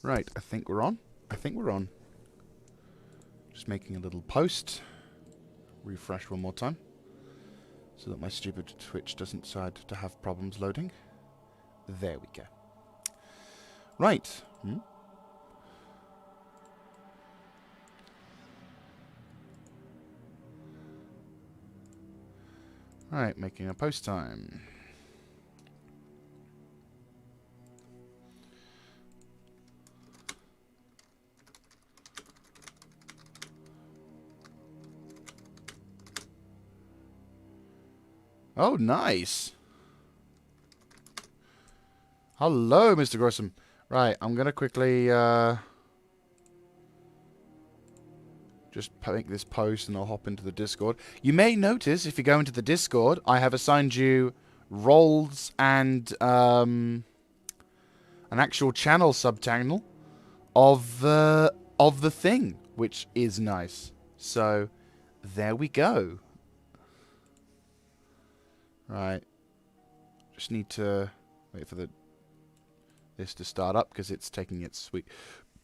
Right, I think we're on. I think we're on. Just making a little post. Refresh one more time. So that my stupid Twitch doesn't decide to have problems loading. There we go. Right. Alright, making a post time. Oh, nice. Hello, Mr. Grossum. Right, I'm going to quickly just make this post and I'll hop into the Discord. You may notice, if you go into the Discord, I have assigned you roles and an actual channel subchannel of the thing, which is nice. So, there we go. Right. Just need to wait for this to start up because it's taking its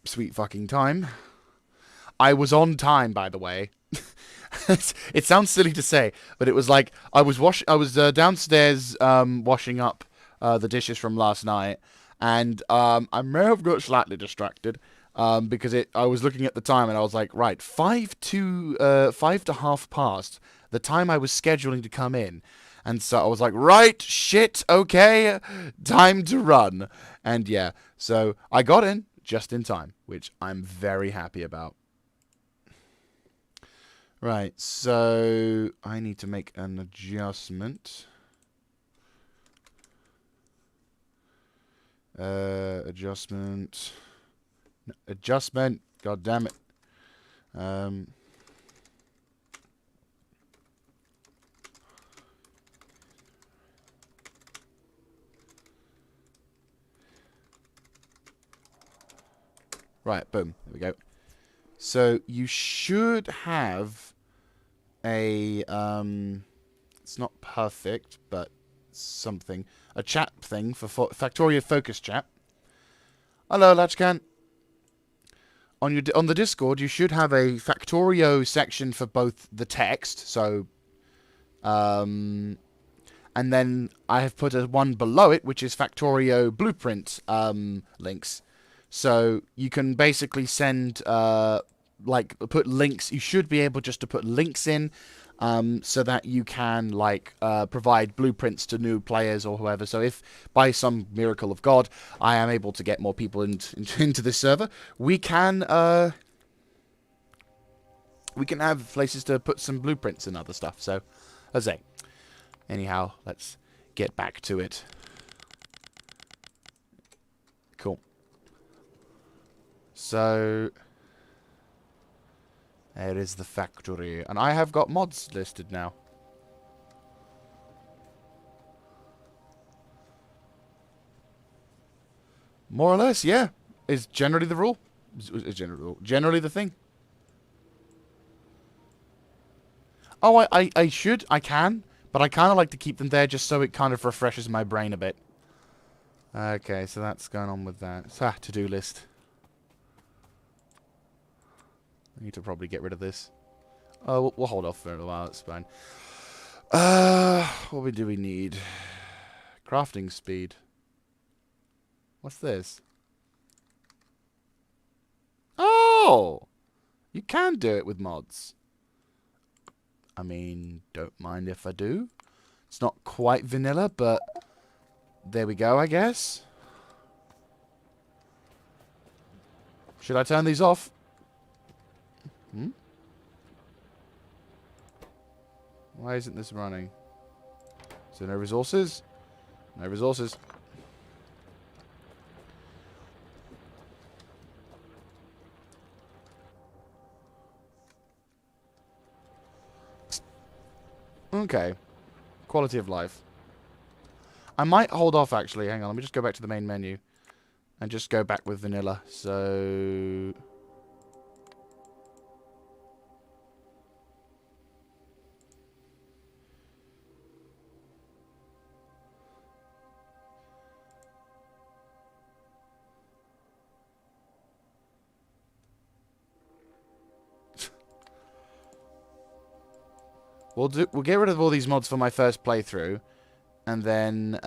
sweet fucking time. I was on time, by the way. It sounds silly to say, but it was like I was downstairs washing up the dishes from last night, and I may have got slightly distracted because I was looking at the time and I was like, right, 5 to 5:30, the time I was scheduling to come in. And so I was like, right, shit, okay, time to run. And yeah, so I got in just in time, which I'm very happy about. Right, so I need to make an adjustment. Adjustment, god damn it. Right, boom. There we go. So you should have a it's not perfect, but something, a chat thing for Factorio focus chat. Hello, Latchcan. On the Discord, you should have a Factorio section for both the text, so and then I have put one below it, which is Factorio blueprint links. So you can basically send, like, put links. You should be able just to put links in, so that you can, like, provide blueprints to new players or whoever. So if, by some miracle of God, I am able to get more people into this server, we can have places to put some blueprints and other stuff. So, as I say, anyhow, let's get back to it. Cool. So, there is the factory. And I have got mods listed now. More or less, yeah. Is generally the rule. Generally the thing. Oh, I can. But I kind of like to keep them there just so it kind of refreshes my brain a bit. Okay, so that's going on with that. So, to-do list. I need to probably get rid of this. Oh, we'll hold off for a while. It's fine. What do we need? Crafting speed. What's this? Oh! You can do it with mods. I mean, don't mind if I do. It's not quite vanilla, but there we go, I guess. Should I turn these off? Why isn't this running? Is there no resources? No resources. Okay. Quality of life. I might hold off, actually. Hang on, let me just go back to the main menu. And just go back with vanilla. So... We'll get rid of all these mods for my first playthrough, and then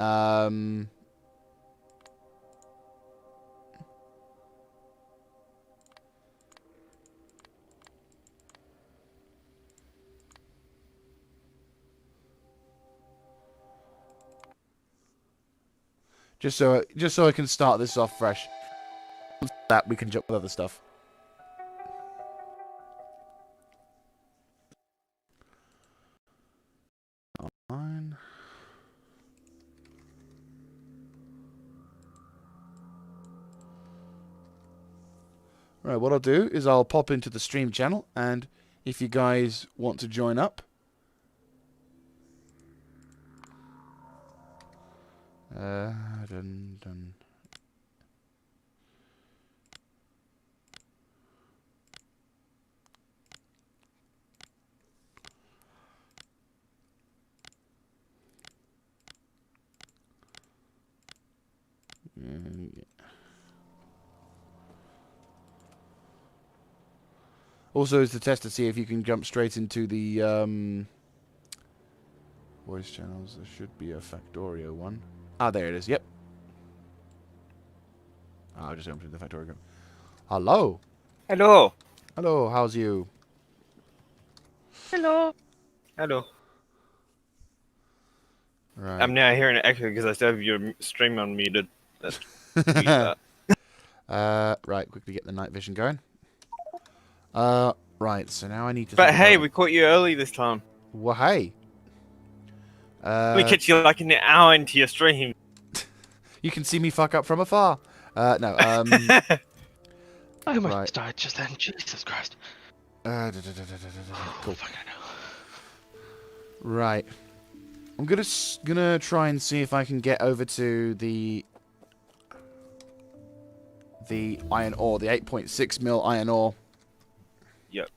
just so I can start this off fresh. That we can jump with other stuff. Fine. Right, what I'll do is I'll pop into the stream channel, and if you guys want to join up, dun, dun. Also, is the test to see if you can jump straight into the voice channels. There should be a Factorio one. Ah, there it is. Yep. I'll just jump into the Factorio. Hello. Hello. Hello. How's you? Hello. Hello. Right. I'm now hearing it echo because I still have your stream unmuted. That. Right. Quickly get the night vision going. Right. So now I need to. But hey, we caught you early this time. Well, hey. We catch you like an hour into your stream. You can see me fuck up from afar. No. I almost died just then. Jesus Christ. Cool. Right. I'm gonna try and see if I can get over to the iron ore, the 8.6 mil iron ore. Yep.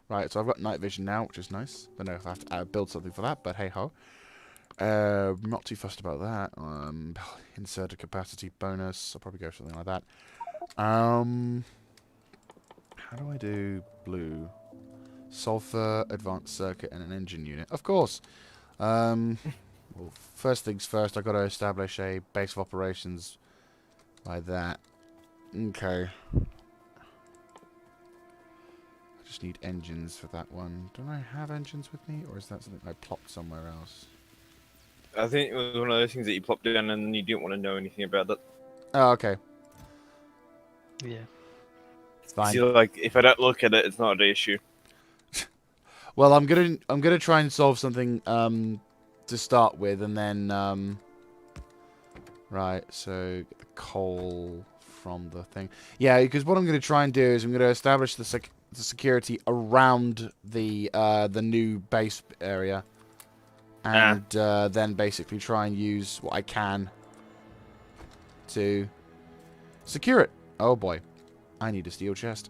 Right, so I've got night vision now, which is nice. Don't know if I have to build something for that, but hey ho. Not too fussed about that. Insert a capacity bonus. I'll probably go for something like that. How do I do blue? Sulfur, advanced circuit, and an engine unit. Of course. Well, first things first, I've got to establish a base of operations by that. Okay. I just need engines for that one. Don't I have engines with me? Or is that something I plopped somewhere else? I think it was one of those things that you plopped down and you didn't want to know anything about it. Oh, okay. Yeah. It's fine. See, like, if I don't look at it, it's not an issue. Well, I'm gonna try and solve something to start with, and then right. So get the coal from the thing. Yeah, because what I'm gonna try and do is I'm gonna establish the security around the new base area, and then basically try and use what I can to secure it. Oh boy, I need a steel chest.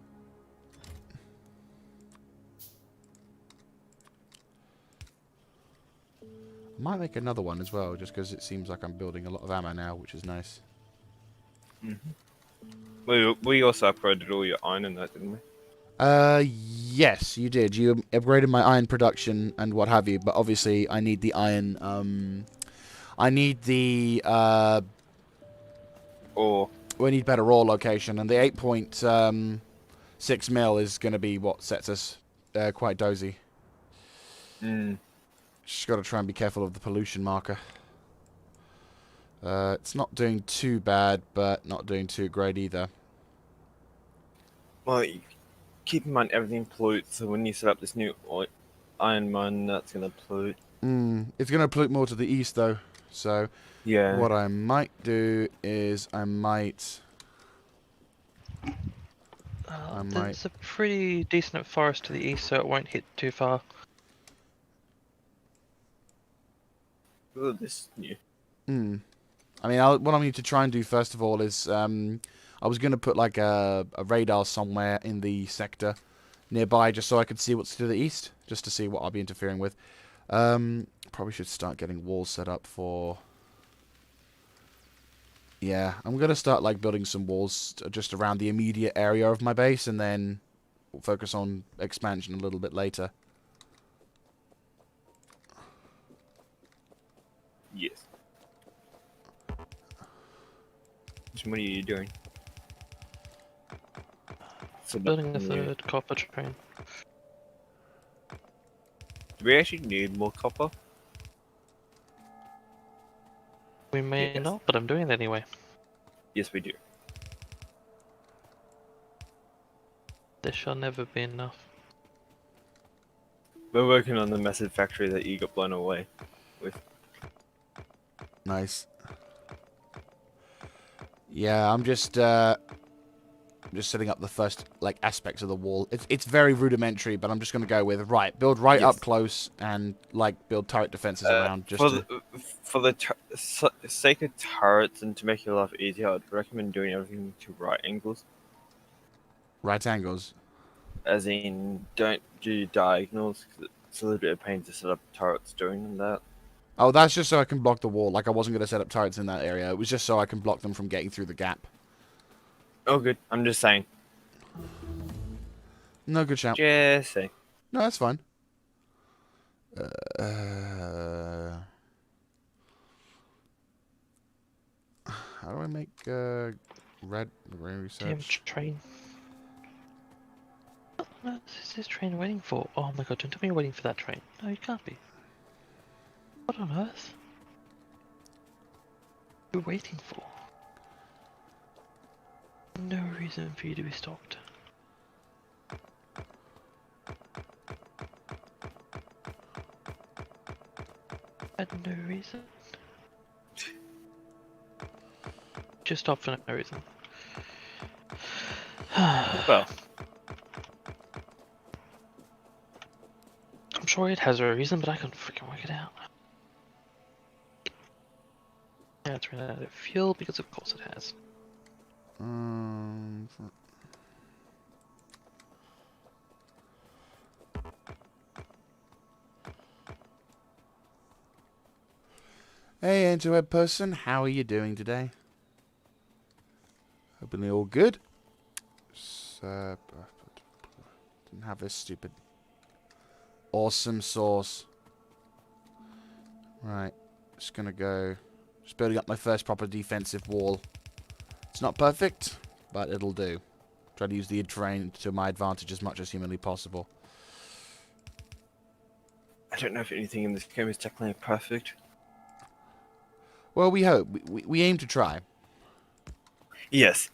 Might make another one as well, just because it seems like I'm building a lot of ammo now, which is nice. Mm-hmm. We also upgraded all your iron in that, didn't we? Yes, you did. You upgraded my iron production and what have you, but obviously I need the iron, I need the, Ore. we need better ore location, and the 8.6 mil is going to be what sets us quite dozy. Just got to try and be careful of the pollution marker. It's not doing too bad, but not doing too great either. Well, keep in mind everything pollutes, so when you set up this new iron mine, that's going to pollute. It's going to pollute more to the east, though. So, yeah. What I might do is I might... There's a pretty decent forest to the east, so it won't hit too far. Oh, this new. I mean, what I need to try and do first of all is I was going to put like a radar somewhere in the sector nearby, just so I could see what's to the east, just to see what I'll be interfering with. Probably should start getting walls set up for... Yeah, I'm going to start like building some walls just around the immediate area of my base, and then we'll focus on expansion a little bit later. Yes. So what are you doing? So Building a third copper train. do we actually need more copper? We may Yes. not, but I'm doing it anyway. Yes, we do. There shall never be enough. We're working on the massive factory that you got blown away with. Nice. Yeah, I'm just setting up the first like aspects of the wall. It's very rudimentary, but I'm just going to go with build right Yes. up close and like build turret defenses around just to For the sake of turrets and to make your life easier, I'd recommend doing everything to right angles. right angles. As in, don't do diagonals, 'cause it's a little bit of pain to set up turrets doing that. Oh, that's just so I can block the wall. Like I wasn't going to set up turrets in that area. It was just so I can block them from getting through the gap. Oh, good. I'm just saying. No, good shout. Just saying. No, that's fine. How do I make red Damn research? train. What on earth is this train waiting for? Oh my god, don't tell me you're waiting for that train. No, you can't be. What on earth? You're waiting for? No reason for you to be stopped. Had no reason. Just stop for no reason. Well, I'm sure it has a reason, but I can't freaking work it out. Yeah, it's run out of fuel because of course it has. Hey, interweb person, how are you doing today? Hoping you're all good. Didn't have this stupid awesome sauce. Right, just gonna go. Just building up my first proper defensive wall. It's not perfect, but it'll do. Try to use the terrain to my advantage as much as humanly possible. I don't know if anything in this game is technically perfect. Well, we hope. We aim to try. Yes.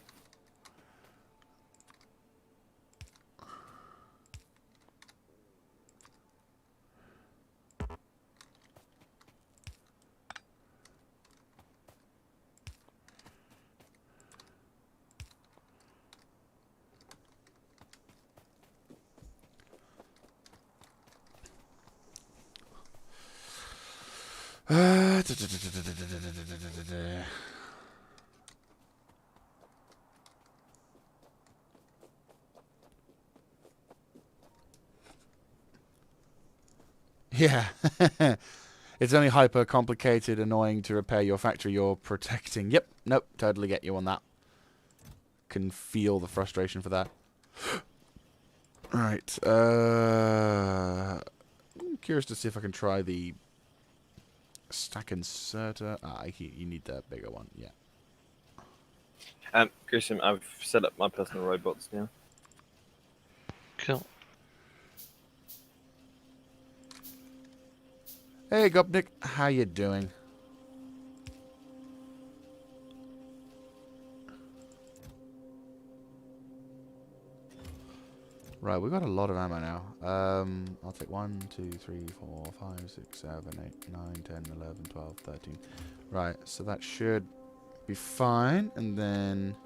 Yeah. It's only hyper complicated, annoying to repair your factory you're protecting. Yep. Nope. Totally get you on that. Can feel the frustration for that. Right. I'm curious to see if I can try the stack inserter. You need the bigger one. Yeah. Christian, I've set up my personal robots now. Cool. Hey, Gopnik. How you doing? Right, we've got a lot of ammo now. I'll take 1, 2, 3, 4, 5, 6, 7, 8, 9, 10, 11, 12, 13. Right, so that should be fine. And then...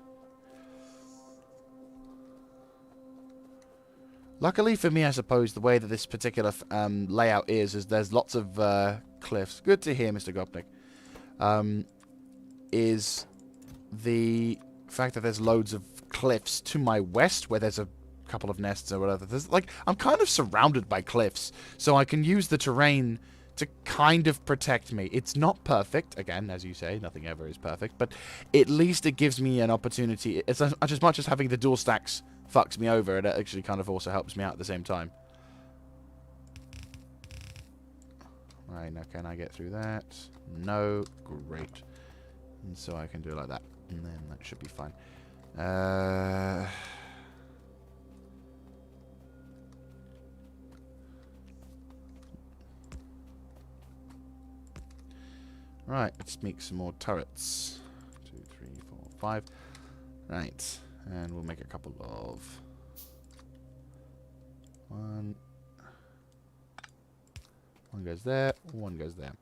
Luckily for me, I suppose, the way that this particular layout is there's lots of cliffs. Good to hear, Mr. Gopnik. Is the fact that there's loads of cliffs to my west where there's a couple of nests or whatever. There's like I'm kind of surrounded by cliffs, so I can use the terrain to kind of protect me. It's not perfect, again, as you say, nothing ever is perfect, but at least it gives me an opportunity. It's as much as having the dual stacks fucks me over, it actually kind of also helps me out at the same time. Right, now can I get through that? No. Great. And so I can do it like that. And then that should be fine. Right, let's make some more turrets. 2, 3, 4, 5. Right, and we'll make a couple of... One goes there, one goes there.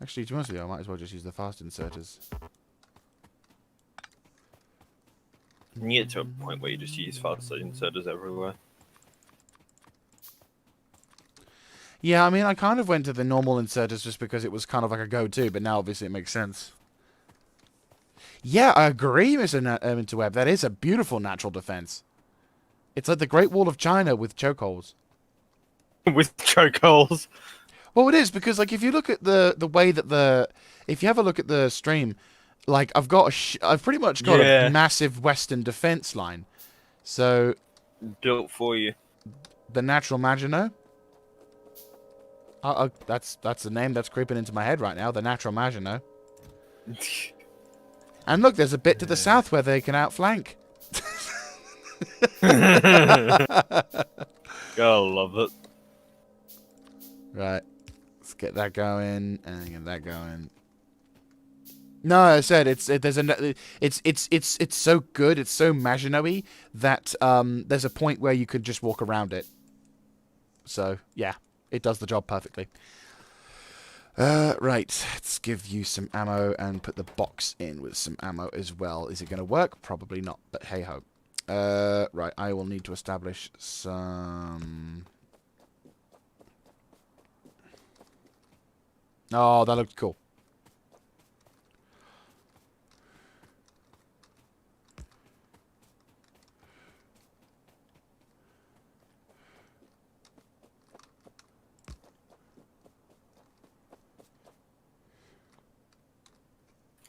Actually, to be honest with you, I might as well just use the fast inserters. You get to a point where you just use fast inserters everywhere. Yeah, I mean, I kind of went to the normal inserters just because it was kind of like a go-to, but now obviously it makes sense. Yeah, I agree, Mr. Interweb. That is a beautiful natural defense. It's like the Great Wall of China with chokeholes. With chokeholes. Well, it is, because like if you look at the way that if you have a look at the stream, like I've pretty much got a massive Western defense line. So Built for you. the Natural Maginot. That's the name that's creeping into my head right now. The Natural Maginot. And look, there's a bit to the south where they can outflank. Gotta love it. Right. Let's get that going and get that going. No, I said it's so good, it's so Maginot-y that there's a point where you could just walk around it. So yeah, it does the job perfectly. Right, let's give you some ammo and put the box in with some ammo as well. Is it going to work? Probably not, but hey ho. Right, I will need to establish some... Oh, that looked cool.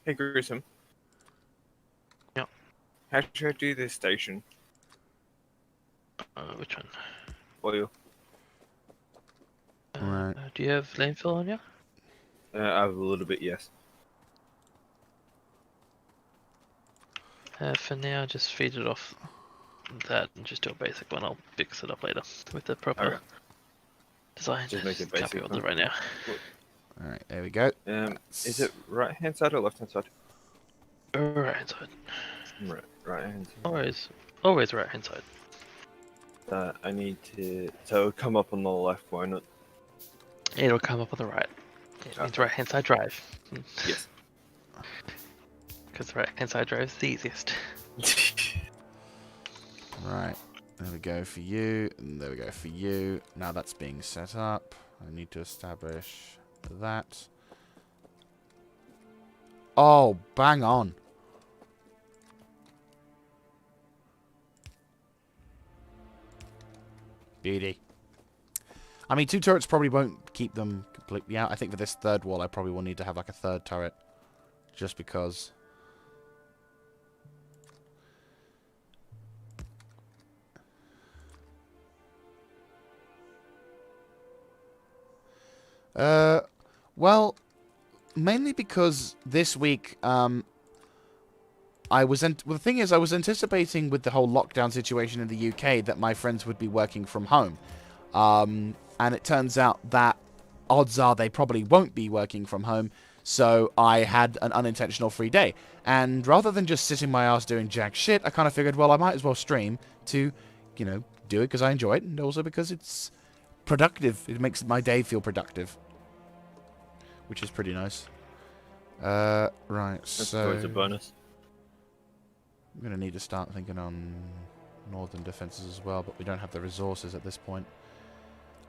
Hey, Grissom. Yeah. How should I do this station? Which one? Oil. Right. Do you have landfill on you? I have a little bit, yes. For now, just feed it off that and just do a basic one. I'll fix it up later with the proper design. Just make it Can't be basic, bothered right now. Alright, there we go. Is it right hand side or left hand side? Right hand side. Right hand side. Always right hand side. I need to. So it'll come up on the left, won't it? It'll come up on the right. It means right hand side drive. Yes. Because the right hand side drive is the easiest. Right, there we go for you, and there we go for you. Now that's being set up. I need to establish that. Oh, bang on. Beauty. I mean, 2 turrets probably won't keep them completely out. I think for this third wall, I probably will need to have like a 3rd turret. Just because. Well, mainly because this week, the thing is, I was anticipating with the whole lockdown situation in the UK that my friends would be working from home. And it turns out that odds are they probably won't be working from home, so I had an unintentional free day. And rather than just sitting my ass doing jack shit, I kind of figured, well, I might as well stream to, you know, do it because I enjoy it, and also because it's productive. It makes my day feel productive, which is pretty nice. Right, That's so always a bonus. I'm going to need to start thinking on northern defenses as well, but we don't have the resources at this point.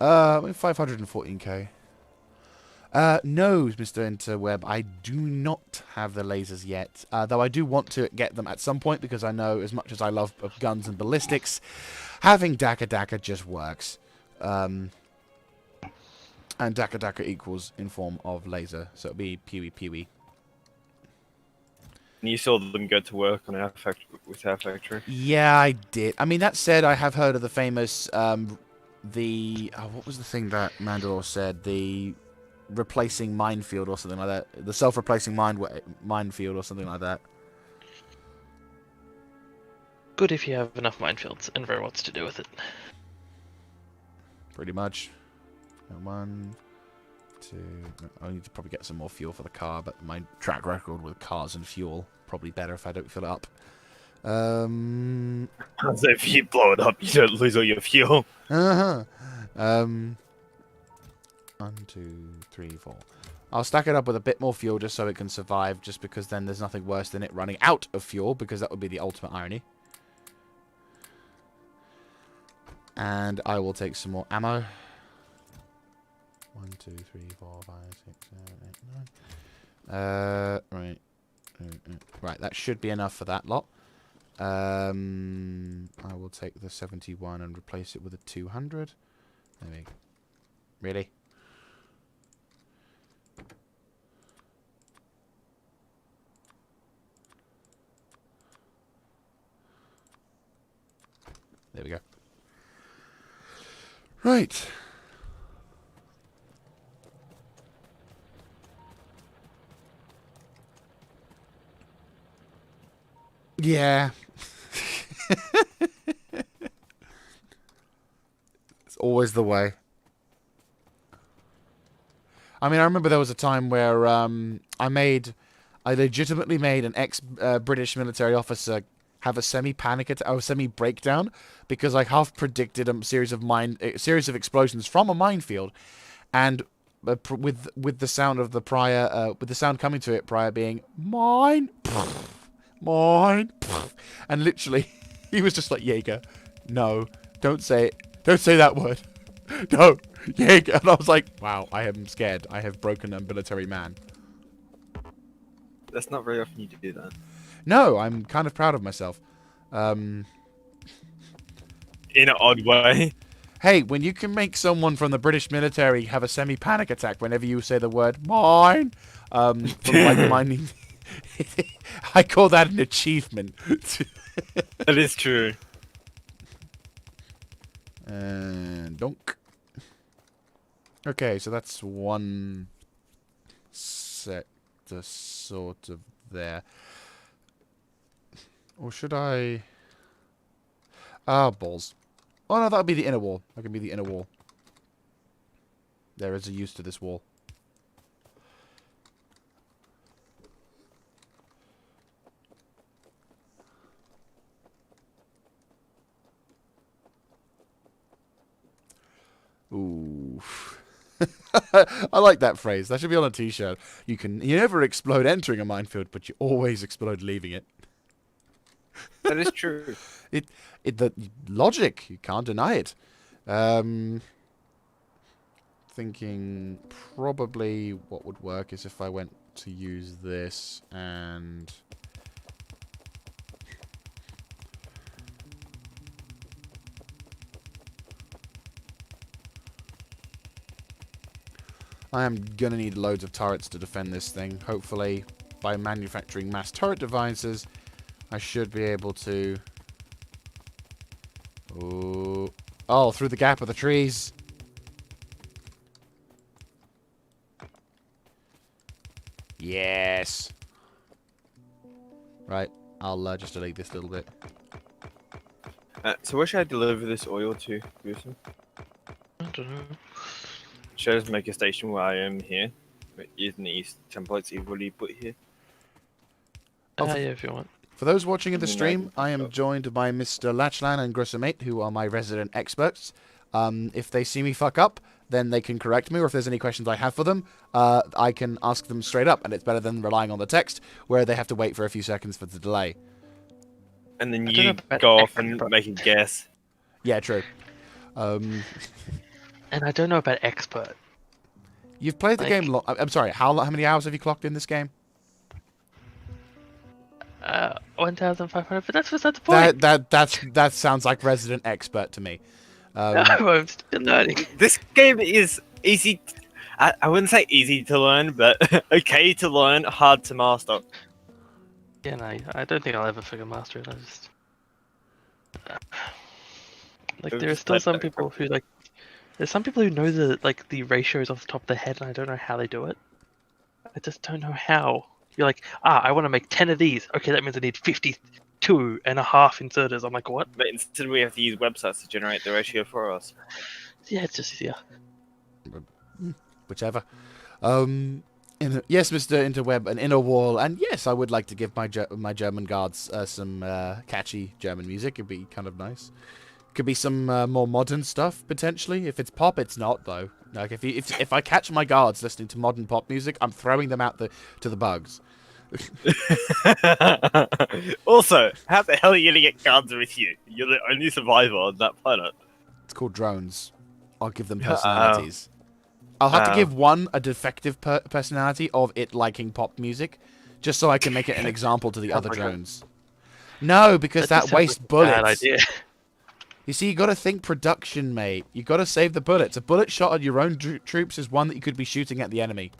514k. No, Mr. Interweb, I do not have the lasers yet. Though I do want to get them at some point, because I know as much as I love guns and ballistics, having Daka Daka just works. And Daka Daka equals in form of laser, so it'll be Pewy Pewy. And you saw them go to work on our with our factory. Yeah, I did. I mean, that said, I have heard of the famous, what was the thing that Mandalore said? The replacing minefield or something like that. The self-replacing minefield or something like that. Good if you have enough minefields and very what's to do with it. Pretty much. 1, 2... I need to probably get some more fuel for the car, but my track record with cars and fuel, probably better if I don't fill it up. So if you blow it up, you don't lose all your fuel. 1, 2, 3, 4. I'll stack it up with a bit more fuel just so it can survive, just because then there's nothing worse than it running out of fuel, because that would be the ultimate irony. And I will take some more ammo. 1, 2, 3, 4, 5, 6, 7, 8, 9. Right. Right, that should be enough for that lot. I will take the 71 and replace it with a 200. There we go. Really? There we go. Right. Yeah. It's always the way. I mean, I remember there was a time where I legitimately made an ex-British military officer have a semi-panic attack, or semi-breakdown, because I half predicted a series of explosions from a minefield, and with the sound of the prior, with the sound coming to it prior being mine, mine, and literally he was just like, Jaeger, no, don't say it, don't say that word, no, Jaeger, and I was like, wow, I am scared, I have broken a military man. That's not very often you do that. No, I'm kind of proud of myself. In an odd way. Hey, when you can make someone from the British military have a semi-panic attack whenever you say the word mine, from like mining, I call that an achievement. That is true. And donk. Okay, so that's one sector sort of there. Or should I... Ah, balls. Oh no, that'll be the inner wall. That can be the inner wall. There is a use to this wall. Ooh. I like that phrase. That should be on a t-shirt. You never explode entering a minefield, but you always explode leaving it. That is true. The logic, you can't deny it. Thinking probably what would work is if I went to use this and... I am going to need loads of turrets to defend this thing. Hopefully, by manufacturing mass turret devices, I should be able to... Ooh. Oh, through the gap of the trees. Yes. Right, I'll just delete this little bit. So where should I deliver this oil to, Gruesome? I don't know. Should I just make a station where I am here? Using these templates you've already put here? Yeah, if you want. For those watching in the No, stream, I am oh. joined by Mr. Lachlan and Grossamate, who are my resident experts. If they see me fuck up, then they can correct me, or if there's any questions I have for them, I can ask them straight up, and it's better than relying on the text, where they have to wait for a few seconds for the delay. And then I don't you know about go off and expert. make a guess. Yeah, true. And I don't know about expert. You've played the Like- game I'm sorry, how many hours have you clocked in this game? 1,500, but that's beside the point. That sounds like resident expert to me. No, I'm still learning. This game is easy. I wouldn't say easy to learn, but okay to learn, hard to master. Yeah, no, I don't think I'll ever figure master it. I just like there are Just still let some that people go. who like. There's some people who know the ratios off the top of their head, and I don't know how they do it. I just don't know how. You're like, I want to make 10 of these. Okay, that means I need 52 and a half inserters. I'm like, what? But instead, we have to use websites to generate the ratio for us. Yeah, it's just easier. Whichever. Yes, Mr. Interweb, an inner wall, and yes, I would like to give my German guards some catchy German music. It'd be kind of nice. Could be some more modern stuff potentially. If it's pop, it's not though. Like if I catch my guards listening to modern pop music, I'm throwing them out to the bugs. Also, how the hell are you gonna get guards with you? You're the only survivor on that planet. It's called drones. I'll give them Oh. personalities. I'll have to give one a defective personality of it liking pop music, just so I can make it an example to the other drones. No, because that just sounds wastes like a bullets. bad idea. You see, you got to think production, mate. You got to save the bullets. A bullet shot at your own troops is one that you could be shooting at the enemy.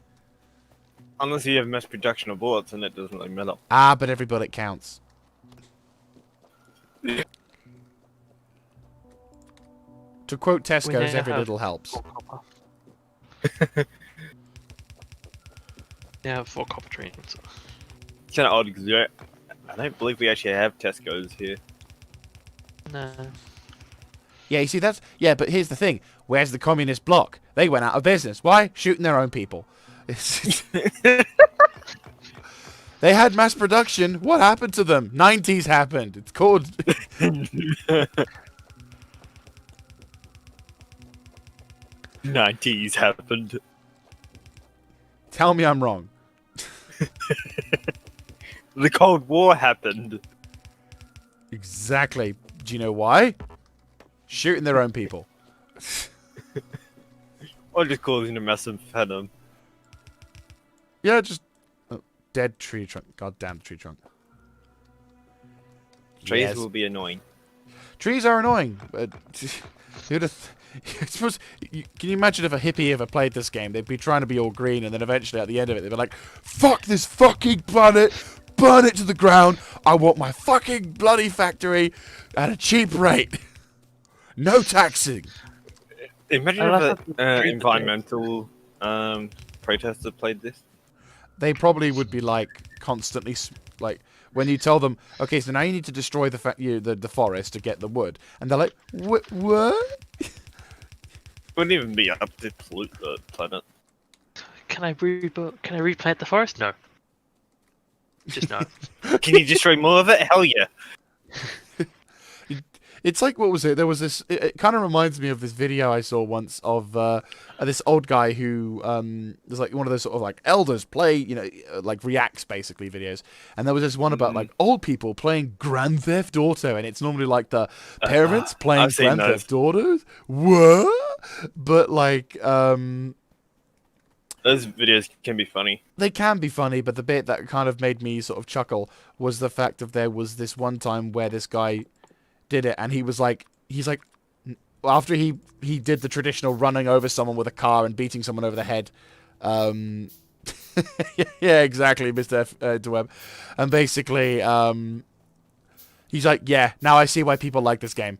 Unless you have mass production of bullets, and it doesn't really matter. Ah, but every bullet counts. To quote Tesco's, every little helps. Yeah, 4 copper trains. It's kind of odd because I don't believe we actually have Tesco's here. No. Yeah, you see, that's... Yeah, but here's the thing. Where's the communist bloc? They went out of business. Why? Shooting their own people. They had mass production. What happened to them? 90s happened. It's called... 90s happened. Tell me I'm wrong. The Cold War happened. Exactly. Do you know why? Shooting their own people. Or just causing a massive venom. Yeah, just... Oh, dead tree trunk. Goddamn tree trunk. Trees Yes. will be annoying. Trees are annoying, but... Who'd have... Can you imagine if a hippie ever played this game? They'd be trying to be all green, and then eventually at the end of it, they'd be like, "Fuck this fucking planet! Burn it to the ground! I want my fucking bloody factory at a cheap rate! No taxing!" Imagine if an environmental protester played this. They probably would be like constantly like when you tell them, "Okay, so now you need to destroy the forest to get the wood," and they're like, "What?" Wouldn't even be up to pollute the planet. Can I replant the forest? No. Just no. Can you destroy more of it? Hell yeah. It's like, what was it? There was this... It kind of reminds me of this video I saw once of this old guy who... there's like one of those sort of like elders play, you know, like reacts basically videos. And there was this one about like old people playing Grand Theft Auto. And it's normally like the parents playing I've seen Grand those. Theft Auto. What? But like... Those videos can be funny. They can be funny, but the bit that kind of made me sort of chuckle was the fact that there was this one time where this guy did it, and he's like, after he did the traditional running over someone with a car and beating someone over the head, yeah, exactly, Mr. DeWeb, and basically, he's like, yeah, now I see why people like this game.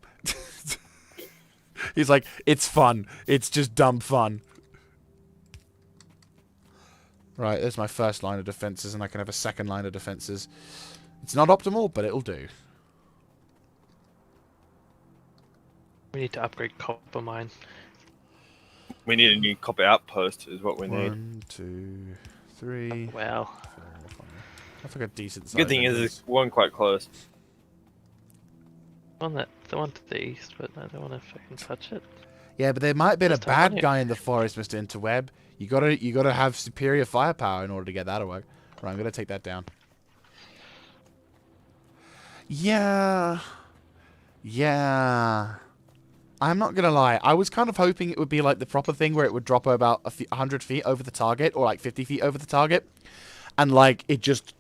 He's like, it's fun, it's just dumb fun. Right, there's my first line of defenses, and I can have a second line of defenses. It's not optimal, but it'll do. We need to upgrade copper mine. We need a new copper outpost, is what we need. 1, 2, 3. Well, 4, 5. I think a decent size. Good thing is, it's one quite close. the one to the east, but I don't want to fucking touch it. Yeah, but there might have been a Just have bad it. guy in the forest, Mr. Interweb. You gotta have superior firepower in order to get that to work. Right, I'm gonna take that down. Yeah. I'm not gonna lie. I was kind of hoping it would be like the proper thing where it would drop about 100 feet over the target, or like 50 feet over the target, and like you just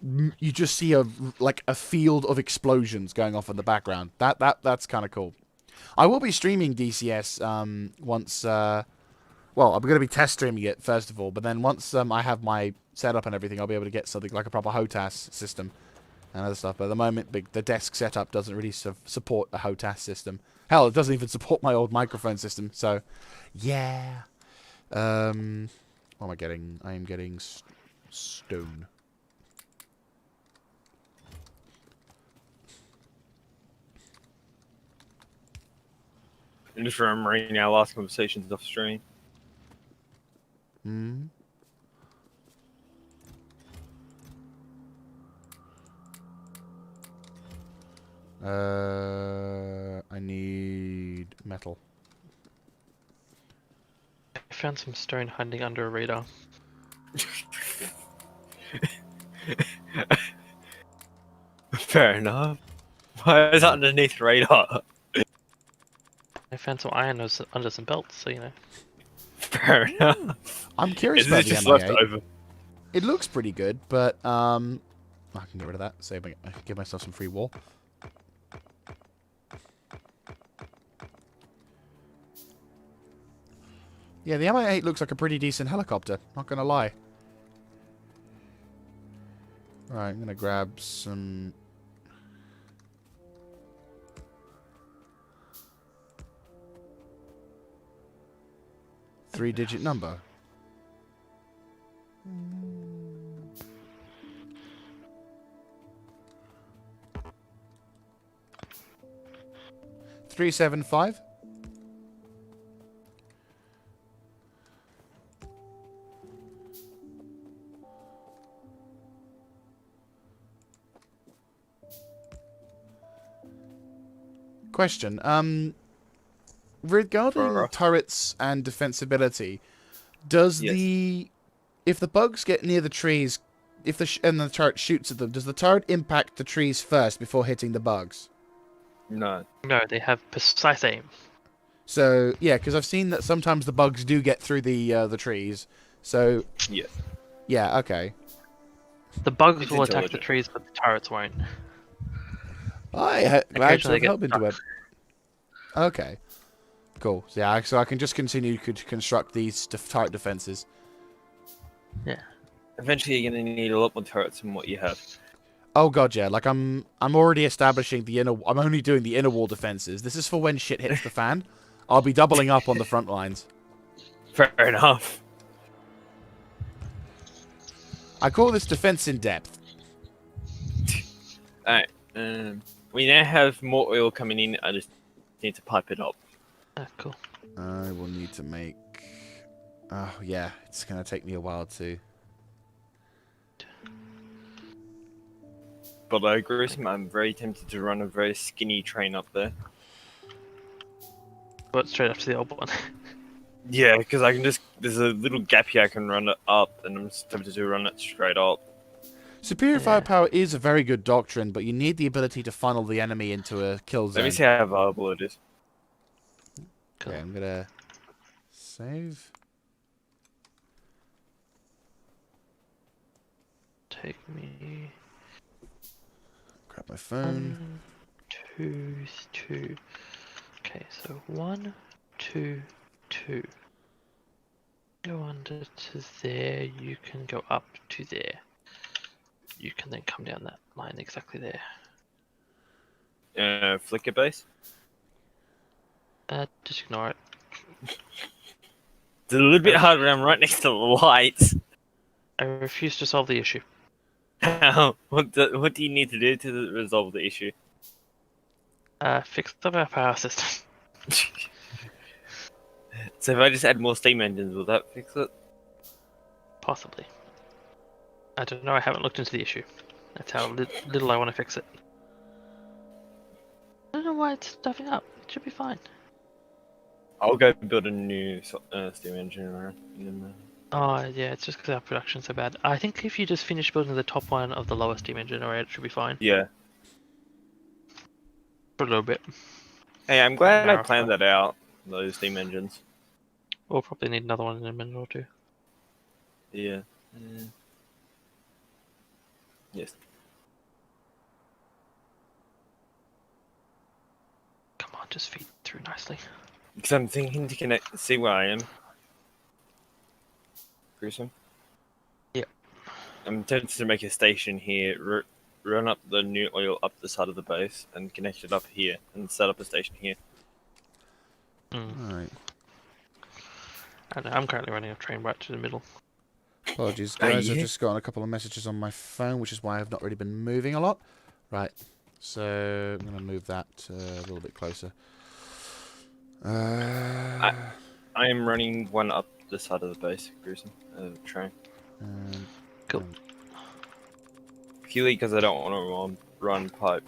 see a field of explosions going off in the background. That's kind of cool. I will be streaming DCS once. Well, I'm going to be test streaming it first of all, but then once I have my setup and everything, I'll be able to get something like a proper HOTAS system and other stuff. But at the moment, the desk setup doesn't really support a HOTAS system. Hell, it doesn't even support my old microphone system. So, yeah. What am I getting? I am getting stone. I'm just remembering our last conversations off stream. Hmm. I need metal. I found some stone hiding under a radar. Fair enough. Why is that underneath radar? I found some iron under some belts, so you know. Fair enough. I'm curious Is about this the just MI8. left over? It looks pretty good, but I can get rid of that. Save. I can give myself some free wool. Yeah, the MI8 looks like a pretty decent helicopter. Not gonna lie. Right, I'm gonna grab some. Three-digit number. Three 7 5. Question. Regarding Alright. turrets and defensibility, does Yes. if the bugs get near the trees, if the turret shoots at them, does the turret impact the trees first before hitting the bugs? No. No, they have precise aim. So yeah, because I've seen that sometimes the bugs do get through the trees. So Yes. yeah, okay. The bugs It's will attack the intelligent. trees, but the turrets won't. Glad to Occasionally have they helped get into it. stuck. Okay, cool. So, yeah, so I can just continue to construct these turret defenses. Yeah. Eventually, you're gonna need a lot more turrets than what you have. Oh god, yeah. Like I'm already establishing the inner. I'm only doing the inner wall defenses. This is for when shit hits the fan. I'll be doubling up on the front lines. Fair enough. I call this defense in depth. Alright. We now have more oil coming in. I just need to pipe it up. Ah, cool. I will need to make. Oh yeah, it's gonna take me a while to. But I agree with him. I'm very tempted to run a very skinny train up there. But straight after the old one. Yeah, because I can just. There's a little gap here I can run it up, and I'm just tempted to run it straight up. Superior Yeah. firepower is a very good doctrine, but you need the ability to funnel the enemy into a kill zone. Let me see how viable it is. Cool. Okay, I'm gonna save. Take me Grab my phone. 1, 2, 2. Okay, so 1, 2, 2. Go under to there. You can go up to there. You can then come down that line exactly there. Flicker base? Just ignore it. It's a little bit hard when I'm right next to the lights. I refuse to solve the issue. What do you need to do to resolve the issue? Fix the power system. So if I just add more steam engines, will that fix it? Possibly. I don't know. I haven't looked into the issue. That's how little I want to fix it. I don't know why it's stuffing up. It should be fine. I'll go build a new steam engine around. Oh, yeah, it's just because our production's so bad. I think if you just finish building the top one of the lower steam engine generator, it should be fine. Yeah. For a little bit. Hey, I'm glad I Narrow planned that out, those steam engines. We'll probably need another one in a minute or two. Yeah. Yes. Come on, just feed through nicely. Because I'm thinking to connect, see where I am. Gruesome? Yep. I'm tempted to make a station here, run up the new oil up the side of the base and connect it up here and set up a station here. Alright. I don't know, I'm currently running a train right to the middle. Apologies, guys. I've yeah. just gotten a couple of messages on my phone, which is why I've not really been moving a lot. Right. So I'm going to move that a little bit closer. I am running one up the side of the base, cruising train. Cool. Purely because I don't want to run pipe.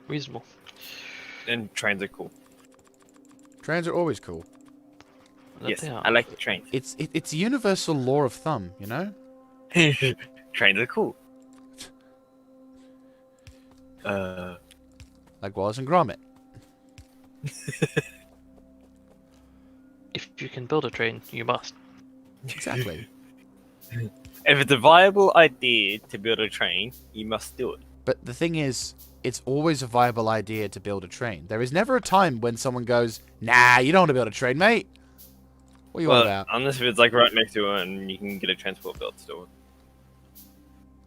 Reasonable. And trains are cool. Trains are always cool. That Yes, they are. I like the trains. It's a universal law of thumb, you know? Trains are cool. Like Wallace and Gromit. If you can build a train, you must. Exactly. If it's a viable idea to build a train, you must do it. But the thing is, it's always a viable idea to build a train. There is never a time when someone goes, nah, you don't want to build a train, mate. What are you on about? Unless if it's like right next to it and you can get a transport belt still.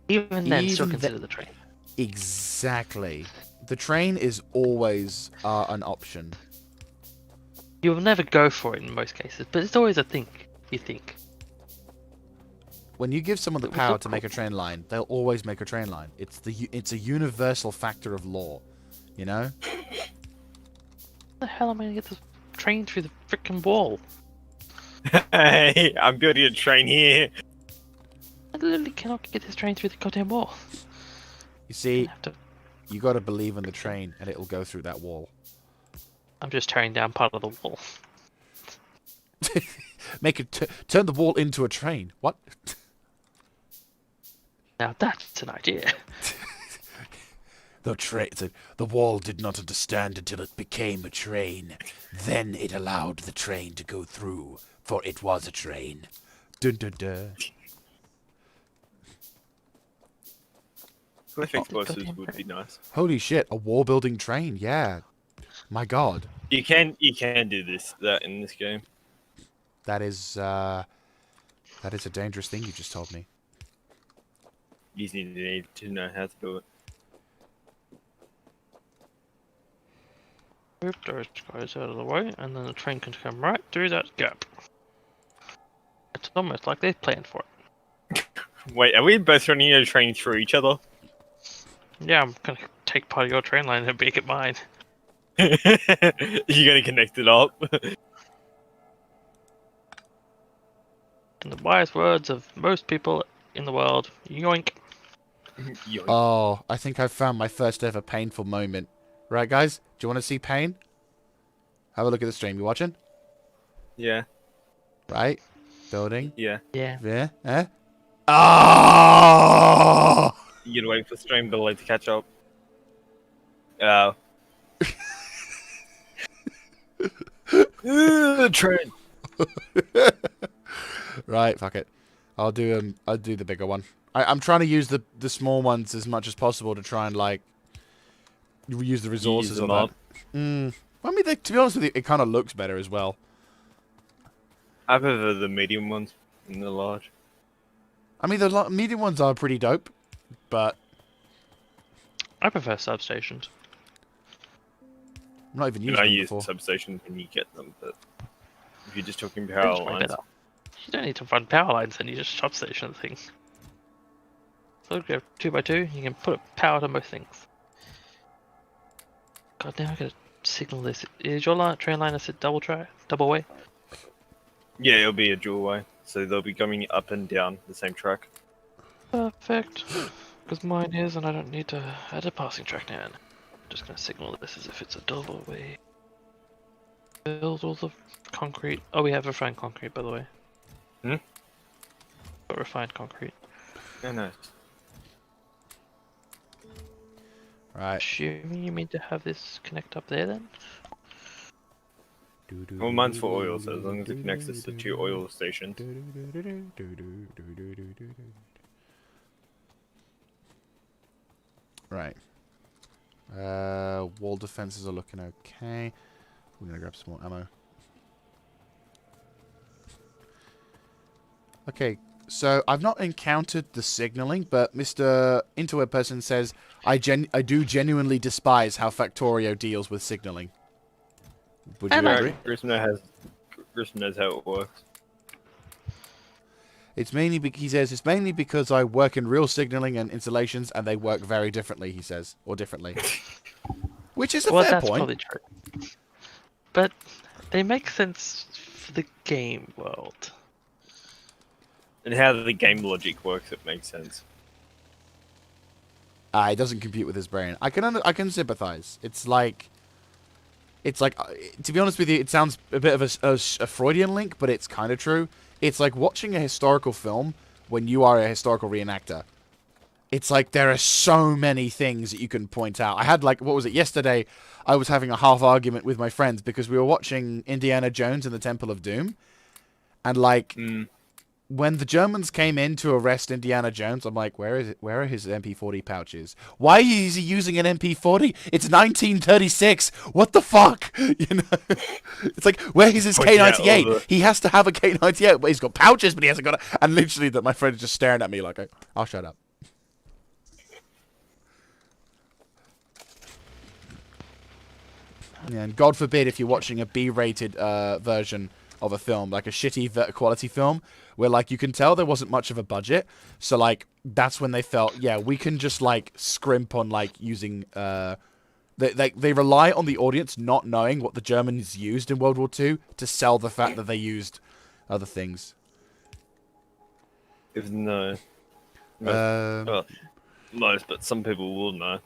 Even then, still Even consider the train. Exactly. The train is always an option. You'll never go for it in most cases, but it's always a think. You think. When you give someone the It would power look to make a train line, they'll always make a train line. It's a universal factor of law, you know? How the hell am I gonna get this train through the freaking wall? Hey, I'm building a train here. I literally cannot get this train through the goddamn wall. You see, I have to... you got to believe in the train, and it'll go through that wall. I'm just tearing down part of the wall. Make it turn the wall into a train. What? Now that's an idea. The wall did not understand until it became a train. Then it allowed the train to go through, for it was a train. Dun dun dun. Cliff explosives would be nice. Holy shit! A wall building train. Yeah. My God. You can do that in this game. That is a dangerous thing you just told me. You just need to know how to do it. Move those guys out of the way, and then the train can come right through that gap. It's almost like they planned for it. Wait, are we both running a train through each other? Yeah, I'm gonna take part of your train line and make it mine. You're gonna connect it up. In the wise words of most people in the world, yoink. Yoink. Oh, I think I've found my first ever painful moment. Right, guys? Do you want to see pain? Have a look at the stream. You watching? Yeah, Right? Building. yeah. Yeah. Yeah. Eh? Oh! You gotta wait for stream delay to catch up. Oh. Train. Right, fuck it. I'll do the bigger one. I'm trying to use the small ones as much as possible to try and like use the resources them of up. that. I mean, to be honest with you, it kind of looks better as well. I prefer the medium ones than the large. I mean, the medium ones are pretty dope, but I prefer substations. I'm not even And used I them use before. substations when you get them, but if you're just talking It's power way lines, better. You don't need to run power lines, and you just substation the thing. So if you have 2x2, you can put power to most things. God, now I gotta signal this. Is your train line a double way? yeah, it'll be a dual way, so they'll be coming up and down the same track. Perfect. Because mine is, and I don't need to add a passing track now. I'm just gonna signal this as if it's a double way. Build all the concrete. Oh, we have refined concrete, by the way. Hmm? Got refined concrete. Yeah, nice. Right. Assuming you mean to have this connect up there then? Well, mine's for oil, so as long as it connects us to 2 oil stations. Right. Wall defenses are looking okay. We're gonna grab some more ammo. Okay, So I've not encountered the signaling, but Mr. Interweb person says I do genuinely despise how Factorio deals with signaling. Would you And I agree? Grissom knows how it works. It's mainly he says it's mainly because I work in real signaling and installations, and they work very differently. He says, or differently, which is a Well, fair that's point. probably true. But they make sense for the game world. And how the game logic works, it makes sense. It doesn't compute with his brain. I can sympathize. It's like, to be honest with you, it sounds a bit of a Freudian link, but it's kind of true. It's like watching a historical film when you are a historical reenactor. It's like there are so many things that you can point out. I had, like, what was it, yesterday, I was having a half argument with my friends because we were watching Indiana Jones and the Temple of Doom. And, like, when the Germans came in to arrest Indiana Jones, I'm like, where are his MP40 pouches? Why is he using an MP40? It's 1936. What the fuck? You know, it's like, where is his K98? He has to have a K98, but he's got pouches, but he hasn't got it. And literally, that my friend is just staring at me like, I'll shut up. Yeah, and God forbid if you're watching a B-rated version of a film, like a shitty quality film, where, like, you can tell there wasn't much of a budget. So, like, that's when they felt, yeah, we can just, like, scrimp on, like, using... They rely on the audience not knowing what the Germans used in World War II to sell the fact that they used other things. Even though... Most, but some people will know.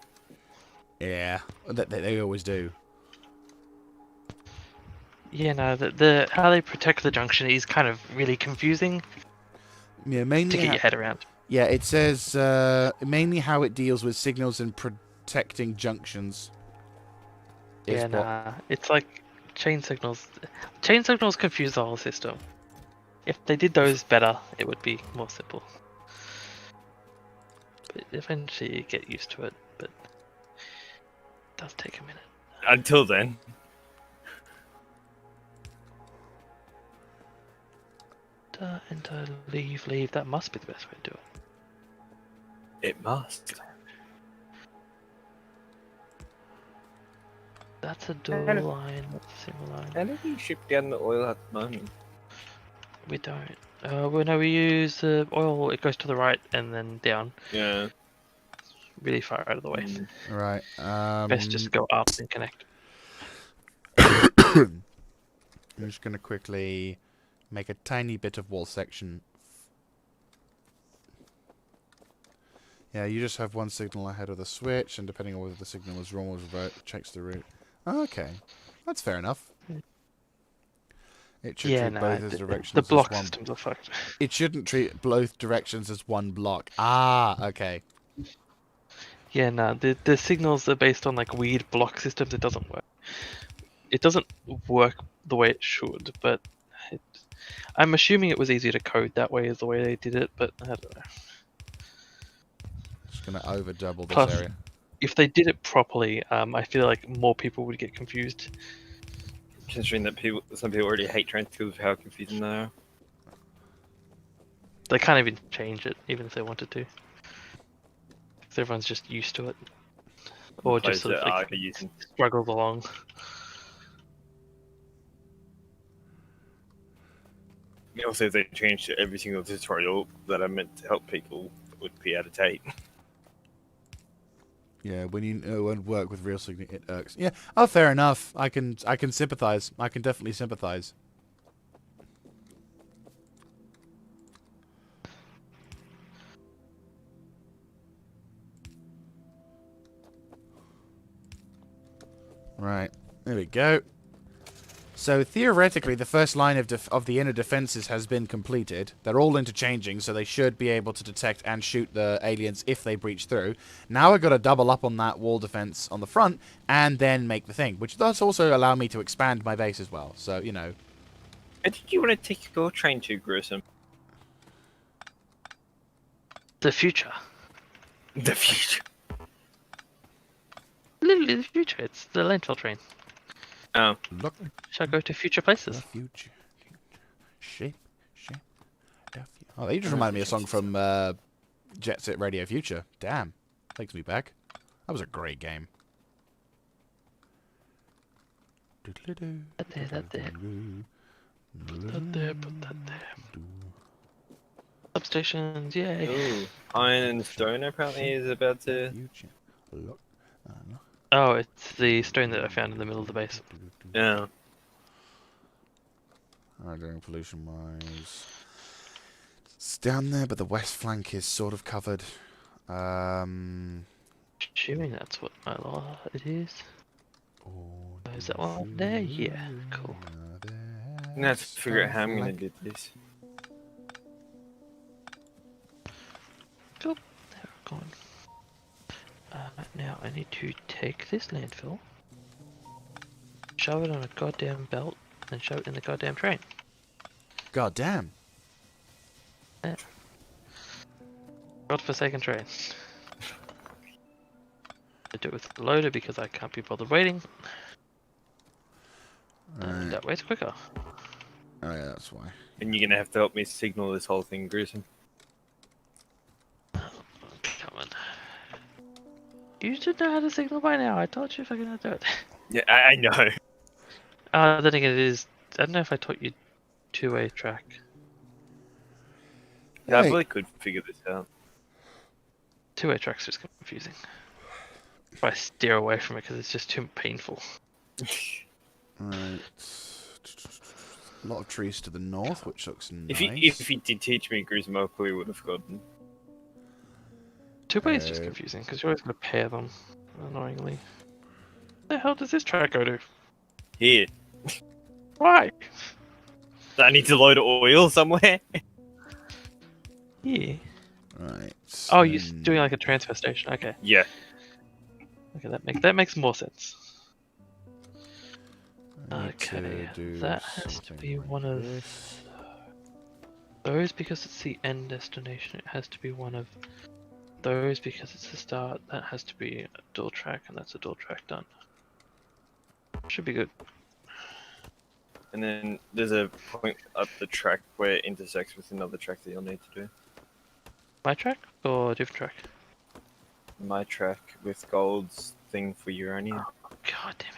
Yeah, they always do. Yeah, no, the how they protect the junction is kind of really confusing. Yeah, mainly to get your head around. Yeah, it says mainly how it deals with signals and protecting junctions. Yeah, nah, it's like chain signals. Chain signals confuse the whole system. If they did those better, it would be more simple. But eventually you get used to it, but it does take a minute. Until then. Enter, leave. That must be the best way to do it. It must. That's a dual line, that's a single line. How do you ship down the oil at the moment? We don't. We use the oil, it goes to the right and then down. Yeah. Really far out of the way. Right. Best just go up and connect. I'm just going to quickly make a tiny bit of wall section. Yeah, you just have one signal ahead of the switch, and depending on whether the signal is wrong or revert, it checks the route. Okay, that's fair enough. It should treat both as directions. The block as one. systems are fucked. It shouldn't treat both directions as one block. Ah, okay. Yeah, no, the signals are based on like weird block systems. It doesn't work. It doesn't work the way it should, but I'm assuming it was easier to code that way as the way they did it, but I don't know. Just gonna over double this Plus, area. if they did it properly, I feel like more people would get confused. Considering that some people already hate trains because of how confusing they are. They can't even change it, even if they wanted to. Because everyone's just used to it. Or just sort of like struggles along. Also, if they changed every single tutorial that I meant to help people, it would be out of date. Yeah, when you work with real signal, it irks. Yeah, oh, fair enough. I can sympathize. I can definitely sympathize. Right, there we go. So theoretically, the first line of the inner defenses has been completed. They're all interchanging, so they should be able to detect and shoot the aliens if they breach through. Now I've got to double up on that wall defense on the front, and then make the thing, which does also allow me to expand my base as well. So, you know. Where did you want to take your train to, Grissom? The future. The future. Literally the future. It's the landfill train. Oh. Look. Shall I go to future places? The future. Shape. Oh, you just reminded me of a song from Jet Set Radio Future. Damn. Takes me back. That was a great game. That there, that there. Put that there, put that there. Substations, yay. Ooh, Iron and Stone apparently is about to. Oh, it's the stone that I found in the middle of the base. Yeah. Alright, doing pollution wise. It's down there, but the west flank is sort of covered. Assuming that's what it is. Is that one there? Yeah, cool. I'm gonna have to figure out how I'm gonna do this. Cool. There we're going. Now I need to take this landfill, shove it on a goddamn belt, and shove it in the goddamn train. God damn. Godforsaken train. I do it with the loader because I can't be bothered waiting. Right. That way it's quicker. Oh yeah, that's why. And you're gonna have to help me signal this whole thing, Gruesome. Come on. You should know how to signal by now. I taught you if I can do it. Yeah, I know. Then again, it is. I don't know if I taught you two-way track. Yeah, I Hey. probably could figure this out. Two-way track's just confusing. If I steer away from it because it's just too painful. Right. A lot of trees to the north, which looks nice. If he did teach me, Gruesome, I probably would have gotten. Two-way is just confusing because you're always going to pair them, annoyingly. Where the hell does this track go to? Here. Why? I need to load oil somewhere. Yeah. Right. Oh, you're doing like a transfer station. Okay. Yeah. Okay, that makes more sense. I need to Okay, do that has to something be like one of this. those because it's the end destination. It has to be one of those because it's the start. That has to be a dual track, and that's a dual track done. Should be good. And then there's a point up the track where it intersects with another track that you'll need to do. My track or a different track? My track with Gold's thing for uranium. God damn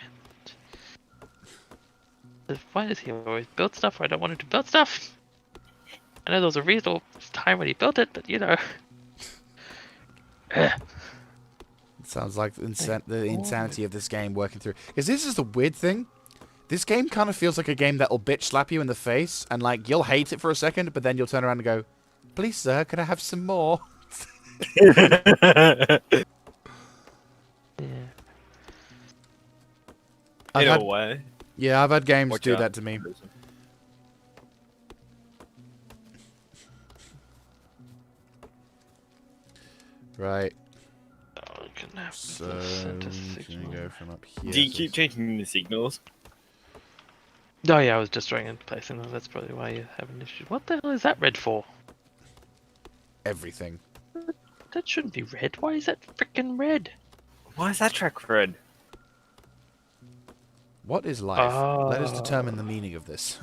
it. Why does he always build stuff where I don't want him to build stuff? I know there was a reasonable time when he built it, but you know. It sounds like the insanity of this game working through. Because this is the weird thing. This game kind of feels like a game that'll bitch slap you in the face, and like you'll hate it for a second, but then you'll turn around and go, "Please, sir, can I have some more?" Yeah. In a way. Yeah, I've had games Watch do out. that to me. Oh, Right. I'm gonna have to So, send a can signal. we go from up here? Do you So keep it's- changing the signals? Oh yeah, I was just throwing and placing them. That's probably why you have an issue. What the hell is that red for? everything? That shouldn't be red. Why is that freaking red? Why is that track red? What is life? Let us determine the meaning of this.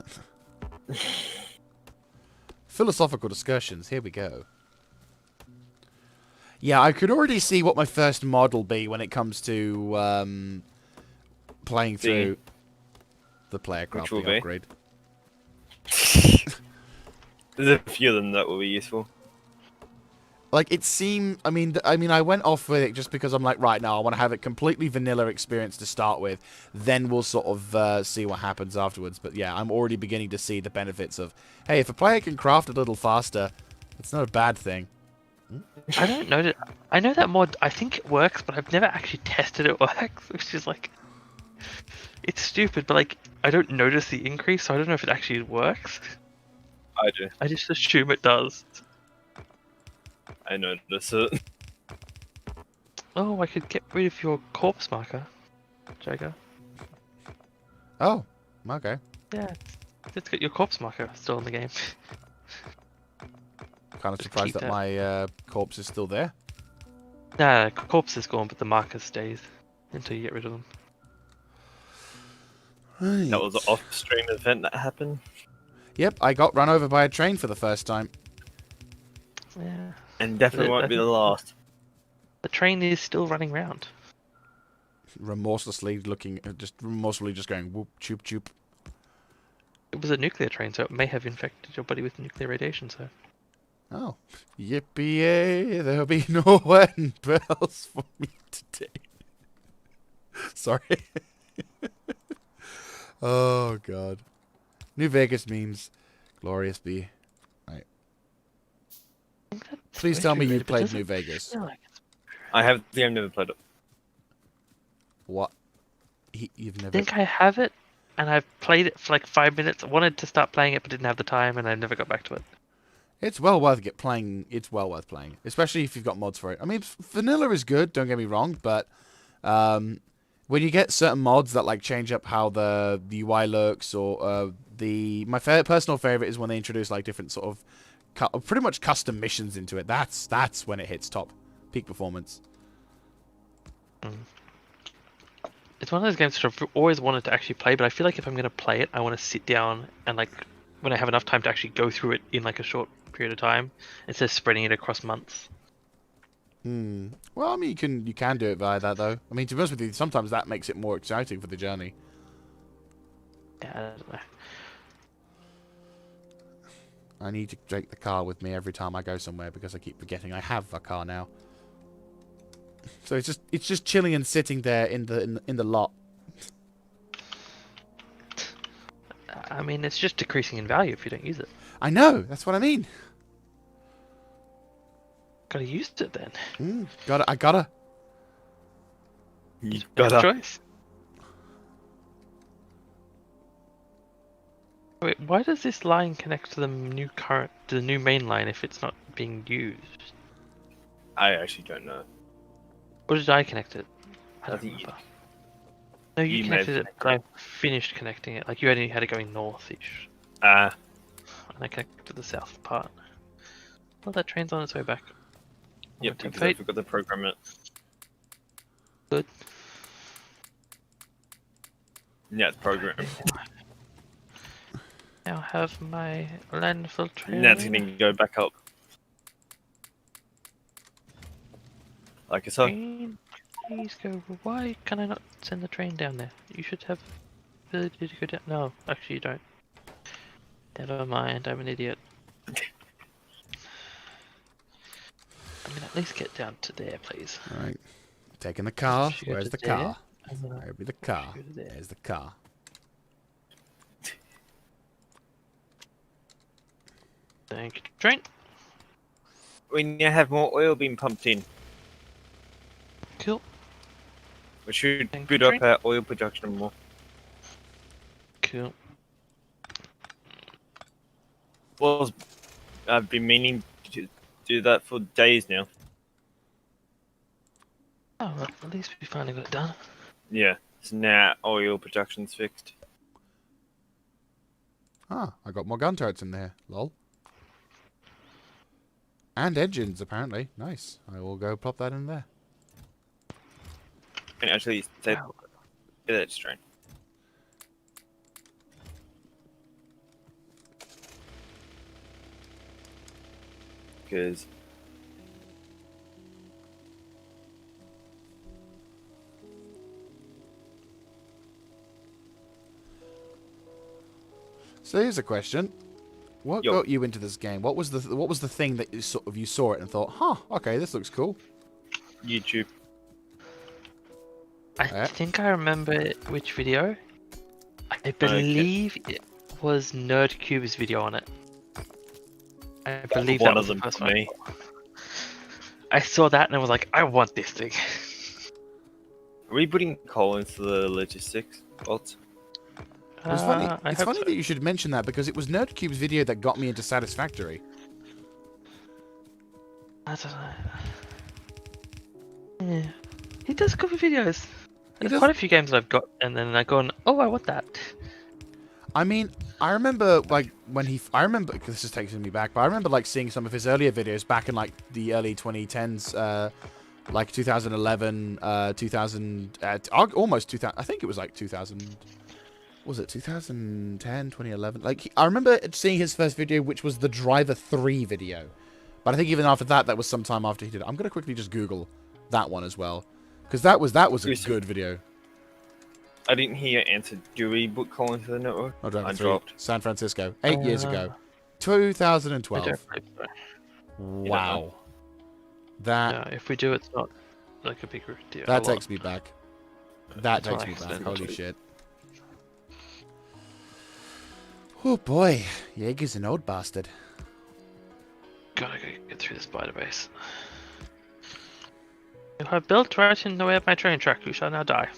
Philosophical discussions. Here we go. Yeah, I could already see what my first mod will be when it comes to playing through the player Which will crafting be? upgrade. There's a few of them that will be useful. Like it seemed, I mean, I went off with it just because I'm like, right now, I want to have a completely vanilla experience to start with. Then we'll sort of see what happens afterwards. But yeah, I'm already beginning to see the benefits of, hey, if a player can craft a little faster, it's not a bad thing. I don't know that. I know that mod. I think it works, but I've never actually tested it works, which is like, it's stupid. But like, I don't notice the increase, so I don't know if it actually works. I do. I just assume it does. I notice it. Oh, I could get rid of your corpse marker, Jagger. Oh, okay. Yeah, let's get your corpse marker still in the game. Kind of Just surprised keep that that. my corpse is still there. Nah, corpse is gone, but the marker stays until you get rid of them. That was an off-stream event that happened. Yep, I got run over by a train for the first time. Yeah. And definitely won't be the last. The train is still running round. Remorselessly just going whoop, choop, choop. It was a nuclear train, so it may have infected your body with nuclear radiation, so... Oh, yippee! There'll be no wedding bells for me today. Sorry. Oh God. New Vegas memes. Glorious be. Right. Please tell me you've played New Vegas. I have the game, never played it. What? You've I never. think I have it, and I've played it for like 5 minutes. I wanted to start playing it, but didn't have the time, and I never got back to it. It's well worth playing. It's well worth playing, especially if you've got mods for it. I mean, vanilla is good. Don't get me wrong, but when you get certain mods that like change up how the UI looks, or my personal favorite is when they introduce like different sort of pretty much custom missions into it. That's when it hits top peak performance. It's one of those games that I've always wanted to actually play, but I feel like if I'm going to play it, I want to sit down and like when I have enough time to actually go through it in like a short period of time instead of spreading it across months. Well, I mean, you can do it via that though. I mean, to be honest with you, sometimes that makes it more exciting for the journey. Yeah, I don't know. I need to take the car with me every time I go somewhere because I keep forgetting I have a car now. So it's just chilling and sitting there in the lot. I mean, it's just decreasing in value if you don't use it. I know. That's what I mean. Gotta use it then. I gotta. You Good gotta. choice. Wait, why does this line connect to the new main line if it's not being used? I actually don't know. Or did I connect it? I I don't think remember. No, you you may have connected it, but I finished connecting it. Like you only had it going north-ish, Ah, and I connected to the south part. Well, that train's on its way back. yep, Take because I fate. forgot to program it. Good. Yeah, it's programmed. Now have my landfill train. Now it's gonna go back up. Like I said, Train, please go. Why can I not send the train down there? You should have the ability to go down. No, actually you don't. Never mind, I'm an idiot. I mean, at least get down to there, please. All right. Taking the car. Should go Where's to the there, car? and then Where'll be the car? should go to there. There's the car. Thank you, train. we now have more oil being pumped in, Cool. which should Thank boot you, up our oil production more. Cool. Well, I've been meaning to do that for days now. Oh, well, at least we finally got it done. Yeah, so now oil production's fixed. Ah, I got more gun turrets in there. Lol. And engines, apparently. Nice. I will go plop that in there. And actually, say Wow. that train. Because So here's a question. What Yo. got you into this game? What was the thing that you saw it and thought, huh, okay, this looks cool? YouTube. I think I remember which video. I believe it was NerdCube's video on it. I believe One that of was the them first for one. me. I saw that and I was like, I want this thing. Are we putting coal into the logistics vaults? It's funny. I It's hope funny so. that you should mention that because it was NerdCube's video that got me into Satisfactory. I don't know. Yeah. He does cover videos. There's does- quite a few games that I've got, and then I go on, oh, I want that. I mean, I remember like when I remember because this is taking me back, but I remember like seeing some of his earlier videos back in like the early 2010s, like 2011, 2000, almost 2000. I think it was like 2000. Was it 2010, 2011? Like I remember seeing his first video, which was the Driver 3 video, But I think even after that, that was some time after he did it. I'm going to quickly just Google that one as well. Because that was a good video. I didn't hear your answer. Do we book calling to the network? Oh, Dragon I 3, dropped. San Francisco, 8 years ago. 2012. I don't believe so. Wow. That No, if we do, it's not like a big deal. that takes me back. That That's takes why me I back. Holy accidentally- shit. Oh boy, Jaeger's an old bastard. Gotta go get through the spider base. You have built right in the way of my train track. You shall now die.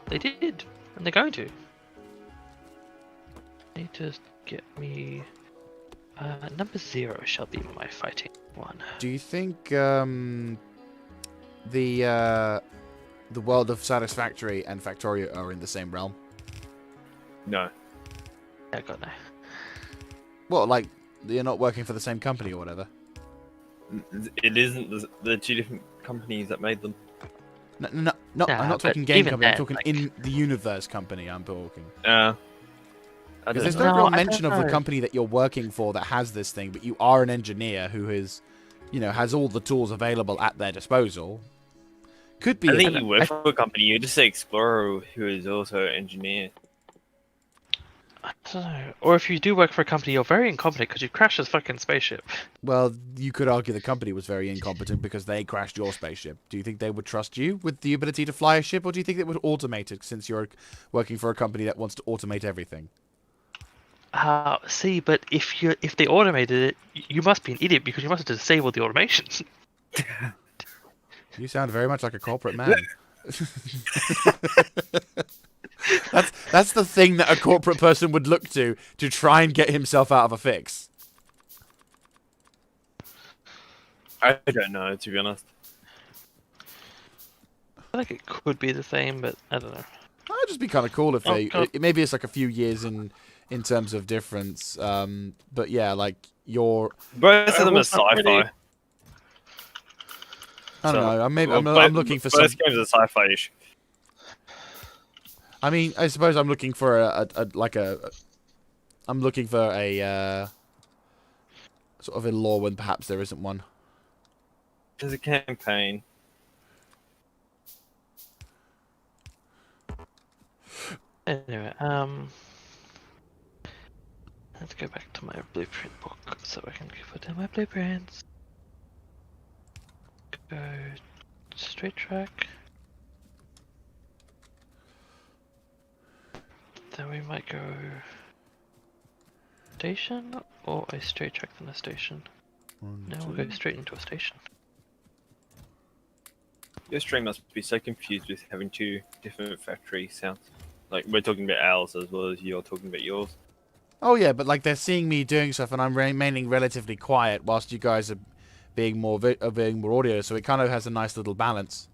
They did, and they're going to. Need to get me. Number 0 shall be my fighting one. Do you think the world of Satisfactory and Factorio are in the same realm? No. Yeah, God no. Well, like you're not working for the same company or whatever. It isn't the two different companies that made them. No, I'm Nah, not but talking game even company. I'm then, talking like- in the universe company. I'm talking. I Because don't there's know. no No, real I don't mention of the know. company that you're working for that has this thing, but you are an engineer who is, has all the tools available at their disposal. Could be. I think you work for a company. You're just an explorer who is also an engineer. I don't know. Or if you do work for a company, you're very incompetent because you crashed this fucking spaceship. Well, you could argue the company was very incompetent because they crashed your spaceship. Do you think they would trust you with the ability to fly a ship, or do you think it would automate it since you're working for a company that wants to automate everything? See, but if they automated it, you must be an idiot because you must have disabled the automation. You sound very much like a corporate man. That's the thing that a corporate person would look to try and get himself out of a fix. I don't know, to be honest. I think it could be the same, but I don't know. That'd just be kind of cool if Oh, they. God. Maybe it's like a few years in terms of difference. But yeah, like you're. Both of them are was not sci-fi. really- I don't know. I'm both- looking for some. Both games are sci-fi-ish. I mean, I suppose I'm looking for I'm looking for a sort of a law when perhaps there isn't one. There's a campaign. Anyway, let's go back to my blueprint book so I can put in my blueprints. Go straight track. Then we might go station or a straight track then a station. No, we'll go straight into a station. Your stream must be so confused with having two different factory sounds. Like, we're talking about ours as well as you're talking about yours. Oh yeah, but like they're seeing me doing stuff and I'm remaining relatively quiet whilst you guys are being more audio, so it kind of has a nice little balance.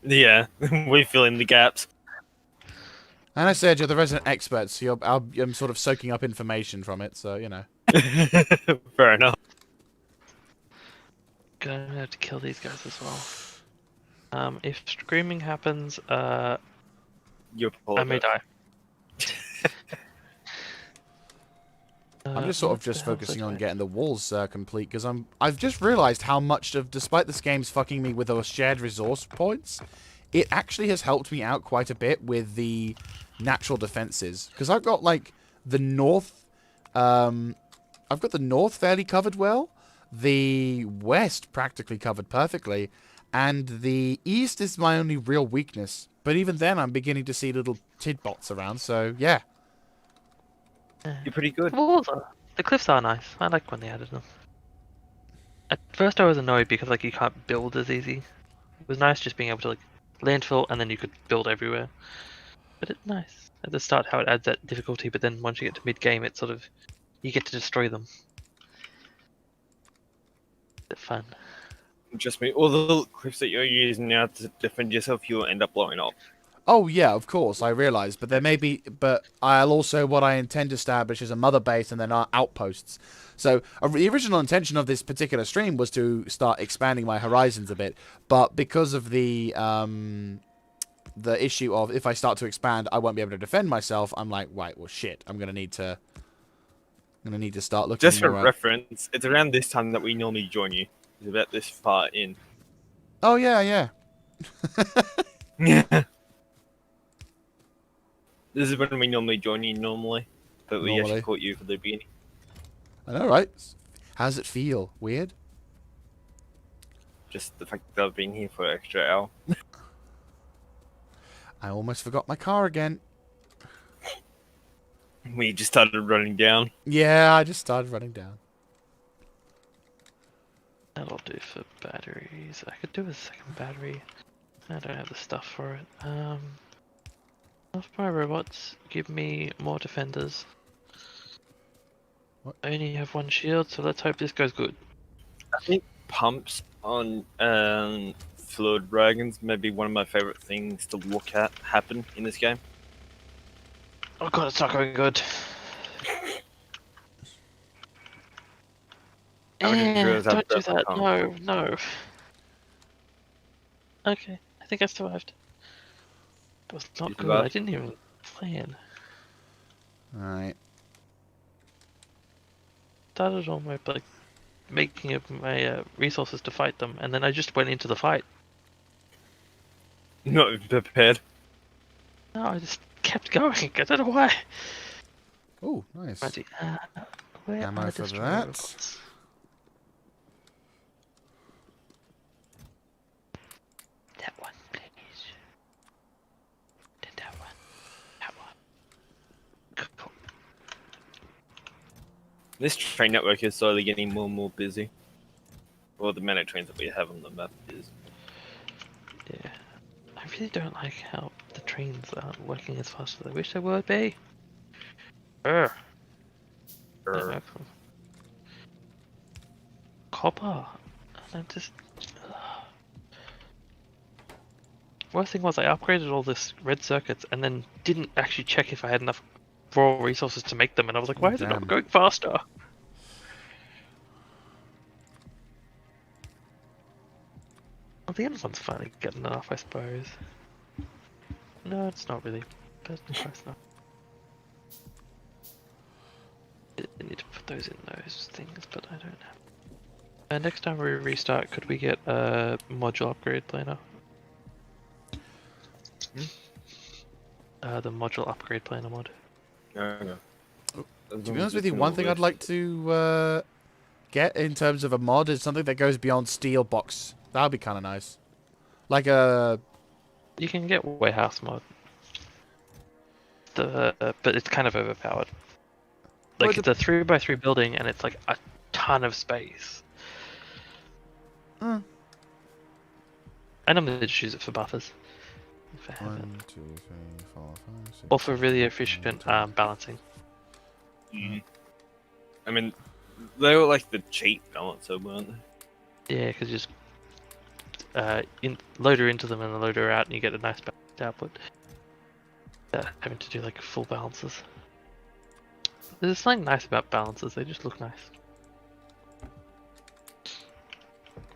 Yeah, we fill in the gaps. And I said you're the resident expert, so I'm sort of soaking up information from it, so Fair enough. Gonna have to kill these guys as well. If screaming happens, You're I may die. I'm just sort of just focusing on getting the walls complete because I've just realised how much of, despite this game's fucking me with those shared resource points, it actually has helped me out quite a bit with the natural defenses because I've got like the north, I've got the north fairly covered well, the west practically covered perfectly, and the east is my only real weakness. But even then, I'm beginning to see little tidbots around. So yeah. You're pretty good. The cliffs are nice. I like when they added them. At first I was annoyed because like you can't build as easy. It was nice just being able to like landfill and then you could build everywhere. But it's nice at the start how it adds that difficulty, but then once you get to mid game it's sort of you get to destroy them. It's fun. Trust me, all the little clips that you're using now to defend yourself, you'll end up blowing up. Oh yeah, of course, I realise, but there may be, but I'll also, what I intend to establish is a mother base and then our outposts. So the original intention of this particular stream was to start expanding my horizons a bit, but because of the issue of if I start to expand, I won't be able to defend myself. I'm like, right, well shit, I'm gonna need to gonna need to start looking Just for more at. reference, it's around this time that we normally join you. It's about this far in. Oh yeah, yeah. Yeah. This is when we normally join you normally, but we actually Normally. caught you for the beginning. I know, right? How does it feel? Weird? Just the fact that I've been here for an extra hour. I almost forgot my car again. We just started running down. Yeah, I just started running down. That'll do for batteries. I could do a second battery. I don't have the stuff for it. Off my robots, give me more defenders. What? I only have one shield, so let's hope this goes good. I think pumps on fluid dragons may be one of my favorite things to look at happen in this game. Oh god, it's not going good. I just realised how Don't do bad my that. tongue No, no. Okay, I think I survived. It was not You good. survived? I didn't even plan. Alright. Started all my like making of my resources to fight them, and then I just went into the fight. Not even prepared. No, I just kept going. I don't know why. Oh, nice. Righty, where Ammo are for destroyer that. robots? That one, please. Then that one. That one. Cool. This train network is slowly getting more and more busy. Well, the amount of trains that we have on the map is. Yeah. I really don't like how the trains aren't working as fast as I wish they would be. Urgh. Er, Copper. And I just. Ugh. Worst thing was I upgraded all this red circuits and then didn't actually check if I had enough raw resources to make them, and I was like, why is it Damn. not going faster? Well, the other one's finally getting enough, I suppose. No, it's not really. But it's not. I need to put those in those things, but I don't have. Next time we restart, could we get a module upgrade planner? The module upgrade planner mod. no. To be honest with you, one thing I'd like to get in terms of a mod is something that goes beyond steel box. That would be kind of nice. Like a... You can get warehouse mod. But it's kind of overpowered. Like, it's a 3x3 building, and it's like a ton of space. Mm. I normally just use it for buffers. If I have it. 1, 2, 3, 4, 5, 6, Or for really efficient balancing. I mean, they were like the cheap balancer, weren't they? Yeah, because you just load her into them and then load her out, and you get a nice balanced output. Having to do like full balances. There's something nice about balances, they just look nice.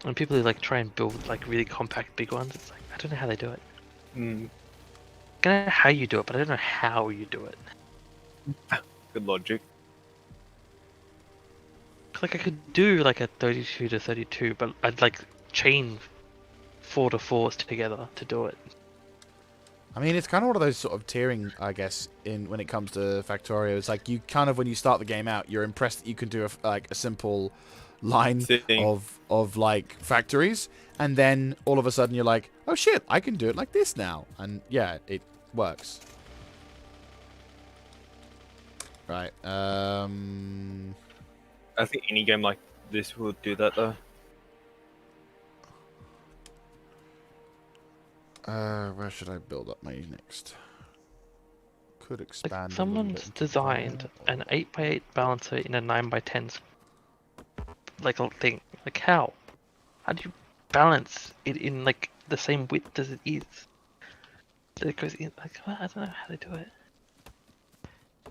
When people who like try and build like really compact big ones, it's like, I don't know how they do it. Mm, I know how you do it, but I don't know how you do it. good logic. Like I could do like a 32 to 32, but I'd like chain 4 to 4s together to do it. I mean, it's kind of one of those sort of tiering, I guess, in when it comes to Factorio. It's like you kind of, when you start the game out, you're impressed that you can do like a simple line Thing. of like factories, and then all of a sudden you're like, oh shit, I can do it like this now, and yeah, it works. Right. I think any game like this will do that though. Where should I build up my next? Could Like expand. a little someone's bit into designed there. an 8x8 balancer in a 9x10 like a thing. Like how? How do you balance it in like the same width as it is? That it goes in like, I don't know how they do it.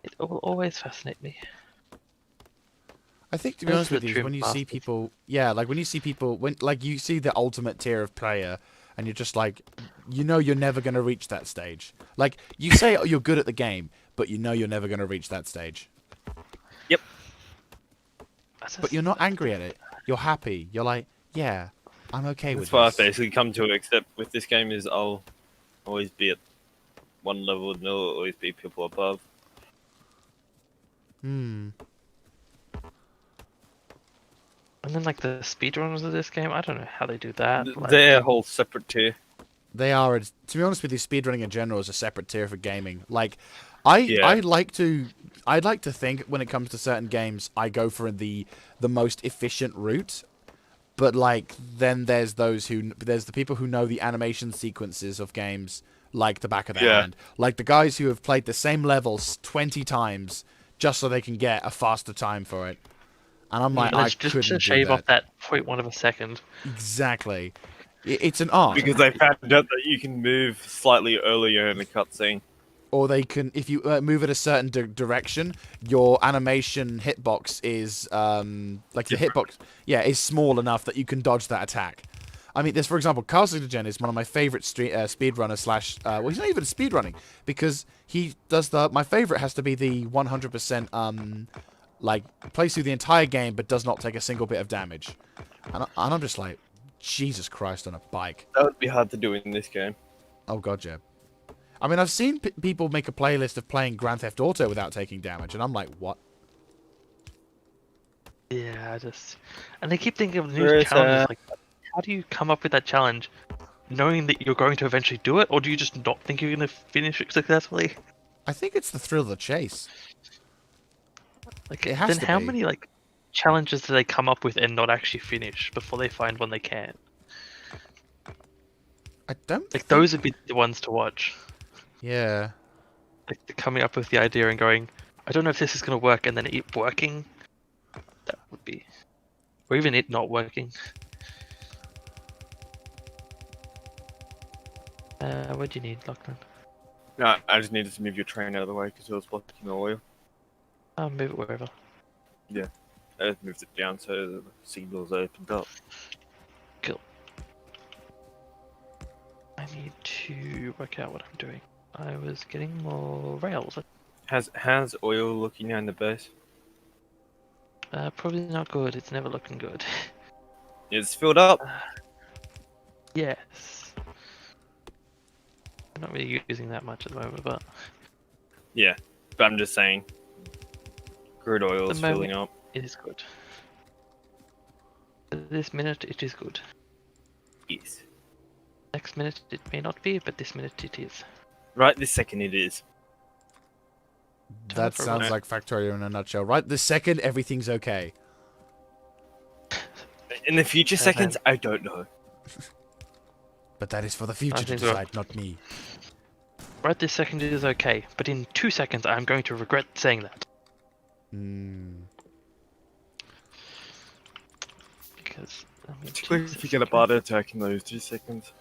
It will always fascinate me. I think, to be Those honest are with the you, trim when you see masters. people, yeah, like when you see people, when like you see the ultimate tier of player, and you're just like, you know, you're never gonna reach that stage. Like you say, oh, you're good at the game, but you know you're never gonna reach that stage. Yep. but you're not angry at it. You're happy. You're like, yeah, I'm okay with That's what I've this. basically come to accept with this game is I'll always be at one level and there'll always be people above. Hmm. And then like the speedrunners of this game, I don't know how they do that. Like, They're a whole separate tier. They are. To be honest with you, speedrunning in general is a separate tier for gaming. Like, I'd like to think when it comes to certain games, I go for the most efficient route. But like, then there's the people who know the animation sequences of games like the back of their hand. Like the guys who have played the same levels 20 times just so they can get a faster time for it. And I'm like, I just couldn't to do shave that. off that 0.1 of a second. Exactly. It's an art. Because they found out that you can move slightly earlier in the cutscene. Or they can, if you move it a certain direction, your animation hitbox is like the hitbox, is small enough that you can dodge that attack. I mean, there's, for example, Carl60gen is one of my favorite speedrunner slash. Well, he's not even speedrunning because he does my favorite has to be the 100% like plays through the entire game but does not take a single bit of damage, and I'm just like, Jesus Christ on a bike. That would be hard to do in this game. Oh god, yeah. I mean, I've seen people make a playlist of playing Grand Theft Auto without taking damage, and I'm like, what? Yeah, and they keep thinking of new challenges. Like, how do you come up with that challenge, knowing that you're going to eventually do it, or do you just not think you're going to finish it successfully? I think it's the thrill of the chase. Like, it has then to how be. many like challenges do they come up with and not actually finish before they find one they can? I don't Like, those would be the ones to watch. Yeah. Like, coming up with the idea and going, I don't know if this is going to work, and then it working. That would be, or even it not working. What do you need, Lachlan? No, I just needed to move your train out of the way because it was blocking the oil. I'll move it wherever. Yeah, I just moved it down so the signals opened up. Cool. I need to work out what I'm doing. I was getting more rails. How's oil looking now in the base? Probably not good. It's never looking good. It's filled up. Yes. I'm not really using that much at the moment, but Yeah, but I'm just saying. Crude oil is filling up. it is good. At this minute, it is good. Yes. Next minute, it may not be, but this minute, it is. Right this second it is. That sounds like Factorio in a nutshell. Right this second, everything's okay. In the future seconds, I don't know. But that is for the future to decide, not me. Right this second, it is okay, but in 2 seconds, I'm going to regret saying that. Because, I mean, Particularly if you get a bot attack in those 2 seconds.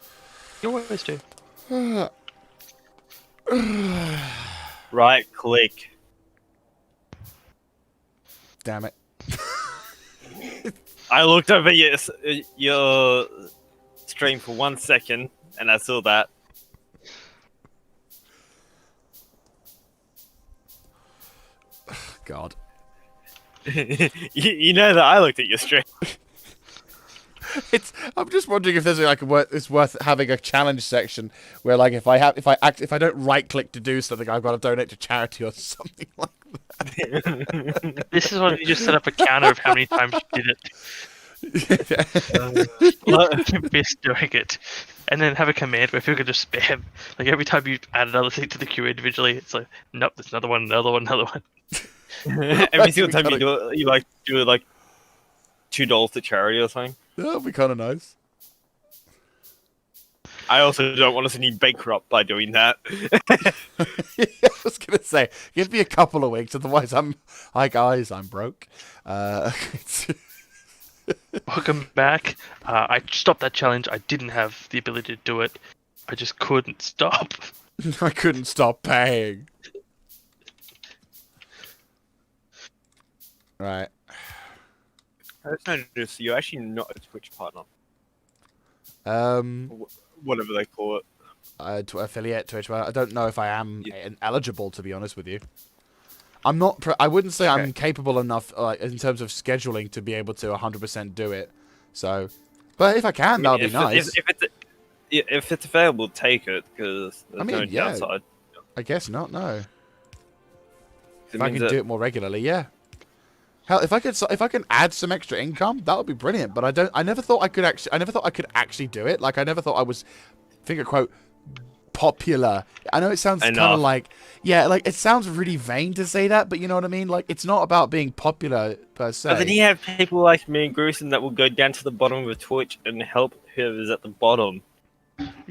You always do. Right click. Damn it. I looked over your stream for 1 second and I saw that. God. you know that I looked at your stream. I'm just wondering if there's like it's worth having a challenge section where like if I don't right click to do something, I've got to donate to charity or something like that. This is when you just set up a counter of how many times you did it. You miss doing it, and then have a command where people can just spam. Like every time you add another thing to the queue individually, it's like, nope, there's another one, another one, another one. Every single time you do it, you like $2 to charity or something. That'd be kind of nice. I also don't want us to be bankrupt by doing that. I was gonna say, give me a couple of weeks, otherwise hi guys, I'm broke. Welcome back. I stopped that challenge. I didn't have the ability to do it. I just couldn't stop. I couldn't stop paying. Right. I just noticed you're actually not a Twitch partner. Whatever they call it. Affiliate Twitch. I don't know if I am eligible, to be honest with you. I'm not. I wouldn't say Okay. I'm capable enough in terms of scheduling to be able to 100% do it. So, but if I I can, mean, that would be nice. if it's available, take it because I there's no mean, yeah. downside. I guess not. No. It If I means can that do it more regularly, yeah. Hell, if I can add some extra income, that would be brilliant. But I don't. I never thought I could actually. I never thought I could actually do it. Like I never thought I was, finger quote, popular. I know it sounds kind of enough. like, yeah, like it sounds really vain to say that, but you know what I mean. Like it's not about being popular per But then se. you have people like me and Gruesome that will go down to the bottom of Twitch and help whoever's at the bottom.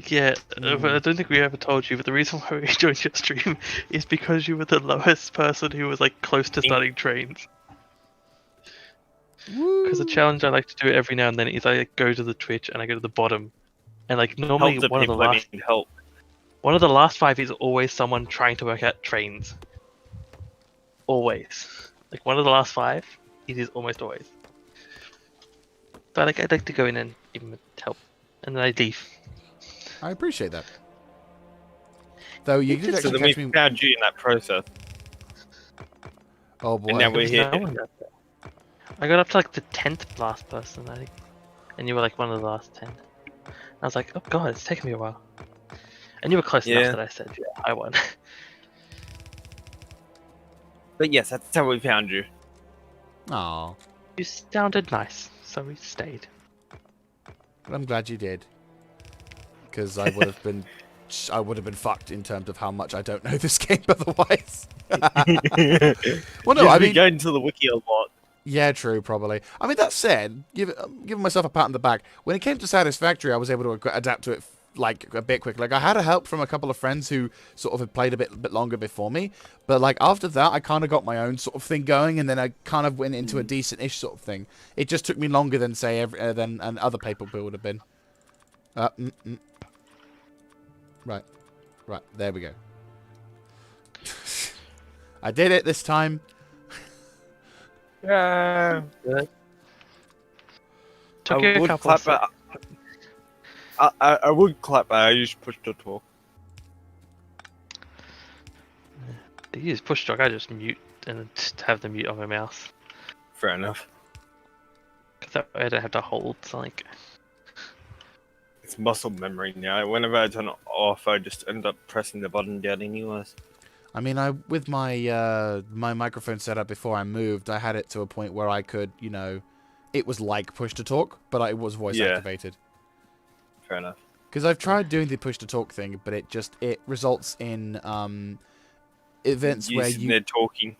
Yeah, but I don't think we ever told you, but the reason why we joined your stream is because you were the lowest person who was like close to starting trains. Because the Woo. challenge I like to do every now and then is I like, go to the Twitch and I go to the bottom, and like normally Help the one of the people that last need help. five is always someone trying to work out trains. Always, like one of the last five, it is almost always. But like I'd like to go in and give them help, and then I leave. I appreciate that. Though you did So actually then we catch me. found you in that process. Oh boy. And now we're There's here. no one out there. I got up to like the 10th last person, I think, and you were like one of the last 10. I was like, oh god, it's taken me a while. And you were close Yeah. enough that I said, yeah, I won. But yes, that's how we found you. Aw. You sounded nice, so we stayed. I'm glad you did. Because I would have been. I would have been fucked in terms of how much I don't know this game otherwise. Well, no, I mean, going to the wiki a lot. yeah, true, probably. I mean, that said, giving myself a pat on the back. When it came to Satisfactory, I was able to adapt to it like a bit quick. Like I had a help from a couple of friends who sort of had played a bit longer before me, but like after that, I kind of got my own sort of thing going, and then I kind of went into a decent-ish sort of thing. It just took me longer than say than other people would have been. Right, there we go. I did it this time. Yeah. Took you a would couple of clap back. I would clap back. I used push to talk. You use push talk, I just mute and just have the mute on my mouse. Fair enough. Because that way I don't have to hold something. It's muscle memory now. Whenever I turn it off, I just end up pressing the button down anyways. I mean, with my my microphone setup before I moved, I had it to a point where I could, you know, it was like push to talk, but it was voice activated. Fair enough. Because I've tried doing the push to talk thing, but it results in events where They're talking.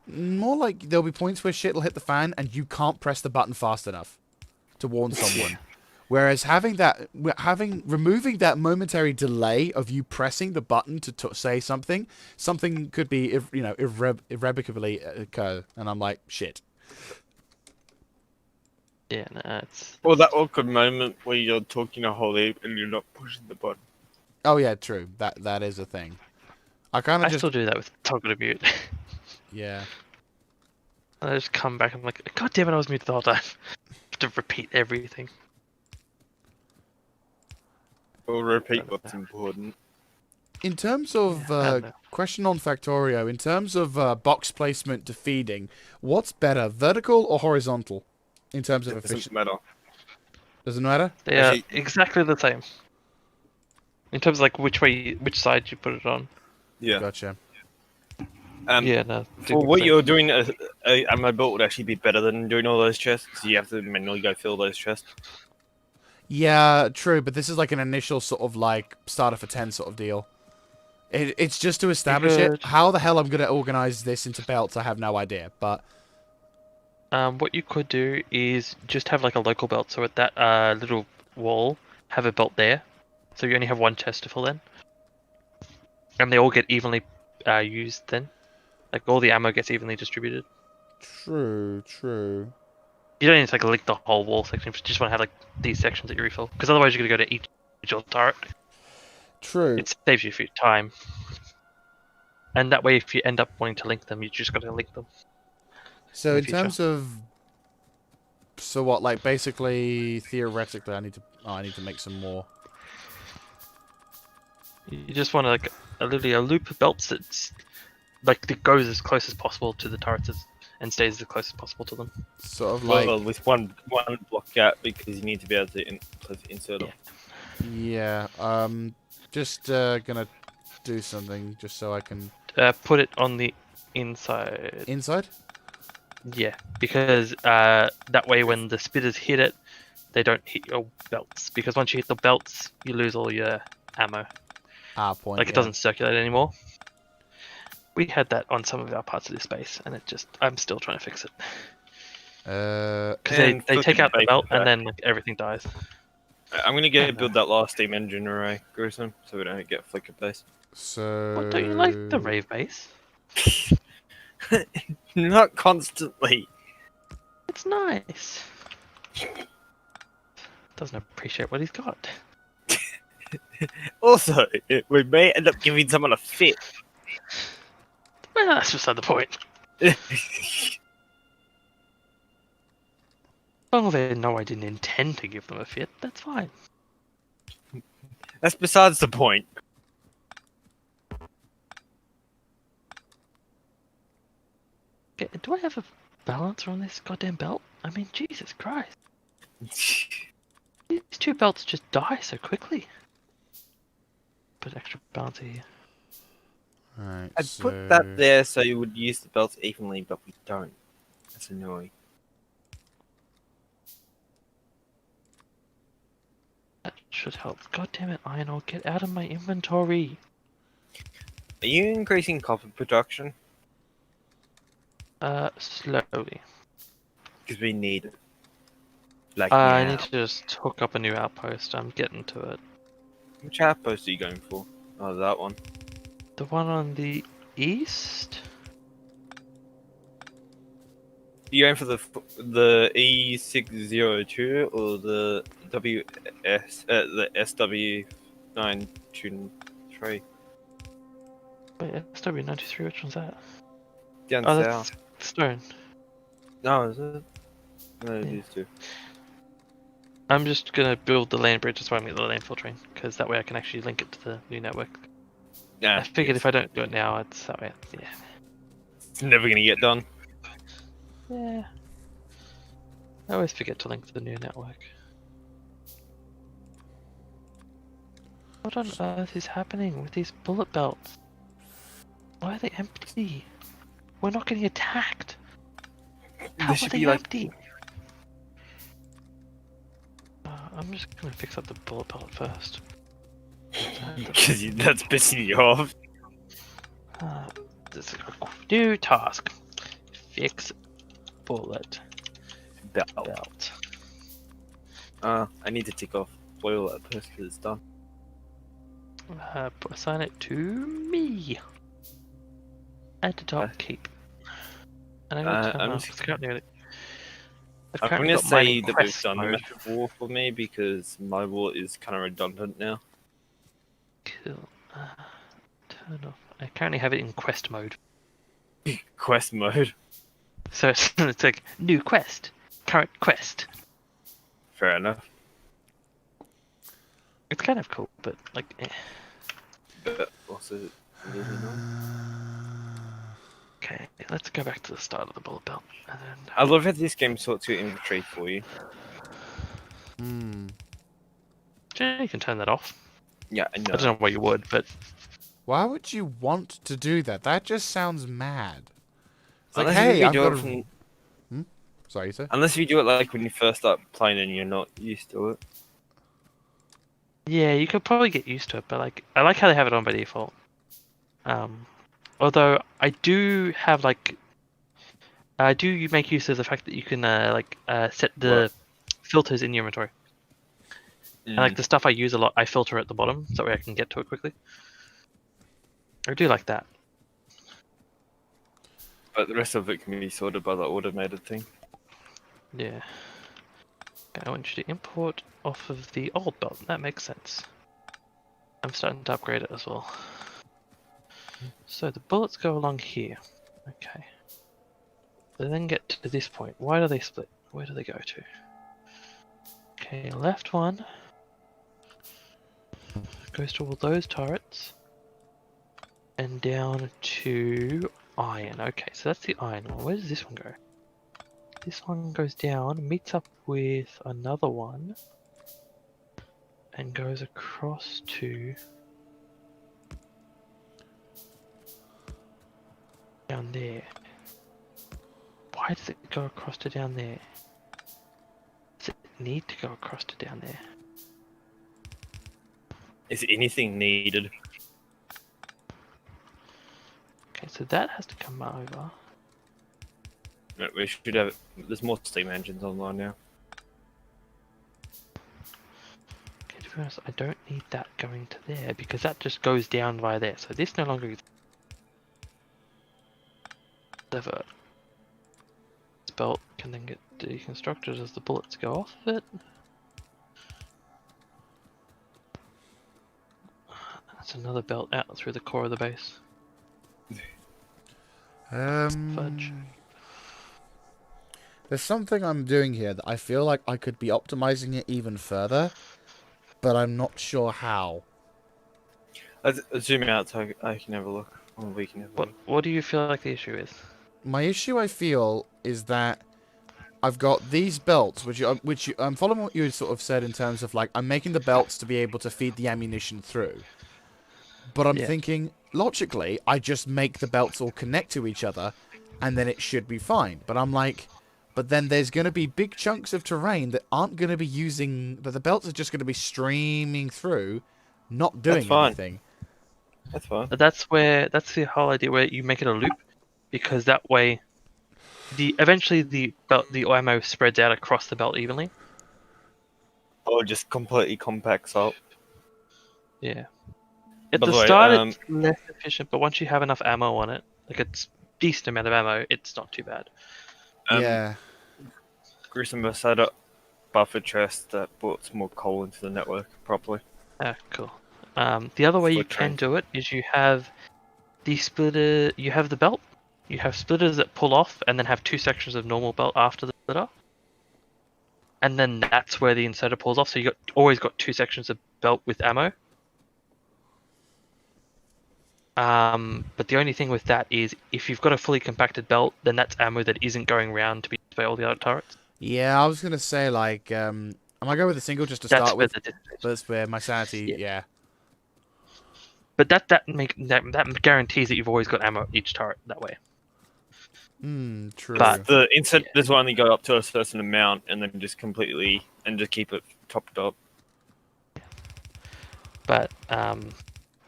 more like there'll be points where shit will hit the fan and you can't press the button fast enough to warn someone. Whereas removing that momentary delay of you pressing the button to say something could be, irrevocably occur, and I'm like, shit. Yeah, no, it's... Or that awkward moment where you're talking a whole heap and you're not pushing the button. Oh yeah, true. That is a thing. I kind I of just still do that with toggle to mute. yeah. I just come back and I'm like, god damn it, I was muted the whole time. Have to repeat everything. Or repeat what's important. In terms of I don't know. question on Factorio, in terms of box placement to feeding, what's better, vertical or horizontal? In terms of It doesn't efficiency, matter. doesn't matter. They are Actually- exactly the same. In terms of like which side you put it on. Yeah. Gotcha. Yeah, no. For what you're doing, my build would actually be better than doing all those chests, because you have to manually go fill those chests. Yeah, true, but this is like an initial sort of like starter for 10 sort of deal. It's just to establish it. Good. How the hell I'm going to organize this into belts, I have no idea, but What you could do is just have like a local belt. So at that little wall, have a belt there. So you only have one chest to fill in. And they all get evenly used then. Like all the ammo gets evenly distributed. true. You don't need to like link the whole wall section. You just want to have like these sections that you refill. Because otherwise you're going to go to each individual turret. True. It saves you a few time. And that way if you end up wanting to link them, you just got to link them. So in in the terms of, so what? Like basically, theoretically, I need to make some more. You just want to like literally a loop of belts that's like it goes as close as possible to the turrets and stays as close as possible to them. Sort of like, Well, with one block gap because you need to be able to insert them. Yeah. yeah. Just gonna do something just so I can Put it on the inside. inside. Yeah, because that way when the spitters hit it, they don't hit your belts. Because once you hit the belts, you lose all your ammo. Point. Like it doesn't circulate anymore. We had that on some of our parts of this base, and I'm still trying to fix it. Because they take out the belt, and then like, everything dies. I'm gonna build that last steam engine array, Gruesome, so we don't get flicker base. So. What, don't you like the rave base? Not constantly. It's nice. Doesn't appreciate what he's got. Also, we may end up giving someone a fit. Well, that's beside the point. As long as they know I didn't intend to give them a fit, that's fine. That's besides the point. Okay, do I have a balancer on this goddamn belt? I mean, Jesus Christ. These two belts just die so quickly. Put extra balancer here. Right. I'd put that there so you would use the belts evenly, but we don't. That's annoying. That should help. God damn it, iron ore, get out of my inventory. Are you increasing copper production? Slowly. Because we need it. Like I now. need to just hook up a new outpost. I'm getting to it. Which outpost are you going for? Oh, that one. The one on the east? You going for the E602 or the the SW923 Wait, SW93, which one's that? down Oh, south? that's stone. No, is it? No, it Yeah. is too. I'm just gonna build the land bridge as well, get the landfill train, because that way I can actually link it to the new network. Yeah, I figured if I don't do it now, it's that way. Yeah. it's never gonna get done. Yeah. I always forget to link to the new network. What on earth is happening with these bullet belts? Why are they empty? We're not getting attacked. How should are they be, like- empty? I'm just gonna fix up the bullet belt first. Because that's pissing you off. This is a new task. Fix bullet belt. I need to tick off boil that first because it's done. Assign it to me. Add to top keep. And I'm I've currently I'm gonna got say mining that we've quest done the mode. method war for me because my war is kind of redundant now. Cool. Turn off. I currently have it in quest mode. Quest mode. So it's like new quest, current quest. Fair enough. It's kind of cool, but like, But also really annoying. okay, let's go back to the start of the bullet belt, and then I love how this game sorts your inventory for you. you can turn that off. Yeah, I I don't know. know why you would, but Why would you want to do that? That just sounds mad. It's like, Unless hey, you I've do got it a... from, Sorry, you say? unless you do it like when you first start playing and you're not used to it. yeah, you could probably get used to it. But like, I like how they have it on by default. Although I do have like, I do make use of the fact that you can set the filters in your inventory. And like the stuff I use a lot, I filter at the bottom so that way I can get to it quickly. I do like that. But the rest of it can be sorted by the automated thing. Yeah. Okay, I want you to import off of the old belt. That makes sense. I'm starting to upgrade it as well. So the bullets go along here. Okay. They then get to this point. Why do they split? Where do they go to? Okay, left one goes to all those turrets. and down to iron. Okay, so that's the iron one. Where does this one go? This one goes down, meets up with another one, and goes across to down there. Why does it go across to down there? Does it need to go across to down there? Is anything needed? Okay, so that has to come over. No, we should have. There's more steam engines online now. Okay, to be honest, I don't need that going to there because that just goes down via there. So this no longer is divert. This belt can then get deconstructed as the bullets go off of it. That's another belt out through the core of the base. Fudge. There's something I'm doing here that I feel like I could be optimizing it even further, but I'm not sure how. Let's zoom out so I can have a look. Or we can have a look. What do you feel like the issue is? My issue, I feel, is that I've got these belts, which I'm following what you sort of said in terms of, like, I'm making the belts to be able to feed the ammunition through. But I'm thinking, logically, I just make the belts all connect to each other, and then it should be fine. But I'm like, but then there's going to be big chunks of terrain that aren't going to be using, that the belts are just going to be streaming through, not doing anything. That's fine. But that's the whole idea where you make it a loop, because that way, eventually the ammo spreads out across the belt evenly. Or just completely compacts up. Yeah. At By the the way, start, it's less efficient, but once you have enough ammo on it, like it's decent amount of ammo, it's not too bad. Yeah. Gruesome aside, buffer chest that puts more coal into the network properly. Ah, cool. The other way you can do it is you have the splitter. You have the belt. You have splitters that pull off, and then have two sections of normal belt after the splitter. And then that's where the inserter pulls off. So you always got two sections of belt with ammo. But the only thing with that is if you've got a fully compacted belt, then that's ammo that isn't going around to be used by all the other turrets. Yeah, I was going to say, like, I might go with a single just to start with. That's where my sanity, yeah. But that guarantees that you've always got ammo at each turret that way. True. But the inserters will only go up to a certain amount, and then just completely just keep it topped up. But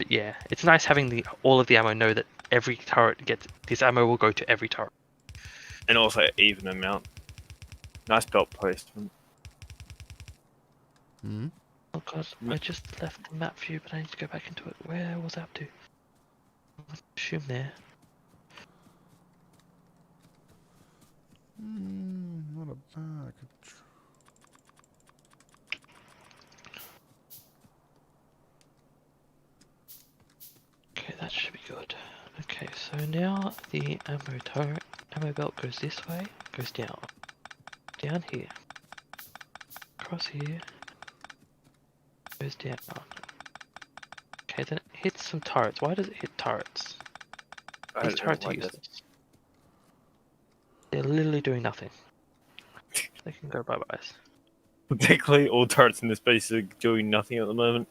yeah, it's nice having all of the ammo know that every turret gets this ammo will go to every turret. And also even amount. Nice belt placement. Oh god, I just left the map view, but I need to go back into it. Where was I up to? I assume there. Not a bad. Okay, that should be good. Okay, so now the ammo belt goes this way, goes down. Down here. Across here. Goes down. Okay, then it hits some turrets. Why does it hit turrets? These turrets are useless. They're literally doing nothing. They can go bye-byes. Technically, all turrets in this base are doing nothing at the moment.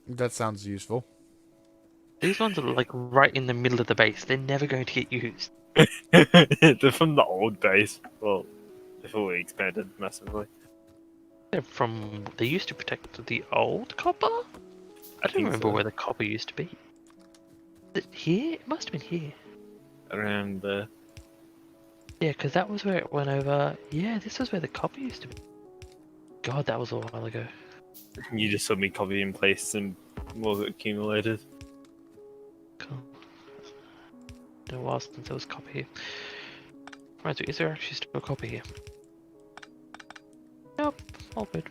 That sounds useful. These ones are like right in the middle of the base. They're never going to get used. They're from the old base. Well, before we expanded massively. They used to protect the old copper? I don't remember where the copper used to be. Is it here? It must have been here. Around there. Yeah, because that was where it went over. Yeah, this was where the copper used to be. God, that was a while ago. You just saw me copy and paste some more accumulated. Cool. Been a while since there was copper here. Right, so is there actually still a copper here? Nope, all good.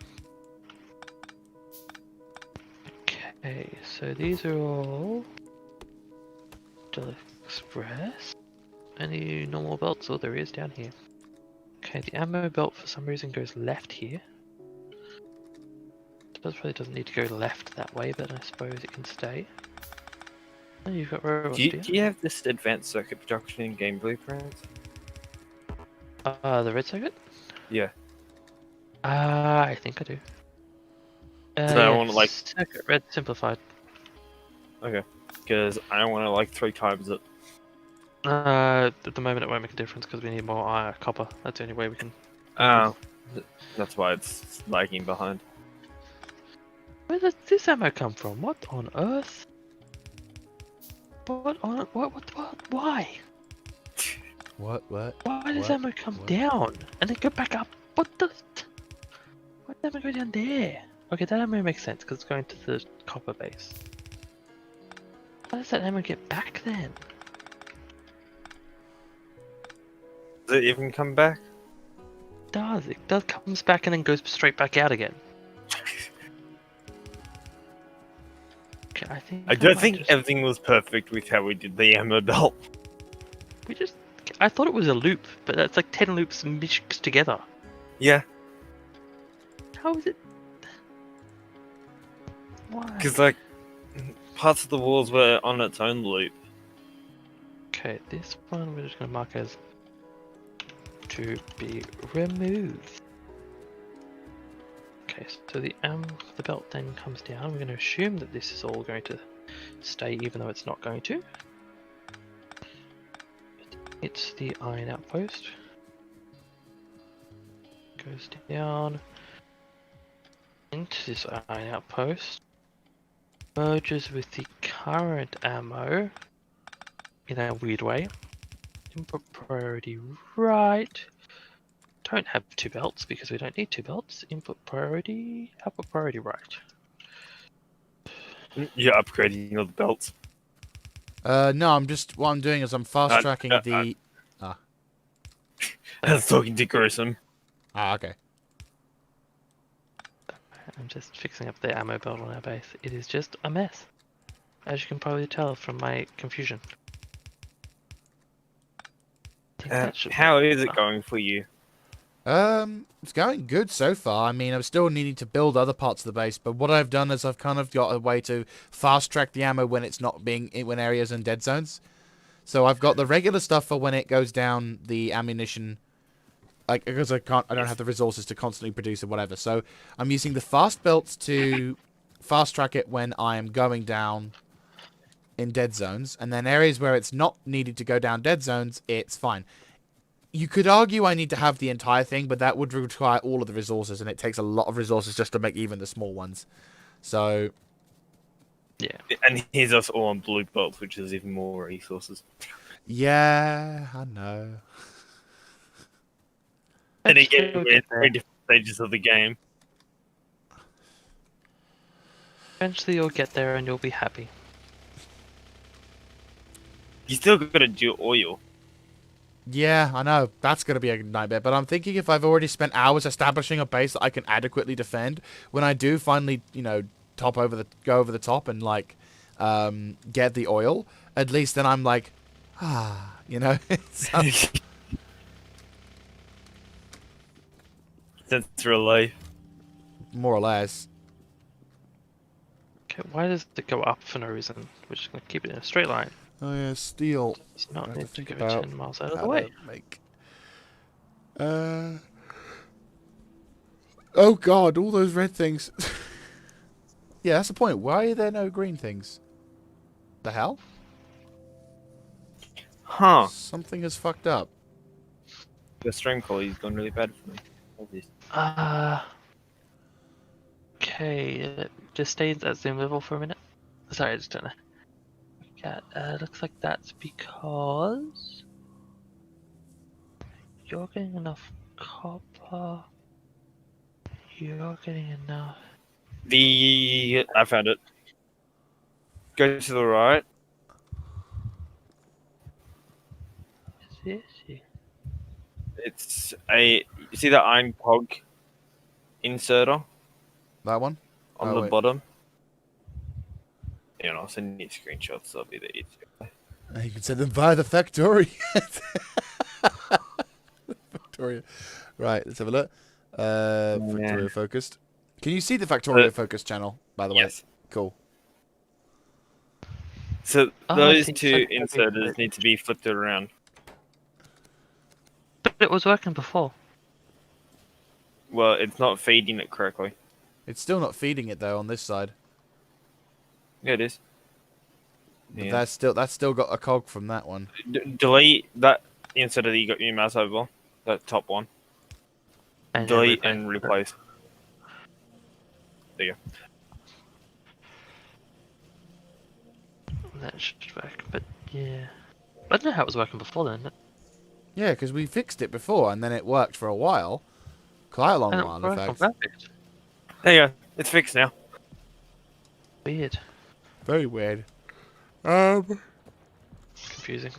Okay, so these are all still express. Any normal belts? Oh, there is down here. Okay, the ammo belt for some reason goes left here. It probably doesn't need to go left that way, but I suppose it can stay. Oh, you've got robots, Do you, do you? do you have this advanced circuit production in game blueprints? The red circuit? Yeah. I think I do. So I Yeah, want to like, circuit red simplified. okay, because I don't want to like 3 times it. At the moment it won't make a difference because we need more copper. That's the only way we can. Oh, that's why it's lagging behind. Where does this ammo come from? What on earth? What on why? What? Why does What? ammo come What? down and then go back up? What the? Why does ammo go down there? Okay, that ammo makes sense because it's going to the copper base. How does that ammo get back then? Does it even come back? It does comes back and then goes straight back out again. Okay, I don't might think just- everything was perfect with how we did the ammo belt. I thought it was a loop, but that's like 10 loops mixed together. Yeah, How is it? Why? because like parts of the walls were on its own loop. Okay, this one we're just gonna mark as to be removed. Okay, so the belt then comes down. We're going to assume that this is all going to stay, even though it's not going to. It's the iron outpost. Goes down into this iron outpost. Merges with the current ammo in a weird way. Input priority right. Don't have 2 belts because we don't need 2 belts. Input priority, output priority right. You're upgrading all the belts. No, what I'm doing is I'm fast tracking the. I was talking to Gruesome. Okay. I'm just fixing up the ammo belt on our base. It is just a mess, as you can probably tell from my confusion. I think that should How work. is it going for you? It's going good so far. I mean, I'm still needing to build other parts of the base, but what I've done is I've kind of got a way to fast track the ammo when it's not when areas in dead zones. So I've got the regular stuff for when it goes down the ammunition, like because I don't have the resources to constantly produce or whatever. So I'm using the fast belts to fast track it when I am going down in dead zones, and then areas where it's not needed to go down dead zones, it's fine. You could argue I need to have the entire thing, but that would require all of the resources, and it takes a lot of resources just to make even the small ones. So, Yeah. And he's us all on blue belts, which is even more resources. yeah, I know. And again, Eventually we're in very different stages of the game. Eventually you'll get there and you'll be happy. You still got to do oil. Yeah, I know. That's going to be a nightmare. But I'm thinking if I've already spent hours establishing a base that I can adequately defend, when I do finally, go over the top and, like, get the oil, at least then I'm like, it's, Sense relief. more or less. Okay, why does it go up for no reason? We're just gonna keep it in a straight line. Oh, yeah, steel. It's not have need to to think go about 10 miles out of How the way. to make... Oh, God, all those red things. Yeah, that's the point. Why are there no green things? The hell? Huh. Something has fucked up. The stream quality's gone really bad for me. What's this? Okay, just stay at zoom level for a minute. Sorry, I just don't know. Looks like that's because you're getting enough copper. You're getting enough. I found it. Go to the right. Is It's you see the iron cog inserter That one? on Oh, the wait. bottom? I'll send you screenshots. That'll be the easier. You can send them via the Factorio. Factorio. Right, let's have a look. Factorio focused. Can you see the Factorio focused channel, by the way? Yes. Cool. So Oh, I those see. two So- inserters need to be flipped around. But it was working before. Well, it's not feeding it correctly. It's still not feeding it though on this side. Yeah, it is. But Yeah. that's still got a cog from that one. Delete that inserter that you got your mouse over, that top one. And Delete replace and it. replace. There you That should work, but yeah. I don't know how it was working before then. Yeah, because we fixed it before and then it worked for a while. Quite a long And it while, in worked fact. perfect. go. There you go. It's fixed now. Weird. Very weird. Confusing.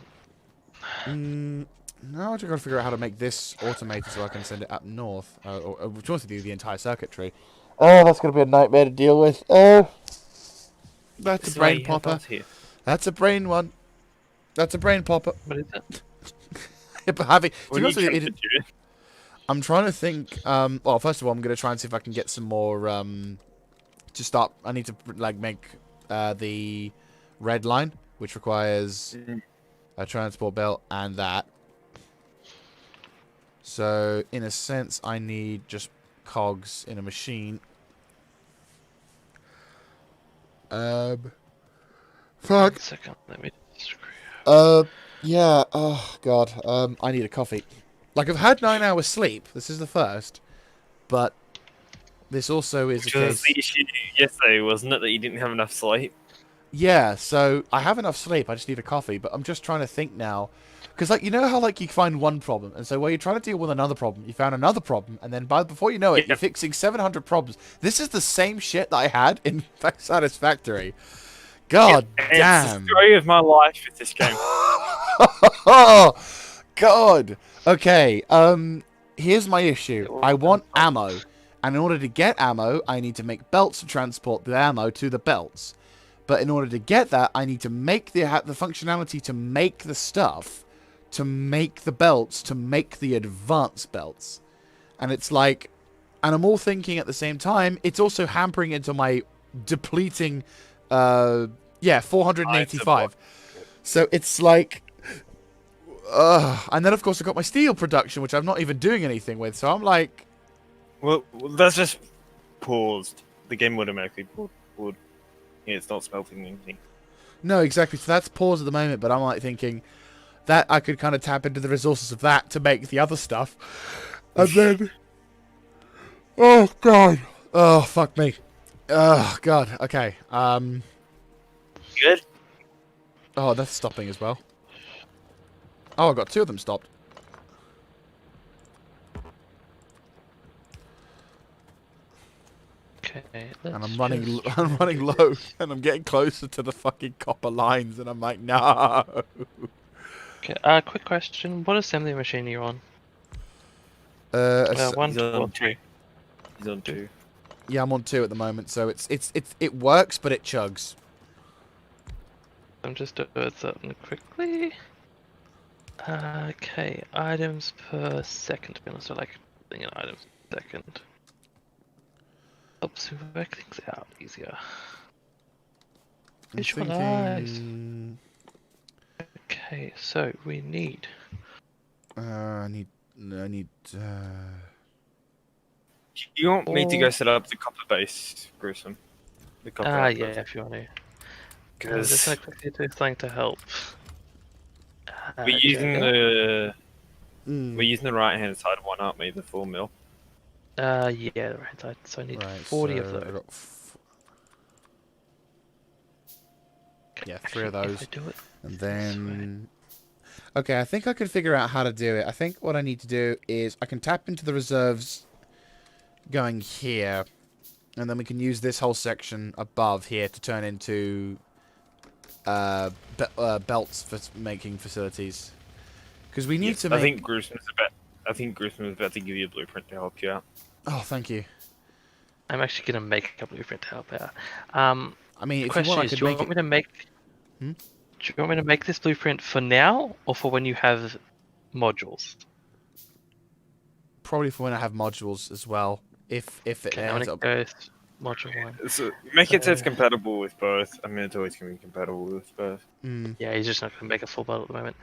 Now I just got to figure out how to make this automated so I can send it up north. Or we want to do the entire circuitry. Oh, that's going to be a nightmare to deal with. Oh, that's This a is why brain you have popper. us here. That's a brain one. That's a brain popper. What is it? But having, to What be are honest you with you, trying to do? I'm trying to think. Well, first of all, I'm going to try and see if I can get some more. To start, I need to like make the red line, which requires a transport belt and that. So, in a sense, I need just cogs in a machine. Fuck. 1 second, let me screw. Yeah. Oh God. I need a coffee. Like I've had 9 hours sleep. This is the first, but this also is a Which was case. the issue yesterday, wasn't it? That you didn't have enough sleep. Yeah. So I have enough sleep. I just need a coffee. But I'm just trying to think now. Because, like, you know how, like, you find one problem, and so while you're trying to deal with another problem, you found another problem, and then before you know it, you're fixing 700 problems. This is the same shit that I had in Factorio. God damn. It's the story of my life with this game. Oh, God. Okay, here's my issue. I want ammo, and in order to get ammo, I need to make belts to transport the ammo to the belts. But in order to get that, I need to make the functionality to make the stuff, to make the belts, to make the advanced belts. And it's like, and I'm all thinking at the same time, it's also hampering into my depleting, 485. So it's like, and then of course I've got my steel production, which I'm not even doing anything with. So I'm like, Well, that's just paused. The game automatically would. Yeah, it's not smelting anything. no, exactly. So that's pause at the moment, but I'm like thinking that I could kind of tap into the resources of that to make the other stuff. And then, oh God, oh fuck me, oh God. Okay, Good. oh that's stopping as well. Oh, I got 2 of them stopped. Okay, And let's I'm running, just I'm running do low, this. and I'm getting closer to the fucking copper lines, and I'm like, no. Okay, quick question. What assembly machine are you on? One, He's two, on or 3? He's on 2. Yeah, I'm on 2 at the moment, so it works, but it chugs. I'm just doing something quickly. Okay, items per second, to be honest. I like putting in items per second. Helps me work things out easier. I'm Visualize. thinking, Okay, so we need. I need. Do you want me to go 4. set up the copper base, Gruesome? The copper output? Yeah, if you want to. I'm Because just gonna quickly do something to help. we're using Jagger. the right hand side one, aren't we? The 4 mil. Yeah, the right side. So I need 40 of so I those. got yeah, 3 of Actually, those. if I do it And this way. then... Okay, I think I can figure out how to do it. I think what I need to do is I can tap into the reserves going here. And then we can use this whole section above here to turn into belts for making facilities. Because we need to make... I think Gruesome's about to give you a blueprint to help you out. Oh, thank you. I'm actually gonna make a blueprint to help out. I mean, if you Question want, I is, could do you make want me it... to make? Hmm? Do you want me to make this blueprint for now, or for when you have modules? Probably for when I have modules as well. If it Okay, I'm ends gonna up... go module one. So make it so it's So- compatible with both. I mean, it's always going to be compatible with both. Mm. Yeah, he's just not going to make a full build at the moment.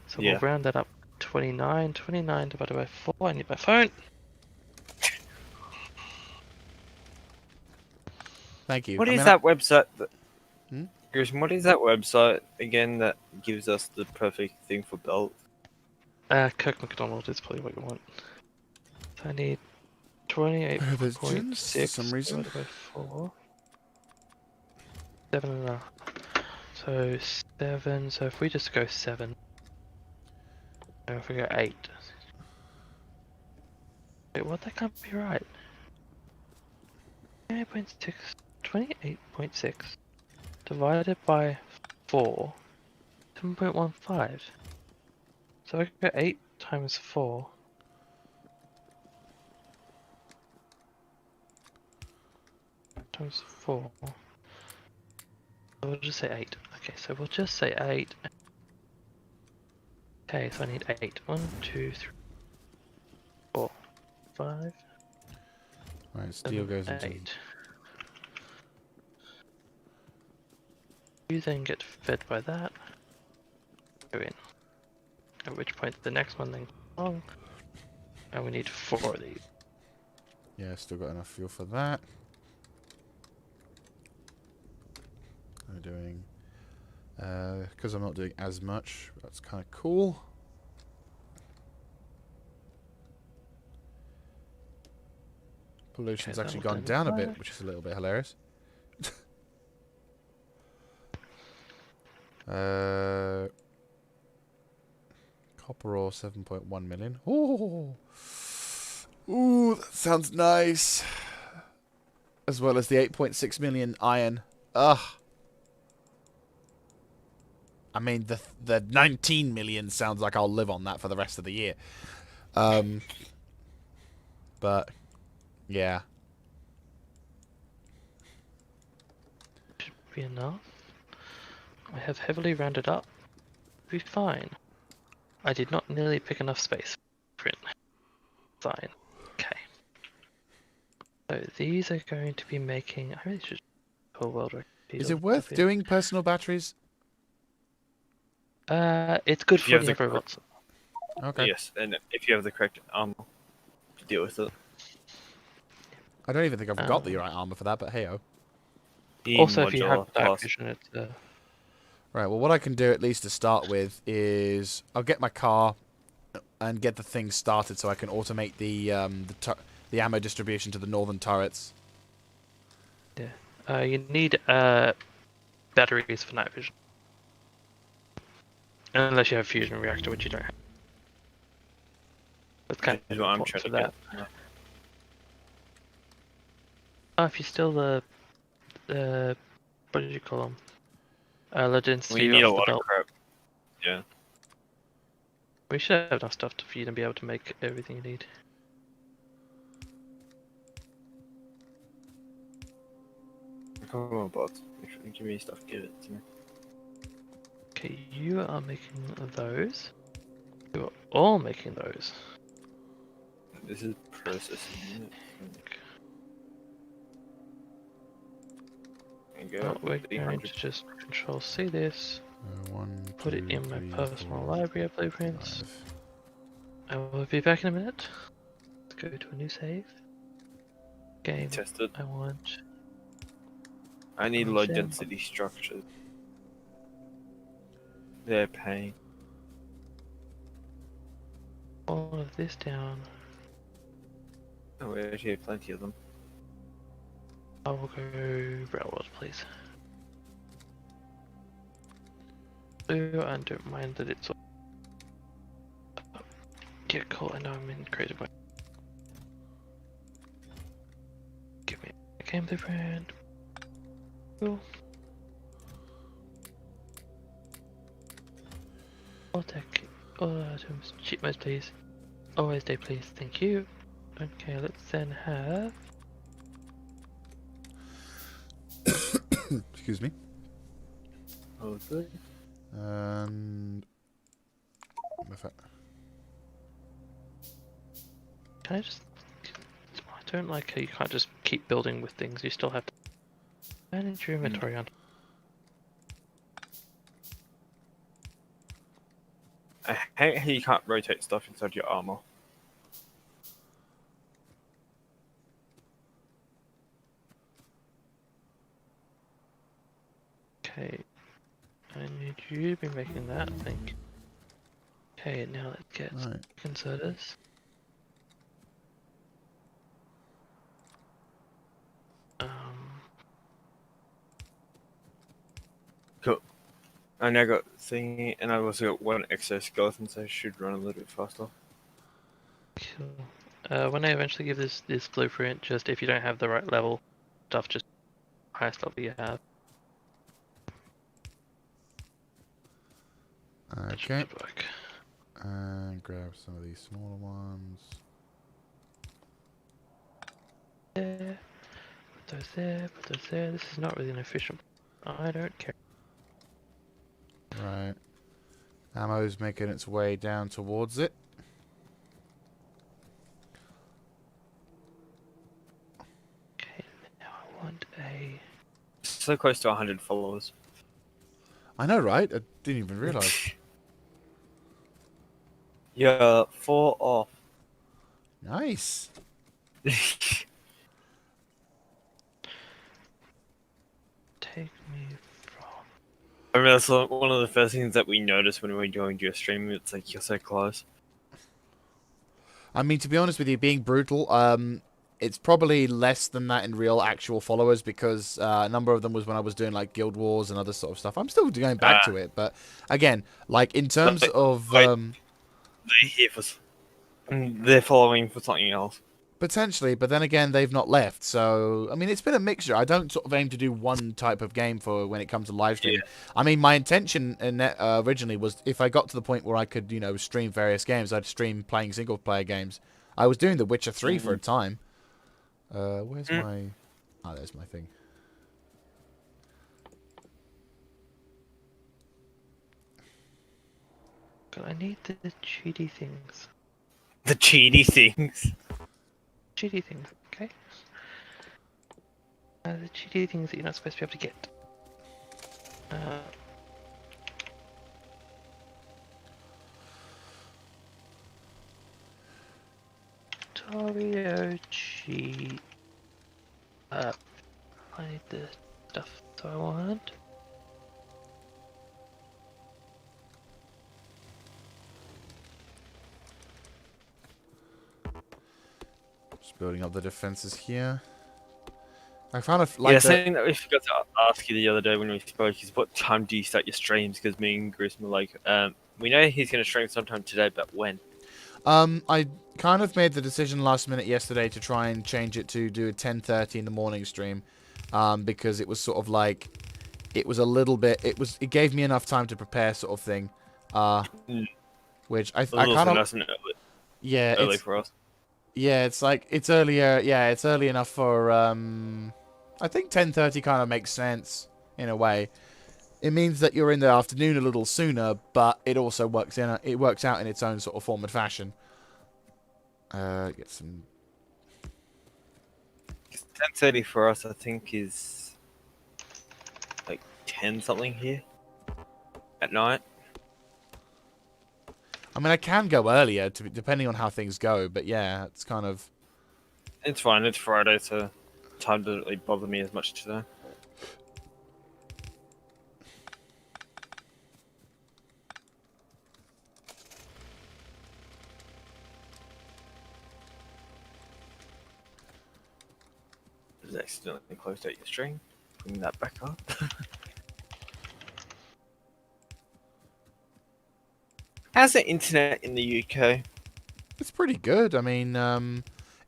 So Yeah. we'll round that up. 29. 29 divided by 4. I need my phone. Thank you. What I is mean, that website? Hmm? Christian, what is that website again that gives us the perfect thing for belt? Kirk McDonald is probably what you want. So I need 28.6 for some reason. divided by 4. 7.5. So 7. So if we just go 7. And if we go 8. Wait, what? That can't be right. 28.6. 28.6 divided by 4. 7.15. So I go 8 times 4. Times 4. We'll just say 8. Okay, so we'll just say 8. Okay, so I need 8. 1, 2, 3, 4, 5, Right, steel 7, goes into. 8. You then get fed by that. Go in. At which point the next one then comes along. And we need 4 of these. Yeah, still got enough fuel for that. I'm doing. Because I'm not doing as much. That's kind of cool. Pollution's Okay, actually that'll gone do down a that. bit, which is a little bit hilarious. Copper ore 7.1 million. Ooh. Ooh, that sounds nice. As well as the 8.6 million iron. Ugh. I mean, the 19 million sounds like I'll live on that for the rest of the year. But, yeah. Should be enough. I have heavily rounded up. Be fine. I did not nearly pick enough space. Print. Fine. Okay. So these are going to be making. I really should whole world record. Is it worth doing personal batteries? It's good If for you when have you the have robots. Okay. Yes, and if you have the correct armor to deal with it. I don't even think I've got the Um, right armor for that, but hey-oh. The Also, if you have modular night plus. vision, it's Right, well, what I can do at least to start with is I'll get my car and get the thing started so I can automate the ammo distribution to the northern turrets. you need batteries for night vision, unless you have fusion reactor, which you don't have. That's kind Is of what I'm important trying for to that. get. Oh, if you still the what did you call them? Low density We need a of the lot of belt. crap. Yeah. We should have enough stuff for you to be able to make everything you need. Come on, bots. If you give me stuff, give it to me. Okay, you are making those. You are all making those. This is processing unit. There you Well, go. we're going 300. to just Control C this, 1, put it 2, in my 3, personal 4, library of blueprints. 5. I will be back in a minute. Let's go to a new save. Game. Test it. I want. I need Oh, low shit. density structures. They're pain. All of this down. Oh, we actually have plenty of them. I will go railroad, please. And don't mind that it's. Yeah, cool. I know I'm in creative mode. Give me a game blueprint. Cool. All tech. All items. Cheap modes, please. Always day, please. Thank you. Okay, let's then have. Excuse me. Oh, good. And... Can I just? I don't like how you can't just keep keep building with things. You still have to manage your inventory on. I hate how you can't rotate stuff inside your armor. Okay, I need you to be making that, I think. Okay, now let's get Right. conserters. Cool. I now got thingy, and I also got one exoskeleton, so I should run a little bit faster. Cool. When I eventually give this blueprint, just if you don't have the right level stuff, just highest level you have. That Okay. should work. And grab some of these smaller ones. There. Put those there. Put those there. This is not really an efficient. I don't care. Right. Ammo's making its way down towards it. Okay, now I want a. So close to 100 followers. I know, right? I didn't even realise. Yeah, 4 off. Nice. Take me from. I mean, that's one of the first things that we noticed when we were going to your stream. It's like, you're so close. I mean, to be honest with you, being brutal, it's probably less than that in real actual followers because a number of them was when I was doing like Guild Wars and other sort of stuff. I'm still going back to it, but again, like in terms of they're here for, they're following for something else. potentially, but then again, they've not left. So I mean, it's been a mixture. I don't sort of aim to do one type of game for when it comes to live streaming. Yeah. I mean, my intention in originally was if I got to the point where I could, you know, stream various games, I'd stream playing single player games. I was doing The Witcher 3 for a time. Where's my... Oh, there's my thing. God, I need the cheaty things. The cheaty things. Cheaty things, okay? The cheaty things that you're not supposed to be able to get. Factorio cheat. I need the stuff that I want. Just building up the defenses here. I found a... Like Yeah, something that we forgot to ask you the other day when we spoke is what time do you start your streams? Because me and Grissom were like, we know he's going to stream sometime today, but when? I kind of made the decision last minute yesterday to try and change it to do a 10:30 in the morning stream, because it was sort of like, it was a little bit, it gave me enough time to prepare, sort of thing, which I kind of, Nice and yeah, early it's, for us. yeah, it's like it's earlier, yeah, it's early enough for I think 10:30 kind of makes sense in a way. It means that you're in the afternoon a little sooner, but it also works out in its own sort of form and fashion. Get some... 10:30 for us, I think, is like 10 something here at night. I mean, I can go earlier, depending on how things go, but yeah, it's kind of... It's fine. It's Friday, so time doesn't really bother me as much today. Just accidentally closed out your stream. Bring that back up. How's the internet in the UK? It's pretty good. I mean,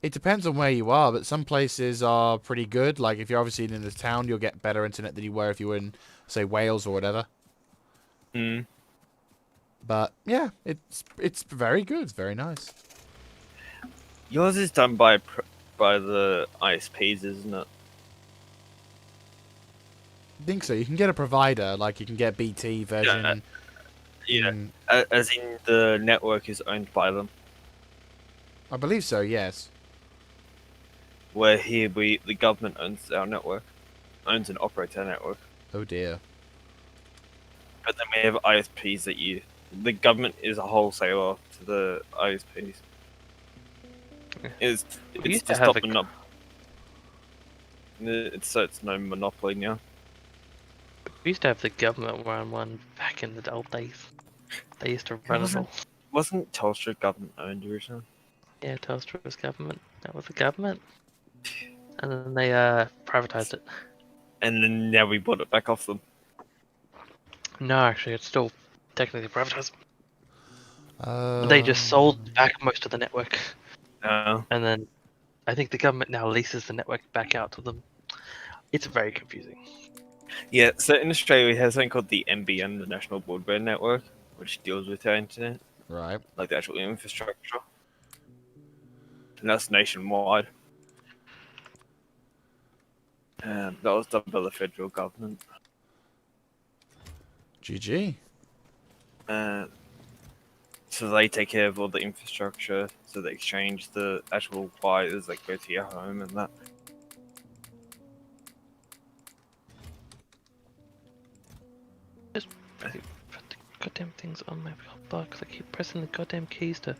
it depends on where you are, but some places are pretty good. Like, if you're obviously in a town, you'll get better internet than you were if you were in, say, Wales or whatever. Mm. But, yeah, it's very good. It's very nice. Yours is done by the ISPs, isn't it? I think so. You can get a provider, like you can get BT version. Yeah, as in the network is owned by them. I believe so, yes. where here the government owns our network, owns and operates our network. Oh dear. But then we have ISPs that the government is a wholesaler to the ISPs. Yeah. It's We used to to have stop it's no monopoly now. We used to have the government run one back in the old days. They used to run it all. Wasn't Telstra government owned originally? Yeah, Telstra was government. That was the government. And then they privatized it. And then now we bought it back off them. No, actually, it's still technically privatized. They just sold back most of the network. And then I think the government now leases the network back out to them. It's very confusing. Yeah, so in Australia we have something called the NBN, the National Broadband Network, which deals with our internet, Right. like the actual infrastructure. And that's nationwide. That was done by the federal government. GG. So they take care of all the infrastructure, so they exchange the actual wires that go to your home and that. Just put the goddamn things on my box. I keep pressing the goddamn keys to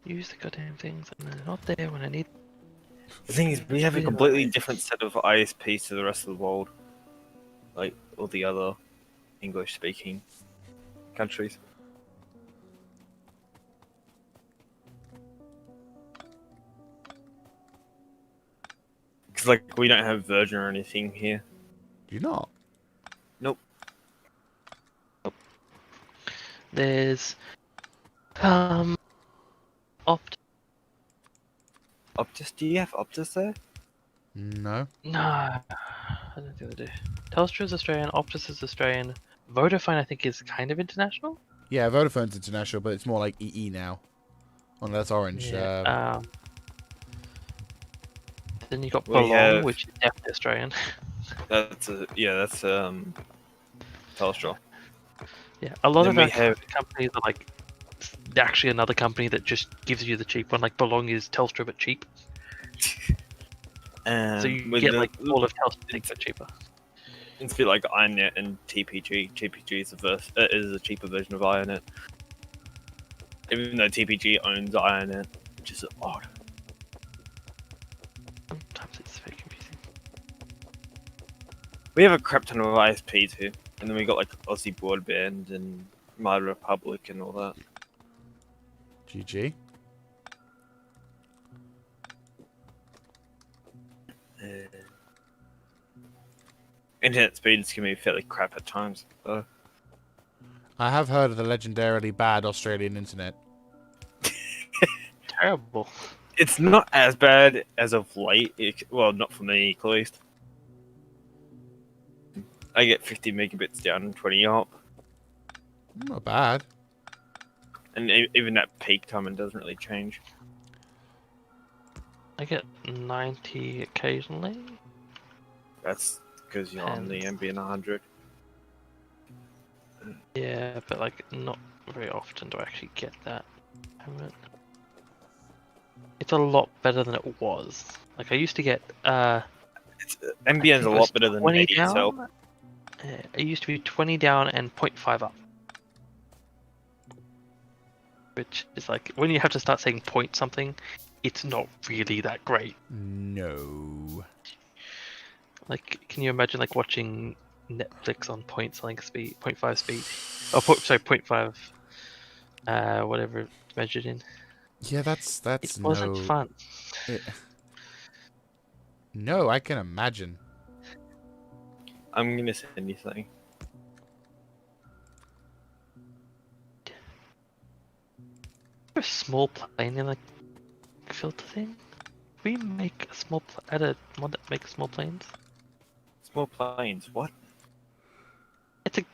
use the goddamn things, and they're not there when I need. The thing is, we have a completely different set of ISPs to the rest of the world, like all the other English-speaking countries. Because, like, we don't have Virgin or anything here. Do you not? Nope. There's Opt. Optus? Do you have Optus there? No. No, I don't think they do. Telstra is Australian. Optus is Australian. Vodafone, I think, is kind of international. Yeah, Vodafone's international, but it's more like EE now. Oh, no, that's Orange. Yeah. Then you got We Belong, have- which is definitely Australian. That's Telstra. Yeah, a lot Then of we our have- companies are like actually another company that just gives you the cheap one. Like Belong is Telstra but cheap, so you with get the- like all of Telstra things but cheaper. It's a bit like IronNet and TPG. TPG is a cheaper version of IronNet. Even though TPG owns IronNet, which is odd. Sometimes it's very confusing. We have a crap ton of ISPs here, and then we got like Aussie Broadband and My Republic and all that. GG. Internet speeds can be fairly crap at times, though. I have heard of the legendarily bad Australian internet. Terrible. It's not as bad as of late. Well, not for me, at least. I get 50 megabits down and 20 up. Not bad. And even at peak time, it doesn't really change. I get 90 occasionally. That's because you're on the NBN 100. Yeah, but like not very often do I actually get that. It's a lot better than it was. Like I used to get NBN's a lot better than 20 ADSL. down. It used to be 20 down and 0.5 up. Which is like when you have to start saying point something, it's not really that great. No. Like, can you imagine like watching Netflix on point something speed, 0.5 speed, or 0.5, whatever it's measured in. Yeah, that's It wasn't fun. No, I can imagine. I'm gonna send you something. A small plane in like filter thing. We make a small add a mod that makes small planes. Small planes, what? It's a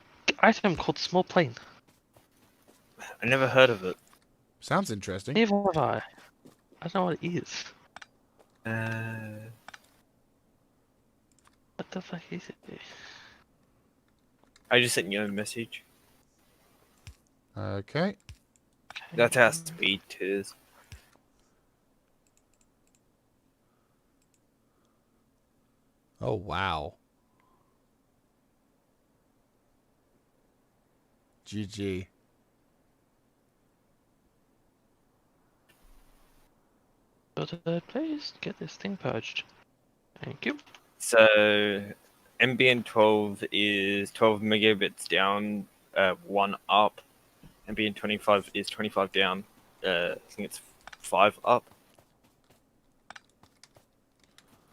item called small plane. I never heard of it. Sounds interesting. Neither have I. I don't know what it is. What the fuck is it? I just sent you a message. Okay. That's how speed is. Oh, wow. GG. But please get this thing purged. Thank you. So MBN 12 is 12 megabits down, 1 up. MBN 25 is 25 down. I think it's 5 up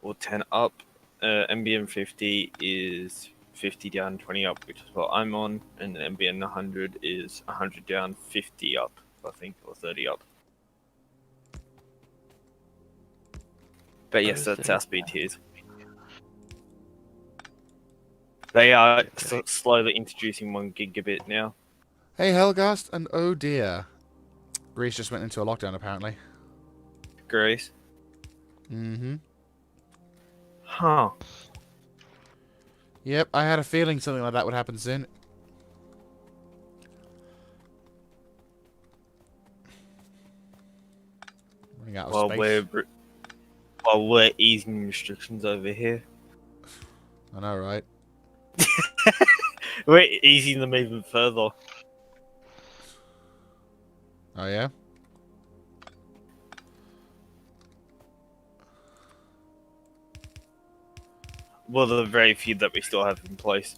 or 10 up. MBN 50 is 50 down, 20 up, which is what I'm on, and then MBN 100 is 100 down, 50 up, I think, or 30 up. But yes, that's our speed tiers. They are slowly introducing 1 gigabit now. Hey, Helgast, and oh dear. Greece just went into a lockdown, apparently. Greece. Mm-hmm. Huh. Yep, I had a feeling something like that would happen soon. Running out of space. While we're easing restrictions over here. I know, right? We're easing them even further. Oh, yeah? Well, the very few that we still have in place.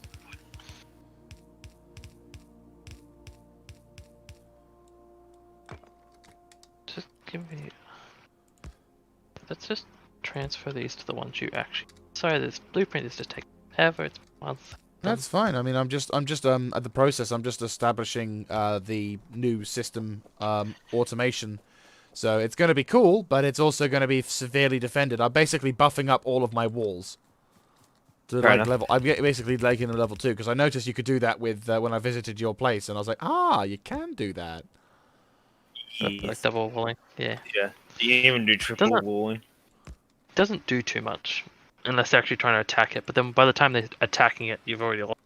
Just give me. Let's just transfer these to the ones you actually. Sorry, this blueprint is just taking forever. It's months. That's fine. I mean, I'm just at the process. I'm just establishing the new system automation. So it's going to be cool, but it's also going to be severely defended. I'm basically buffing up all of my walls to Fair like enough. level. I'm basically like in a level 2 because I noticed you could do that with when I visited your place, and I was like, ah, you can do that. Like Yes. double walling. Yeah. Yeah. You can even do triple walling. Doesn't do too much unless they're actually trying to attack it. But then by the time they're attacking it, you've already lost.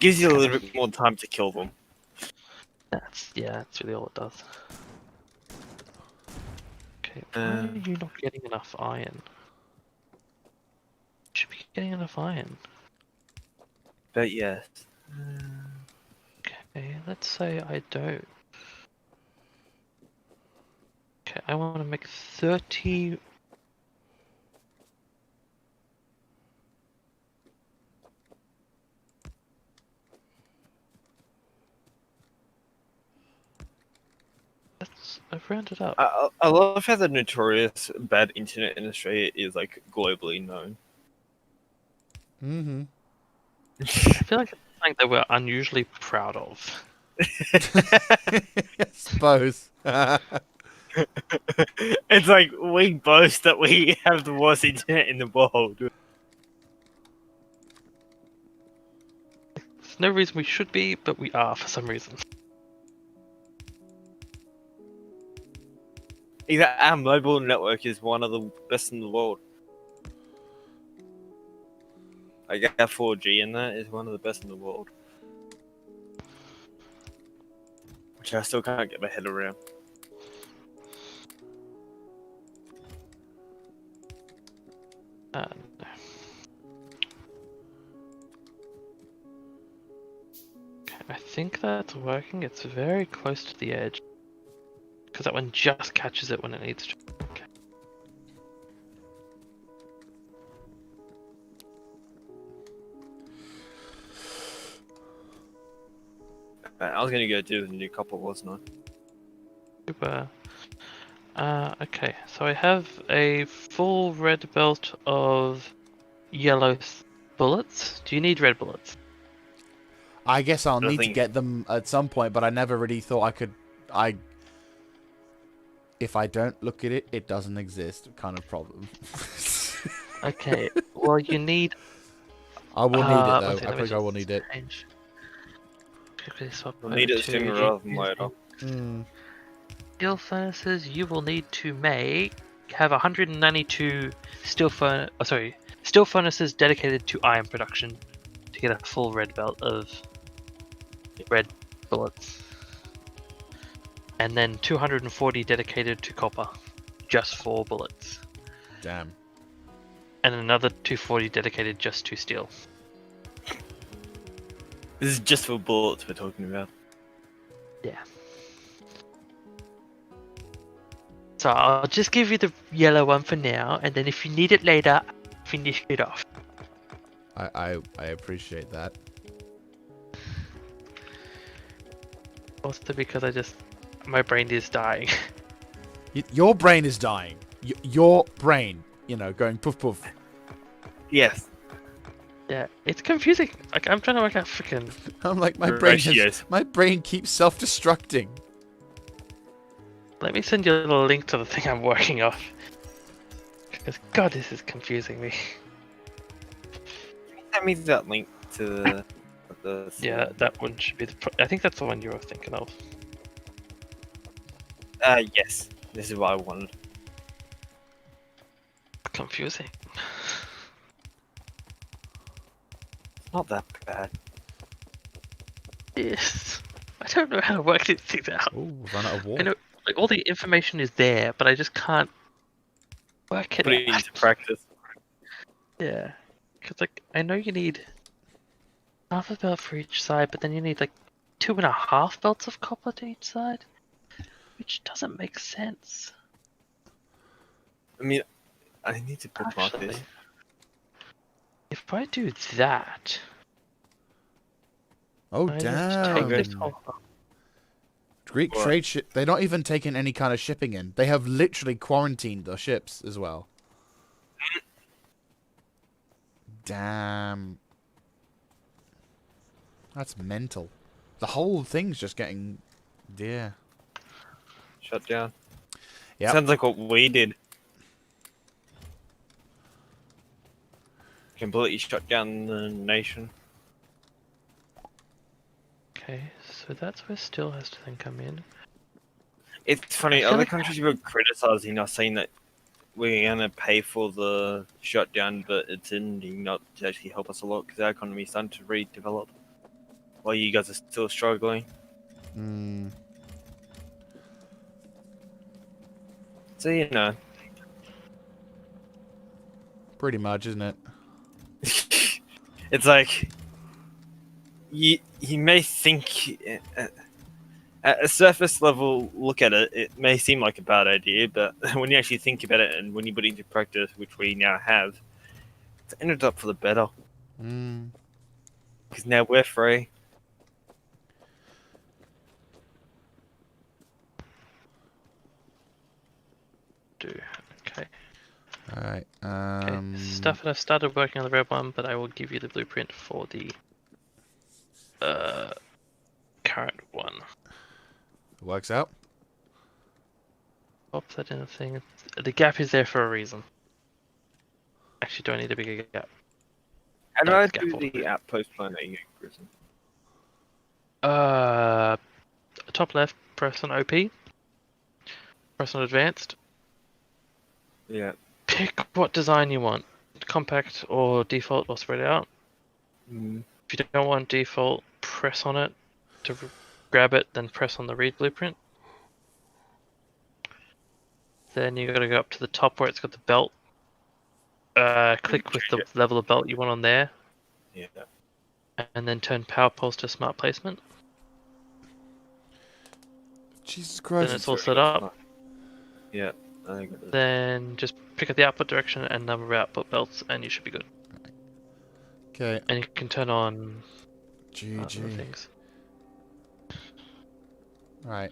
Gives you a little bit more time to kill them. That's really all it does. Okay, why are you not getting enough iron? You should be getting enough iron. But yes. Okay, let's say I don't. Okay, I want to make 30. I've rounded up. I love how the notorious bad internet in Australia is like globally known. Mm-hmm. I feel like it's something that we're unusually proud of. I suppose. It's like we boast that we have the worst internet in the world. There's no reason we should be, but we are for some reason. Our mobile network is one of the best in the world. Like our 4G in that is one of the best in the world. Which I still can't get my head around. No. Okay, I think that's working. It's very close to the edge. Because that one just catches it when it needs to. Okay. I was gonna go do the new copper, wasn't I? Super. Okay, so I have a full red belt of yellow bullets. Do you need red bullets? I guess I'll I need to think- get them at some point, but I never really thought I could. If I don't look at it, it doesn't exist. Kind of problem. Okay, well you need. I will need it let's though. see, I let me think I will just need it. change. Quickly swap We'll over need it to sooner rather than later. Mm. Steel furnaces. You will need to have 192 steel furnaces dedicated to iron production to get a full red belt of red bullets, and then 240 dedicated to copper. just for bullets, Damn. and another 240 dedicated just to steel. This is just for bullets we're talking about. Yeah. So I'll just give you the yellow one for now, and then if you need it later, finish it off. I appreciate that. Also because my brain is dying. Your brain is dying. Your brain, going poof poof. Yes. Yeah, it's confusing. Like I'm trying to work out freaking. I'm like my Ratios. brain keeps self-destructing. Let me send you a little link to the thing I'm working off. Because God, this is confusing me. Send me that link to the Yeah, that one should be I think that's the one you were thinking of. Yes. This is what I wanted. Confusing. Not that bad. Yes. I don't know how to work these things out. Oh, we've run out of I water. know, like all the information is there, but I just can't work it Put it out. into practice. Yeah, because like I know you need half a belt for each side, but then you need like 2.5 belts of copper to each side, which doesn't make sense. I mean, I need to bookmark Actually, this. if I do that, Oh, I just take this damn. whole. Greek What? trade ship. They're not even taking any kind of shipping in. They have literally quarantined their ships as well. Damn. That's mental. The whole thing's just getting... Yeah. Shut down. Yep. Sounds like what we did. Completely shut down the nation. Okay, so that's where steel has to then come in. It's funny, I feel other like- countries were criticizing us, saying that we're gonna pay for the shutdown, but it's ending not to actually help us a lot because our economy is starting to redevelop while you guys are still struggling. Hmm. So, you know. Pretty much, isn't it? It's like you may think at a surface level look at it, it may seem like a bad idea, but when you actually think about it and when you put it into practice, which we now have, it's ended up for the better Hmm. because now we're free. Okay. Alright. Okay. Stuff that I've started working on the red one, but I will give you the blueprint for the current one. Works out. Pop that in the thing. The gap is there for a reason. Actually, do I need a bigger gap? How do No, I it's do scaffold. the outpost plan at you, Grison? Top left, press on OP. Press on advanced. Yeah. Pick what design you want. Compact or default or spread out. Mm. If you don't want default, press on it to grab it, then press on the read blueprint. Then you gotta go up to the top where it's got the belt. Click with the level of belt you want on there, Yeah. and then turn power poles to smart placement. Jesus Then Christ. it's all set up. Yeah. I think it is. Then just pick up the output direction and number of output belts, and you should be good. Okay. And you can turn on other GG. things. Right.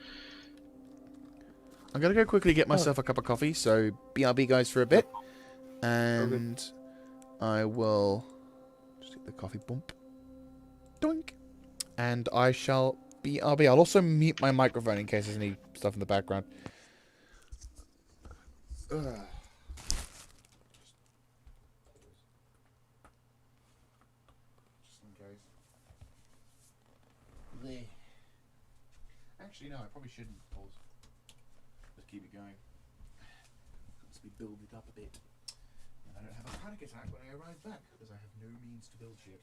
I'm gonna go quickly get myself a cup of coffee, so BRB guys for a bit. And I will just hit the coffee bump. Doink. And I shall BRB. I'll also mute my microphone in case there's any stuff in the background. Ugh. Just in case. There. Actually, no, I probably shouldn't pause. Just keep it going. Let's be build it up a bit. And I don't have a panic attack when I arrive back, because I have no means to build shit.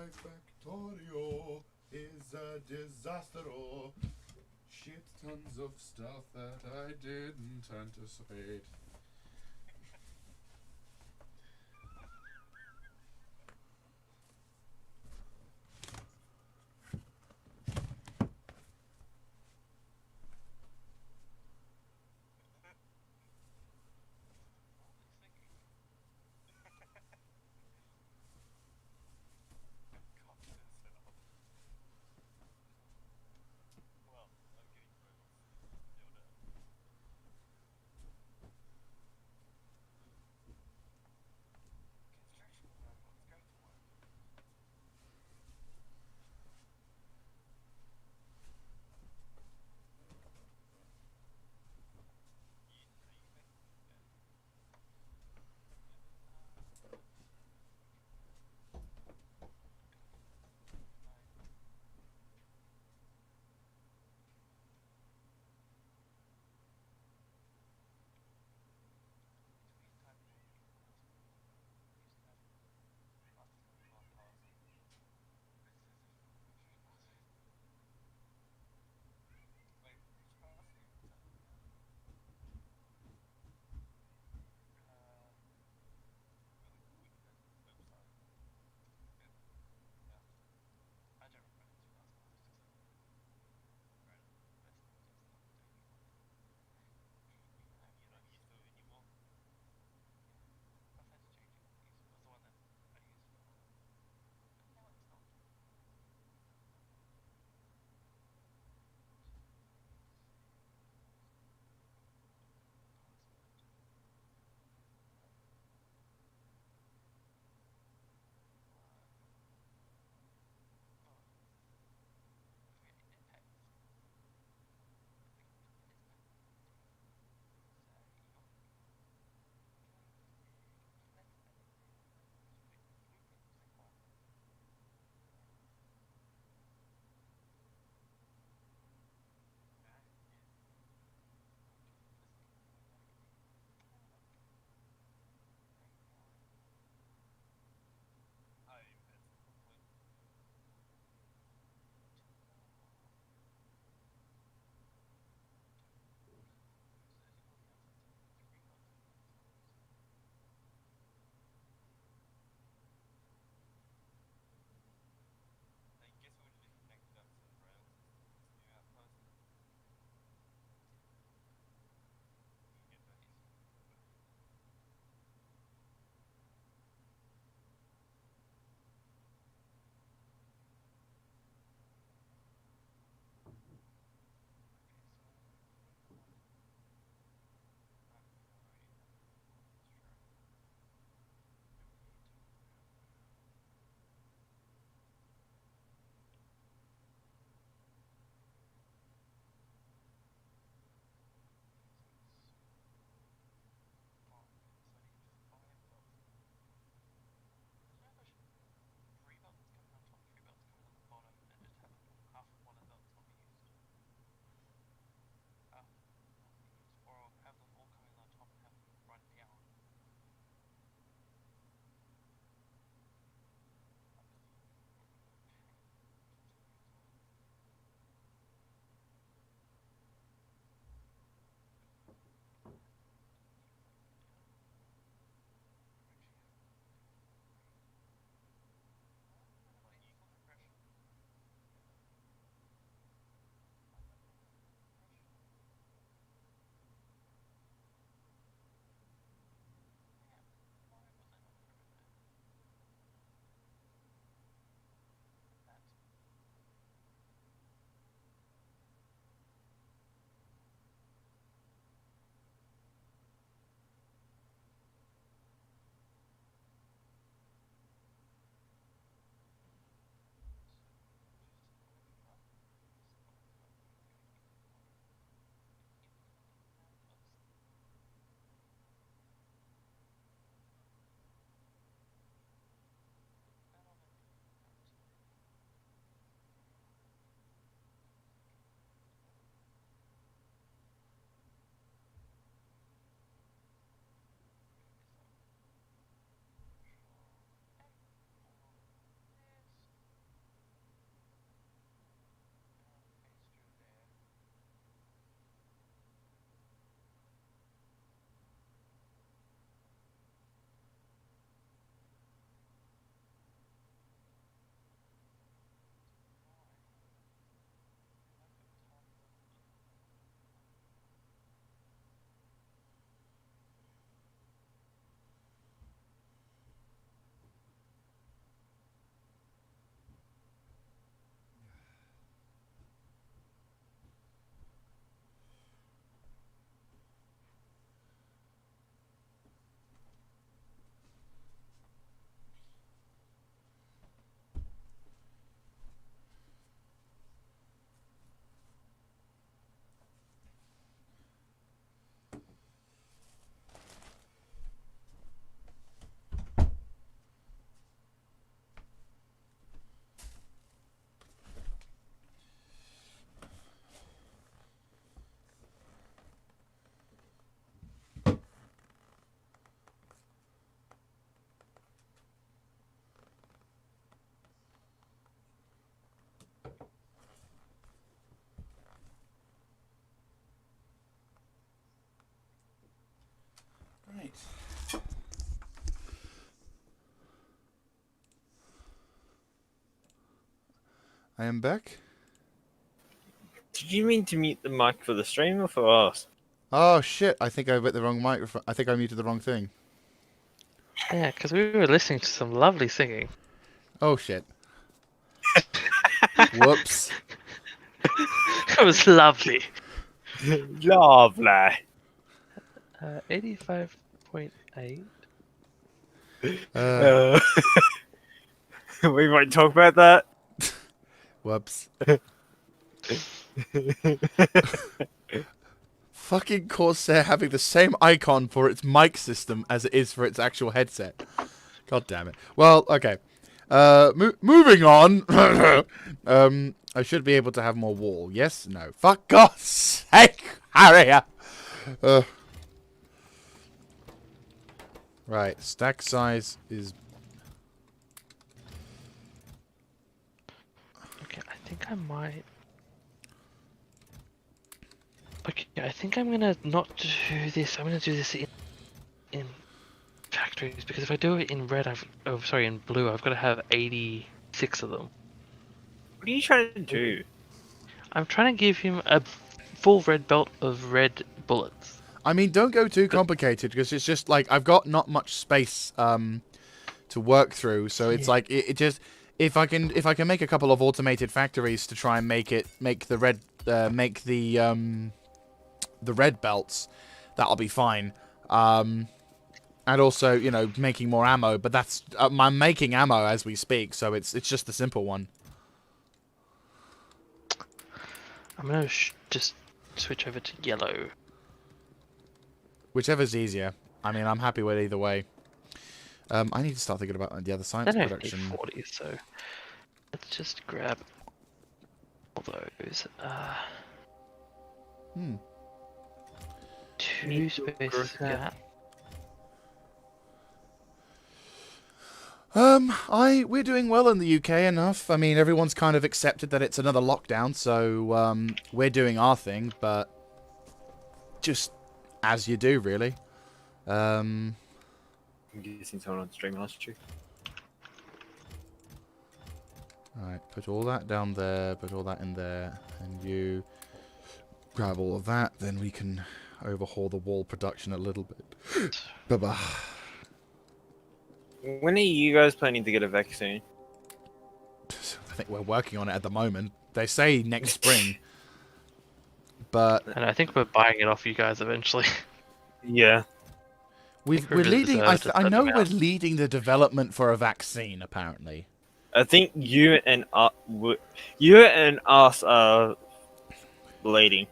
My Factorio is a disaster. Shit tons of stuff that I didn't anticipate. I am back. Did you mean to mute the mic for the stream or for us? Oh shit! I think I hit the wrong microphone. I think I muted the wrong thing. Yeah, because we were listening to some lovely singing. Oh shit! Whoops. It was lovely. Lovely. 85.8. We might talk about that. Whoops. Fucking Corsair having the same icon for its mic system as it is for its actual headset. God damn it. Well, okay. Moving on. I should be able to have more wall. Yes? No. Fuck God's sake! Hurry up! Right. Stack size is... Okay, I think I might... Okay, I think I'm gonna not do this. I'm gonna do this in factories, because if I do it in red, in blue, I've got to have 86 of them. What are you trying to do? I'm trying to give him a full red belt of red bullets. I mean, don't go too complicated, because it's just like I've got not much space to work through, so it's like it just if I can make a couple of automated factories to try and make the red belts, that'll be fine. And also, you know, making more ammo, but that's I'm making ammo as we speak, so it's just the simple one. I'm gonna just switch over to yellow. Whichever's easier. I mean, I'm happy with either way. I need to start thinking about the other science I production. don't need 40, so let's just grab all those. Two spaces gap. We're doing well in the UK enough. I mean, everyone's kind of accepted that it's another lockdown, so we're doing our thing, but just as you do, really. I'm guessing someone on stream asked you. Alright, put all that down there, put all that in there, and you grab all of that, then we can overhaul the wall production a little bit. Bye-bye. When are you guys planning to get a vaccine? I think we're working on it at the moment. They say next spring. But And I think we're buying it off you guys eventually. Yeah. we're really leading. deserved a I know certain we're amount. leading the development for a vaccine. Apparently, I think you and us are leading.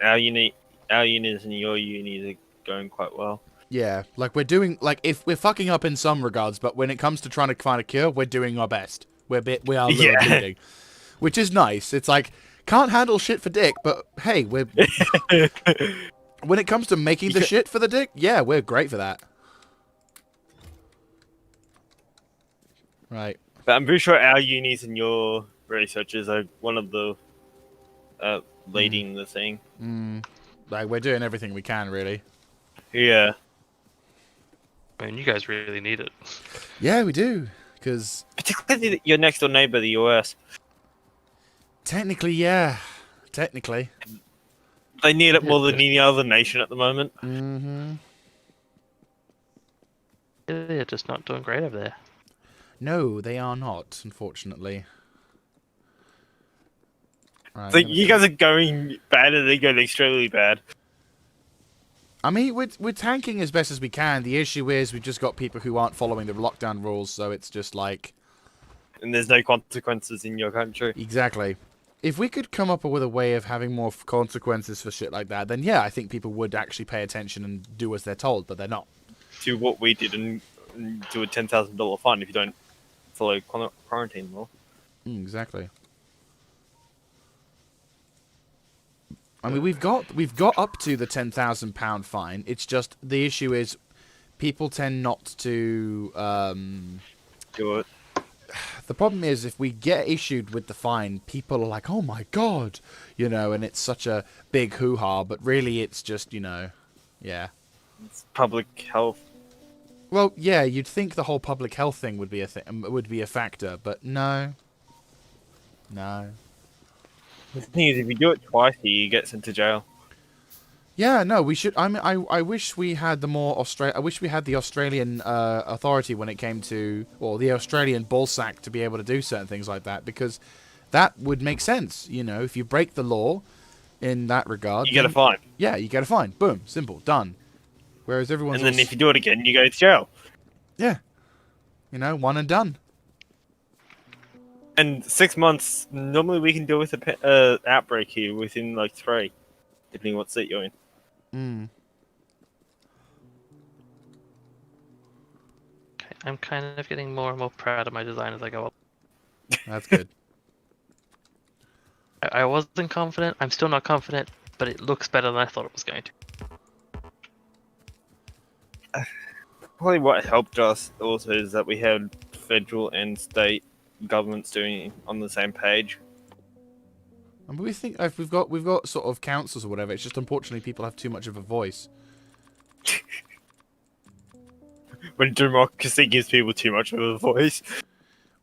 Our unis and your unis are going quite well. yeah. Like we're doing. Like if we're fucking up in some regards, but when it comes to trying to find a cure, we're doing our best. We are leading, which is nice. It's like can't handle shit for dick, but hey, we're. When it comes to making the shit for the dick, yeah, we're great for that. Right. But I'm pretty sure our unis and your researchers are one of the leading the thing. Like we're doing everything we can, really. Yeah. I mean, you guys really need it. Yeah, we do. Because Particularly your next door neighbor, the US. technically, yeah. Technically. They need it more than any other nation at the moment. Mm-hmm. They're just not doing great over there. No, they are not, unfortunately. Right, So you guys are going bad and they're going extremely bad. I mean, we're tanking as best as we can. The issue is we've just got people who aren't following the lockdown rules, so it's just like... And there's no consequences in your country. Exactly. If we could come up with a way of having more consequences for shit like that, then yeah, I think people would actually pay attention and do as they're told, but they're not. Do what we did and do a $10,000 fine if you don't follow quarantine law. Exactly. I mean, we've got up to the £10,000 fine. It's just the issue is people tend not to. Do it. The problem is if we get issued with the fine, people are like, "Oh my god," you know, and it's such a big hoo-ha. But really, it's just yeah. It's public health. Well, yeah, you'd think the whole public health thing would be a factor, but no. No. The thing is, if you do it twice, you get sent to jail. Yeah, no, we should. I mean, I wish we had the more I wish we had the Australian authority when it came to, or the Australian ball sack to be able to do certain things like that, because that would make sense. You know, if you break the law in that regard, You get a then, fine. yeah, you get a fine. Boom, simple, done. Whereas everyone's And then if you do it again, you go to jail. yeah, you know, one and done. And 6 months, normally we can deal with an outbreak here within like 3, depending what seat you're in. Mm. Okay, I'm kind of getting more and more proud of my design as I go up. That's good. I wasn't confident. I'm still not confident, but it looks better than I thought it was going to. Probably what helped us also is that we had federal and state governments doing on the same page. And we think if we've got sort of councils or whatever. It's just unfortunately people have too much of a voice. When democracy gives people too much of a voice.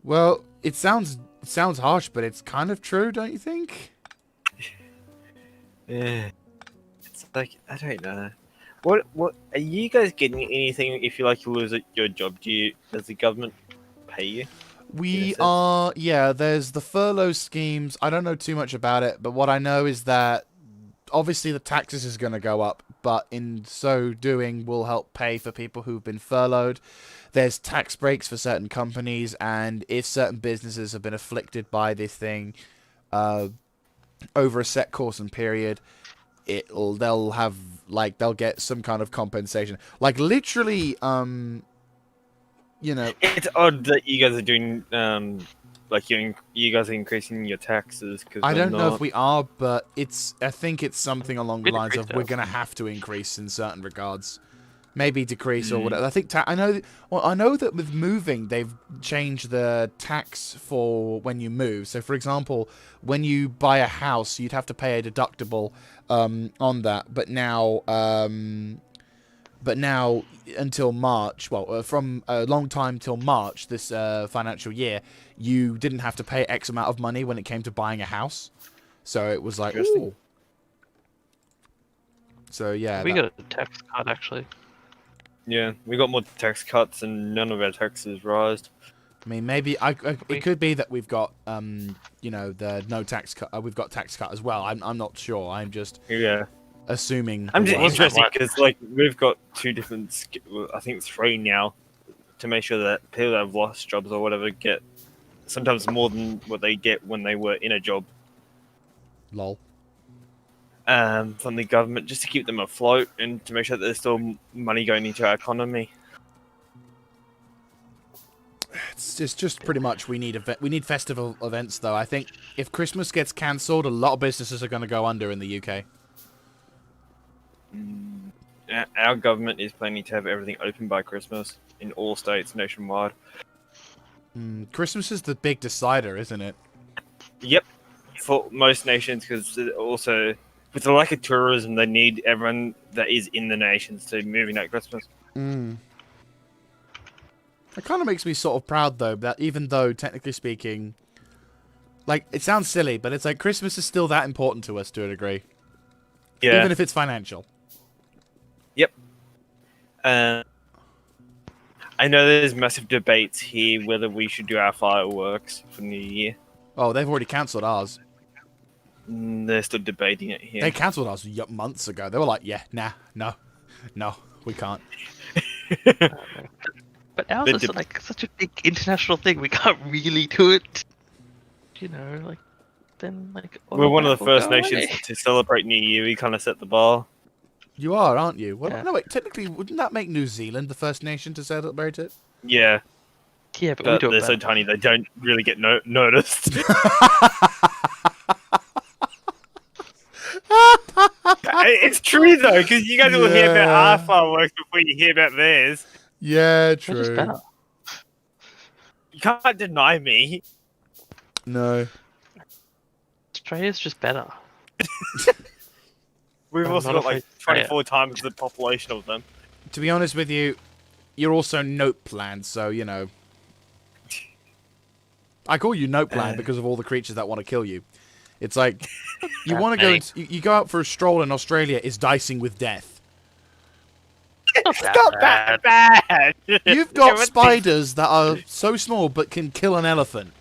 Well, it sounds harsh, but it's kind of true, don't you think? Yeah. It's like, I don't know. What are you guys getting anything if you lose your job? Does the government pay you? We are, yeah, there's the furlough schemes. I don't know too much about it, but what I know is that obviously the taxes is going to go up, but in so doing will help pay for people who've been furloughed. There's tax breaks for certain companies, and if certain businesses have been afflicted by this thing over a set course and period, they'll get some kind of compensation. Like literally, you know, it's odd that you guys are doing you guys are increasing your taxes because I don't know if we are, but I think it's something along the We lines of decreased we're ours. going to have to increase in certain regards. Maybe decrease or whatever. I think I know that with moving they've changed the tax for when you move. So for example, when you buy a house, you'd have to pay a deductible on that. But now until March, from a long time till March this financial year, you didn't have to pay X amount of money when it came to buying a house. So it was like, Interesting. ooh. So yeah, We got a tax cut actually. Yeah, we got more tax cuts and none of our taxes rised. I mean, maybe it could be that we've got the no tax cut. We've got tax cut as well. I'm not sure. I'm just Yeah. assuming. I'm the just worst. interested because we've got 2 different, I think 3 now, to make sure that people that have lost jobs or whatever get sometimes more than what they get when they were in a job Lol. from the government, just to keep them afloat and to make sure that there's still money going into our economy. It's just pretty much we need festival events though. I think if Christmas gets cancelled, a lot of businesses are going to go under in the UK. Our government is planning to have everything open by Christmas in all states nationwide. Christmas is the big decider, isn't it? Yep, for most nations, because also with the lack of tourism, they need everyone that is in the nations to move in at Christmas. It kind of makes me sort of proud though that even though technically speaking, like it sounds silly, but it's like Christmas is still that important to us to a degree, Yeah. even if it's financial. Yep. I know there's massive debates here whether we should do our fireworks for New Year. Oh, they've already cancelled ours. They're still debating it here. They cancelled ours months ago. They were like, yeah, nah, no, we can't. But ours is like such a big international thing. We can't really do it. You know, like then like We're one of the will first go nations away. to celebrate New Year. We kind of set the bar. You are, aren't you? Well, Yeah. no, wait. Technically, wouldn't that make New Zealand the first nation to celebrate it? Yeah, Yeah, but we but do they're it so better. tiny they don't really get noticed. It's true though, because you guys will hear about our fireworks before you hear about theirs. Yeah, They're just true. better. You can't deny me. No. Australia's just better. We've I'm also not got like afraid to say it. 24 times the population of them. To be honest with you, you're also note planned, so you know. I call you Nope Land because of all the creatures that want to kill you. It's like you That want to go. many. You go out for a stroll in Australia. Is dicing with death. It's Not that bad. You've got spiders that are so small but can kill an elephant.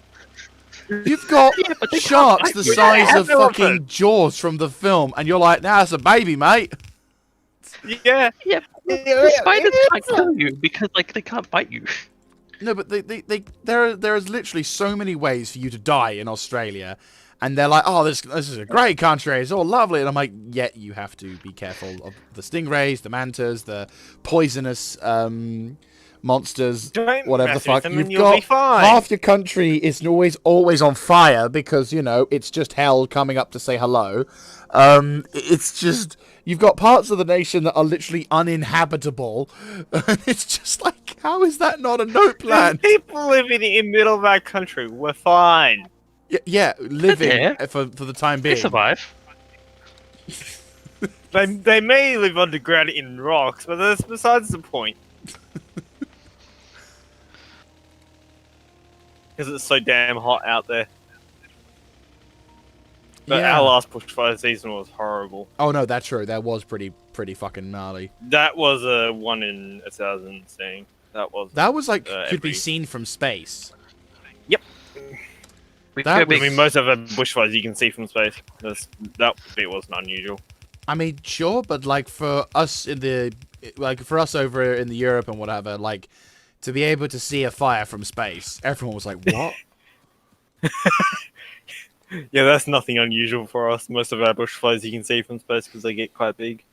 You've got Yeah, but they can't sharks bite the you. size of An elephant. fucking Jaws from the film, and you're like, nah, it's a baby, mate. Yeah. Yeah, Yeah, the spiders it can't is. kill you because like they can't bite you. No, but there is literally so many ways for you to die in Australia, and they're like, oh, this is a great country, it's all lovely, and I'm like, yet you have to be careful of the stingrays, the mantas, the poisonous monsters, Don't whatever the mess with fuck. them You've and you'll be got fine. half your country is always on fire because it's just hell coming up to say hello. It's just you've got parts of the nation that are literally uninhabitable, and it's just like, how is that not a note plan? People living in middle of our country, we're fine. Yeah, living Yeah. for the time They being. survive. They may live underground in rocks, but that's besides the point. Because it's so damn hot out there. But Yeah. our last bushfire season was horrible. Oh no, that's true. That was pretty fucking gnarly. That was a 1 in 1,000 thing. That was. That was like could be every- seen from space. Yep. We That go was- big. I mean, most of the bushfires you can see from space. That bit wasn't unusual. I mean, sure, but like for us for us over in the Europe and whatever, like to be able to see a fire from space, everyone was like, "What?" Yeah, that's nothing unusual for us. Most of our bushfires you can see from space because they get quite big.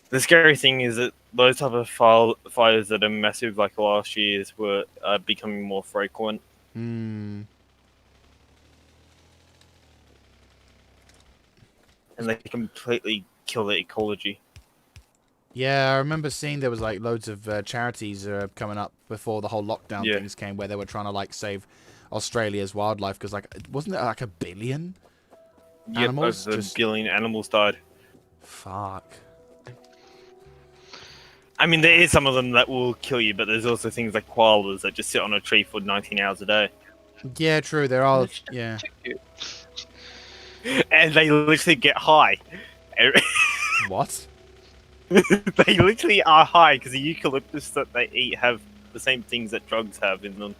The scary thing is that those type of fires that are massive, like last year's, were becoming more frequent. Hmm. And they completely kill the ecology. Yeah, I remember seeing there was like loads of charities coming up before the whole lockdown Yeah. things came, where they were trying to like save Australia's wildlife because like wasn't there like 1 billion animals? Over a Just billion animals died. fuck. I mean, there is some of them that will kill you, but there's also things like koalas that just sit on a tree for 19 hours a day. Yeah, true. There are. Yeah. And they literally get high. What? They literally are high because the eucalyptus that they eat have the same things that drugs have in them.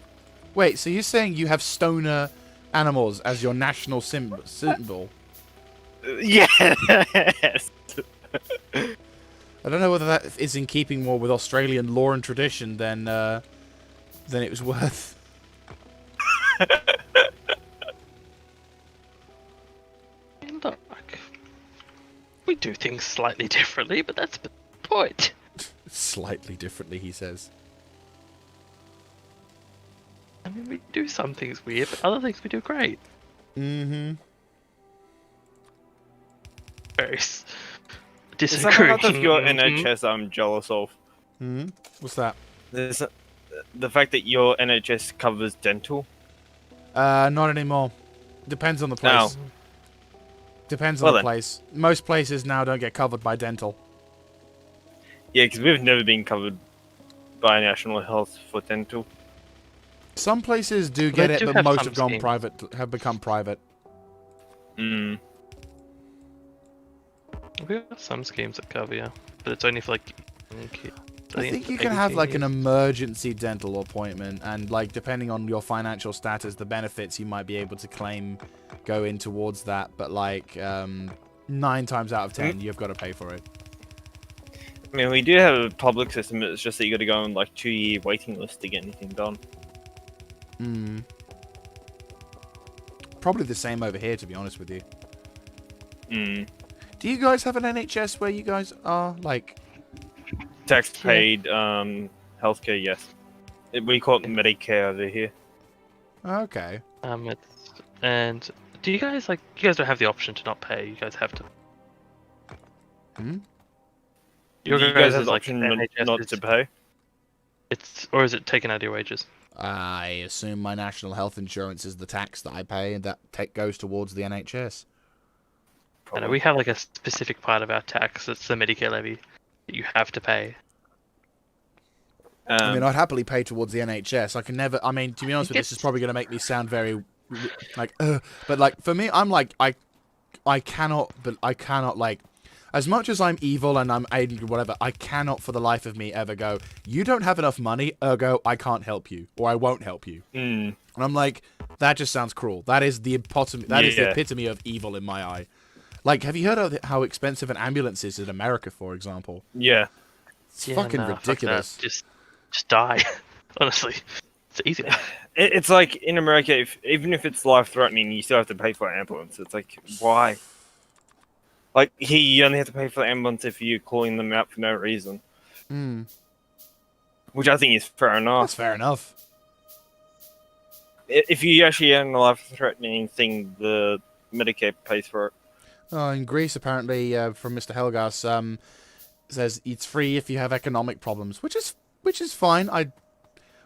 Wait, so you're saying you have stoner animals as your national symbol? Yes. I don't know whether that is in keeping more with Australian law and tradition than it was worth. Look, we do things slightly differently, but that's the point. Slightly differently, he says. I mean, we do some things weird, but other things we do great. Mm-hmm. Very There's something disagreeing. about your NHS I'm jealous of. Mm-hmm. What's that? There's the fact that your NHS covers dental. Not anymore. Depends on the place. No. Depends on Well the then. place. Most places now don't get covered by dental. Yeah, because we've never been covered by National Health for dental. Some places do Well, get they it, do but have most some have gone schemes. private. Have become private. Mm. We have some schemes that cover you, but it's only for like young kids. I think you it's can have like an babies. emergency dental appointment, and like depending on your financial status, the benefits you might be able to claim go in towards that. But like 9 times out of 10, you've got to pay for it. I mean, we do have a public system. It's just that you got to go on like 2-year waiting list to get anything done. Hmm. Probably the same over here, to be honest with you. Mm. Do you guys have an NHS where you guys are like? Tax paid healthcare, yes. We call it Medicare over here. Okay. And do you guys like? You guys don't have the option to not pay. You guys have to. Hmm? Your Do you guys have is the like option NHS not is- to pay? It's or is it taken out of your wages? I assume my national health insurance is the tax that I pay, and that goes towards the NHS. I know we have like a specific part of our tax. It's the Medicare levy that you have to pay. I mean, I'd happily pay towards the NHS. I can never. I mean, to be honest with you, this is It's- probably going to make me sound very like, but like for me, I'm like I cannot, but I cannot like. As much as I'm evil and I'm angry, whatever, I cannot for the life of me ever go, you don't have enough money, ergo I can't help you, or I won't help you. Mm. And I'm like, that just sounds cruel. That is the epitome. That is the Yeah. epitome of evil in my eye. Like, have you heard of how expensive an ambulance is in America, for example? Yeah. It's Yeah, fucking nah, fuck that. ridiculous. Just die. Honestly, it's easy. It's like in America, even if it's life threatening, you still have to pay for an ambulance. It's like, why? Like here, you only have to pay for the ambulance if you're calling them out for no reason, Hmm. which I think is fair That's enough. fair enough. If you actually own a life-threatening thing, the Medicare pays for it. Oh, in Greece, apparently, from Mr. Helgas, says it's free if you have economic problems, which is fine. I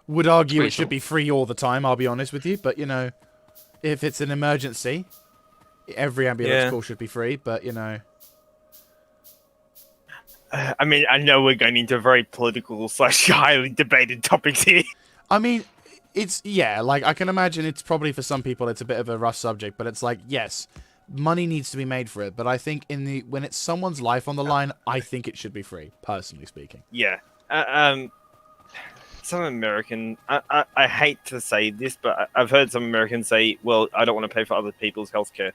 would argue it should be free all the time. I'll be honest with you, but you know, if it's an emergency, every ambulance call should be free. But you know, I mean, I know we're going into very political / highly debated topics here. I mean, it's like I can imagine it's probably for some people it's a bit of a rough subject, but it's like yes, money needs to be made for it. But I think when it's someone's life on the line, I think it should be free. Personally speaking. Yeah. Some American, I hate to say this, but I've heard some Americans say, well, I don't want to pay for other people's healthcare.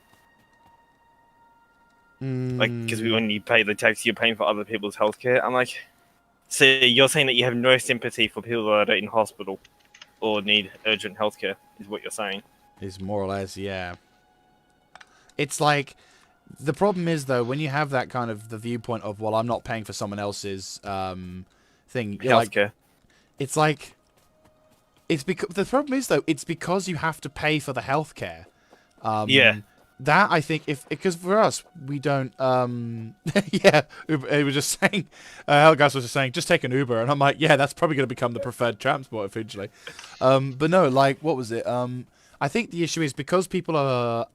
Like, because when you pay the tax, you're paying for other people's healthcare. I'm like, so you're saying that you have no sympathy for people that are in hospital or need urgent healthcare, is what you're saying. Is more or less, yeah. It's like, the problem is, though, when you have that kind of the viewpoint of, well, I'm not paying for someone else's thing. You're Healthcare. It's like, it's because, the problem is, though, it's because you have to pay for the healthcare. Yeah. That, I think, because for us, we don't, yeah, it was just saying, Helgas was just saying, just take an Uber, and I'm like, yeah, that's probably going to become the preferred transport eventually. But no, like, what was it? I think the issue is because people are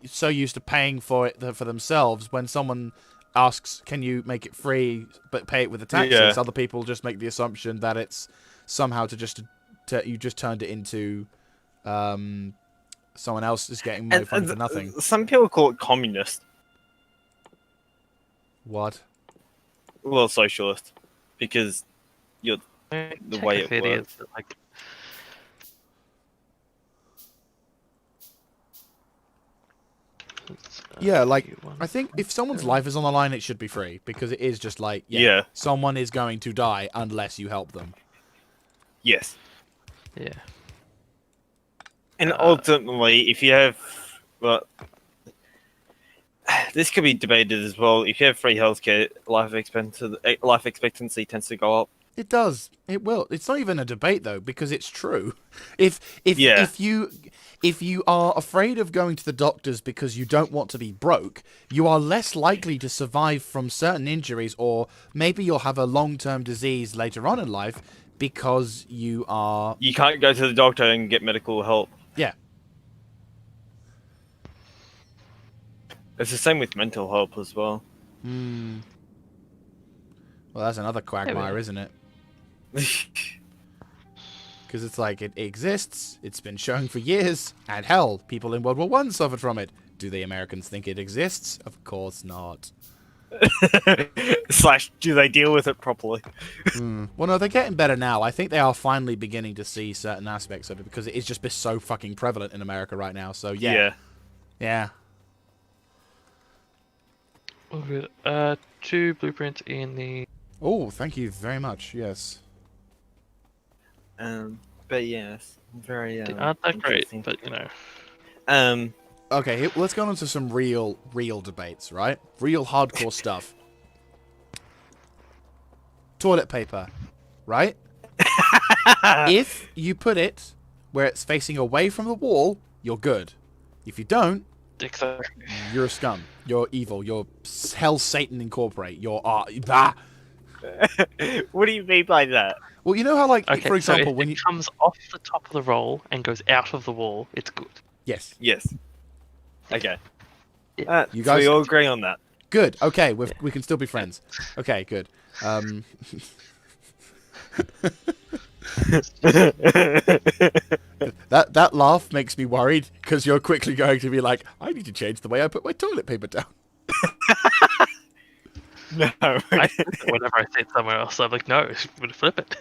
so used to paying for it for themselves, when someone asks, can you make it free, but pay it with the taxes, other people just make the assumption that it's somehow you just turned it into, someone else is getting money from it for nothing. Some people call it communist. What? Well, socialist. Because you're the way it works. Is, like, Yeah, like, I think if someone's life is on the line, it should be free. Because it is just like, Yeah. someone is going to die unless you help them. Yes. yeah. And ultimately, if you have, well, this could be debated as well. If you have free healthcare, life expectancy tends to go up. It does. It will. It's not even a debate though, because it's true. If you are afraid of going to the doctors because you don't want to be broke, you are less likely to survive from certain injuries, or maybe you'll have a long-term disease later on in life because you can't go to the doctor and get medical help. Yeah. It's the same with mental help as well. Well, that's another quagmire, isn't it? Because it's like, it exists, it's been shown for years, and hell, people in World War I suffered from it. Do the Americans think it exists? Of course not. / do they deal with it properly? Well, no, they're getting better now. I think they are finally beginning to see certain aspects of it, because it is just so fucking prevalent in America right now, so yeah. Yeah. Oh, good. 2 blueprints in the... Oh, thank you very much, yes. But yes, very aren't that great, interesting. but you know. Okay, let's go on to some real debates, right? Real hardcore stuff. Toilet paper, right? If you put it where it's facing away from the wall, you're good. If you don't, you're a scum. You're evil. You're Hell Satan Incorporate. You're bah. What do you mean by that? Well, you know how, like, Okay, for example, so if when it comes off the top of the roll and goes out of the wall, it's good. Yes. Yes. Okay. Yeah. You So guys- we all agree on that. Good. Okay, we can still be friends. Okay, good. That laugh makes me worried because you're quickly going to be like, I need to change the way I put my toilet paper down. No. I flip it whenever I say it somewhere else. I'm like, no, I'm gonna flip it.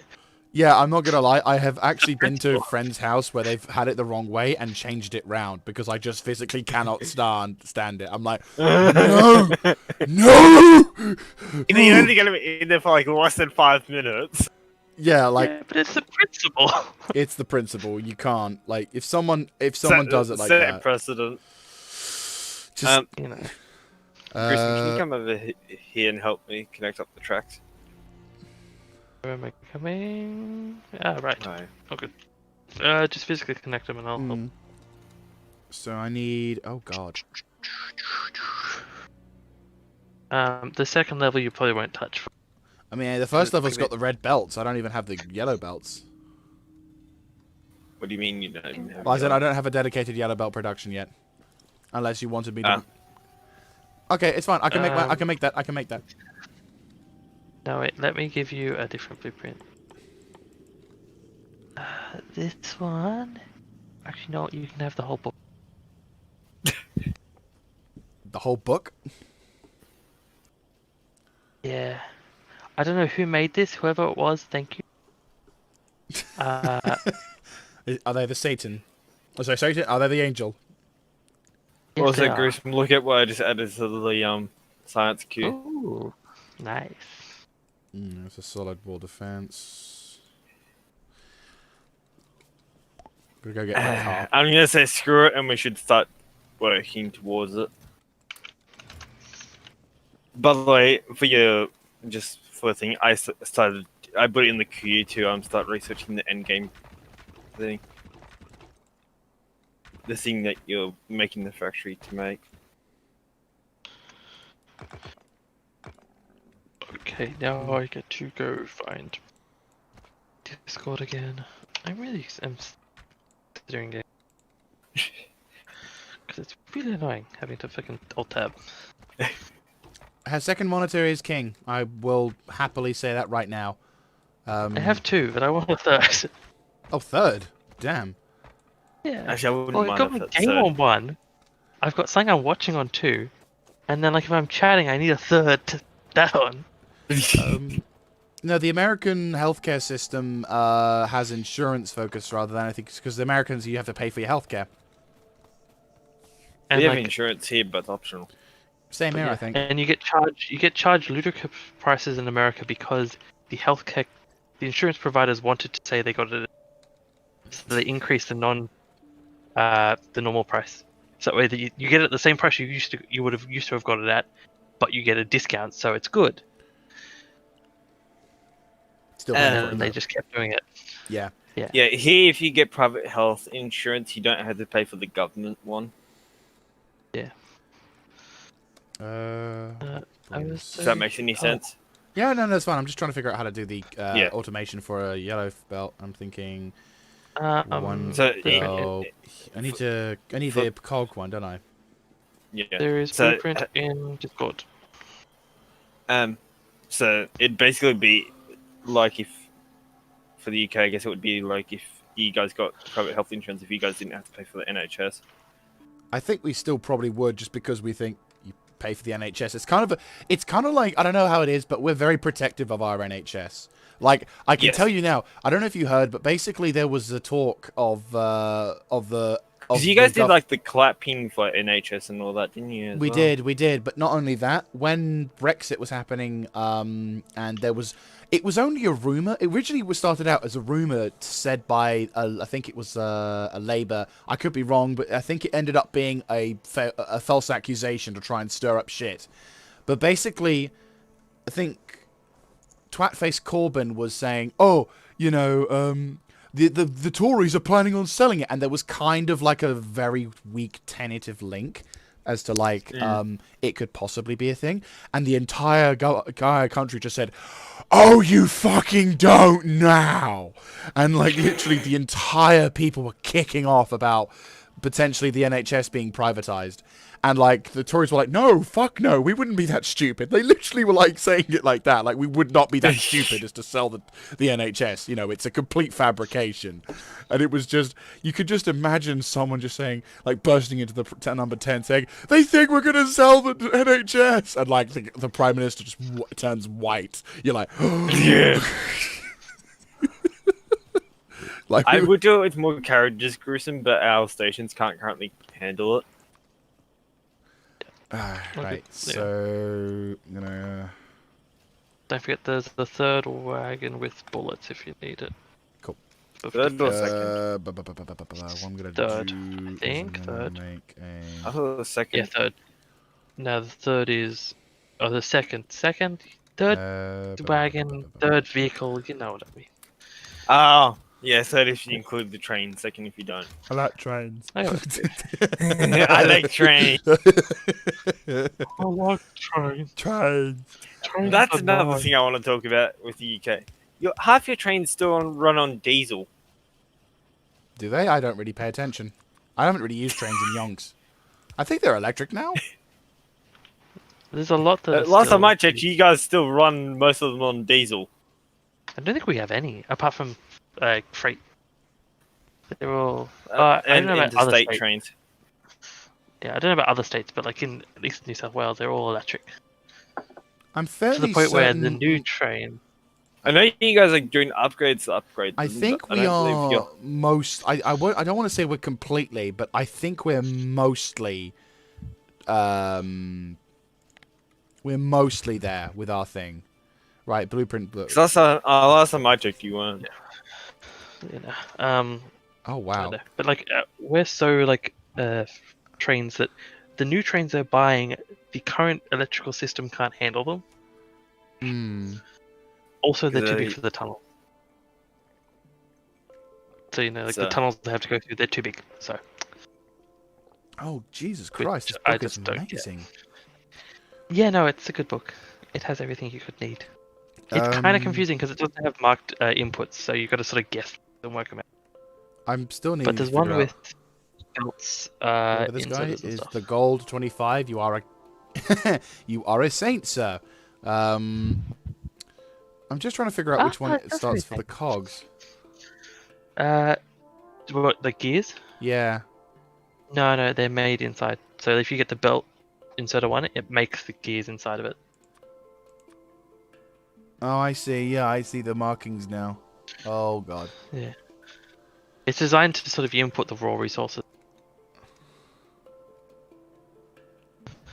Yeah, I'm not gonna lie. I have actually been to a principle. friend's house where they've had it the wrong way and changed it round because I just physically cannot stand it. I'm like, no, no. You're only going to be in there for like less than 5 minutes. Yeah, like Yeah, but it's the principle. it's the principle. You can't like if someone does it like set that. precedent. Just You know. Grissom, can you come over here and help me connect up the tracks? Where am I coming? Ah, right. No. Oh, good. Just physically connect them and I'll help. So I need. Oh God. The second level you probably won't touch. I mean, the first level's got the red belts. I don't even have the yellow belts. What do you mean you don't even have Well, I said I yellow? don't have a dedicated yellow belt production yet. Unless you wanted me to. Okay, it's fine. I can make I can make that. I can make that. No, wait. Let me give you a different blueprint. This one. Actually, no. You can have the whole book. The whole book. Yeah. I don't know who made this. Whoever it was, thank you. Are they the Satan? Oh, sorry, Satan. Are they the angel? Yes, Also, they are. Grissom, look at what I just added to the science queue. Ooh, nice. It's a solid wall defense. Gonna go get my car. I'm gonna say screw it, and we should start working towards it. By the way, for your just for the thing, I put it in the queue to start researching the end game thing. The thing that you're making the factory to make. Okay, now I get to go find Discord again. I really am considering it. Because it's really annoying having to fucking alt tab. Her second monitor is king. I will happily say that right now. I have two, but I want a third. Oh, third. Damn. Yeah. Actually, I wouldn't Well, I've mind got if my it's game on one. I've got something I'm watching on two. And then, like, if I'm chatting, I need a third to that on. No, the American healthcare system has insurance focus rather than anything, because the Americans, you have to pay for your healthcare. And we have like, insurance here, but it's optional. Same here, yeah, I think. And you get charged ludicrous prices in America because the healthcare, the insurance providers wanted to say they got it, so they increased the normal price. So that way that you get it at the same price you would have used to have got it at, but you get a discount, so it's good. Still paying for it, And they though. just kept doing it. Yeah. Yeah, here if you get private health insurance, you don't have to pay for the government one. Yeah. Does that make any sense? Yeah, no, that's fine. I'm just trying to figure out how to do the Yeah. automation for a yellow belt. I'm thinking one So, belt. I need the cog one, don't I? Yeah. There is So, blueprint in Discord. So it'd basically be like if for the UK, I guess it would be like if you guys got private health insurance, if you guys didn't have to pay for the NHS. I think we still probably would, just because we think you pay for the NHS. It's kind of like, I don't know how it is, but we're very protective of our NHS. Like, I can Yes. tell you now, I don't know if you heard, but basically there was a talk of the Because you guys did like the clapping for NHS and all that, didn't you? We did, but not only that, when Brexit was happening, and it was only a rumor. It originally started out as a rumor said by, I think it was a Labour. I could be wrong, but I think it ended up being a false accusation to try and stir up shit. But basically, I think Twatface Corbyn was saying, "Oh, you know, the Tories are planning on selling it," and there was kind of like a very weak tentative link as to like it could possibly be a thing, and the entire country just said, "Oh, you fucking don't now," and like literally the entire people were kicking off about potentially the NHS being privatized. And, like, the Tories were like, no, fuck no, we wouldn't be that stupid. They literally were, like, saying it like that. Like, we would not be that stupid as to sell the NHS. You know, it's a complete fabrication. And it was just, you could just imagine someone just saying, like, bursting into the number 10 saying, they think we're going to sell the NHS. And, like, the Prime Minister just turns white. You're like, Yeah. like, I would do it with more carriages, Gruesome, but our stations can't currently handle it. right, Yeah. so I'm gonna. Don't forget, there's the third wagon with bullets if you need it. Cool. Third or second? What I'm gonna Third, do I think, is I'm gonna third. make I a. thought it was second. Yeah, third. No, the third is. Oh, the second. Third wagon, third vehicle, you know what I mean. Oh, yeah, third if you include the train, second if you don't. I like trains. I like I like train. I like trains. Trains. That's are another nice. thing I want to talk about with the UK. Half your trains still run on diesel. Do they? I don't really pay attention. I haven't really used trains in yonks. I think they're electric now. There's a lot that. Are Last still... time I checked, you guys still run most of them on diesel. I don't think we have any apart from freight. They're all. I don't And know about other interstate states. trains. Yeah, I don't know about other states, but like in at least New South Wales, they're all electric. I'm fairly To the point where certain. the new train. I know you guys are doing upgrades to upgrades. I think we are most. I don't want to say we're completely, but I think we're mostly. We're mostly there with our thing, right? Blueprint book. Last time I checked, you weren't. You know, Oh I wow! don't know. But like we're so like trains that the new trains they're buying, the current electrical system can't handle them. Hmm. Also, they're too They- big for the tunnel. So you know, like So- the tunnels they have to go through, they're too big. So Oh Jesus Which Christ! This I book is just don't get. amazing. yeah, no, it's a good book. It has everything you could need. It's kind of confusing because it doesn't have marked inputs, so you got to sort of guess and work them out. I'm still needing But to there's figure one out. with belts. Remember this guy inserters and is stuff. the gold 25. You are a you are a saint, sir. I'm just trying to figure out which one it that's starts for really the cogs. What, the gears? Yeah. No, they're made inside. So if you get the belt inserter one, it makes the gears inside of it. Oh, I see. Yeah, I see the markings now. Oh god. Yeah. It's designed to sort of input the raw resources.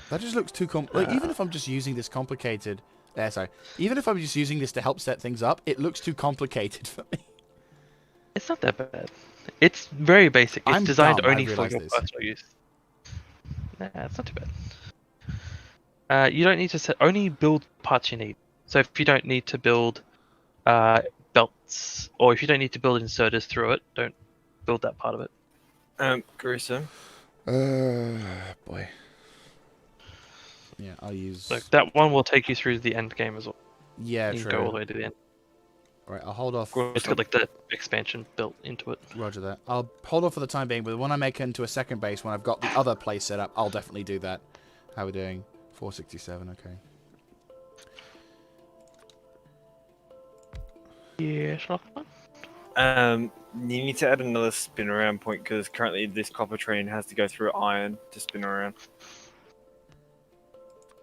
That just looks too like even if I'm just using this complicated. Sorry. Even if I'm just using this to help set things up, it looks too complicated for me. It's not that bad. It's very basic. It's I'm designed dumb, I only for realise your this. personal use. Nah, it's not too bad. You don't need to set only build parts you need. So if you don't need to build belts, or if you don't need to build inserters through it, don't build that part of it. Gruesome. Boy. Yeah, I'll use. Like that one will take you through the end game as well. Yeah, You true. can go all the way to the end. Right, I'll hold off. It's got like the expansion built into it. Roger that. I'll hold off for the time being, but when I make it into a second base, when I've got the other place set up, I'll definitely do that. How are we doing? 467, okay. Yeah, Sherlock. You need to add another spin around point because currently this copper train has to go through iron to spin around.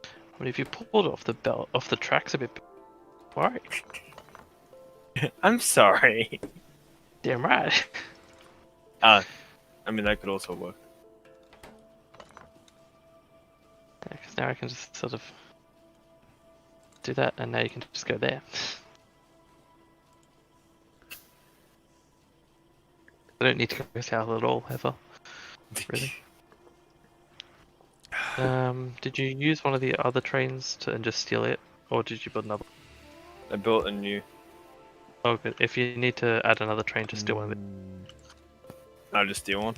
I mean, if you pulled it off the belt, off the tracks a bit, why? I'm sorry. Damn right. I mean that could also work. Because now I can just sort of do that, and now you can just go there. I don't need to go south at all, ever. Really. Did you use one of the other trains to and just steal it, or did you build another? I built a new. Oh, good. If you need to add another train, just steal one of it. I'll just steal one.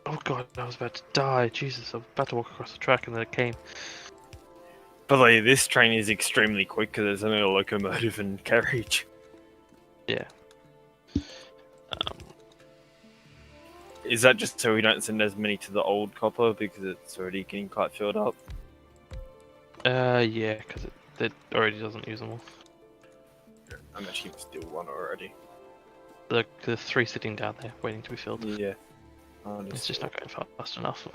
Oh god, I was about to die. Jesus, I was about to walk across the track and then it came. But like, this train is extremely quick because there's only a locomotive and carriage. Yeah. Is that just so we don't send as many to the old copper because it's already getting quite filled up? Yeah, because it already doesn't use them all. I'm actually still one already. The 3 sitting down there waiting to be filled. Yeah. It's just not going fast enough.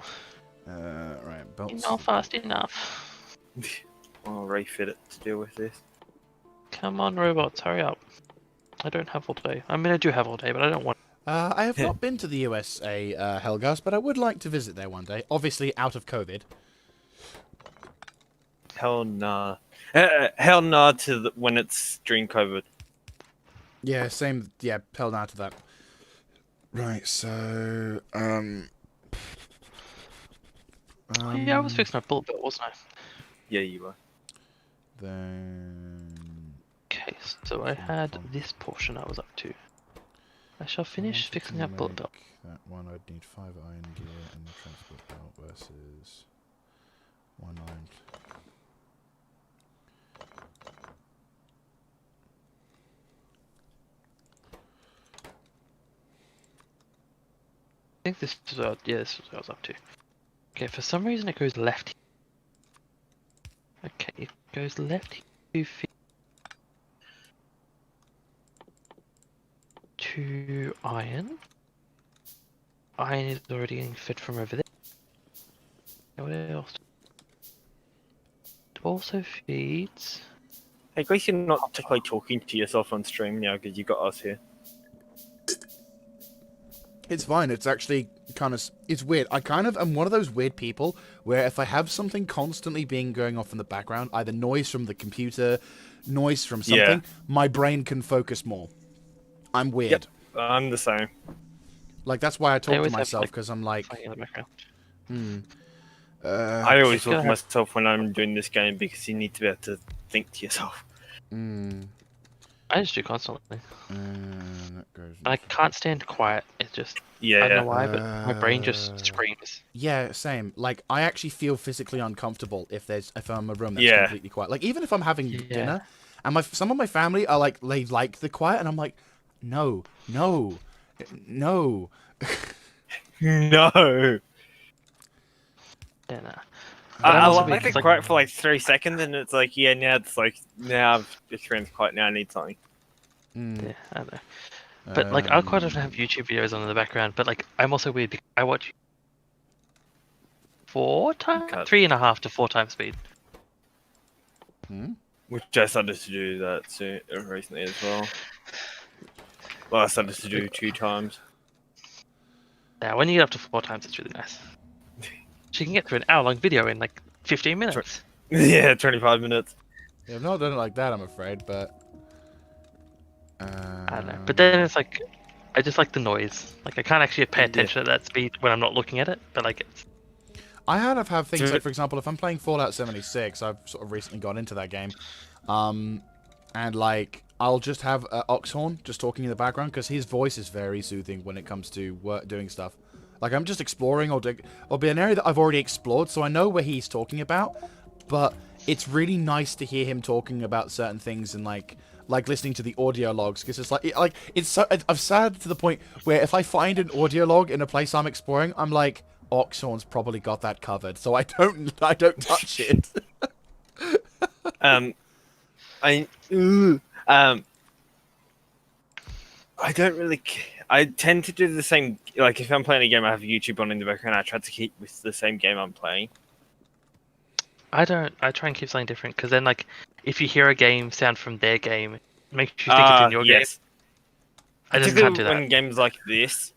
Right, belts. Not fast enough. I'll refit it to deal with this. Come on, robots, hurry up. I don't have all day. I mean, I do have all day, but I don't want. I have not been to the USA, Helgas, but I would like to visit there one day. Obviously, out of COVID. Hell nah. Hell nah to when it's during COVID. Yeah, same. Yeah, hell now to that. Right, so Yeah, I was fixing my bullet bill, wasn't I? Yeah, you were. then Okay, so I had this portion I was up to. I shall finish fixing that bullet bill. that one. I'd need 5 iron gear and the transport belt versus 1 iron. I think this is yeah, this is what I was up to. Okay, for some reason it goes left. Okay, it goes left 2 feet. 2 iron. Iron is already getting fed from over there. What else? It also feeds. Hey, at least you're not technically talking to yourself on stream now because you got us here. It's fine. It's actually kind of... It's weird. I kind of am one of those weird people where if I have something constantly being going off in the background, either noise from the computer, noise from something, my brain can focus more. I'm weird. Yep, I'm the same. Like, that's why I talk to always have, myself, like, because I'm like... in the background. I always Just look gotta at have- myself when I'm doing this game because you need to be able to think to yourself. I just do constantly. that goes... I can't stand quiet. It's just Yeah. I don't know why, but my brain just screams. Yeah, same. Like, I actually feel physically uncomfortable if I'm in a room that's Yeah. completely quiet. Like, even if I'm having Yeah. dinner, and some of my family are like, they like the quiet, and I'm like, no. No. Yeah, nah. I also like because, the quiet for like 3 seconds, and it's like, yeah, now I've experienced quiet. Now I need something. Yeah, I know. But like, I quite often have YouTube videos on in the background. But like, I'm also weird because I watch 3.5 to 4 times speed. Which I started to do that soon, recently as well. Well, I started to do 2 times. Now, when you get up to 4 times, it's really nice. So you can get through an hour-long video in like 15 minutes. Yeah, 25 minutes. Yeah, I've not done it like that, I'm afraid, but... I don't know. But then it's like, I just like the noise. Like, I can't actually pay attention at that speed when I'm not looking at it. But like, it's... I have things like, for example, if I'm playing Fallout 76, I've sort of recently got into that game, and like, I'll just have Oxhorn just talking in the background, because his voice is very soothing when it comes to doing stuff. Like, I'm just exploring, or be an area that I've already explored, so I know where he's talking about, but it's really nice to hear him talking about certain things, and like listening to the audio logs, because it's like, it's so, I've sad to the point where if I find an audio log in a place I'm exploring, I'm like, Oxhorn's probably got that covered, so I don't touch it. I don't really. I tend to do the same. Like if I'm playing a game, I have YouTube on in the background. I try to keep with the same game I'm playing. I don't. I try and keep something different because then, like, if you hear a game sound from their game, it makes you think it's in your game. I just can't do that. When games like this,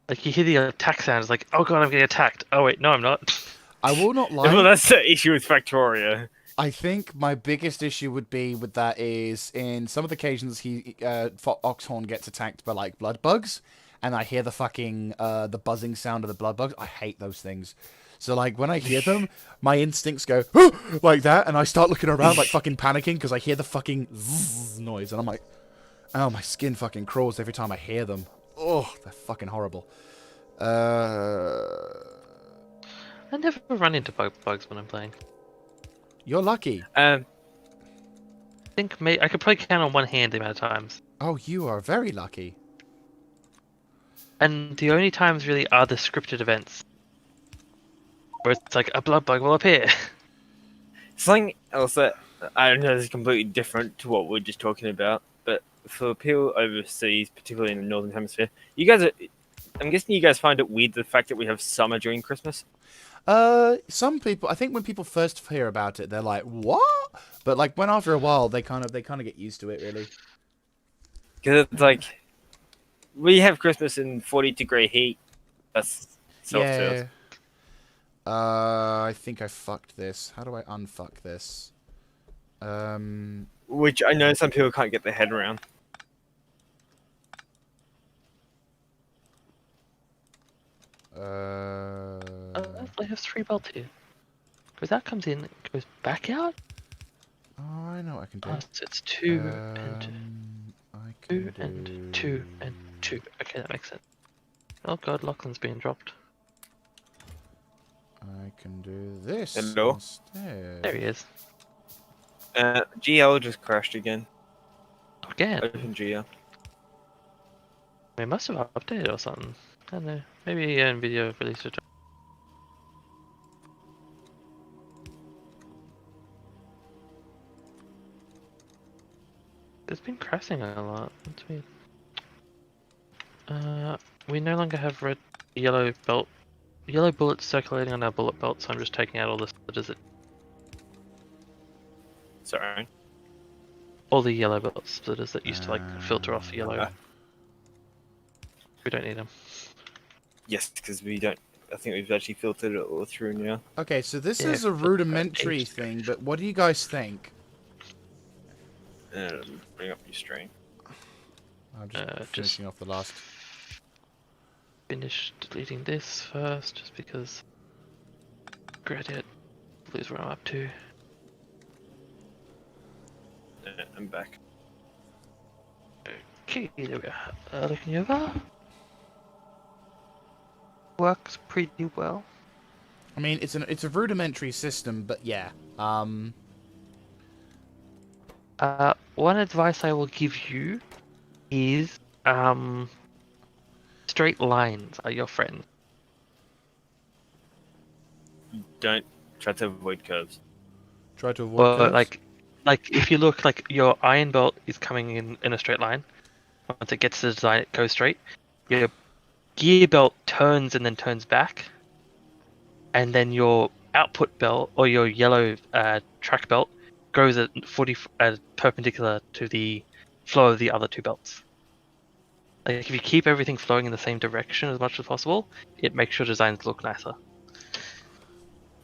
like you hear the attack sound, it's like, oh god, I'm getting attacked. Oh wait, no, I'm not. I will not lie. Well, that's the issue with Factorio. I think my biggest issue would be with that is in some of the occasions Oxhorn gets attacked by like blood bugs, and I hear the fucking the buzzing sound of the blood bugs. I hate those things. So like when I hear them, my instincts go like that, and I start looking around like fucking panicking because I hear the fucking zzz noise, and I'm like, oh, my skin fucking crawls every time I hear them. Oh, they're fucking horrible. I never run into bugs when I'm playing. You're lucky. I think I could probably count on one hand the amount of times. Oh, you are very lucky. And the only times really are the scripted events, where it's like a blood bug will appear. Something else that I don't know is completely different to what we're just talking about, but for people overseas, particularly in the northern hemisphere, you guys are. I'm guessing you guys find it weird the fact that we have summer during Christmas. Some people, I think when people first hear about it, they're like, "What?" But like when after a while, they kind of get used to it, really. Because it's like we have Christmas in 40-degree heat. That's Celsius. Yeah. I think I fucked this. How do I unfuck this? Um. Which I know some people can't get their head around. I have 3 belts here. Because that comes in, goes back out. Oh, I know what I can do. So it's 2 and I 2 can and do 2 and 2. Okay, that makes sense. Oh god, Lachlan's being dropped. I can do this Hello? instead. There he is. GL just crashed again. Again. Open GL. They must have updated or something. I don't know. Maybe Nvidia released it. It's been crashing a lot. That's weird. We no longer have yellow bullets circulating on our bullet belt, so I'm just taking out all the splitters, Sorry. all the yellow belt splitters that used to like filter off the yellow. We don't need them. Yes, because we don't. I think we've actually filtered it all through now. Okay, so this Yeah, is a but rudimentary ages ago. thing, but what do you guys think? Bring up your stream. I'm just Just finishing off the last. finish deleting this first, just because. Regret it. Lose where I'm up to. I'm back. Okay, there we are. Looking over. Works pretty well. I mean, it's a rudimentary system, but yeah. One advice I will give you is straight lines are your friend. Don't try to avoid curves. Try to avoid Well, curves. like if you look, like your iron belt is coming in a straight line. Once it gets to the design, it goes straight. Your gear belt turns and then turns back, and then your output belt or your yellow track belt goes at 40 perpendicular to the flow of the other 2 belts. Like if you keep everything flowing in the same direction as much as possible, it makes your designs look nicer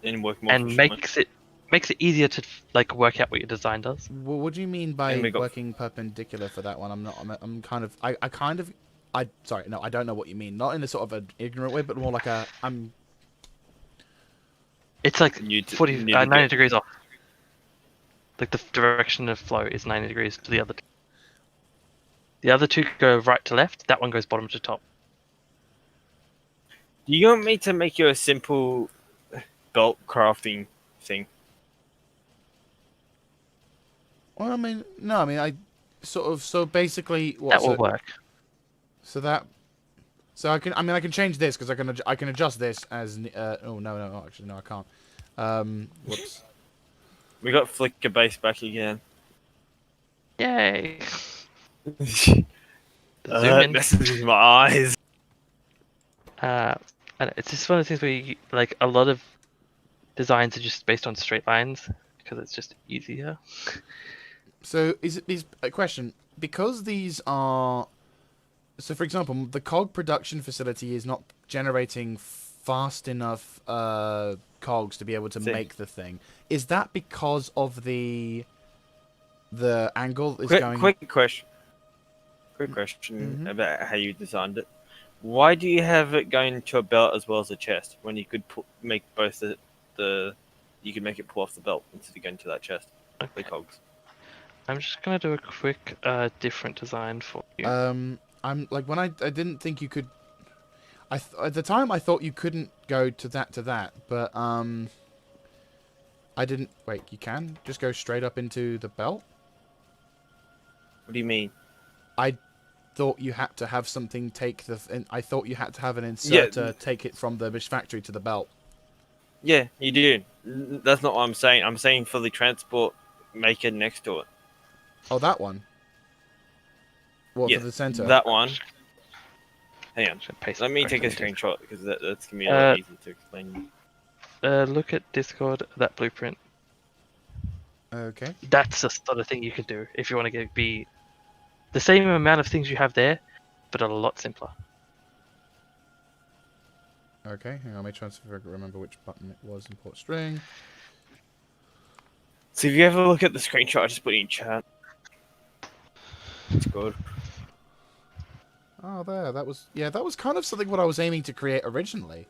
And work more and efficiently. makes it easier to like work out what your design does. Well, what do you mean by And we got- working perpendicular for that one? I'm kind of. I kind of. Sorry, no, I don't know what you mean. Not in a sort of an ignorant way, but more like a. It's like You 90 degrees off. Like the direction of flow is 90 degrees to the other 2. The other 2 go right to left. That one goes bottom to top. Do you want me to make you a simple belt crafting thing? Well, I mean, no, I mean, I sort of. So basically, what? That will work. So that. So I can. I mean, I can change this because I can adjust this as. Oh no, actually no, I can't. Whoops. We got flicker base back again. Yay! Zoom in. Messes with my eyes. And it's just one of the things where like a lot of designs are just based on straight lines because it's just easier. So is a question, because these are. So, for example, the cog production facility is not generating fast enough cogs to be able to make the thing. Is that because of the angle is going? Quick question. About how you designed it. Why do you have it going to a belt as well as a chest when you could make both you could make it pull off the belt instead of going to that chest? Okay. The cogs. I'm just gonna do a quick different design for you. I'm like when I didn't think you could. At the time I thought you couldn't go to that, but I didn't. Wait, you can just go straight up into the belt. What do you mean? thought you had to have something take the. I thought you had to have an Yeah. inserter take it from the factory to the belt. Yeah, you do. That's not what I'm saying. I'm saying for the transport maker next to it. Oh, that one. What Yeah, for the center? that one. Hang on. Should paste Let it me take a correctly. screenshot because that's gonna be a lot easier to explain. Look at Discord, that blueprint. Okay. That's the sort of thing you could do if you want to be the same amount of things you have there, but a lot simpler. Okay. Hang on. Let me try to remember which button it was. Import string. So if you ever look at the screenshot I just put in chat, it's good. Oh, there. That was that was kind of something what I was aiming to create originally,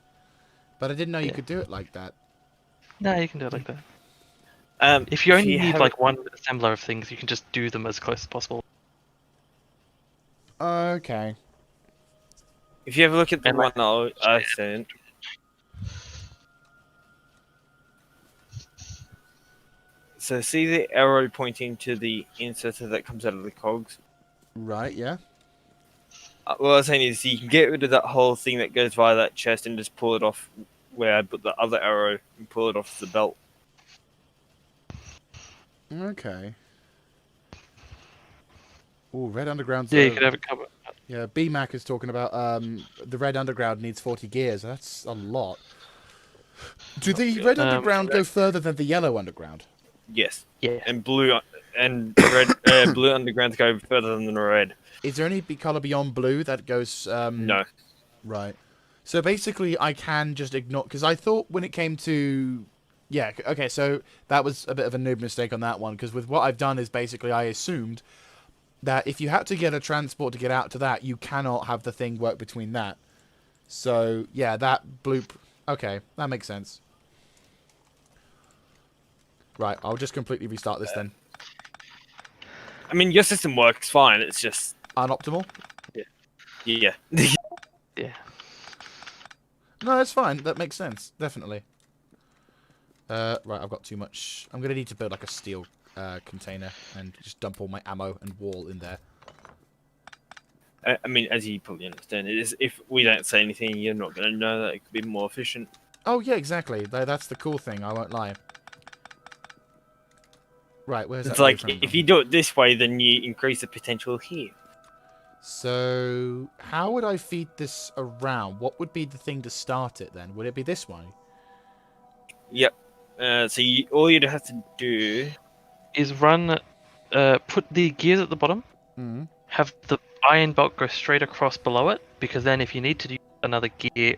but I didn't know you could do it like that. No, you can do it like that. If you only need like one assembler of things, you can just do them as close as possible. Okay. If you ever look at the one I sent, so see the arrow pointing to the inserter that comes out of the cogs. Right. Yeah. What I was saying is you can get rid of that whole thing that goes via that chest and just pull it off where I put the other arrow and pull it off the belt. Okay. Oh, Red Underground's... Yeah, you could have it covered. Yeah, BMAC is talking about the Red Underground needs 40 gears. That's a lot. Do the Red Underground go further than the Yellow Underground? Yes. Yeah. And blue and red, blue undergrounds go further than the red. Is there any color beyond blue that goes... No. Right. So basically, I can just ignore... Because I thought when it came to... Yeah, okay, so that was a bit of a noob mistake on that one. Because with what I've done is basically I assumed that if you had to get a transport to get out to that, you cannot have the thing work between that. So, yeah, that bloop... Okay, that makes sense. Right, I'll just completely restart this then. I mean, your system works fine. It's just... Unoptimal? Yeah. Yeah. No, it's fine. That makes sense. Definitely. Right, I've got too much. I'm going to need to build like a steel container and just dump all my ammo and wall in there. I mean, as you probably understand, it is if we don't say anything, you're not going to know that it could be more efficient. Oh, yeah, exactly. That's the cool thing. I won't lie. Right, where's It's that like, blueprint if from? you do it this way, then you increase the potential here. So, how would I feed this around? What would be the thing to start it then? Would it be this one? Yep. So all you'd have to do... Is run, put the gears at the bottom, have the iron belt go straight across below it, because then if you need to do another gear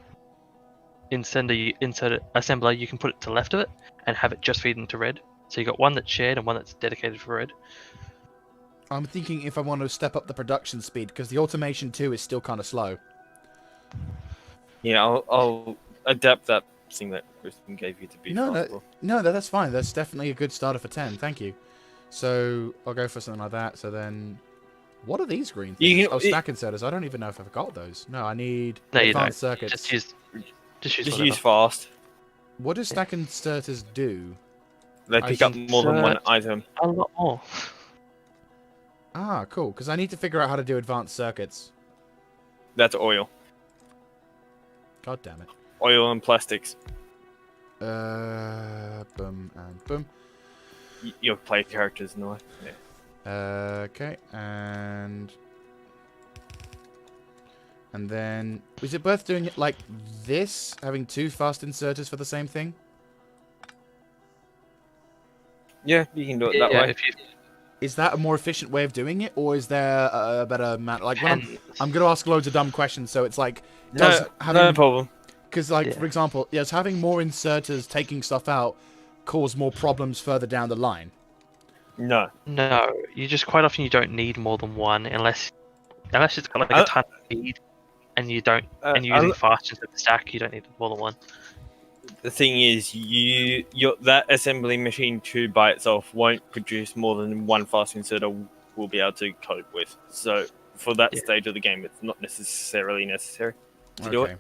assembler, you can put it to the left of it and have it just feed into red. So you got one that's shared and one that's dedicated for red. I'm thinking if I want to step up the production speed, because the automation 2 is still kind of slow. Yeah, I'll adapt that thing that Kristen gave you to be faster. No, that's fine. That's definitely a good starter for 10. Thank you. So, I'll go for something like that. So then... What are these green things? Stack inserters. I don't even know if I've got those. No, I need advanced circuits. Just use fast. What do stack inserters do? They pick up more than one item. A lot more. Ah, cool. Because I need to figure out how to do advanced circuits. That's oil. God damn it. Oil and plastics. Boom and boom. Your play characters in the way. Yeah. Okay, and then is it worth doing it like this, having 2 fast inserters for the same thing? Yeah, you can do it that way. Is that a more efficient way of doing it, or is there a better man? Like, when I'm going to ask loads of dumb questions, so it's like, no problem. Because, like, for example, yes, having more inserters taking stuff out cause more problems further down the line. No, you just quite often you don't need more than one unless it's got like a ton of speed and you don't and you're using fast instead of stack. You don't need more than one. The thing is, that assembly machine 2 by itself won't produce more than one fast inserter will be able to cope with. So for that stage of the game, it's not necessarily necessary to do it.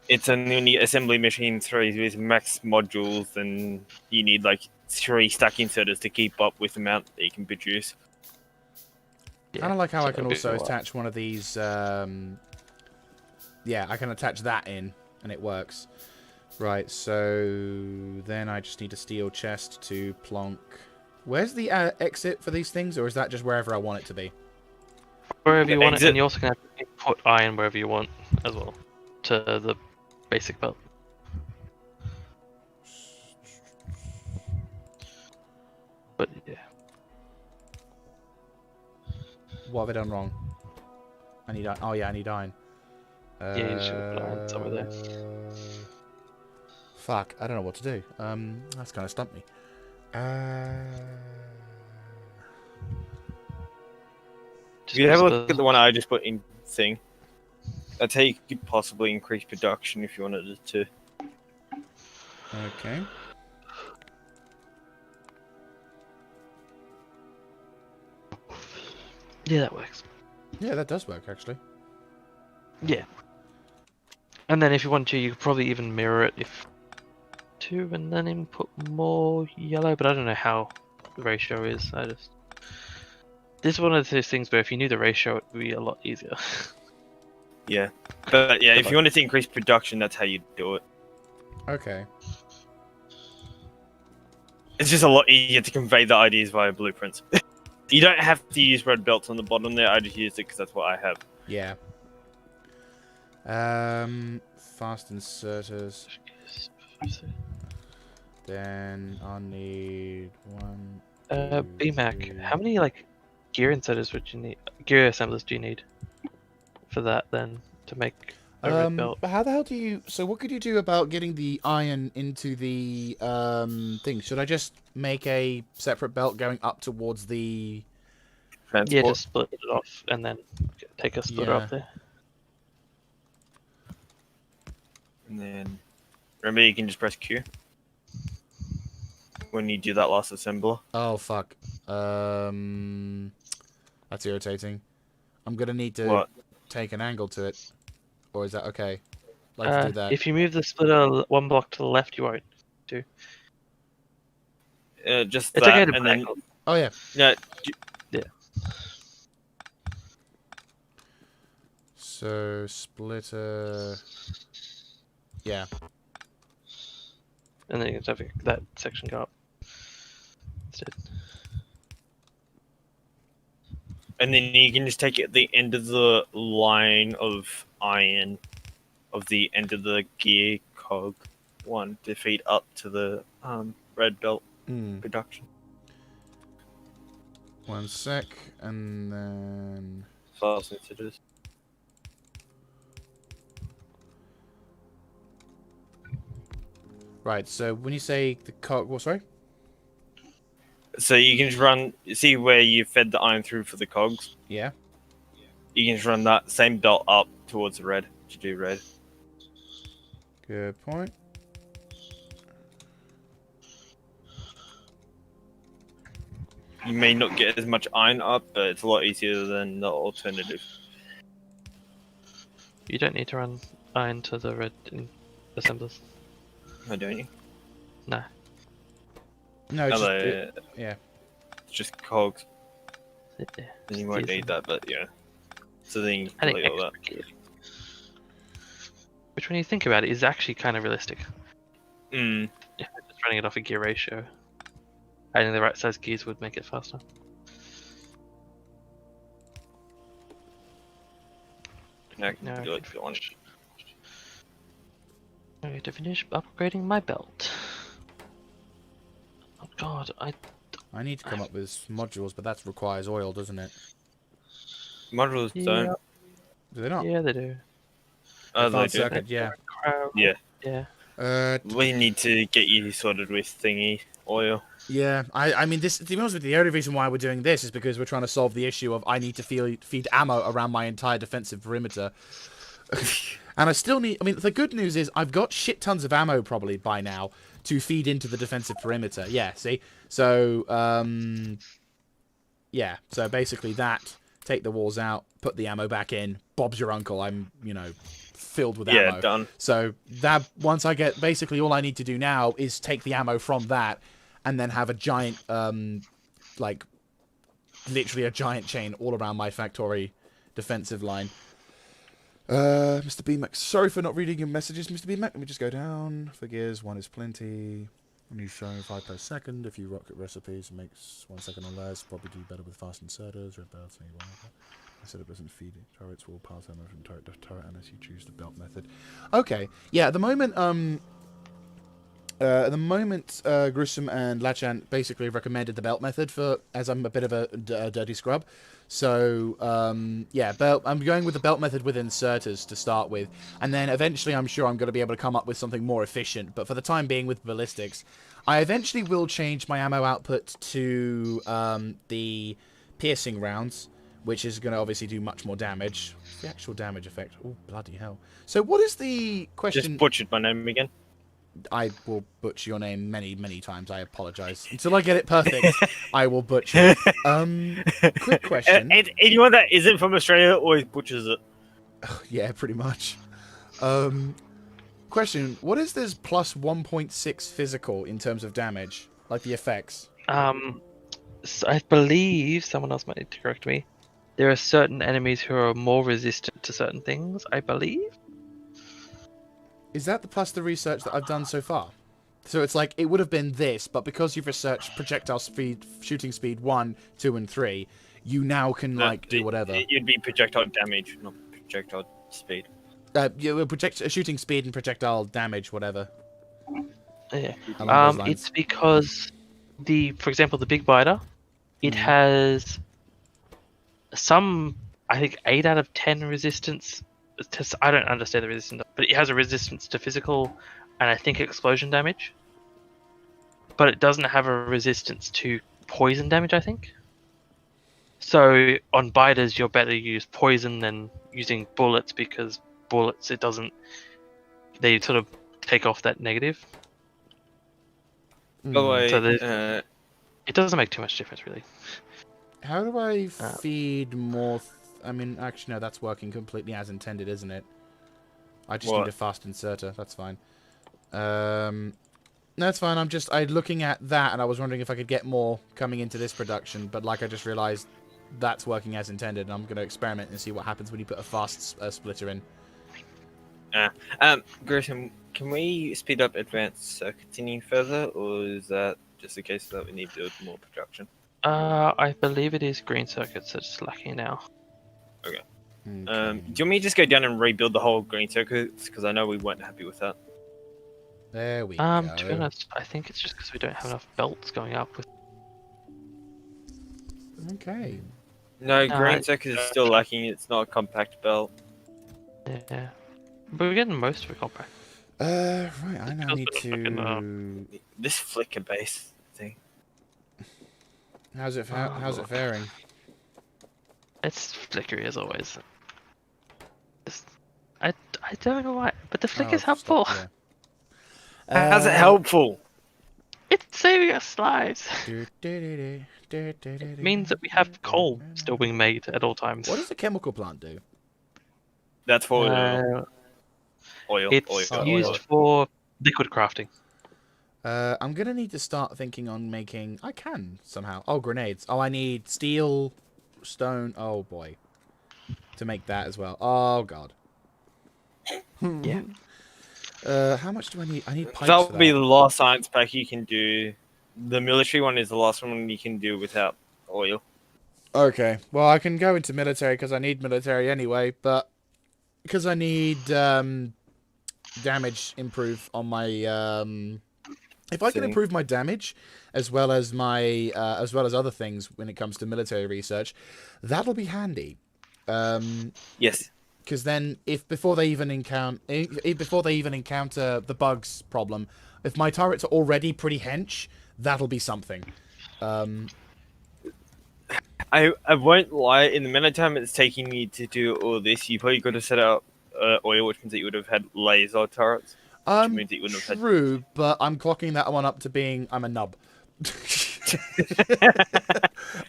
It's only assembly machine 3 with max modules, and you need like 3 stack inserters to keep up with the amount that you can produce. Yeah, Kind of like how so I can it'll be also a while. attach one of these. Yeah, I can attach that in, and it works. Right, so then I just need a steel chest to plonk. Where's the exit for these things, or is that just wherever I want it to be? Wherever you want it, Exit. and you also can put iron wherever you want as well to the basic belt. But yeah, What have I done wrong? I need. Oh yeah, I need iron. yeah, you should put iron somewhere there. Fuck, I don't know what to do. That's kind of stumped me. If you have a look at the one I just put in thing, that's how you could possibly increase production if you wanted it to. Okay. Yeah, that works. Yeah, that does work actually. Yeah. And then if you want to, you could probably even mirror it if to, and then input more yellow. But I don't know how the ratio is. This is one of those things where if you knew the ratio, it would be a lot easier. Yeah, but yeah, if you wanted to increase production, that's how you do it. Okay. It's just a lot easier to convey the ideas via blueprints. You don't have to use red belts on the bottom there. I just used it because that's what I have. Yeah. Fast inserters. Then I'll need one. BMAC, two. how many like gear inserters would you need? Gear assemblers do you need for that then to make a red belt? But how the hell do you? So what could you do about getting the iron into the thing? Should I just make a separate belt going up towards the? Transport. Yeah, just split it off and then take a splitter Yeah. up there. And then remember, you can just press Q when you do that last assembler. Oh fuck. That's irritating. I'm gonna need to What? take an angle to it, or is that okay? Like to do that. If you move the splitter one block to the left, you won't. Just It's that, okay to and then angle. Oh yeah. yeah, So splitter. Yeah. And then you can just have that section go up instead. and then you can just take it at the end of the line of iron, of the end of the gear cog one to feed up to the red belt production. 1 sec, and then. Fast inserters. Right. So when you say the cog, well, sorry. So you can just run. See where you fed the iron through for the cogs. Yeah. You can just run that same belt up towards the red to do red. Good point. You may not get as much iron up, but it's a lot easier than the alternative. You don't need to run iron to the red assemblers. Oh, don't you? No. No. It's just, Although, yeah. it's just cogs. Yeah, Then you won't need that, but yeah. So then you I can think delete all that. extra gear. Which, when you think about it, is actually kind of realistic. Mm. If you're just running it off a gear ratio. I think the right size gears would make it faster. Now I can Now I do can it if you want. I need to finish upgrading my belt. Oh god, I need to come up with modules, but that requires oil, doesn't it? Modules don't. Do they not? Yeah, they do. Oh, they Advanced do. circuit, yeah. Yeah. Yeah. We need to get you sorted with thingy oil. Yeah, I mean, this, to be honest with you, the only reason why we're doing this is because we're trying to solve the issue of I need to feed ammo around my entire defensive perimeter. And I still need, I mean, the good news is I've got shit tons of ammo probably by now to feed into the defensive perimeter. Yeah, see? So, yeah, so basically that, take the walls out, put the ammo back in, Bob's your uncle, I'm, you know, filled with ammo. Yeah, done. So that, once I get, basically all I need to do now is take the ammo from that and then have a giant, like, literally a giant chain all around my factory defensive line. Mr. BMac, sorry for not reading your messages, Mr. BMac. Let me just go down. For gears, 1 is plenty. When you show 5 per second, if you rocket recipes, it makes 1 second or less. Probably do better with fast inserters. Red belts, I said it doesn't feed it. Turrets will pass ammo from turret to turret unless you choose the belt method. Okay, yeah. At the moment, Gruesome and Lachan basically recommended the belt method as I'm a bit of a dirty scrub. So, yeah, I'm going with the belt method with inserters to start with. And then eventually I'm sure I'm going to be able to come up with something more efficient. But for the time being with ballistics, I eventually will change my ammo output to the piercing rounds, which is going to obviously do much more damage. What's the actual damage effect? Oh, bloody hell. So what is the question? Just butchered my name again. I will butcher your name many, many times. I apologize. Until I get it perfect, I will butcher it. Quick question. And anyone that isn't from Australia always butchers it. Yeah, pretty much. Question. What is this plus 1.6 physical in terms of damage? Like the effects? So I believe, someone else might need to correct me, there are certain enemies who are more resistant to certain things, I believe. Is that the plus the research that I've done so far? So it's like, it would have been this, but because you've researched projectile speed, shooting speed 1, 2, and 3, you now can, do whatever. You'd be projectile damage, not projectile speed. Shooting speed and projectile damage, whatever. Yeah. Along those lines. It's because, for example, the Big Biter, it has some, I think, 8 out of 10 resistance. I don't understand the resistance, but it has a resistance to physical and I think explosion damage. But it doesn't have a resistance to poison damage, I think. So on biters, you're better to use poison than using bullets because bullets, they sort of take off that negative. By the way, so it doesn't make too much difference, really. How do I feed more... I mean, actually, no, that's working completely as intended, isn't it? I just need a fast inserter. That's fine. No, that's fine. I'm looking at that, and I was wondering if I could get more coming into this production, but I just realized that's working as intended, and I'm going to experiment and see what happens when you put a fast splitter in. Gresham, can we speed up advanced circuits any further, or is that just a case that we need to build more production? I believe it is green circuits that's lacking now. Okay. Do you want me to just go down and rebuild the whole green circuits? Because I know we weren't happy with that. There we go. To be honest, I think it's just because we don't have enough belts going up with. Okay. No, green circuit is still lacking. It's not a compact belt. Yeah. But we're getting most of it compact. Right, I now need to... This flicker base thing. How's it faring? It's flickery as always. I don't know why, but the flicker's helpful. How's it helpful? It's saving us lives. It means that we have coal still being made at all times. What does the chemical plant do? That's for oil. It's used for liquid crafting. I'm gonna need to start thinking on making... I can, somehow. Oh, grenades. Oh, I need steel, stone... Oh, boy. To make that as well. Oh, God. Yeah. How much do I need? I need pipes That'll for that. be the last science pack you can do. The military one is the last one you can do without oil. Okay. Well, I can go into military because I need military anyway, but... Because I need damage improve on my... If I can improve my damage, as well as my, as well as other things when it comes to military research, that'll be handy. Yes. Because then, before they even encounter the bugs problem, if my turrets are already pretty hench, that'll be something. I won't lie. In the amount of time it's taking you to do all this, you probably could have set up oil, which means that you would have had laser turrets. True, but I'm clocking that one up to being I'm a nub.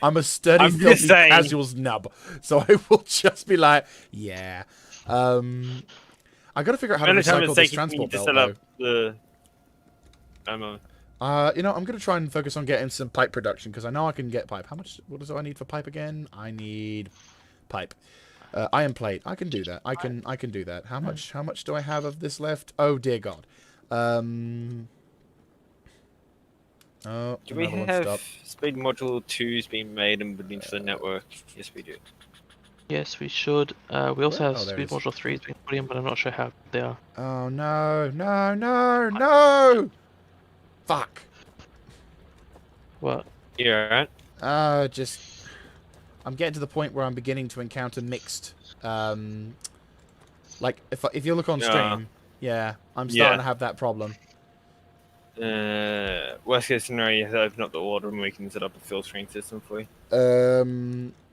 I'm a sturdy, filthy casuals nub. So I will just be like, yeah. I got to figure out how to recycle this transport belt, though. You know, I'm going to try and focus on getting some pipe production, because I know I can get pipe. What do I need for pipe again? I need pipe. Iron plate. I can do that. I can do that. How much do I have of this left? Oh, dear God. Oh, Do we another one have stopped. speed module 2's been made and put into the network? Yes, we do. Yes, we should. We also have Oh, there it speed is. module 3's been put in, but I'm not sure how they are. Oh, no. No, no, no! Fuck. What? Yeah, right. Just... I'm getting to the point where I'm beginning to encounter mixed... like, if you look on stream... Yeah, I'm starting to have that problem. Worst case scenario, you have to open up the order and we can set up a filtering system for you.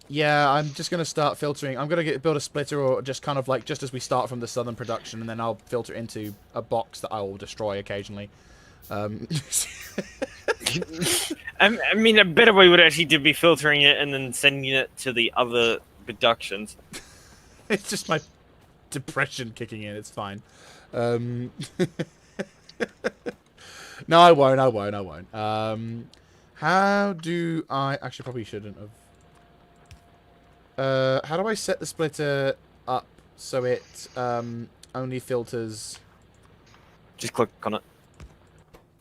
Yeah, I'm just going to start filtering. I'm going to build a splitter, or just kind of like, just as we start from the southern production, and then I'll filter into a box that I will destroy occasionally. I mean, a better way would actually be filtering it and then sending it to the other productions. It's just my depression kicking in. It's fine. No, I won't. How do I... Actually, probably shouldn't have. How do I set the splitter up so it only filters... Just click on it.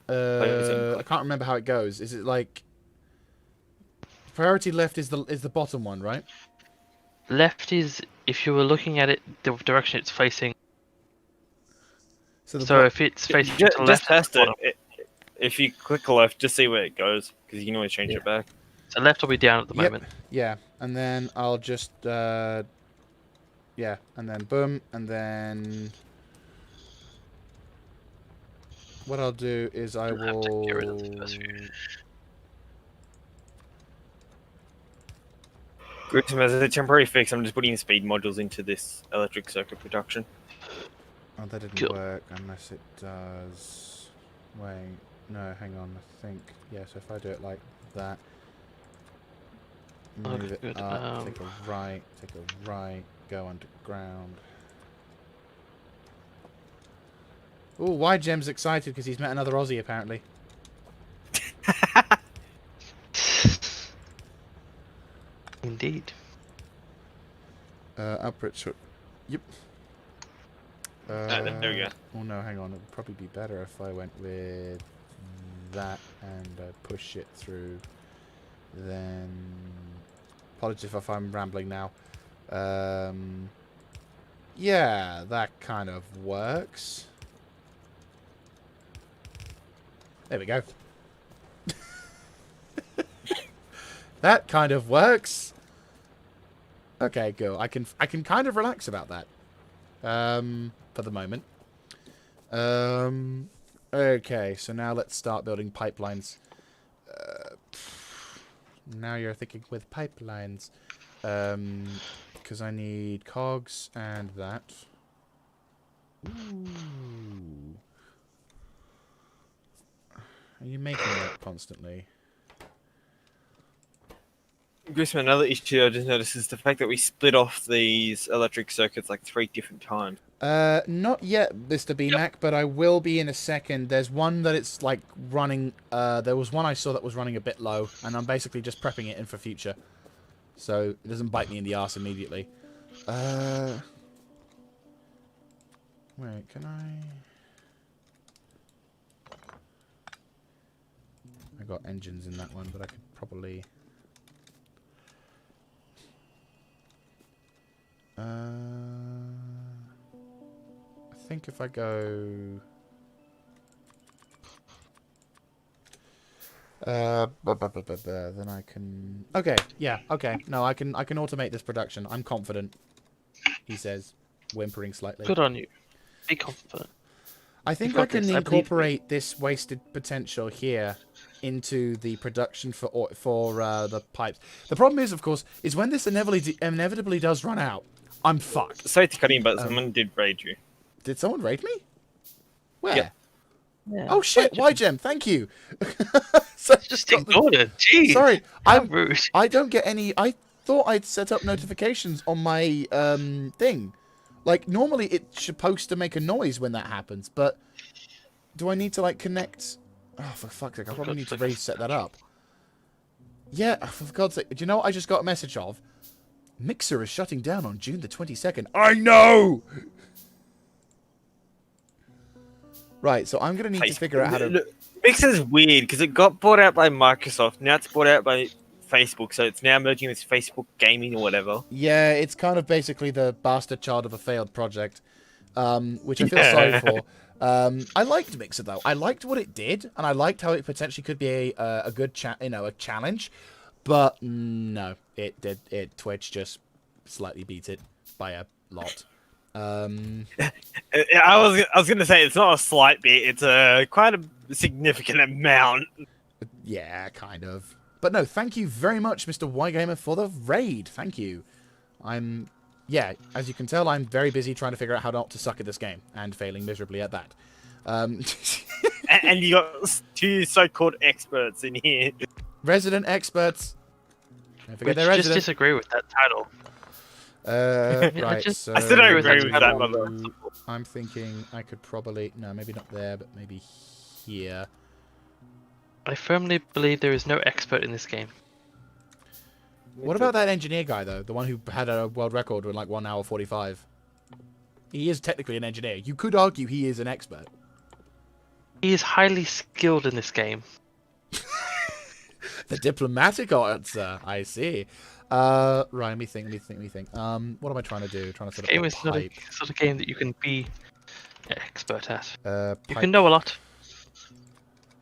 I can't remember how it goes. Is it like... Priority left is the bottom one, right? Left is, if you were looking at it, the direction it's facing. So if it's facing to the left, just test bottom. it. If you click left, just see where it goes, because you can always change it back. So left will be down at the moment. Yeah, and then I'll just... yeah, and then boom, and then... What I'll do is I You'll have to will... get rid of the first few. Group as a temporary fix, I'm just putting speed modules into this electric circuit production. Oh, that didn't Cool. work unless it does... Wait, no, hang on, I think... Yeah, so if I do it like that... Move Okay, it good. up, take a right, go underground. Ooh, why Gem's excited because he's met another Aussie, apparently. Indeed. Upward short. Yep. There we go. Oh no, hang on. It would probably be better if I went with that and push it through. Then, apologies if I'm rambling now. Yeah, that kind of works. There we go. That kind of works. Okay, cool. I can kind of relax about that. For the moment. Okay, so now let's start building pipelines. Now you're thinking with pipelines. Because I need cogs and that. Ooh. Are you making that constantly? Grisman, another issue I just noticed is the fact that we split off these electric circuits like 3 different times. Not yet, Mr. BMAC, but I will be in a second. There's one that it's like running, there was one I saw that was running a bit low, and I'm basically just prepping it in for future. So it doesn't bite me in the arse immediately. Wait, can I got engines in that one, but I could probably... I think if I go... then I can... Okay, yeah, okay. No, I can automate this production. I'm confident, he says, whimpering slightly. Good on you. Be confident. I think I can incorporate this wasted potential here into the production for the pipes. The problem is, of course, is when this inevitably does run out, I'm fucked. Sorry to cut in, but someone did raid you. Did someone raid me? Where? Yeah. Yeah. Oh shit! Why, Gem? Thank you. So Just ignored it. Jeez. Sorry, How rude. I don't get any. I thought I'd set up notifications on my thing. Like normally it's supposed to make a noise when that happens, but do I need to like connect Oh, for fuck's sake, I Oh, probably God, need to like a reset that up. Yeah, for God's sake. Do you know what I just got a message of? Mixer is shutting down on June the 22nd. I know! Right, so I'm going to need to figure out how to... Mixer's weird because it got bought out by Microsoft. Now it's bought out by Facebook, so it's now merging with Facebook Gaming or whatever. Yeah, it's kind of basically the bastard child of a failed project, which I feel sorry Yeah. for. I liked Mixer though. I liked what it did, and I liked how it potentially could be a good a challenge. But no, it did. Twitch just slightly beat it by a lot. I was gonna say it's not a slight bit; it's a quite a significant amount. Yeah, kind of. But no, thank you very much, Mr. Ygamer, for the raid. Thank you. Yeah, as you can tell, I'm very busy trying to figure out how not to suck at this game, and failing miserably at that. And you got two so-called experts in here. Resident experts. Don't forget Which they're just resident. disagree with that title. Yeah, Right, just- so... I still don't agree with that one. I'm thinking I could probably... No, maybe not there, but maybe here. I firmly believe there is no expert in this game. What about that engineer guy, though? The one who had a world record with like 1 hour 45. He is technically an engineer. You could argue he is an expert. He is highly skilled in this game. The diplomatic answer. I see. Right, let me think. What am I trying to do? Trying to set This game up a is not a pipe. sort of game that you can be an expert at. You Pipe. can know a lot,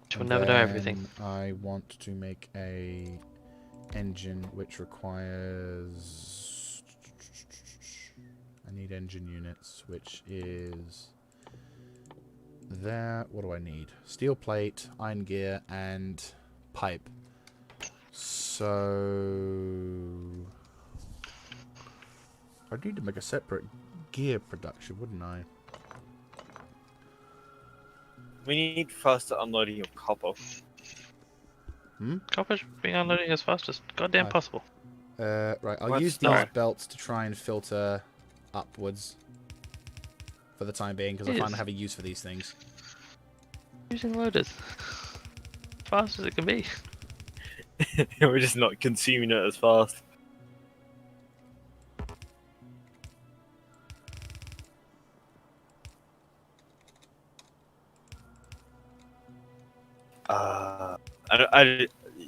but you'll And never know everything. then I want to make a engine which requires... I need engine units, which is there. What do I need? Steel plate, iron gear, and pipe. So I'd need to make a separate gear production, wouldn't I? We need faster unloading of copper. Copper should be unloading as fast as goddamn Aye. possible. Right, I'll What's use these that? belts to try and filter upwards for the time being, because I find I Yes. have a use for these things. Using loaders. Fast as it can be. We're just not consuming it as fast.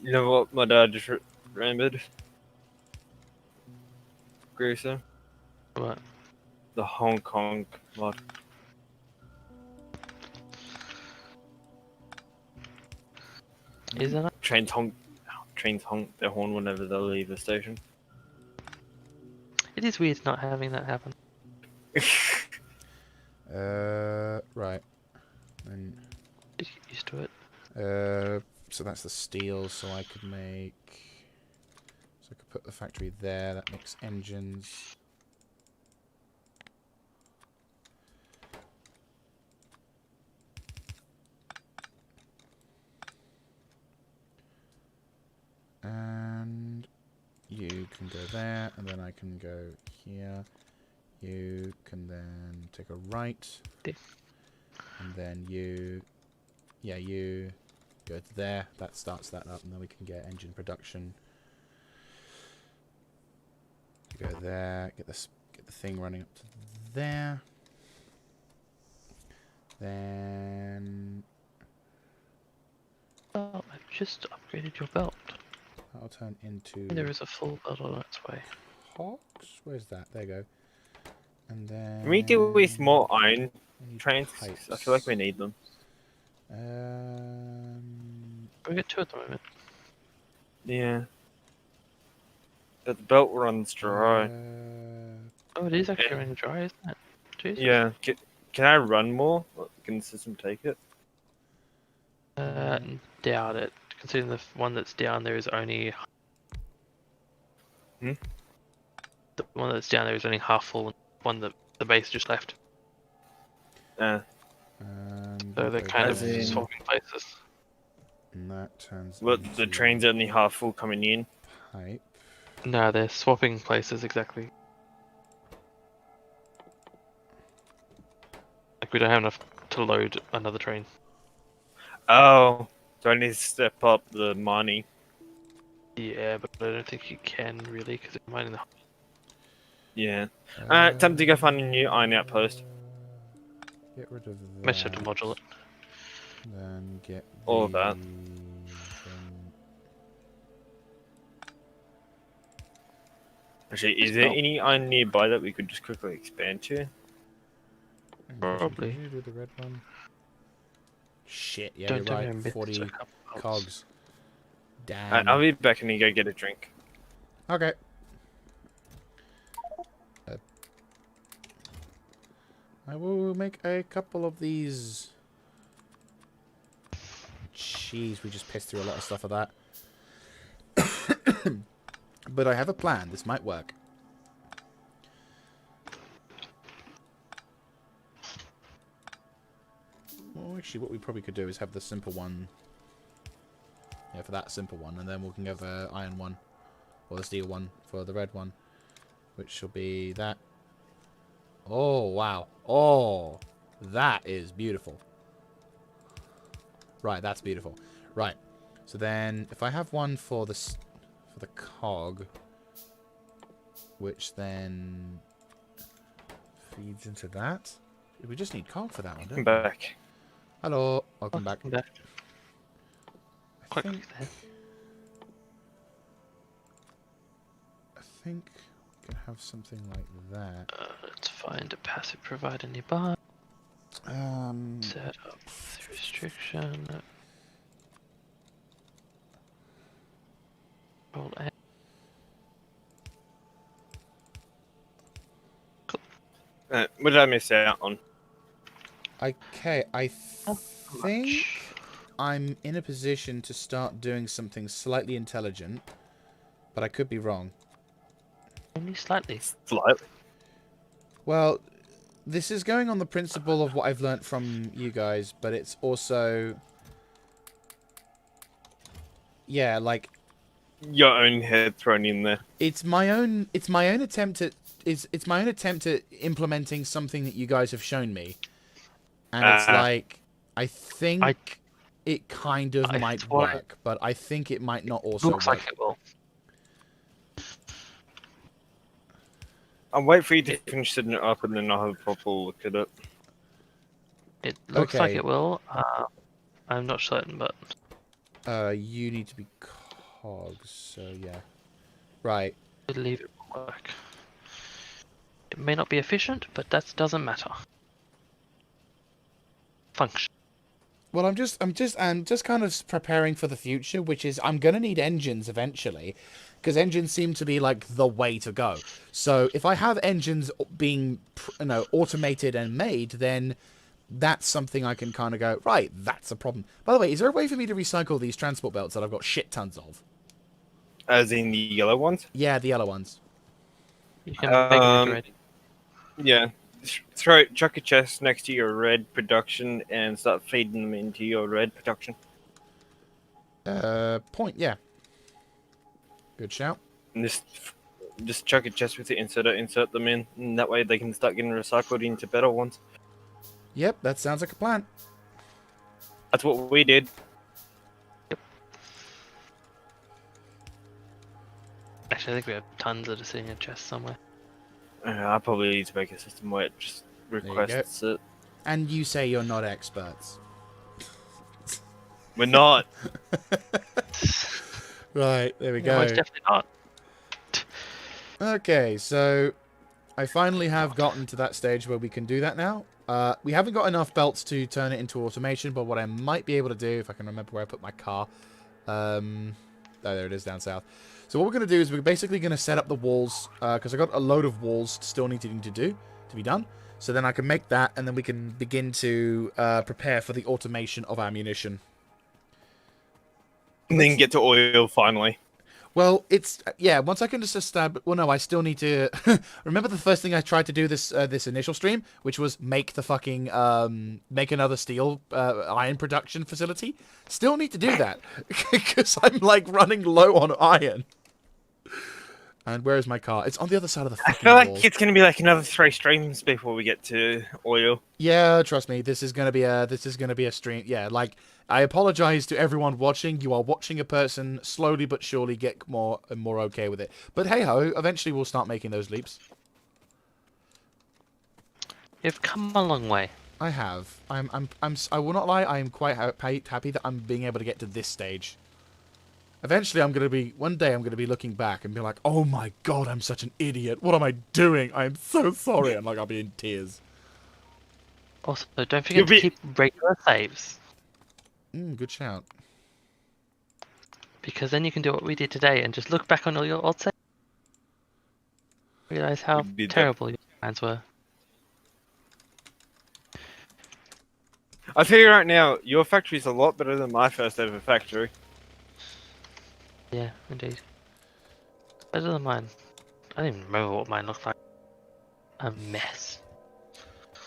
You know what my dad just remembered? Greaser? But The Hong Kong mod. isn't it? Trains honk their horn whenever they leave the station. It is weird not having that happen. Right. And Just get used to it. so that's the steel, so I could make... So I could put the factory there, that makes engines. And you can go there, and then I can go here. You can then take a right. Yeah. And then you... Yeah, you go to there. That starts that up, and then we can get engine production. You go there, get the thing running up to there. Then Oh, I've just upgraded your belt. that'll turn into There is a full belt on its way. hogs. Where's that? There you go. And then Can we deal with more iron I need trains? pipes. I feel like we need them. We get two at the moment. Yeah. But the belt runs dry. Oh, it is actually running dry, isn't it? Jeez. Yeah. Can I run more? Can the system take it? Doubt it. Considering the one that's down there is only... Hmm? The one that's down there is only half full, and one that the base just left. So they're kind of As in- swapping places. And that turns Well, the into train's only half full coming in. pipe. No, they're swapping places exactly. Like we don't have enough to load another train. Oh. So I need to step up the mining. Yeah, but I don't think you can really because it's mining the. Yeah. Time to go find a new iron outpost. Get rid of Might have to that. module it. Then get All of that. then Actually, is Just there no. any iron nearby that we could just quickly expand to? Probably. Can you do the red one? Shit, yeah, Don't you're tell me right. I missed a 40 couple of cogs. I'll Damn. be back and go get a drink. Okay. I will make a couple of these. Jeez, we just pissed through a lot of stuff of that. But I have a plan. This might work. Well, actually, what we probably could do is have the simple one. Yeah, for that simple one. And then we can have the iron one. Or the steel one for the red one. Which will be that. Oh, wow. Oh, that is beautiful. Right, that's beautiful. Right. So then, if I have one for the cog, which then feeds into that. We just need cog for that one, don't I'm we? back. Hello, welcome back. Welcome back. I Quite think, quick there. I think we can have something like that. Let's find a passive provider nearby. Um, Set up the restriction. Roll A. What did I miss out on? okay, I Not think much. I'm in a position to start doing something slightly intelligent, but I could be wrong. Only slightly. Slightly. Well, this is going on the principle of what I've learnt from you guys, but it's also... Yeah, like, Your own head thrown in there. it's my own attempt at it's my own attempt at implementing something that you guys have shown me. And it's like I think it kind of I might swear- work, but I think it might not also Looks work. like it will. I'll wait for you to finish setting it up and then I'll have a proper look at it. It looks like Okay. it will. I'm not certain, but You need to be cogs, so yeah. Right. I believe it will work. It may not be efficient, but that doesn't matter. Function. Well, I'm just kind of preparing for the future, which is I'm gonna need engines eventually, because engines seem to be like the way to go. So if I have engines being, automated and made, then that's something I can kind of go, right, that's a problem. By the way, is there a way for me to recycle these transport belts that I've got shit tons of? As in the yellow ones? Yeah, the yellow ones. You can make them into red. Yeah. Chuck a chest next to your red production and start feeding them into your red production. Point, yeah. Good shout. And just chuck a chest with the inserter, insert them in, and that way they can start getting recycled into better ones. Yep, that sounds like a plan. That's what we did. Actually, I think we have tons that are sitting in a chest somewhere. I probably need to make a system where it just you go. requests it. And you say you're not experts. We're not. Right, there we No, go. most definitely not. Okay, so I finally have gotten to that stage where we can do that now. We haven't got enough belts to turn it into automation, but what I might be able to do, if I can remember where I put my car. Oh, there it is down south. So what we're going to do is we're basically going to set up the walls, because I got a load of walls still needing to be done. So then I can make that, and then we can begin to prepare for the automation of our munition. And then get to oil finally. Well, it's yeah. Once I can just establish. Well, no, I still need to remember the first thing I tried to do this initial stream, which was make the fucking make another steel iron production facility. Still need to do that because I'm like running low on iron. And where is my car? It's on the other side of the I fucking feel wall. like it's going to be like another 3 streams before we get to oil. Yeah, trust me, this is gonna be a stream. Yeah, like I apologize to everyone watching. You are watching a person slowly but surely get more and more okay with it. But hey ho, eventually we'll start making those leaps. You've come a long way. I have. I will not lie. I am quite happy that I'm being able to get to this stage. Eventually, one day I'm gonna be looking back and be like, oh my god, I'm such an idiot. What am I doing? I am so sorry. And like I'll be in tears. Also, don't forget to keep regular saves, Good shout. because then you can do what we did today and just look back on all your old saves. Realize how did that. terrible your plans were. I'll tell you right now, your factory's a lot better than my first ever factory. Yeah, indeed. Better than mine. I don't even remember what mine looked like. A mess.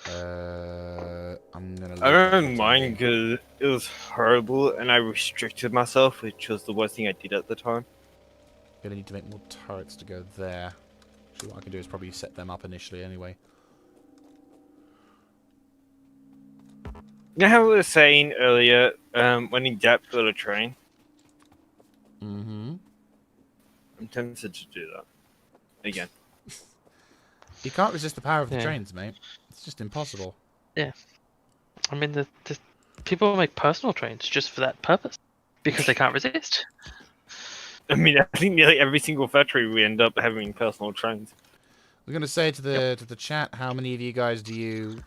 I'm gonna. I remember mine because it was horrible and I restricted myself, which was the worst thing I did at the time. Gonna need to make more turrets to go there. Actually, what I can do is probably set them up initially anyway. You know how we were saying earlier, when in doubt, build a train? Mm-hmm. I'm tempted to do that. Again. You can't resist the power of the Yeah. trains, mate. It's just impossible. I mean, the people make personal trains just for that purpose. Because they can't resist. I mean, I think nearly every single factory we end up having personal trains. We're gonna say to the chat, how many of you guys do you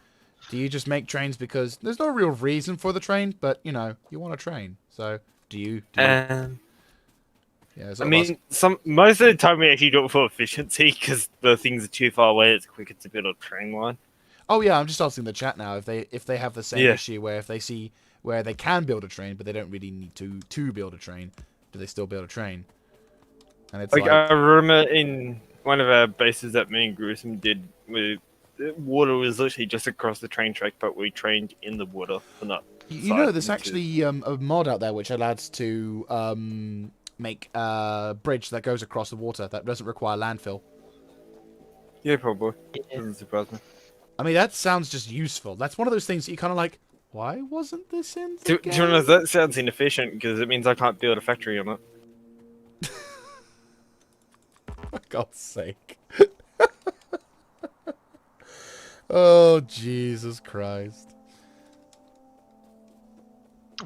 just make trains because there's no real reason for the train, but you know you want a train. So do you? Yeah, I mean, most of the time we actually do it for efficiency because the things are too far away. It's quicker to build a train line. Oh yeah, I'm just asking the chat now if they have the same Yeah. issue where if they see where they can build a train but they don't really need to build a train, do they still build a train? And it's Like, I remember in one of our bases that me and Gruesome did, with water was literally just across the train track, but we trained in the water for that. you know, there's actually a mod out there which allows to make a bridge that goes across the water that doesn't require landfill. Yeah, probably. Yeah. Doesn't surprise me. I mean, that sounds just useful. That's one of those things that you kind of like, why wasn't this in the To be game? honest, that sounds inefficient because it means I can't build a factory on it. For God's sake. Oh, Jesus Christ.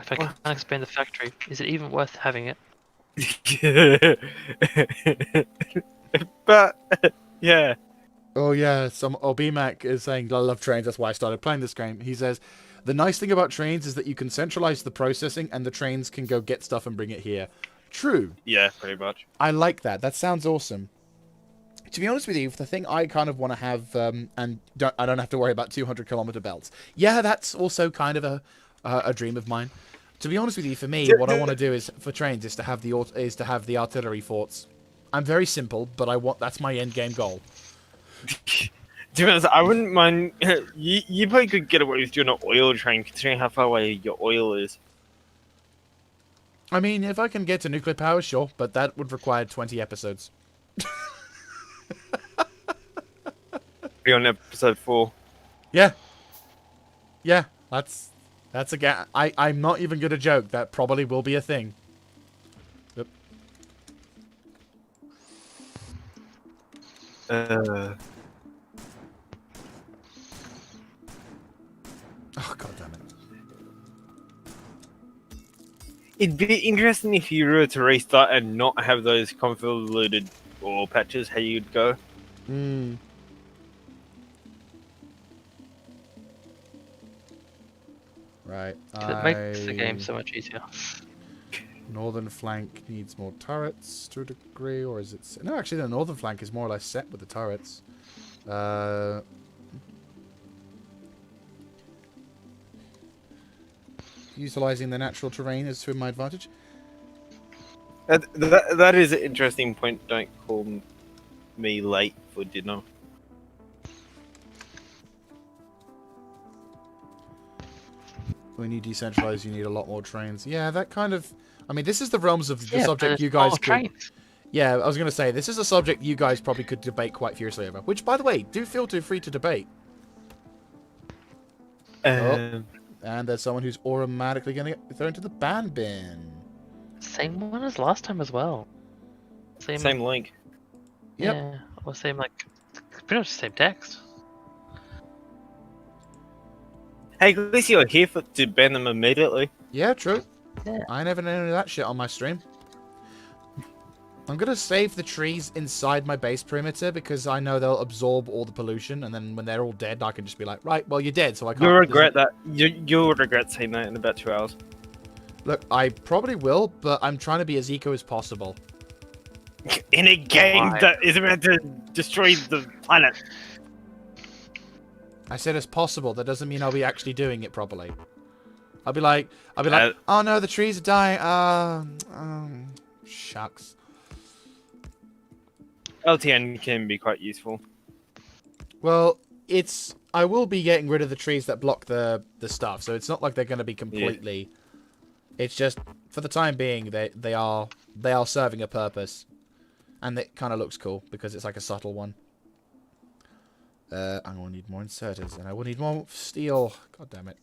If I can't expand the factory, is it even worth having it? But, yeah. Oh, yeah, BMAC is saying, I love trains, that's why I started playing this game. He says, the nice thing about trains is that you can centralize the processing and the trains can go get stuff and bring it here. True. Yeah, pretty much. I like that. That sounds awesome. To be honest with you, the thing I kind of want to have, and I don't have to worry about 200-kilometer belts. Yeah, that's also kind of a dream of mine. To be honest with you, for me, what I want to do is for trains is to have the artillery forts. I'm very simple, but that's my end game goal. To be honest, I wouldn't mind. You probably could get away with doing an oil train, considering how far away your oil is. I mean, if I can get to nuclear power, sure, but that would require 20 episodes. Be on episode 4. Yeah. Yeah, that's a I'm not even gonna joke. That probably will be a thing. Yep. Oh, God damn it. It'd be interesting if you were to restart and not have those convoluted oil patches, how you'd go. Hmm. Right. It makes the game so much easier. Northern flank needs more turrets to a degree, or is it... No, actually, the northern flank is more or less set with the turrets. Utilizing the natural terrain is to my advantage. That is an interesting point. Don't call me late for dinner. When you decentralize, you need a lot more trains. Yeah, that kind of... I mean, this is the realms of the subject but you it's not guys a train. Yeah, I was going to say, this is a subject you guys probably could debate quite furiously over. Which, by the way, do feel too free to debate. Oh, and there's someone who's automatically going to get thrown to the ban bin. Same one as last time as well. Same link. Yep. Yeah, or same like pretty much the same text. Hey, at least you're here to ban them immediately. Yeah, true. Yeah. I never know any of that shit on my stream. I'm going to save the trees inside my base perimeter because I know they'll absorb all the pollution, and then when they're all dead, I can just be like, right, well, you're dead, so I can't... You'll regret that. You'll regret saying that in about 2 hours. Look, I probably will, but I'm trying to be as eco as possible. In a game that is about to destroy the planet. I said as possible. That doesn't mean I'll be actually doing it properly. I'll be like, oh no, the trees are dying. Shucks. LTN can be quite useful. Well, I will be getting rid of the trees that block the stuff, so it's not like they're going to be completely... Yeah. It's just, for the time being, they are serving a purpose. And it kind of looks cool, because it's like a subtle one. I will need more inserters, and I will need more steel. God damn it.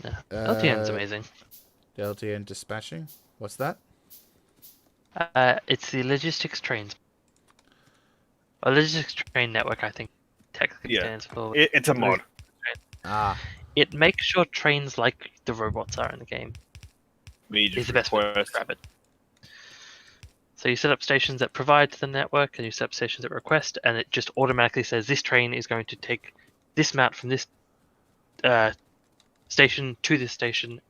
Yeah. LTN's amazing. LTN dispatching? What's that? It's the logistics trains. A logistics train network, I think, technically stands for. It's a mod. Ah. It makes sure trains like the robots are in the game. Is the best way to describe it. So you set up stations that provide to the network, and you set up stations that request, and it just automatically says this train is going to take this amount from this station to this station.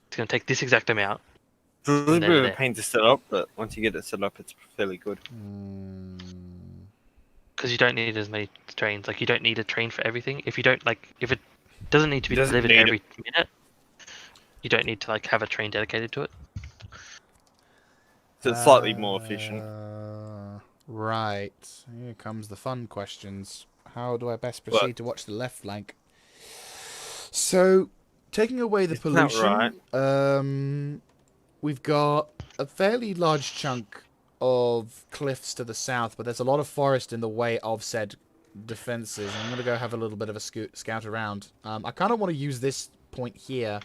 It's going to take this exact amount. It's a little bit of a pain to set up, but once you get it set up, it's fairly good. Because you don't need as many trains. Like, you don't need a train for everything. If you don't, like, if it doesn't need to be delivered every minute, you don't need to, like, have a train dedicated to it. So it's slightly more efficient. Right. Here comes the fun questions. How do I best proceed to watch the left flank? So, taking away the pollution, we've got a fairly large chunk of cliffs to the south, but there's a lot of forest in the way of said defenses. I'm going to go have a little bit of a scout around. I kind of want to use this point here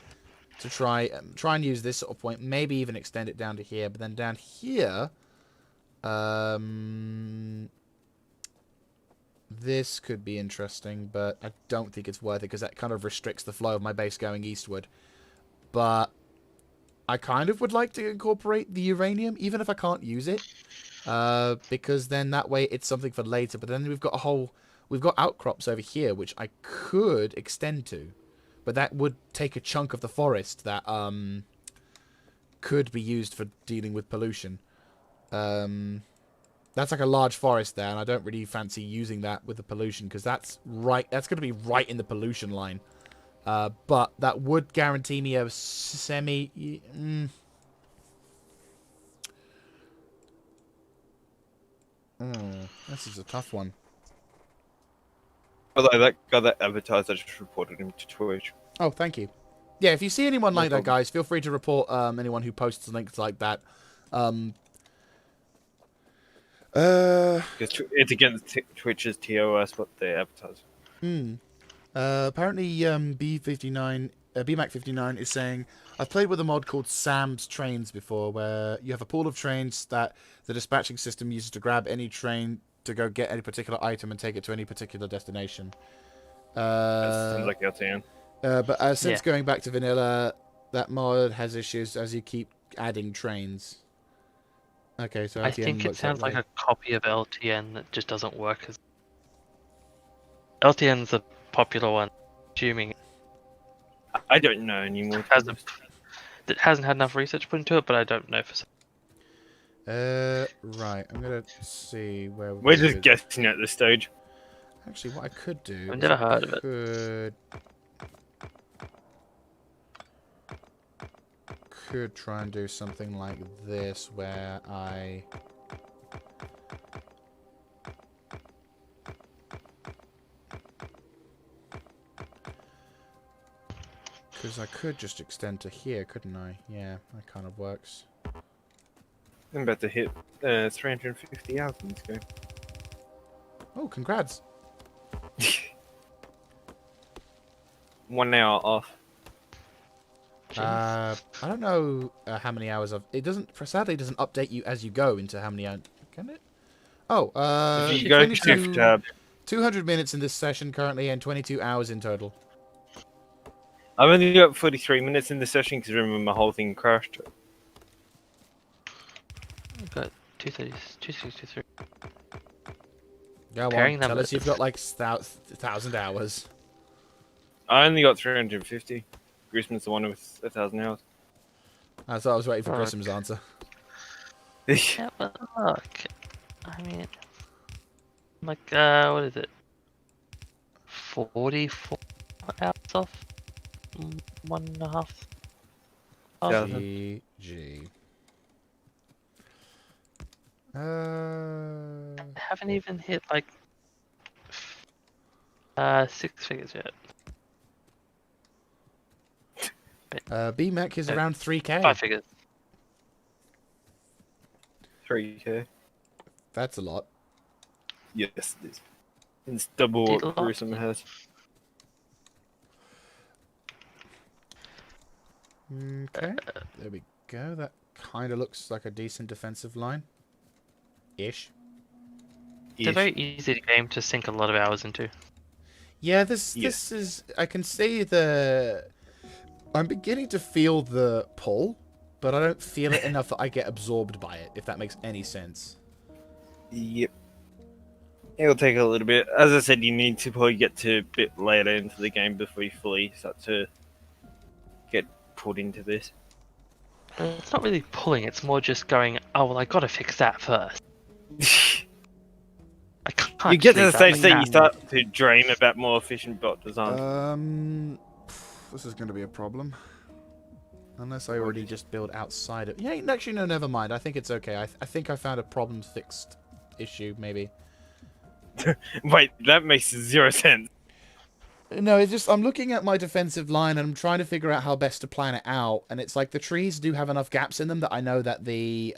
to try and use this sort of point, maybe even extend it down to here, but then down here, this could be interesting, but I don't think it's worth it because that kind of restricts the flow of my base going eastward. But I kind of would like to incorporate the uranium, even if I can't use it, because then that way it's something for later. But then we've got outcrops over here, which I could extend to, but that would take a chunk of the forest that could be used for dealing with pollution. That's like a large forest there, and I don't really fancy using that with the pollution because that's going to be right in the pollution line. But that would guarantee me a semi... this is a tough one. Although that guy that advertised, I just reported him to Twitch. Oh, thank you. Yeah, if you see anyone like that, guys, feel free to report anyone who posts links like that. It's against Twitch's TOS, what they advertise. Apparently, BMAC59 is saying, I've played with a mod called Sam's Trains before, where you have a pool of trains that the dispatching system uses to grab any train to go get any particular item and take it to any particular destination. That sounds like LTN. But since going back to vanilla, that mod has issues as you keep adding trains. Okay, so LTN I think it sounds like a copy of LTN that just doesn't work as... LTN's a popular one, assuming... I don't know anymore. It hasn't had enough research put into it, but I don't know for certain. Right, I'm gonna see where we're just guessing at this stage. Actually, what I could do... I've never heard of it. Could try and do something like this, where I... Because I could just extend to here, couldn't I? Yeah, that kind of works. I'm about to hit 350 hours in this game. Oh, congrats. 1 hour off. I don't know how many hours of it doesn't. Sadly, it doesn't update you as you go into how many. Can it? Oh, If you go to 22, shift tab, 200 minutes in this session currently, and 22 hours in total. I've only got 43 minutes in the session because remember my whole thing crashed. I've got 230, 263. Go Pairing on, tell us numbers. you've got like 1,000 hours. I only got 350. Grisman's the one with 1,000 hours. I thought I was waiting for Fuck. Grisham's answer. Yeah, but look, I mean, like, what is it? 44 hours off? 1.5. Yeah. GG. I haven't even hit like 6 figures yet. BMEC is No, around 3k. 5 figures. 3k. That's a lot. Yes, it is. It's double Did a what lot. Grissom has. Okay, there we go. That kind of looks like a decent defensive line. Ish. It's a very easy game to sink a lot of hours into. Yeah, this Yes. is. I can see the. I'm beginning to feel the pull, but I don't feel it enough that I get absorbed by it. If that makes any sense. Yep. It'll take a little bit. As I said, you need to probably get to a bit later into the game before you fully start to get put into this. It's not really pulling, it's more just going, oh, well, I gotta fix that first. I can't You get to the leave stage like that you that. start to dream about more efficient bot design. This is going to be a problem. Unless I already just build outside of. Yeah, actually, no, never mind. I think it's okay. I think I found a problem fixed issue, maybe. Wait, that makes zero sense. No, it's just I'm looking at my defensive line and I'm trying to figure out how best to plan it out. And it's like the trees do have enough gaps in them that I know that the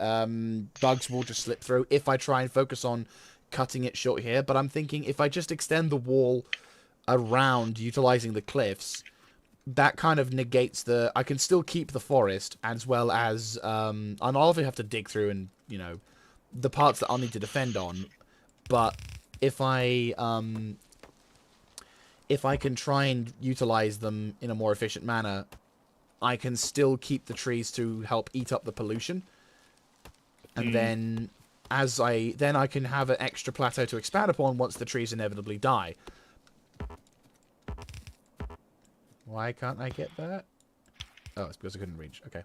bugs will just slip through if I try and focus on cutting it short here. But I'm thinking if I just extend the wall around utilizing the cliffs, that kind of negates the. I can still keep the forest as well as I'll obviously have to dig through and the parts that I'll need to defend on. But if I can try and utilize them in a more efficient manner, I can still keep the trees to help eat up the pollution. And then I can have an extra plateau to expand upon once the trees inevitably die. Why can't I get that? Oh, it's because I couldn't reach. Okay.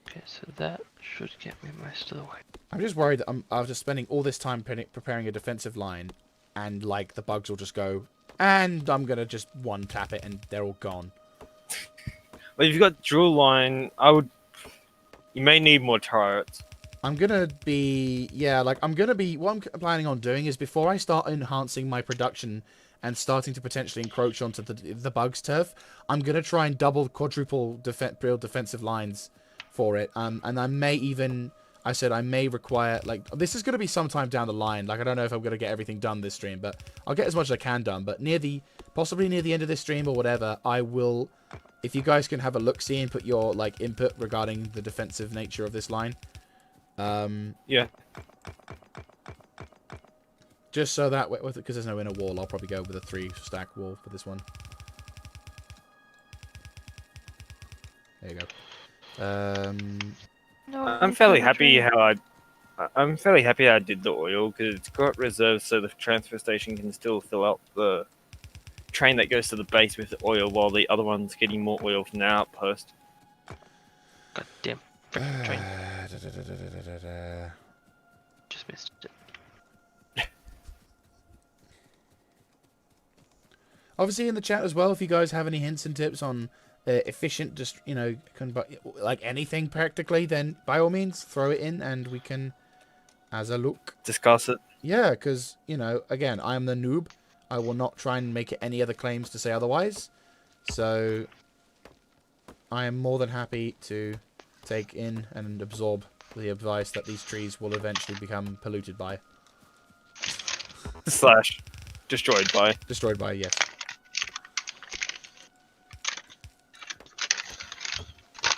Okay, so that should get me most of the way. I'm just worried that I was just spending all this time preparing a defensive line, and like the bugs will just go, and I'm gonna just one tap it, and they're all gone. Well, if you've got drill line, you may need more turrets. I'm gonna be what I'm planning on doing is before I start enhancing my production and starting to potentially encroach onto the bugs turf, I'm gonna try and double, quadruple build defensive lines for it. And I may even. I may require, like, this is going to be sometime down the line. Like, I don't know if I'm going to get everything done this stream, but I'll get as much as I can done. But possibly near the end of this stream or whatever, I will, if you guys can have a look-see and put your, like, input regarding the defensive nature of this line. Yeah. Just so that way, because there's no inner wall, I'll probably go with a 3-stack wall for this one. There you go. No, I'm fairly happy how I did the oil because it's got reserves, so the transfer station can still fill up the train that goes to the base with oil, while the other one's getting more oil from the outpost. God damn. Frickin' train. Just missed it. Obviously in the chat as well, if you guys have any hints and tips on efficient, just, like anything practically, then by all means throw it in and we can as a look. Discuss it. Yeah, because, again, I am the noob. I will not try and make it any other claims to say otherwise. So I am more than happy to take in and absorb the advice that these trees will eventually become polluted by. Slash destroyed by. Destroyed by, yes.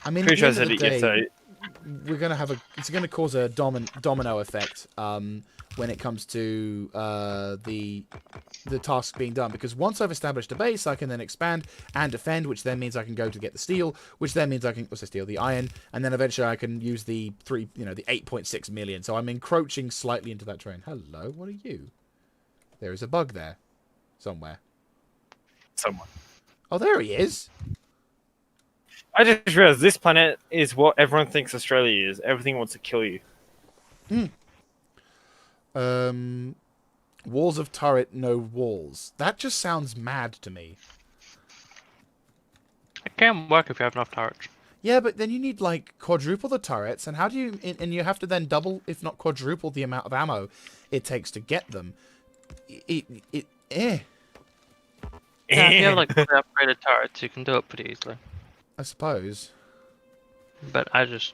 I mean, at Pretty the sure I end of said the it day, yesterday. we're gonna have a. It's gonna cause a domino effect when it comes to the task being done. Because once I've established a base, I can then expand and defend, which then means I can go to get the steel, which then means I can also steal the iron, and then eventually I can use the the 8.6 million. So I'm encroaching slightly into that terrain. Hello, what are you? There is a bug there, somewhere. Someone. Oh, there he is. I just realized this planet is what everyone thinks Australia is. Everything wants to kill you. Walls of turret, no walls. That just sounds mad to me. It can work if you have enough turrets. Yeah, but then you need like quadruple the turrets, and how do you? And you have to then double, if not quadruple, the amount of ammo it takes to get them. Yeah, if you have like fully upgraded turrets, you can do it pretty easily. I suppose. But I just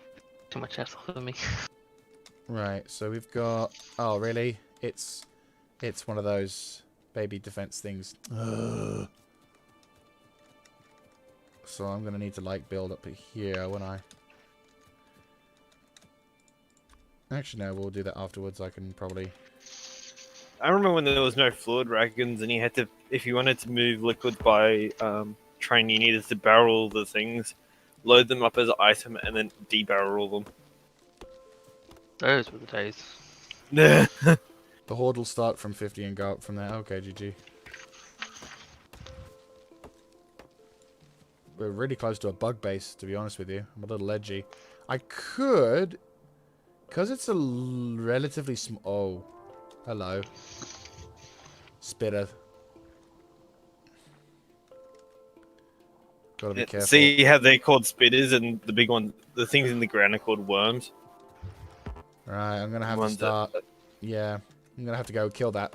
too much hassle for me. Right. So we've got. Oh, really? It's one of those baby defense things. Ugh. So I'm gonna need to like build up here, won't I? Actually, no. We'll do that afterwards. I can probably. I remember when there was no fluid wagons, and you had to, if you wanted to move liquids by train, you needed to barrel the things, load them up as an item, and then debarrel them. Those were the days. The horde will start from 50 and go up from there. Okay, GG. We're really close to a bug base, to be honest with you. I'm a little edgy. I could... Because it's a relatively small... Oh. Hello. Spitter. Gotta be careful. See how they're called spitters, and the big one, the things in the ground are called worms. Right, I'm gonna have to start... Yeah. I'm gonna have to go kill that.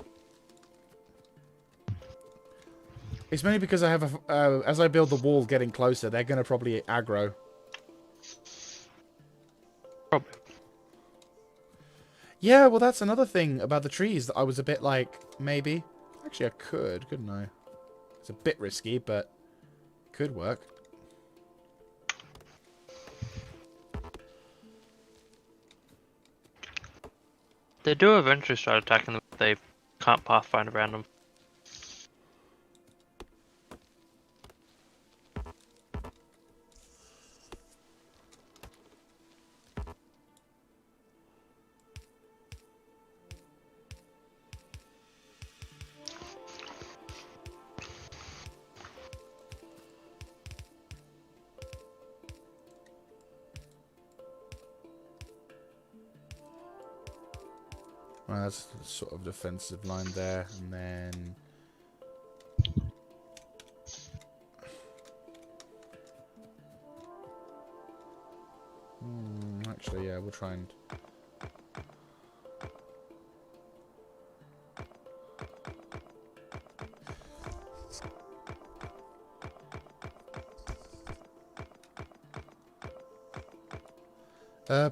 It's mainly because I have a... as I build the wall getting closer, they're gonna probably aggro. Probably. Yeah, well, that's another thing about the trees that I was a bit like, maybe. Actually, I could, couldn't I? It's a bit risky, but it could work. They do eventually start attacking them if they can't pathfind around them. Well, that's the sort of defensive line there, and then... actually, yeah, we'll try and...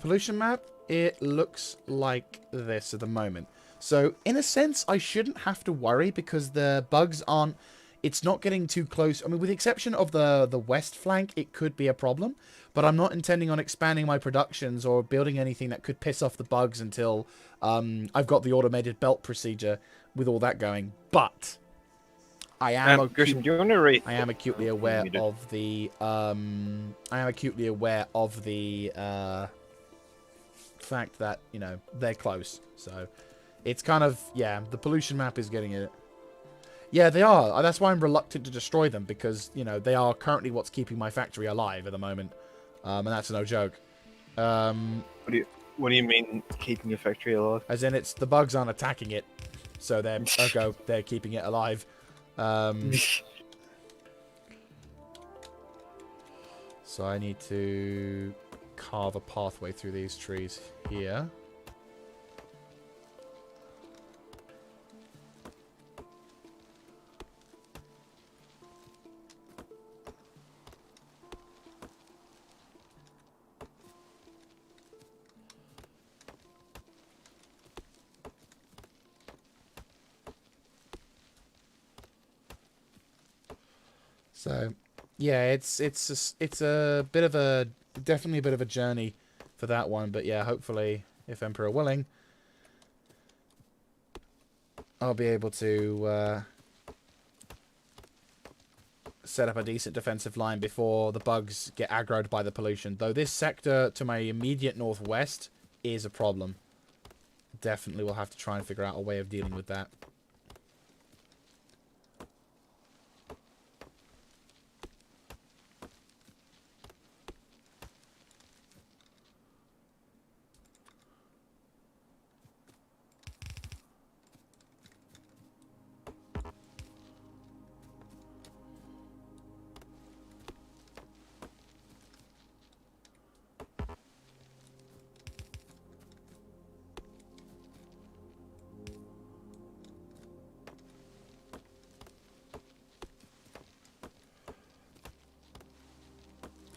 pollution map, it looks like this at the moment. So, in a sense, I shouldn't have to worry because the bugs aren't... It's not getting too close. I mean, with the exception of the west flank, it could be a problem. But I'm not intending on expanding my productions or building anything that could piss off the bugs until I've got the automated belt procedure with all that going. But I am Grisham, do you want to read? I am acutely aware of the fact that, you know, they're close. So it's kind of, yeah, the pollution map is getting it. Yeah, they are. That's why I'm reluctant to destroy them, because, you know, they are currently what's keeping my factory alive at the moment. And that's no joke. What do you mean keeping your factory alive? As in, it's the bugs aren't attacking it, so they're keeping it alive. So I need to carve a pathway through these trees here. So, yeah, it's a bit of a definitely a bit of a journey for that one. But yeah, hopefully, if Emperor willing, I'll be able to set up a decent defensive line before the bugs get aggroed by the pollution. Though this sector to my immediate northwest is a problem. Definitely will have to try and figure out a way of dealing with that.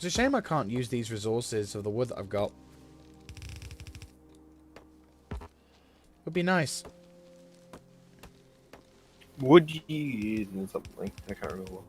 It's a shame I can't use these resources of the wood that I've got. Would be nice. Would you use in something? I can't remember.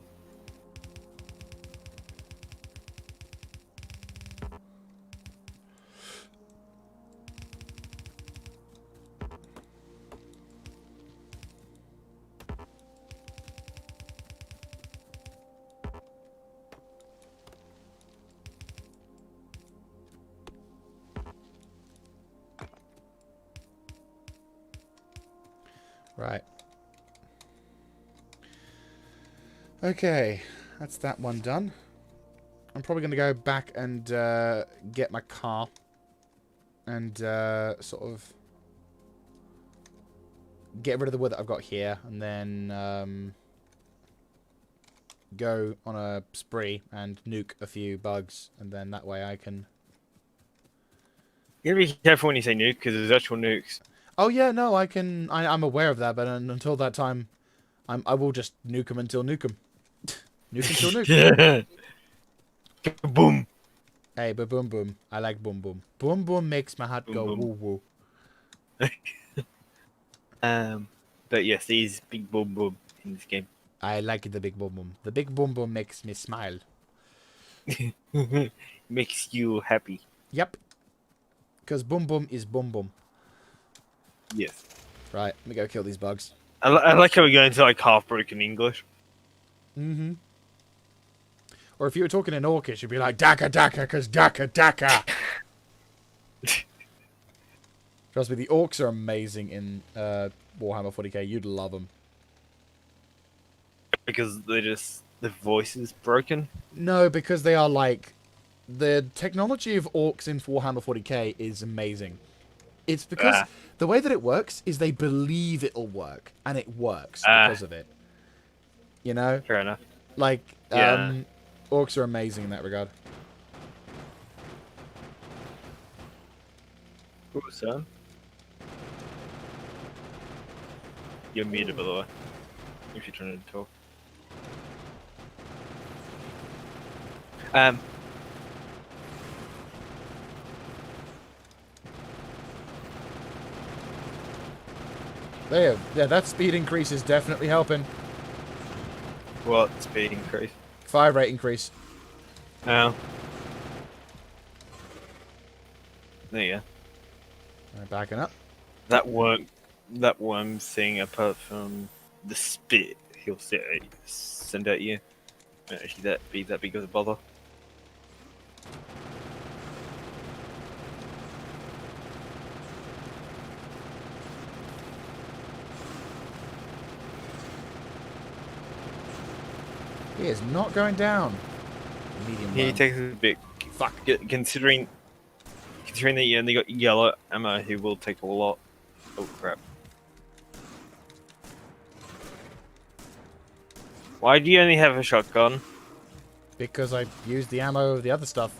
Right. Okay, that's that one done. I'm probably going to go back and get my car and sort of get rid of the wood that I've got here and then go on a spree and nuke a few bugs, and then that way I can... You gotta be careful when you say nuke, because there's actual nukes. Oh yeah, no, I'm aware of that, but until that time, I will just nuke them until nuke them. Nuke until nuke. Boom. Hey, but boom boom. I like boom boom. Boom boom makes my heart Boom, go boom. woo woo. But yes, these big boom boom in this game. I like the big boom boom. The big boom boom makes me smile. Makes you happy. Yep. Because boom boom is boom boom. Yes. Right, let me go kill these bugs. I like how we go into like half broken English. Mm-hmm. Or if you were talking in Orcish, you'd be like, Daka Daka, because Daka Daka. Trust me, the orcs are amazing in Warhammer 40k. You'd love them. Because they're just, the voice is broken. No, because they are like... The technology of orcs in Warhammer 40k is amazing. It's because the way that it works is they believe it'll work, and it works because of it. You know? Fair enough. Like, Yeah. orcs are amazing in that regard. Cool, son. You're muted, by the way. If you're trying to talk. There, yeah, that speed increase is definitely helping. What speed increase? Fire rate increase. Oh. There you go. Right, backing up. That worm thing, apart from the spit he'll send at you, won't actually that big of a bother. He is not going down. Medium He worm. takes a bit. Fuck. Considering that you only got yellow ammo, he will take a lot. Oh crap! Why do you only have a shotgun? Because I used the ammo of the other stuff.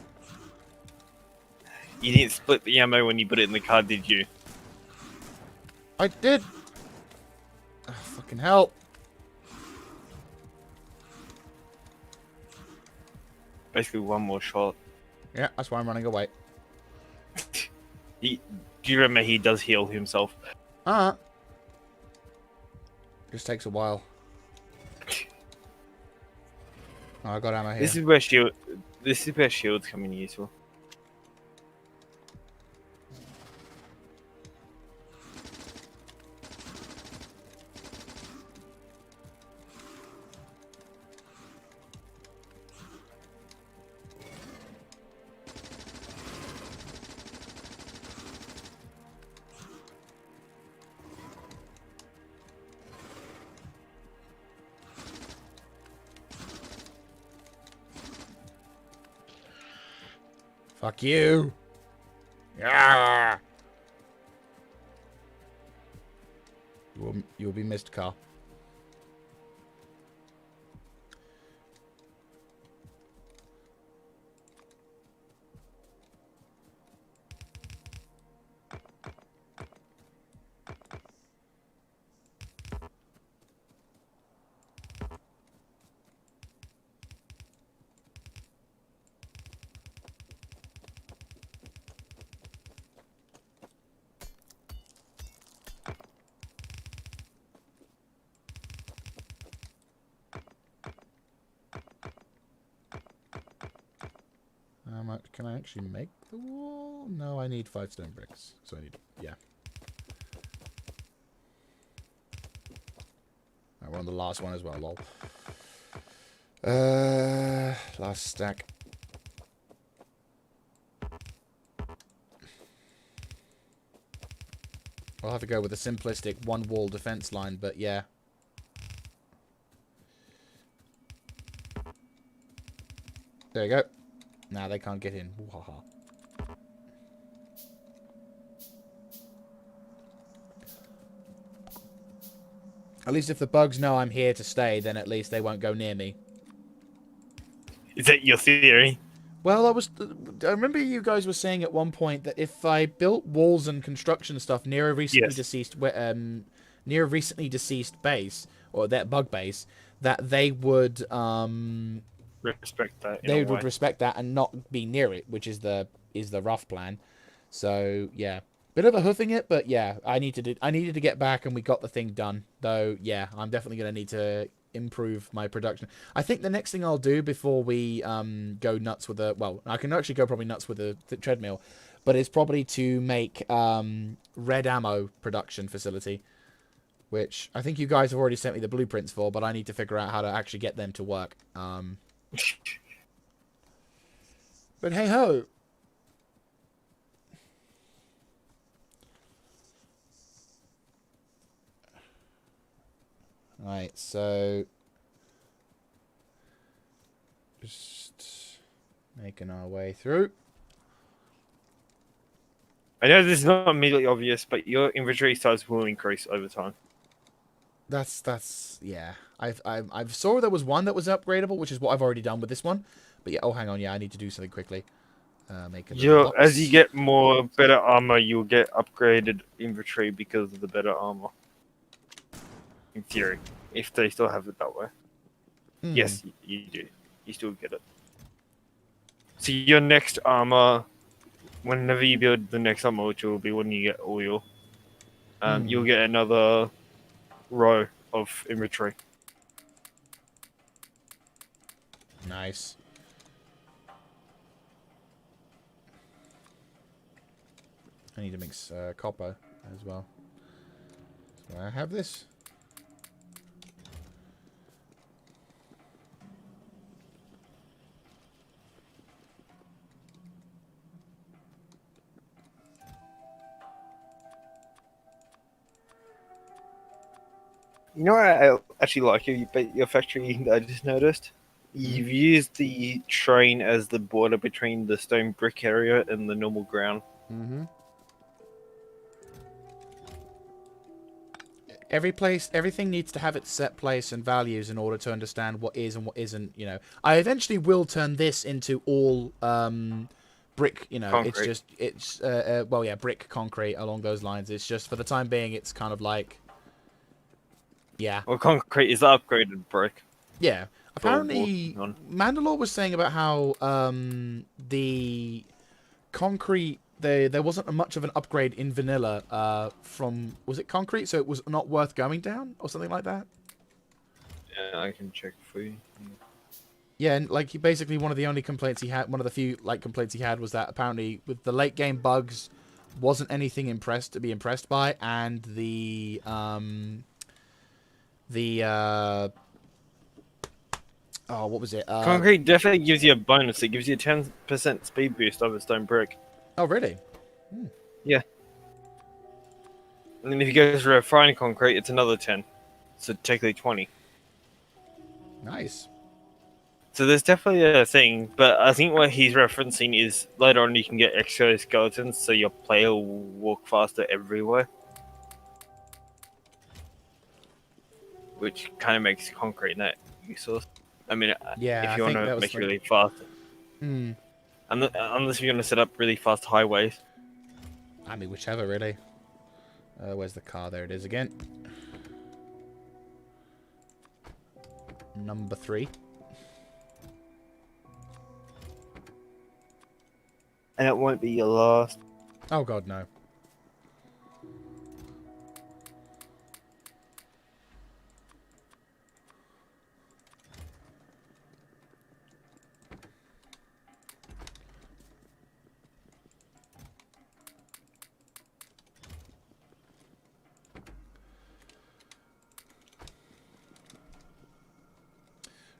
You didn't split the ammo when you put it in the car, did you? I did. Oh, fucking hell. Basically, one more shot. Yeah, that's why I'm running away. Do you remember he does heal himself? Just takes a while. Oh, I got ammo here. This is where shield. This is where shields come in useful. Fuck you. Yeah. You'll be missed, Carl. How much can I actually make the wall? No, I need 5 stone bricks. So I need, yeah. Right, we're on the last one as well, lol. Last stack. I'll have to go with a simplistic one wall defense line, but yeah. There you go. Now they can't get in. Wahaha. At least if the bugs know I'm here to stay, then at least they won't go near me. Is that your theory? Well, I remember you guys were saying at one point that if I built walls and construction stuff near a recently deceased base, or that bug base, that they would Respect that. they would respect that and not be near it, which is the rough plan. So yeah, bit of a hoofing it, but yeah, I needed to get back, and we got the thing done. Though yeah, I'm definitely gonna need to improve my production. I think the next thing I'll do before we go nuts with I can actually go probably nuts with the treadmill, but it's probably to make red ammo production facility, which I think you guys have already sent me the blueprints for, but I need to figure out how to actually get them to work. But hey ho. Right, so just making our way through. I know this is not immediately obvious, but your inventory size will increase over time. That's yeah. I've saw there was one that was upgradable, which is what I've already done with this one. But yeah, oh hang on, yeah, I need to do something quickly. Make a As you get more better armor, you'll get upgraded inventory because of the better armor. In theory, if they still have it that way. Yes, you do. You still get it. So your next armor, whenever you build the next armor, which will be when you get oil, you'll get another row of inventory. Nice. I need to mix copper as well. So I have this. You know what I actually like your factory that I just noticed? You've used the train as the border between the stone brick area and the normal ground. Mm-hmm. Everything needs to have its set place and values in order to understand what is and what isn't, you know. I eventually will turn this into all brick, you know. Concrete. Well, yeah, brick concrete along those lines. It's just for the time being, it's kind of like, yeah. Well, concrete is the upgraded brick. Yeah. For Apparently, walking on. Mandalore was saying about how the concrete, there wasn't much of an upgrade in vanilla from, was it concrete? So it was not worth going down or something like that? Yeah, I can check for you. Yeah, and like basically one of the only complaints he had, one of the few like complaints he had was that apparently with the late game bugs wasn't anything to be impressed by, and the oh, what was it? Concrete definitely gives you a bonus. It gives you a 10% speed boost over stone brick. Oh, really? Yeah. And then if you go for refined concrete, it's another 10. So technically 20. Nice. So there's definitely a thing, but I think what he's referencing is later on you can get extra skeletons, so your player will walk faster everywhere. Which kind of makes concrete net useless. I mean, Yeah, if I you want think to that was make it like. really fast. Hmm. Unless you're going to set up really fast highways. I mean, whichever, really. Where's the car? There it is again. Number 3. And it won't be your last. Oh god, no.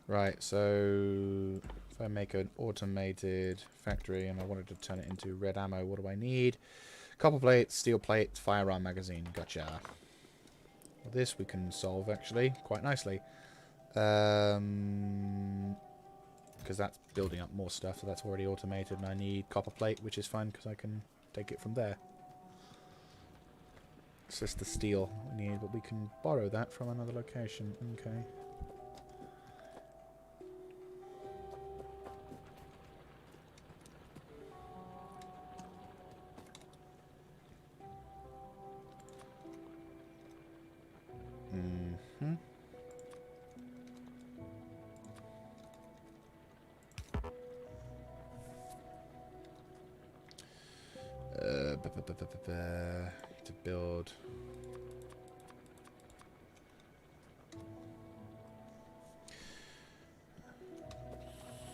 Right, so if I make an automated factory and I wanted to turn it into red ammo, what do I need? Copper plate, steel plate, firearm magazine. Gotcha. Well, this we can solve actually quite nicely. Because that's building up more stuff, so that's already automated, and I need copper plate, which is fine because I can take it from there. It's just the steel we need, but we can borrow that from another location. Okay. Mm-hmm. To build.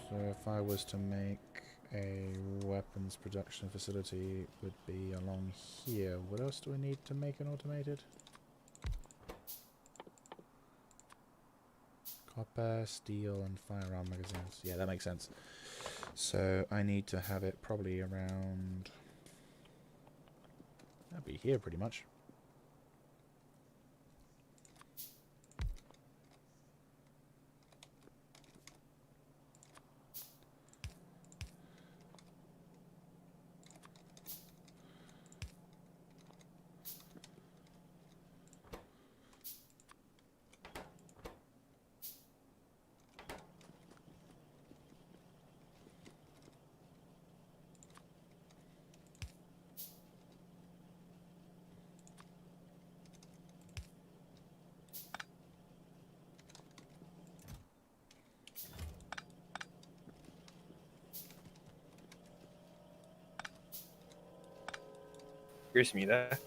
So if I was to make a weapons production facility, it would be along here. What else do I need to make an automated? Copper, steel, and firearm magazines. Yeah, that makes sense. So I need to have it probably around... That'd be here pretty much. Here's me there.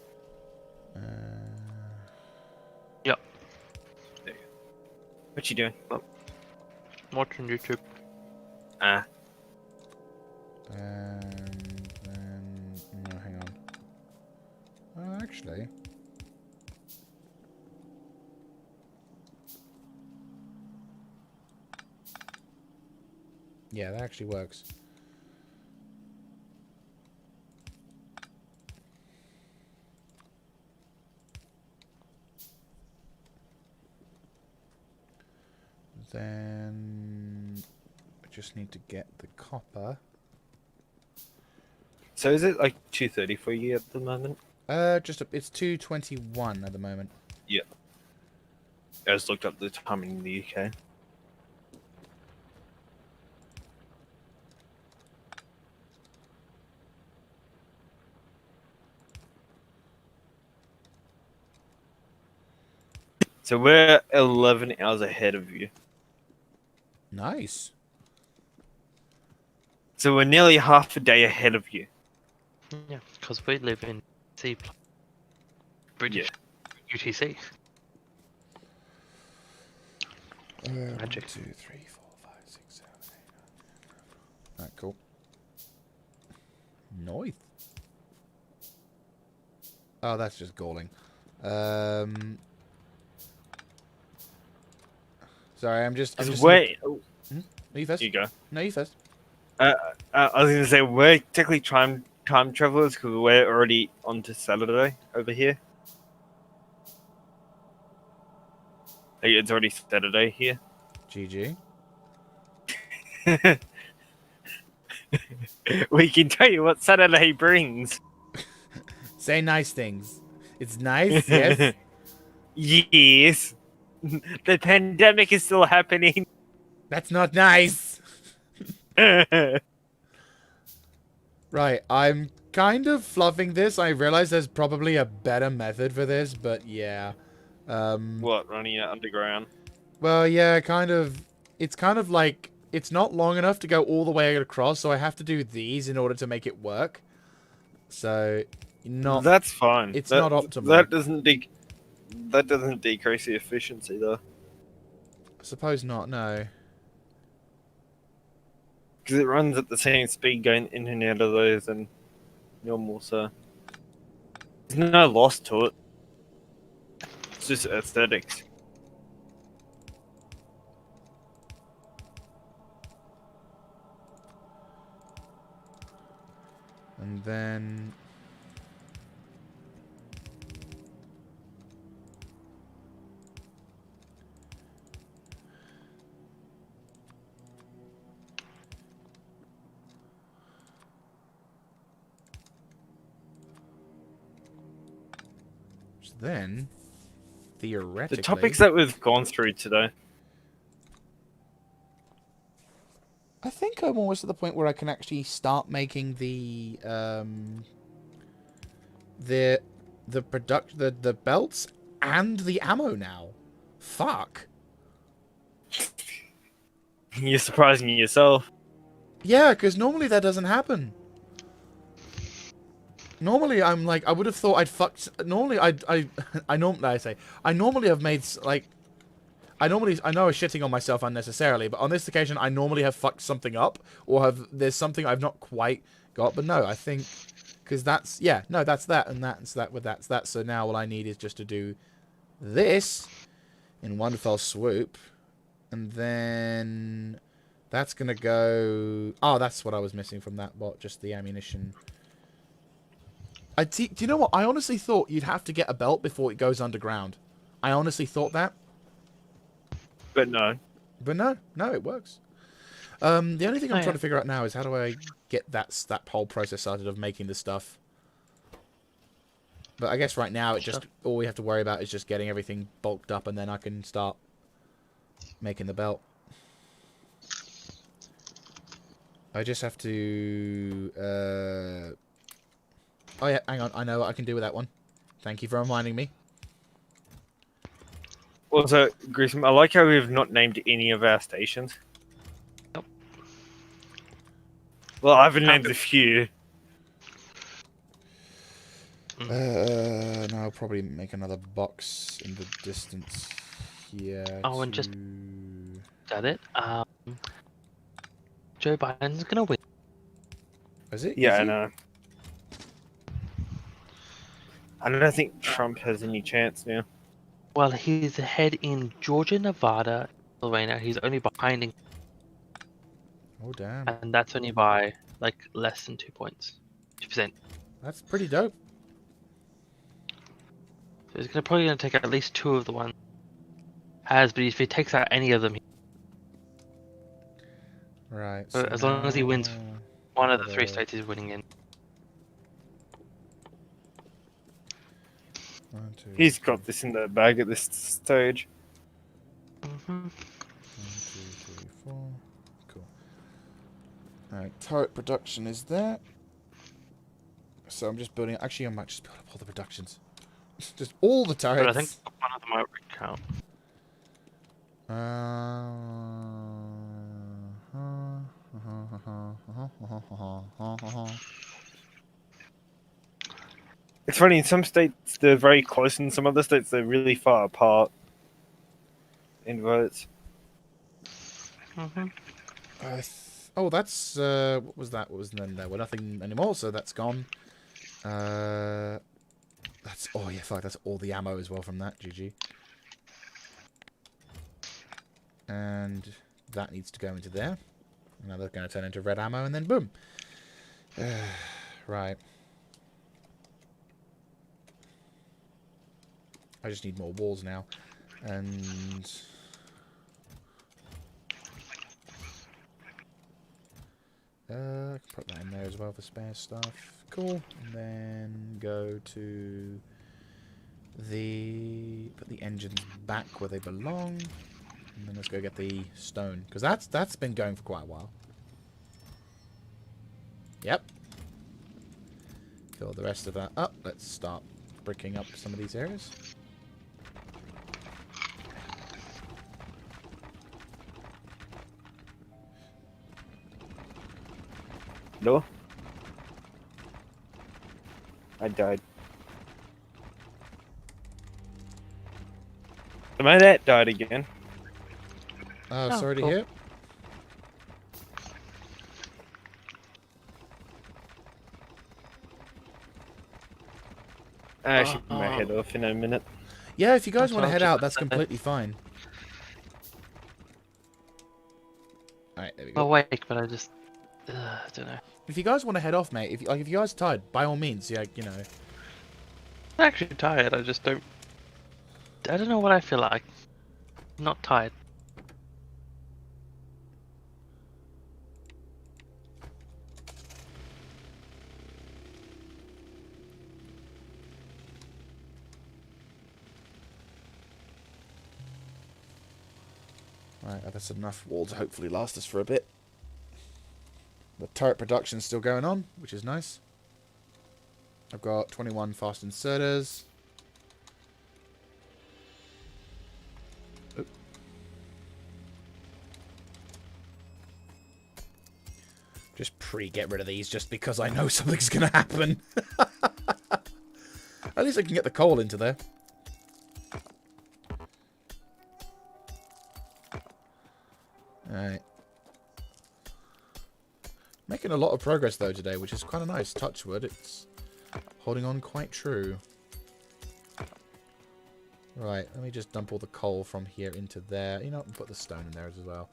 Uh, Yep. There you go. What you doing? Watching YouTube. Ah. and then... No, hang on. Actually... Yeah, that actually works. Then I just need to get the copper. So is it like 230 for you at the moment? It's 2:21 at the moment. Yeah. I just looked up the time in the UK. So we're 11 hours ahead of you. Nice. So we're nearly half a day ahead of you. Yeah, because we live in C British UTC. One, Magic. 2, 3, 4, 5, 6, 7, Alright, cool. Noise. Oh, that's just galling. Sorry, I'm just. Wait, No, you first. you go. No, you first. I was gonna say we're technically time travelers because we're already on to Saturday over here. Like, it's already Saturday here. GG. We can tell you what Saturday brings. Say nice things. It's nice, yes. Yes. The pandemic is still happening. That's not nice. Right, I'm kind of fluffing this. I realize there's probably a better method for this, but yeah. What, running it underground? Well, yeah, kind of. It's kind of like it's not long enough to go all the way across, so I have to do these in order to make it work. So, not. That's fine. It's not optimal. That doesn't decrease the efficiency though. I suppose not. No. Because it runs at the same speed going in and out of those and normal, so there's no loss to it. It's just aesthetics. And then. Then, theoretically... The topics that we've gone through today. I think I'm almost at the point where I can actually start making the belts and the ammo now. Fuck. You're surprising yourself. Yeah, because normally that doesn't happen. Normally, I'm like, I would have thought I'd fucked... Normally, I normally have made, like... I know I was shitting on myself unnecessarily, but on this occasion, I normally have fucked something up, or there's something I've not quite got, but no, I think... Because that's... Yeah, no, that's that, and that's that with that's that, so now all I need is just to do this in one fell swoop, and then... That's gonna go... Oh, that's what I was missing from that bot, just the ammunition... Do you know what? I honestly thought you'd have to get a belt before it goes underground. I honestly thought that. But no. But no, it works. The only thing I'm trying to figure out now is how do I get that whole process started of making the stuff. But I guess right now it just all we have to worry about is just getting everything bulked up, and then I can start making the belt. I just have to. Oh yeah, hang on. I know what I can do with that one. Thank you for reminding me. Also, Grissom, I like how we've not named any of our stations. Nope. Well, I've named a few. No, I'll probably make another box in the distance here. Oh, and just got it. Joe Biden's gonna win. Is it? Yeah, Is I he? know. I don't think Trump has any chance now. Well, he's ahead in Georgia, Nevada, Pennsylvania. He's only behind in, Oh damn. and that's only by like less than 2 points, 2%. That's pretty dope. So he's probably gonna take at least 2 of the ones. But if he takes out any of them, Right. so as long as he wins one of the 3 states he's winning in. 1, 2, He's got this in the bag at this stage. 1, 2, 3, 4. Cool. Alright, turret production is there. So I'm just building... Actually, I might just build up all the productions. Just all the turrets. But I think one of them might count. It's funny, in some states they're very close, in some other states they're really far apart in votes. Oh, that's what was that? What was then? There were nothing anymore, so that's gone. That's oh yeah, fuck. That's all the ammo as well from that. GG. And that needs to go into there. Now they're going to turn into red ammo, and then boom. Right. I just need more walls now, and I can put that in there as well for spare stuff. Cool. And then go to put the engines back where they belong, and then let's go get the stone, because that's been going for quite a while. Yep. Fill the rest of that up. Let's start bricking up some of these areas. No. I died. My dad died again. Oh, Oh, sorry to cool. hear. I should get my head off in a minute. Yeah, if you guys That's want to what I head was out, just that's about to say. completely fine. Alright, there we go. Awake, but I just I don't know. If you guys want to head off, mate, if you guys are tired, by all means, yeah, you know. I'm actually tired. I just don't. I don't know what I feel like. I'm not tired. Right, that's enough wall to hopefully last us for a bit. The turret production's still going on, which is nice. I've got 21 fast inserters. Oop. Just get rid of these just because I know something's going to happen. At least I can get the coal into there. Alright. Making a lot of progress though today, which is kind of nice. Touchwood, it's holding on quite true. Right, let me just dump all the coal from here into there. You know, and put the stone in there as well.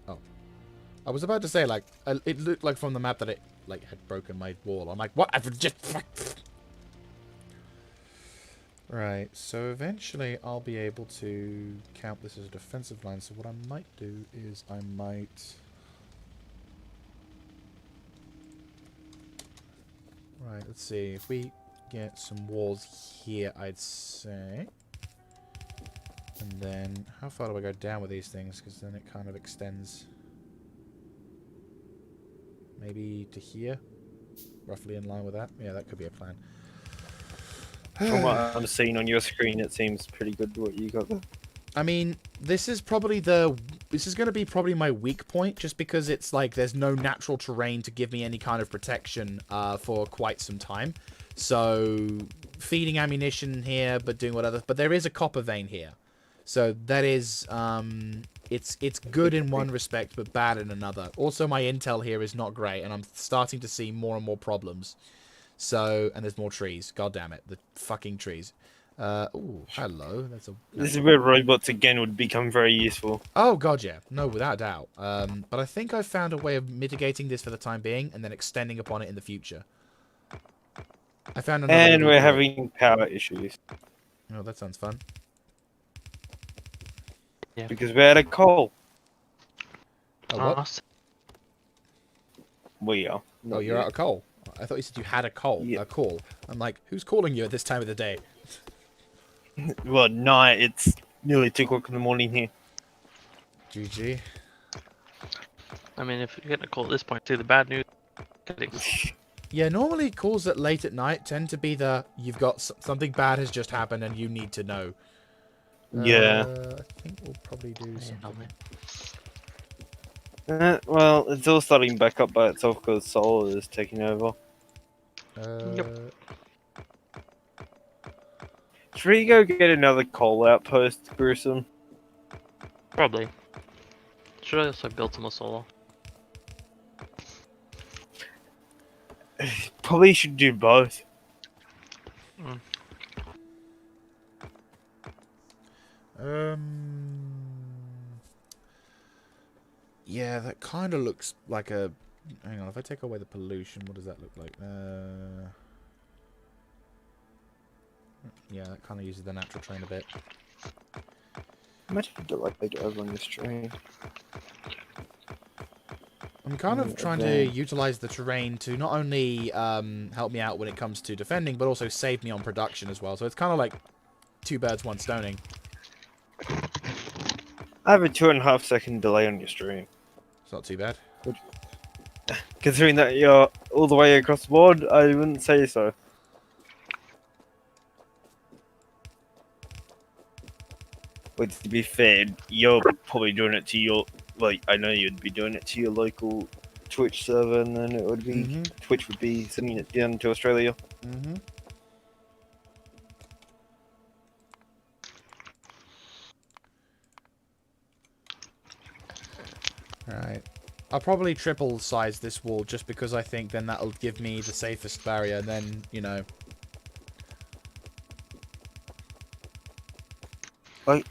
Oh. I was about to say, like, it looked like from the map that it, like, had broken my wall. I'm like, what? I've just... Right, so eventually I'll be able to count this as a defensive line. So what I might do is I might... Right, let's see. If we get some walls here, I'd say... And then, how far do I go down with these things? Because then it kind of extends... Maybe to here? Roughly in line with that? Yeah, that could be a plan. From what I'm seeing on your screen, it seems pretty good what you got there. I mean, this is probably this is going to be probably my weak point, just because it's like there's no natural terrain to give me any kind of protection for quite some time. So, feeding ammunition here, but doing whatever. But there is a copper vein here. So, that is, it's good in one respect, but bad in another. Also, my intel here is not great, and I'm starting to see more and more problems. So, and there's more trees. God damn it. The fucking trees. Ooh, hello. That's a... This is where robots again would become very useful. Oh, God, yeah. No, without a doubt. But I think I've found a way of mitigating this for the time being and then extending upon it in the future. I found another... And we're having power issues. Oh, that sounds fun. Yeah. Because we're out of coal. Oh, what? We are. Oh, you're out of coal. I thought you said you had a coal. Yeah. A call. I'm like, who's calling you at this time of the day? Well, night. It's nearly 2 o'clock in the morning here. GG. I mean, if you're getting a call at this point, too, the bad news. Yeah, normally calls at late at night tend to be you've got something bad has just happened and you need to know. Yeah. I think we'll probably do something. Well, it's all starting back up by itself because solar is taking over. Yep. Should we go get another coal outpost, Gruesome? Probably. Should I also build some more solar? Probably should do both. Mm. Yeah, that kind of looks like a... Hang on, if I take away the pollution, what does that look like? Yeah, that kind of uses the natural terrain a bit. Imagine if you like over on this train. I'm kind of trying to utilize the terrain to not only help me out when it comes to defending, but also save me on production as well. So it's kind of like 2 birds, 1 stoning. I have a 2.5 second delay on your stream. It's not too bad. Considering that you're all the way across the board, I wouldn't say so. But to be fair, you're probably doing it to your... Like, I know you'd be doing it to your local Twitch server, and then it would be... Twitch would be sending it down to Australia. Right. I'll probably triple size this wall just because I think then that'll give me the safest barrier. And then, you know... Right.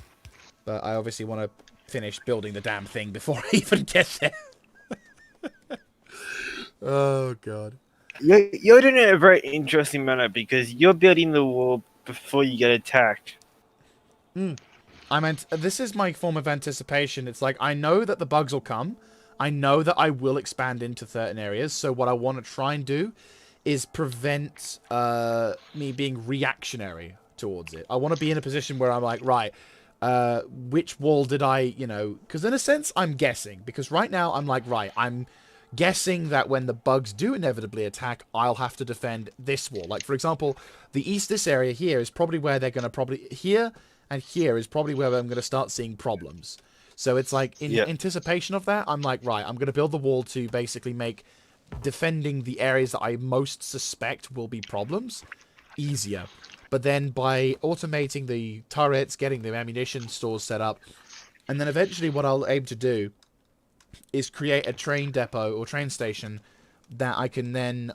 But I obviously want to finish building the damn thing before I even get there. Oh, God. You're doing it in a very interesting manner because you're building the wall before you get attacked. This is my form of anticipation. It's like, I know that the bugs will come. I know that I will expand into certain areas. So what I want to try and do is prevent me being reactionary towards it. I want to be in a position where I'm like, right, which wall did I, you know... Because in a sense, I'm guessing. Because right now, I'm like, right, I'm guessing that when the bugs do inevitably attack, I'll have to defend this wall. Like, for example, this area here is probably where they're going to probably... Here and here is probably where I'm going to start seeing problems. So it's like, in anticipation of that, I'm like, right, I'm going to build the wall to basically make defending the areas that I most suspect will be problems easier. But then by automating the turrets, getting the ammunition stores set up, and then eventually what I'll aim to do is create a train depot or train station that I can then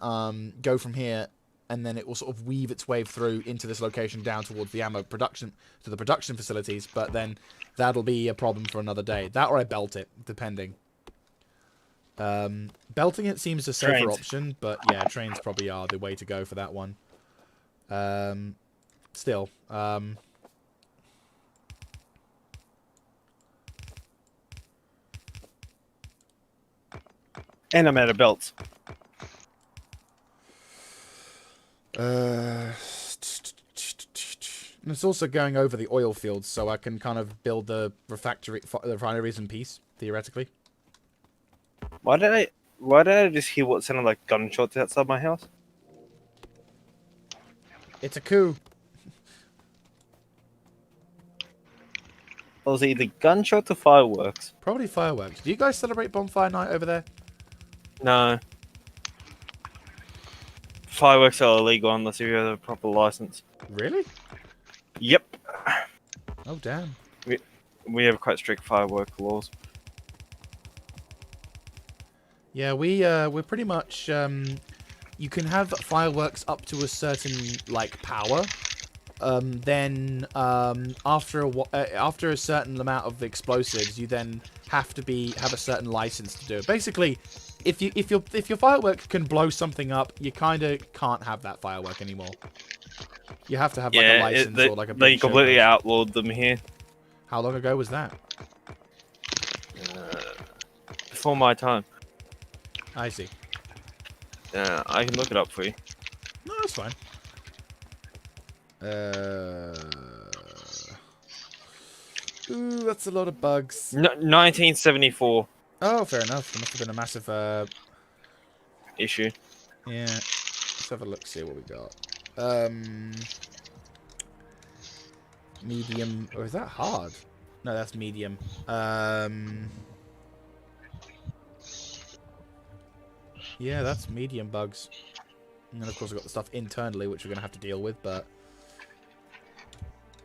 go from here, and then it will sort of weave its way through into this location down towards the ammo production, to the production facilities, but then that'll be a problem for another day. That or I belt it, depending. Belting it seems a safer option, but yeah, trains probably are the way to go for that one. Still. And I'm out of belts. And it's also going over the oil fields, so I can kind of build the refineries in peace, theoretically. Why did I just hear what sounded like gunshots outside my house? It's a coup. It was either gunshots or fireworks. Probably fireworks. Do you guys celebrate bonfire night over there? No. Fireworks are illegal unless you have a proper license. Really? Yep. Oh, damn. We have quite strict firework laws. Yeah, we're pretty much... you can have fireworks up to a certain, like, power. Then after a certain amount of explosives, you then have to have a certain license to do it. Basically, if your firework can blow something up, you kind of can't have that firework anymore. You have to have like a license or like a. They completely outlawed them here. How long ago was that? Before my time. I see. I can look it up for you. No, that's fine. Ooh, that's a lot of bugs. 1974. Oh, fair enough. There must have been a massive issue. Yeah. Let's have a look, see what we got. Medium. Or is that hard? No, that's medium. Yeah, that's medium bugs. And then, of course, we've got the stuff internally, which we're going to have to deal with, but...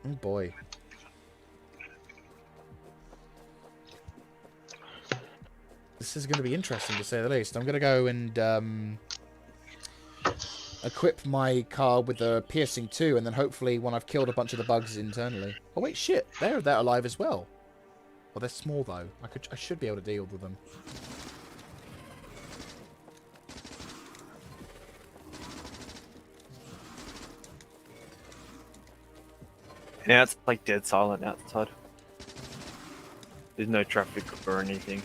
Oh boy. This is going to be interesting to say the least. I'm going to go and equip my car with the piercing 2, and then hopefully when I've killed a bunch of the bugs internally. Oh wait, shit, they're alive as well. Well, they're small though. I should be able to deal with them. Now it's like dead silent outside. There's no traffic or anything.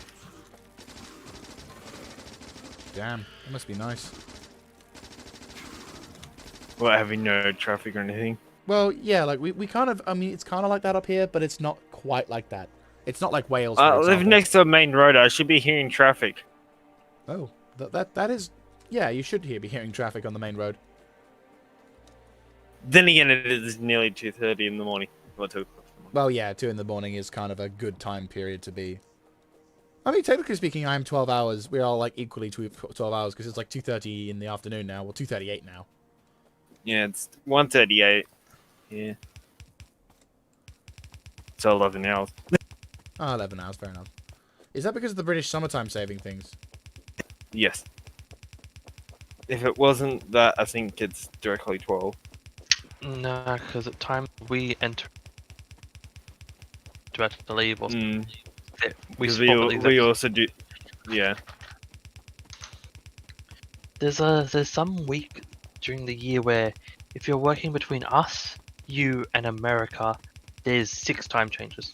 Damn, that must be nice. Well, having no traffic or anything. Well, yeah, like we kind of, I mean, it's kind of like that up here, but it's not quite like that. It's not like Wales, for I live example. next to a main road. I should be hearing traffic. Oh, that is, yeah, you should be hearing traffic on the main road. Then again, it is nearly 2:30 in the morning. Well, 2 o'clock in the morning. Well, yeah, 2 in the morning is kind of a good time period to be. I mean, technically speaking, I am 12 hours. We are like equally 12 hours because it's like 2:30 in the afternoon now. Well, 2:38 now. Yeah, it's 1:38. Yeah. So 11 hours. Ah, 11 hours, fair enough. Is that because of the British summertime saving things? Yes. If it wasn't that, I think it's directly 12. No, because at time we enter to have to leave, or we Because spot at these we also do. Yeah. There's some week during the year where if you're working between us, you, and America, there's 6 time changes.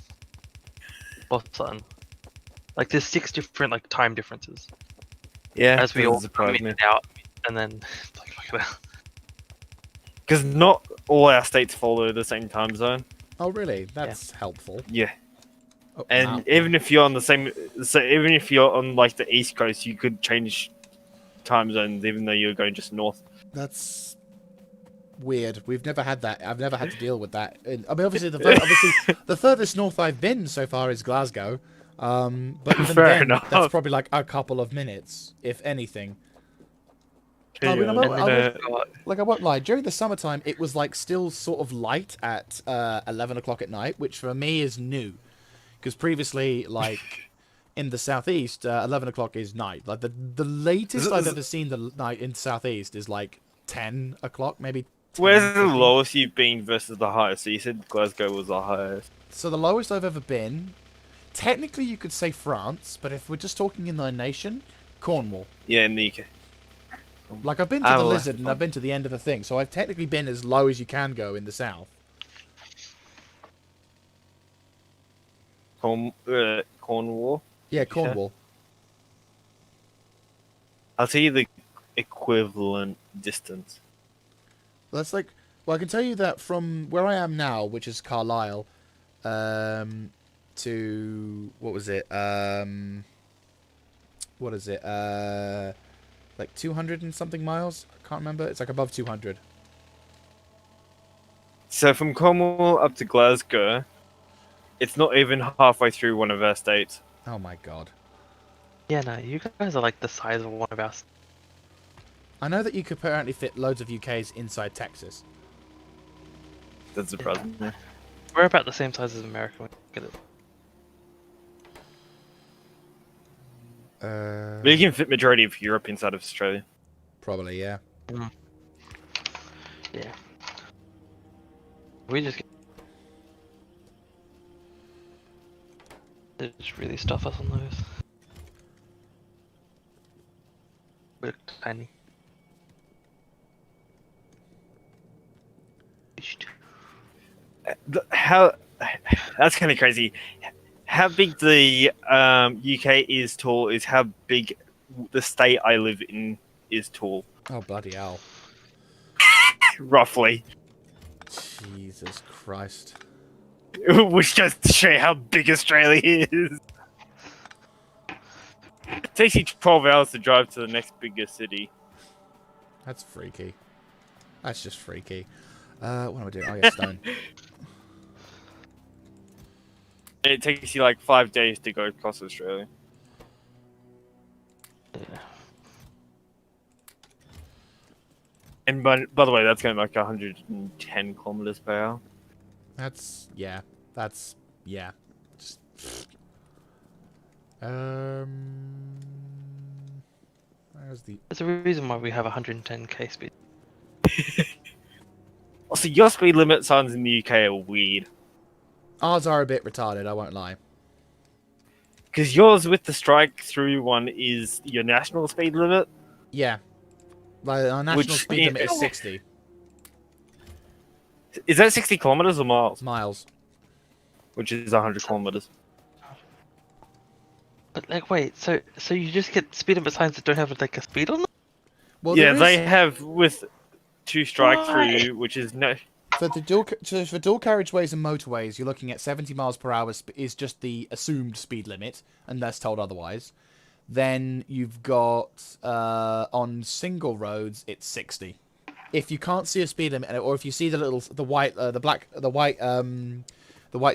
Or something. Like there's 6 different like time differences. Yeah. As we all come surprise in me. and out, and then like look at that. Because not all our states follow the same time zone. Oh, really? That's helpful. Yeah. Oh, And wow. even if you're on the same, so even if you're on like the East Coast, you could change time zones, even though you're going just north. That's weird. We've never had that. I've never had to deal with that. I mean, obviously, the furthest north I've been so far is Glasgow. But even Fair then, enough. that's probably like a couple of minutes, if anything. I mean, And then like I won't lie. During the summertime, it was like still sort of light at 11 o'clock at night, which for me is new, because previously, like in the southeast, 11 o'clock is night. Like the latest I've ever seen the night in the southeast is like 10 o'clock, maybe. 10, Where's the 15. lowest you've been versus the highest? So you said Glasgow was the highest. So the lowest I've ever been, technically you could say France, but if we're just talking in the nation, Cornwall. Yeah, in the UK. Like I've been to the Lizard and I've been to the end of the thing, so I've technically been as low as you can go in the south. Cornwall? Yeah, Cornwall. I'll tell you the equivalent distance. That's like, well, I can tell you that from where I am now, which is Carlisle, to what was it? What is it? Like 200 and something miles. I can't remember. It's like above 200. So from Cornwall up to Glasgow, it's not even halfway through one of our states. Oh my god. yeah, no, you guys are like the size of one of our. I know that you could apparently fit loads of UKs inside Texas. That's surprising. Yeah. We're about the same size as America. When you look at it. But you can fit majority of Europe inside of Australia. Probably, yeah. Yeah. We just. They just really stuff us on those. We're tiny. How? That's kind of crazy. How big the UK is tall is how big the state I live in is tall. Oh, bloody hell. Roughly. Jesus Christ. Which goes to show you how big Australia is. It takes you 12 hours to drive to the next biggest city. That's freaky. That's just freaky. What am I doing? Oh, yeah, stone. It takes you like 5 days to go across Australia. Yeah. And by the way, that's going like 110 kilometers per hour. That's yeah. Just, where's the There's a reason why we have 110k speed. Also, your speed limit signs in the UK are weird. ours are a bit retarded, I won't lie. Because yours with the strike through one is your national speed limit. Yeah. Like our national Which speed limit is 60 Is that 60 kilometers or miles? miles. Which is 100 kilometers. But like, wait, so you just get speed limit signs that don't have like a speed on them? Well, Yeah, there they is, have with two strike Why? through, which is no. for dual carriageways and motorways, you're looking at 70 miles per hour is just the assumed speed limit, unless told otherwise. Then you've got on single roads, it's 60. If you can't see a speed limit, or if you see the white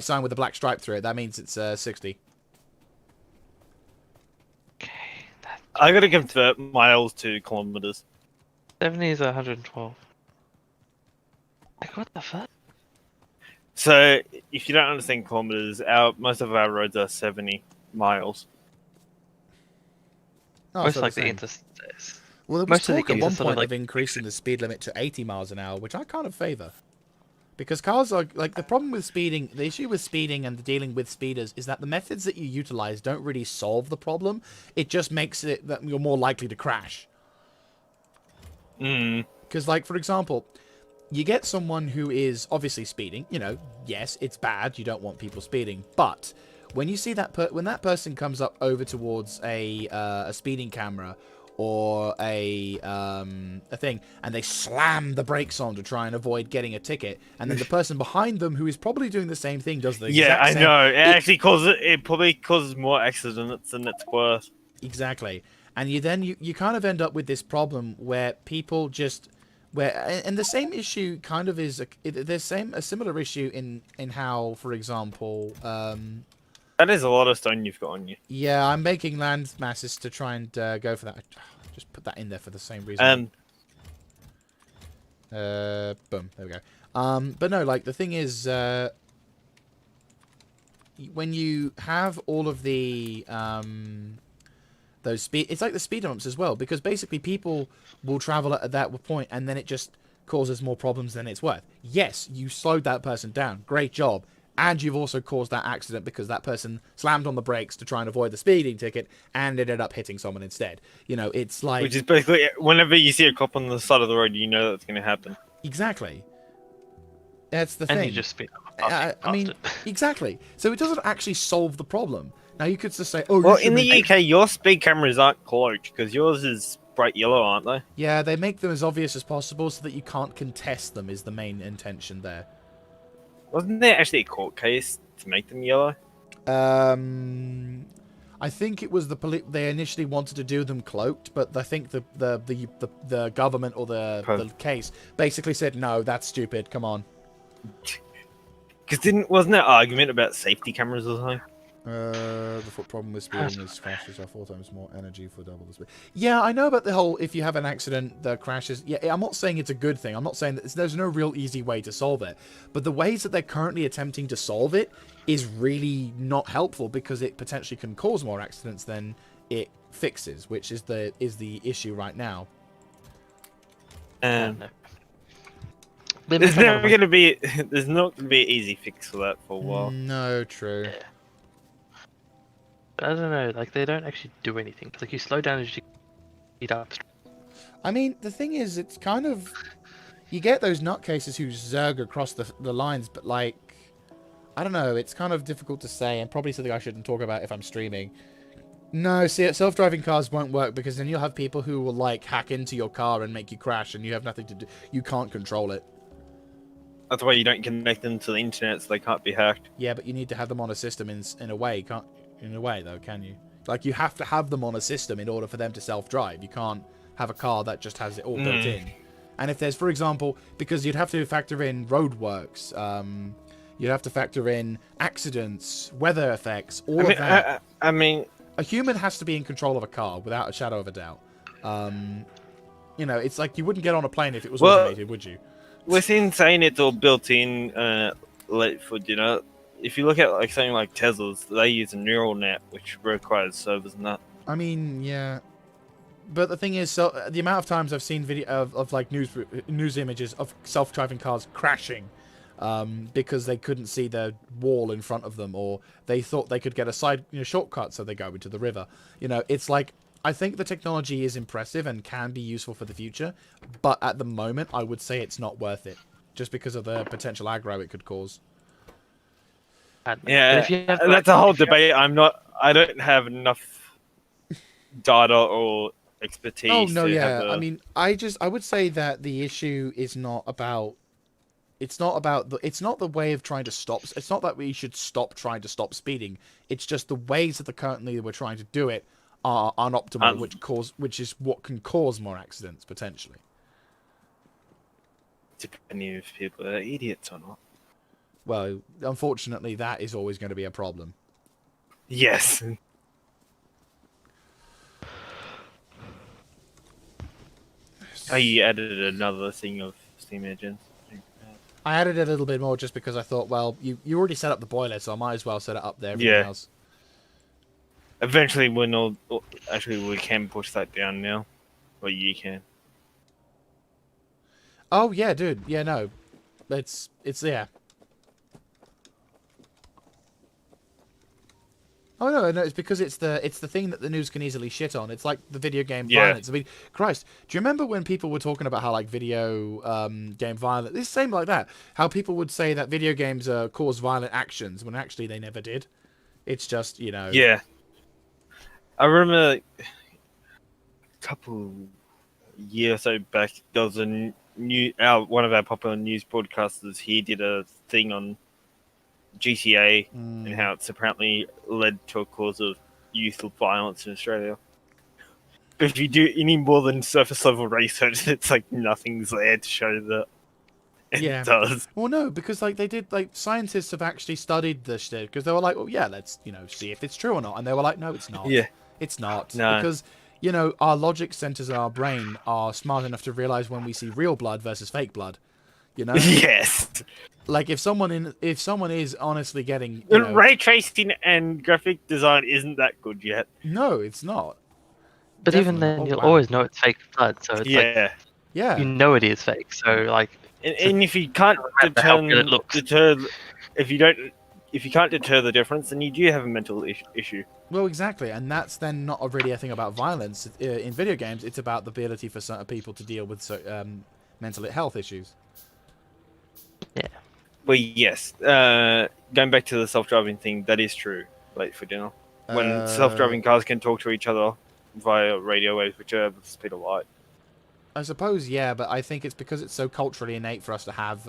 sign with the black stripe through it, that means it's 60. Okay, that I gotta convert miles to kilometers. 70 is 112. Like, what the fuck? So, if you don't understand kilometers, most of our roads are 70 miles. Oh, Most so like the the same. interstates. Well, there was most of the talk at games are one sort of point like- of increasing the speed limit to 80 miles an hour, which I kind of favour. Because cars are, like, the problem with speeding, the issue with speeding and dealing with speeders is that the methods that you utilise don't really solve the problem. It just makes it that you're more likely to crash. Mm. Because, like, for example, you get someone who is obviously speeding. You know, yes, it's bad. You don't want people speeding. But when you see that when that person comes up over towards a speeding camera or a thing, and they slam the brakes on to try and avoid getting a ticket, and then the person behind them who is probably doing the same thing does the Yeah, exact I same. know. It probably causes more accidents and it's worse. Exactly. And you kind of end up with this problem where people just and the same issue kind of is a similar issue in how, for example, That is a lot of stone you've got on you. yeah, I'm making land masses to try and go for that. Just put that in there for the same reason. Boom, there we go. But no, like the thing is, when you have all of the those speed, it's like the speed bumps as well, because basically people will travel at that point, and then it just causes more problems than it's worth. Yes, you slowed that person down, great job, and you've also caused that accident because that person slammed on the brakes to try and avoid the speeding ticket and ended up hitting someone instead. You know, it's like Which is basically, whenever you see a cop on the side of the road, you know that's going to happen. exactly. That's the And thing. you just speed up. I mean, exactly. So it doesn't actually solve the problem. Now you could just say, "Oh, Well, you should in the make UK, your speed cameras aren't cloaked because yours is bright yellow, aren't they? Yeah, they make them as obvious as possible so that you can't contest them. Is the main intention there? Wasn't there actually a court case to make them yellow? I think it was they initially wanted to do them cloaked, but I think the government or the case basically said no, that's stupid. Come on. Because wasn't there argument about safety cameras or something? The problem with speeding is crashes are 4 times more energy for double the speed. Yeah, I know about the whole if you have an accident, the crashes. Yeah, I'm not saying it's a good thing. I'm not saying that there's no real easy way to solve it. But the ways that they're currently attempting to solve it is really not helpful because it potentially can cause more accidents than it fixes, which is the issue right now. There's not going to be an easy fix for that for a while. No, true. Yeah. I don't know, like they don't actually do anything. Like you slow down as you speed up. I mean, the thing is, it's kind of you get those nutcases who zerg across the lines, but like I don't know, it's kind of difficult to say, and probably something I shouldn't talk about if I'm streaming. No, see, self-driving cars won't work because then you'll have people who will like hack into your car and make you crash, and you have nothing to do. You can't control it. That's why you don't connect them to the internet so they can't be hacked. Yeah, but you need to have them on a system in a way, can't? In a way, though, can you? Like, you have to have them on a system in order for them to self-drive. You can't have a car that just has it all built in. And if there's, for example, because you'd have to factor in roadworks, you'd have to factor in accidents, weather effects, all of that. I mean, a human has to be in control of a car without a shadow of a doubt. You know, it's like you wouldn't get on a plane if it was automated, would you? Within saying it's all built in, late for dinner. If you look at like something like Tesla's, they use a neural net, which requires servers and that. I mean, yeah. But the thing is, so the amount of times I've seen video of like news images of self-driving cars crashing because they couldn't see the wall in front of them, or they thought they could get a side shortcut, so they go into the river. It's like, I think the technology is impressive and can be useful for the future, but at the moment, I would say it's not worth it, just because of the potential aggro it could cause. Yeah, If you have, that's a whole debate. I don't have enough data or expertise. Oh no, to yeah. have I mean, I would say that the issue is not about. It's not the way of trying to stop. It's not that we should stop trying to stop speeding. It's just the ways that currently we're trying to do it are unoptimal, which is what can cause more accidents potentially. Depending if people are idiots or not. Well, unfortunately, that is always going to be a problem. Yes. Oh, you added another thing of steam engines. I added a little bit more just because I thought, well, you already set up the boiler, so I might as well set it up there. Everything else. Eventually, actually, we can push that down now. Or you can. Oh yeah, dude. Yeah, no, it's yeah. Oh no, it's because it's the thing that the news can easily shit on. It's like the video game violence. I mean, Christ, do you remember when people were talking about how like video game violence? It's the same like that. How people would say that video games cause violent actions when actually they never did. It's just Yeah. I remember a couple years or so back, there was a one of our popular news broadcasters. He did a thing on GTA and how it's apparently led to a cause of youthful violence in Australia. But if you do any more than surface level research, it's like nothing's there to show that it does. Well, no, because like they did, like scientists have actually studied this shit because they were like, oh yeah, let's see if it's true or not, and they were like, no, it's not. Yeah, it's not no. Because our logic centers in our brain are smart enough to realize when we see real blood versus fake blood. Yes. Like if someone is honestly getting ray tracing and graphic design isn't that good yet. No, it's not. But even then, you'll always know it's fake blood. So it's like, it is fake. So like, and if you can't if you can't deter the difference, then you do have a mental issue. Well, exactly, and that's then not really a thing about violence in video games. It's about the ability for certain people to deal with mental health issues. Yeah. Well, yes. Going back to the self-driving thing, that is true. Late for dinner. When self-driving cars can talk to each other via radio waves, which are the speed of light. I suppose, yeah, but I think it's because it's so culturally innate for us to have.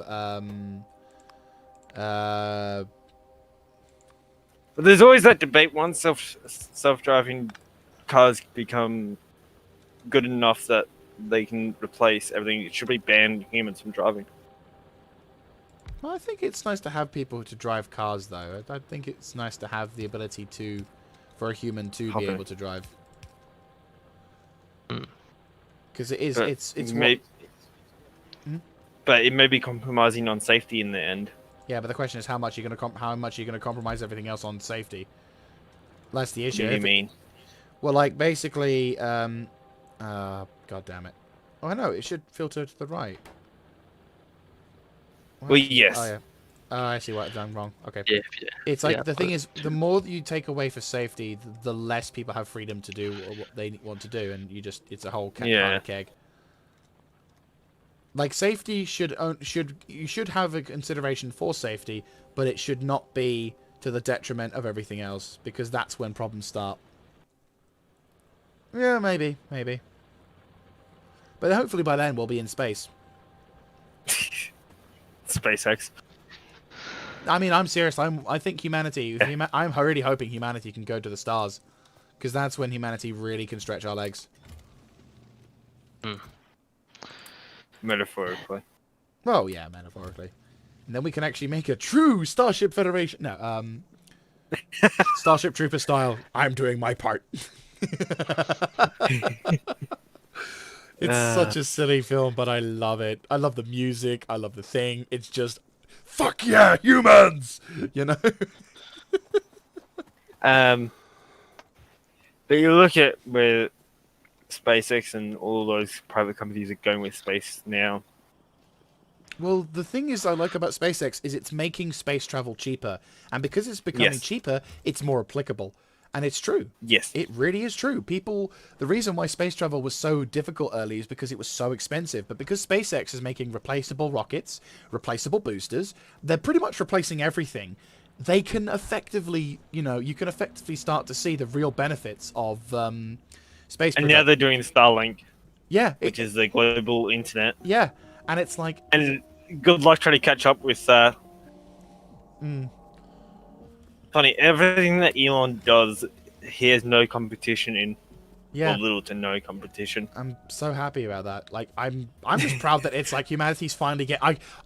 But there's always that debate. Once self-driving cars become good enough that they can replace everything, it should be banned humans from driving. Well, I think it's nice to have people to drive cars, though. I think it's nice to have the ability for a human to be able to drive. Because but it may be compromising on safety in the end. Yeah, but the question is how much are you going to compromise everything else on safety? That's the issue. What do you mean? Well, like basically, God damn it! Oh, I know it should filter to the right. Well, yes. Oh, yeah. Oh, I see what I've done wrong. Okay. Yeah. It's like the thing is, the more that you take away for safety, the less people have freedom to do what they want to do, and it's a whole keg. Like safety you should have a consideration for safety, but it should not be to the detriment of everything else, because that's when problems start. Yeah, maybe. But hopefully by then we'll be in space. SpaceX. I mean, I'm serious. I think humanity. I'm already hoping humanity can go to the stars, because that's when humanity really can stretch our legs. Metaphorically. Well, yeah, metaphorically. And then we can actually make a true Starship Federation. No, Starship Trooper style. I'm doing my part. It's such a silly film, but I love it. I love the music. I love the thing. It's just fuck yeah, humans! You know? But you look at where SpaceX and all those private companies are going with space now. Well, the thing is I like about SpaceX is it's making space travel cheaper. And because it's becoming Yes. cheaper, it's more applicable. And it's true. Yes. It really is true. The reason why space travel was so difficult early is because it was so expensive. But because SpaceX is making replaceable rockets, replaceable boosters, they're pretty much replacing everything. They can effectively, you can effectively start to see the real benefits of space. And now they're doing Starlink, yeah, which is the global internet. yeah, and it's like, And good luck trying to catch up with that. Funny, everything that Elon does, he has no competition in. yeah. Or little to no competition. I'm so happy about that. Like, I'm just proud that it's like humanity's finally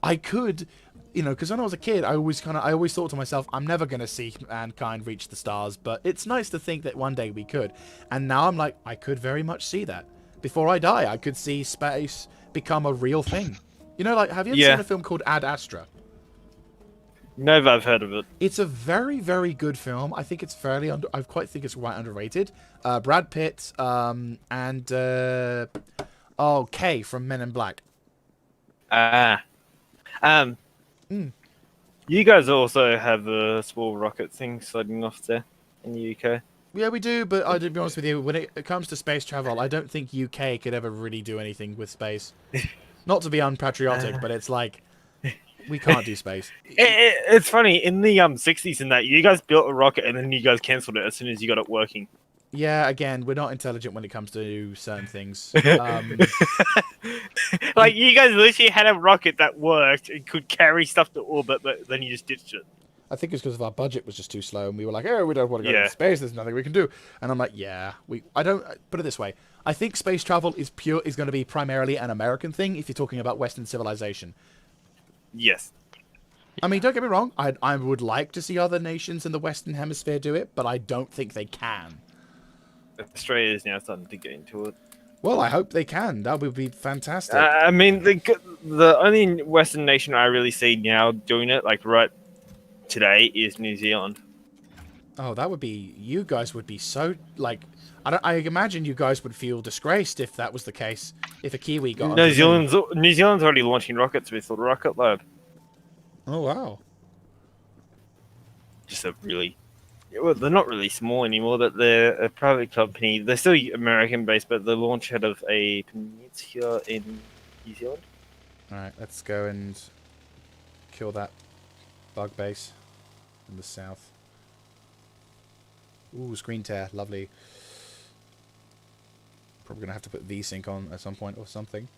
I could, because when I was a kid, I always thought to myself, I'm never gonna see mankind reach the stars, but it's nice to think that one day we could. And now I'm like, I could very much see that. Before I die, I could see space become a real thing. Like, have you ever seen a film called Ad Astra? No, but I've heard of it. It's a very, very good film. I think it's I quite think it's quite underrated. Brad Pitt, and Kay from Men in Black. You guys also have a small rocket thing sliding off there in the UK. Yeah, we do, but to be honest with you, when it comes to space travel, I don't think UK could ever really do anything with space. Not to be unpatriotic, but it's like, we can't do space. It's funny, in the 60s and that, you guys built a rocket and then you guys cancelled it as soon as you got it working. Yeah, again, we're not intelligent when it comes to certain things. Like, you guys literally had a rocket that worked and could carry stuff to orbit, but then you just ditched it. I think it's because of our budget was just too slow, and we were like, "Oh, we don't want to go to space. There's nothing we can do." And I'm like, "Yeah, I don't put it this way. I think space travel is going to be primarily an American thing if you're talking about Western civilization." Yes. I mean, don't get me wrong. I would like to see other nations in the Western Hemisphere do it, but I don't think they can. Australia is now starting to get into it. Well, I hope they can. That would be fantastic. I mean, the only Western nation I really see now doing it, like right today, is New Zealand. Oh, that would be... You guys would be so... Like, I imagine you guys would feel disgraced if that was the case. If a Kiwi got... New Zealand's already launching rockets with the Rocket Lab. Oh, wow. Just a really... Well, they're not really small anymore, but they're a private company. They're still American-based, but the launch head of a peninsula in New Zealand. Alright, let's go and kill that bug base in the south. Ooh, screen tear. Lovely. Probably going to have to put VSync on at some point or something.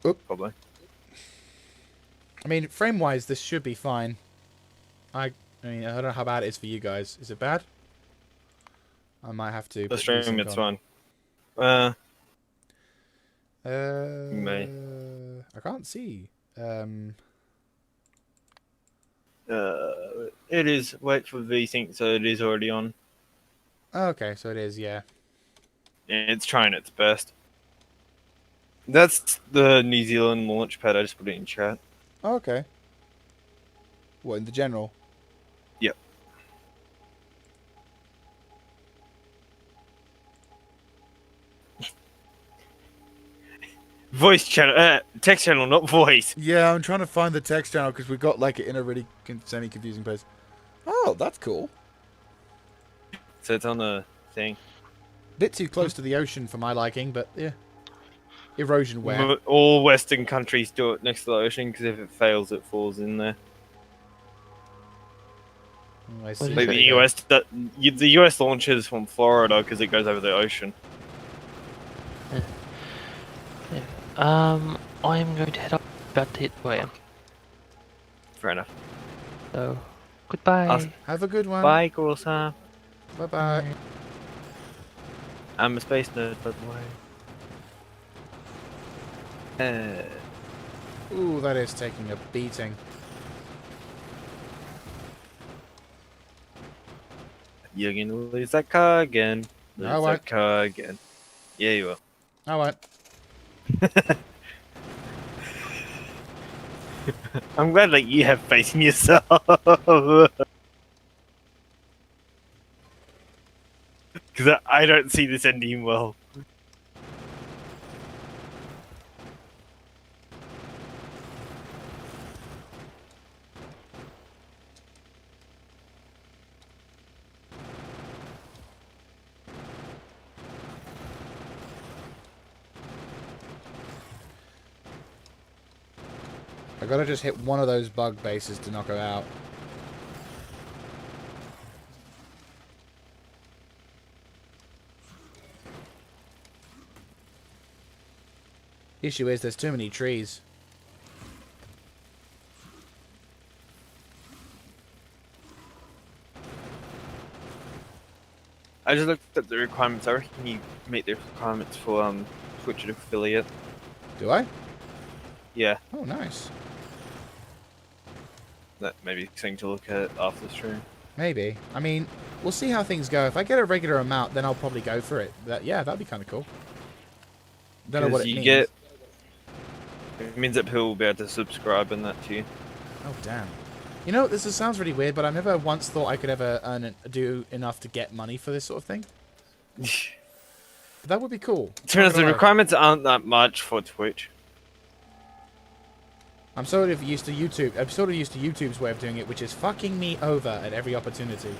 Oop. Probably. I mean, frame-wise, this should be fine. I mean, I don't know how bad it is for you guys. Is it bad? I might have to... The stream, it's fine. May. I can't see. It is. Wait for VSync, so it is already on. Okay, so it is, yeah. Yeah, it's trying its best. That's the New Zealand launch pad. I just put it in chat. Okay. What, in the general? Yep. Voice channel, text channel, not voice. Yeah, I'm trying to find the text channel because we got like it in a really semi-confusing place. Oh, that's cool. So it's on the thing. Bit too close to the ocean for my liking, but yeah. Erosion wear. All Western countries do it next to the ocean because if it fails, it falls in there. Oh, I see. Like the US launches from Florida because it goes over the ocean. I'm going to head up about to hit 2 a.m. Fair enough. So, goodbye. Have a good one. Bye, Corsa. Bye-bye. I'm a space nerd, by the way. Ooh, that is taking a beating. You're gonna lose that car again. Lose No, that car again. Yeah, you will. I won't. I'm glad that you have faith in yourself. Because I don't see this ending well. I gotta just hit one of those bug bases to knock her out. Issue is there's too many trees. I just looked at the requirements. I reckon you meet the requirements for Twitch affiliate. Do I? Yeah, Oh, nice. that may be something to look at after the stream. Maybe. I mean, we'll see how things go. If I get a regular amount, then I'll probably go for it. Yeah, that'd be kind of cool. Don't know what it means. It means that people will be able to subscribe and that to you. Oh, damn. You know, this sounds really weird, but I never once thought I could ever do enough to get money for this sort of thing. That would be cool. To be honest, the requirements aren't that much for Twitch. I'm sort of used to YouTube. I'm sort of used to YouTube's way of doing it, which is fucking me over at every opportunity.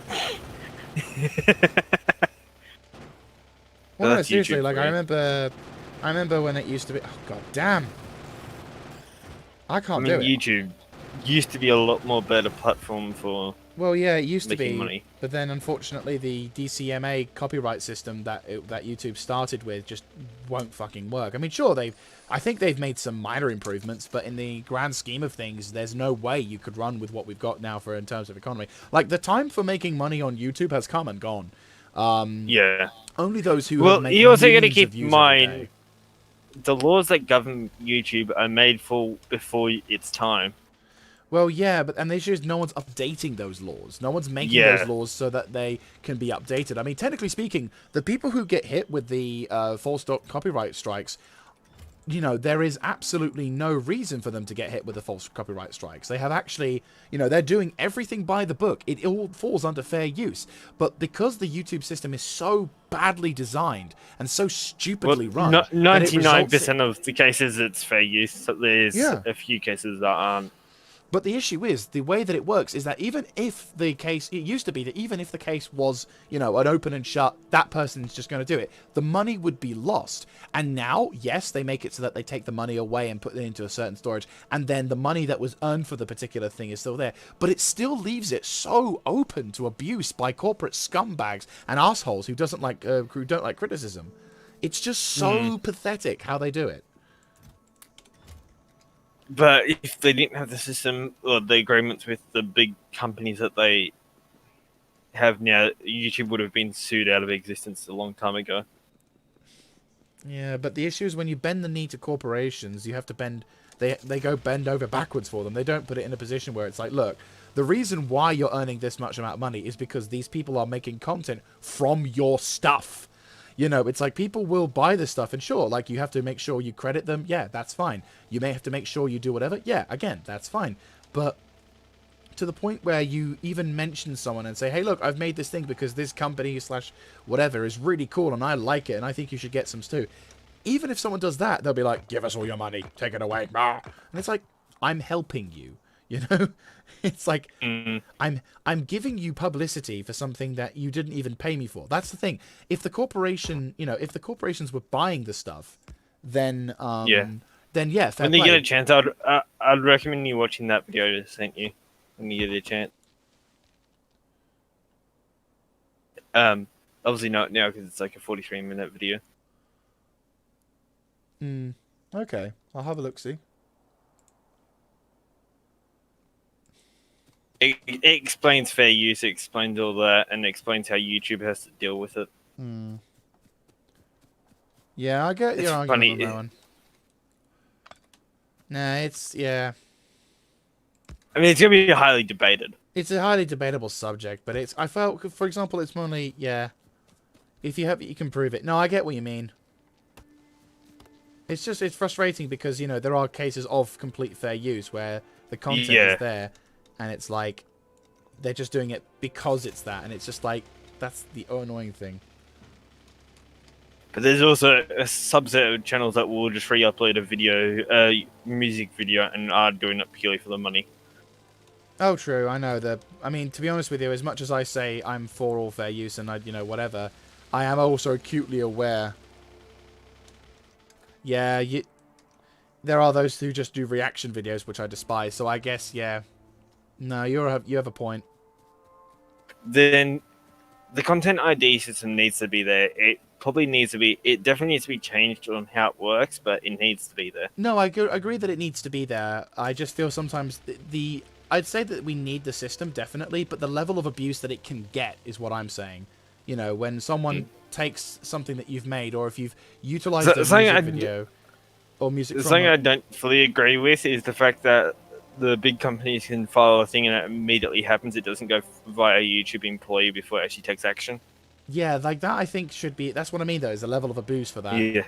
Well, no, That's seriously, YouTube like for you. I remember when it used to be. Oh, god damn! I can't do it. YouTube used to be a lot more better platform for Well, yeah, it used to making be, money. but then unfortunately the DCMA copyright system that YouTube started with just won't fucking work. I mean, sure, I think they've made some minor improvements, but in the grand scheme of things, there's no way you could run with what we've got now for in terms of economy. Like, the time for making money on YouTube has come and gone. Yeah. Only those who Well, have made you also got to millions of keep in views every mind day. the laws that govern YouTube are made for before its time. Well, yeah, but and the issue is no one's updating those laws. No one's making Yeah. those laws so that they can be updated. I mean, technically speaking, the people who get hit with the false copyright strikes, you know, there is absolutely no reason for them to get hit with the false copyright strikes. They have actually, you know, they're doing everything by the book. It all falls under fair use. But because the YouTube system is so badly designed and so stupidly run, that it 99% of the cases it's fair use. So there's Yeah. a few cases that aren't. But the issue is, the way that it works is that even if the case, it used to be that even if the case was, you know, an open and shut, that person's just going to do it, the money would be lost. And now, yes, they make it so that they take the money away and put it into a certain storage, and then the money that was earned for the particular thing is still there. But it still leaves it so open to abuse by corporate scumbags and assholes who don't like criticism. It's just so pathetic how they do it. But if they didn't have the system or the agreements with the big companies that they have now, YouTube would have been sued out of existence a long time ago. Yeah, but the issue is when you bend the knee to corporations, you have to bend. They go bend over backwards for them. They don't put it in a position where it's like, look, the reason why you're earning this much amount of money is because these people are making content from your stuff. You know, it's like people will buy this stuff, and sure, like you have to make sure you credit them. Yeah, that's fine. You may have to make sure you do whatever. Yeah, again, that's fine. But to the point where you even mention someone and say, hey, look, I've made this thing because this company / whatever is really cool and I like it and I think you should get some too. Even if someone does that, they'll be like, give us all your money, take it away. And it's like, I'm helping you, you know? It's like, I'm giving you publicity for something that you didn't even pay me for. That's the thing. If the corporation, you know, if the corporations were buying the stuff, then yeah, fair When you play. get a chance, I'd recommend you watching that video I just sent you when you get a chance. Obviously not now because it's like a 43-minute video. Okay, I'll have a look-see. It explains fair use, it explains all that, and it explains how YouTube has to deal with it. Yeah, I get your It's argument funny. on that one. Nah, yeah. I mean, it's going to be highly debated. It's a highly debatable subject, but I felt, for example, it's only, yeah. If you have it, you can prove it. No, I get what you mean. It's frustrating because, you know, there are cases of complete fair use where The content Yeah. is there, and it's like they're just doing it because it's that, and it's just like that's the annoying thing. But there's also a subset of channels that will just re-upload a video, music video, and are doing it purely for the money. Oh, true. I know that. I mean, to be honest with you, as much as I say I'm for all fair use and whatever, I am also acutely aware. Yeah, there are those who just do reaction videos, which I despise. So I guess, yeah. No, you have a point. Then the content ID system needs to be there. It definitely needs to be changed on how it works, but it needs to be there. No, I agree that it needs to be there. I just feel sometimes I'd say that we need the system, definitely, but the level of abuse that it can get is what I'm saying. You know, when someone takes something that you've made, or if you've utilized a music video or music from something I don't fully agree with is the fact that the big companies can file a thing and it immediately happens. It doesn't go via a YouTube employee before it actually takes action. Yeah, like that I think should be... That's what I mean, though, is the level of abuse for that. Yeah.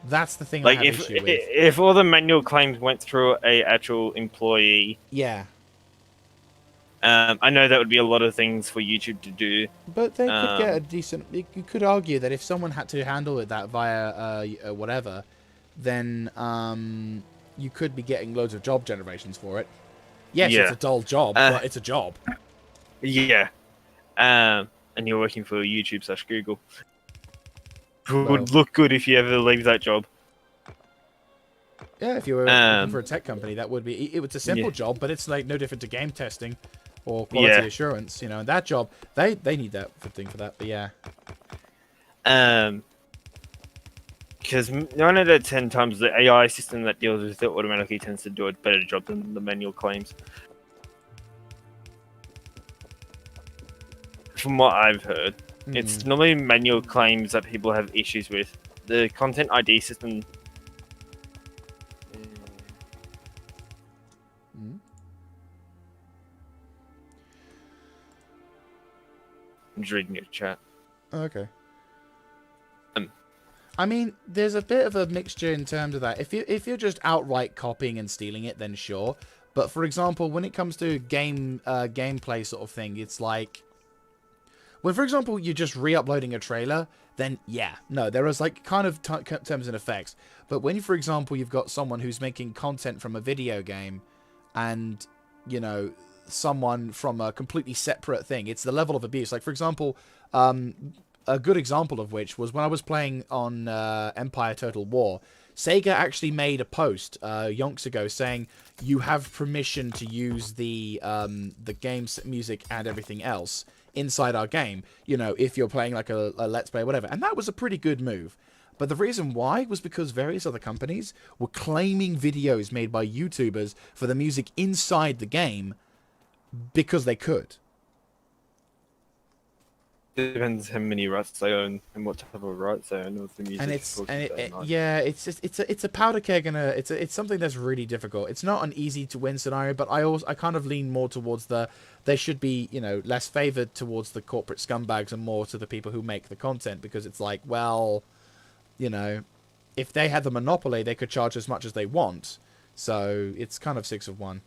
That's the thing Like, I have issue with. if all the manual claims went through a actual employee... Yeah. I know that would be a lot of things for YouTube to do. But they could get a decent... You could argue that if someone had to handle it that via whatever, then you could be getting loads of job generations for it. Yes, Yeah. it's a dull job, but it's a job. Yeah. And you're working for YouTube/Google. It would look good if you ever leave that job. Yeah, if you were working for a tech company, that would be... It's a simple job, but it's like no different to game testing or quality assurance, you know. And that job, they need that thing for that, but yeah. Because 9 out of 10 times the AI system that deals with it automatically tends to do a better job than the manual claims. From what I've heard, it's normally manual claims that people have issues with. The content ID system... I'm just reading your chat. Oh, okay. I mean, there's a bit of a mixture in terms of that. If you're just outright copying and stealing it, then sure. But for example, when it comes to gameplay sort of thing, it's like when, for example, you're just re-uploading a trailer, then yeah, no, there is like kind of terms and effects. But when, for example, you've got someone who's making content from a video game, and you know, someone from a completely separate thing, it's the level of abuse. Like for example, a good example of which was when I was playing on Empire Total War. Sega actually made a post yonks ago saying you have permission to use the game's music and everything else inside our game. You know, if you're playing like a Let's Play or whatever. And that was a pretty good move. But the reason why was because various other companies were claiming videos made by YouTubers for the music inside the game because they could. It depends how many rights they own and what type of rights they own with the music. It's a powder keg, and it's something that's really difficult. It's not an easy to win scenario, but I kind of lean more towards they should be, you know, less favored towards the corporate scumbags and more to the people who make the content, because it's like, well, you know, if they had the monopoly, they could charge as much as they want. So it's kind of 6 of 1.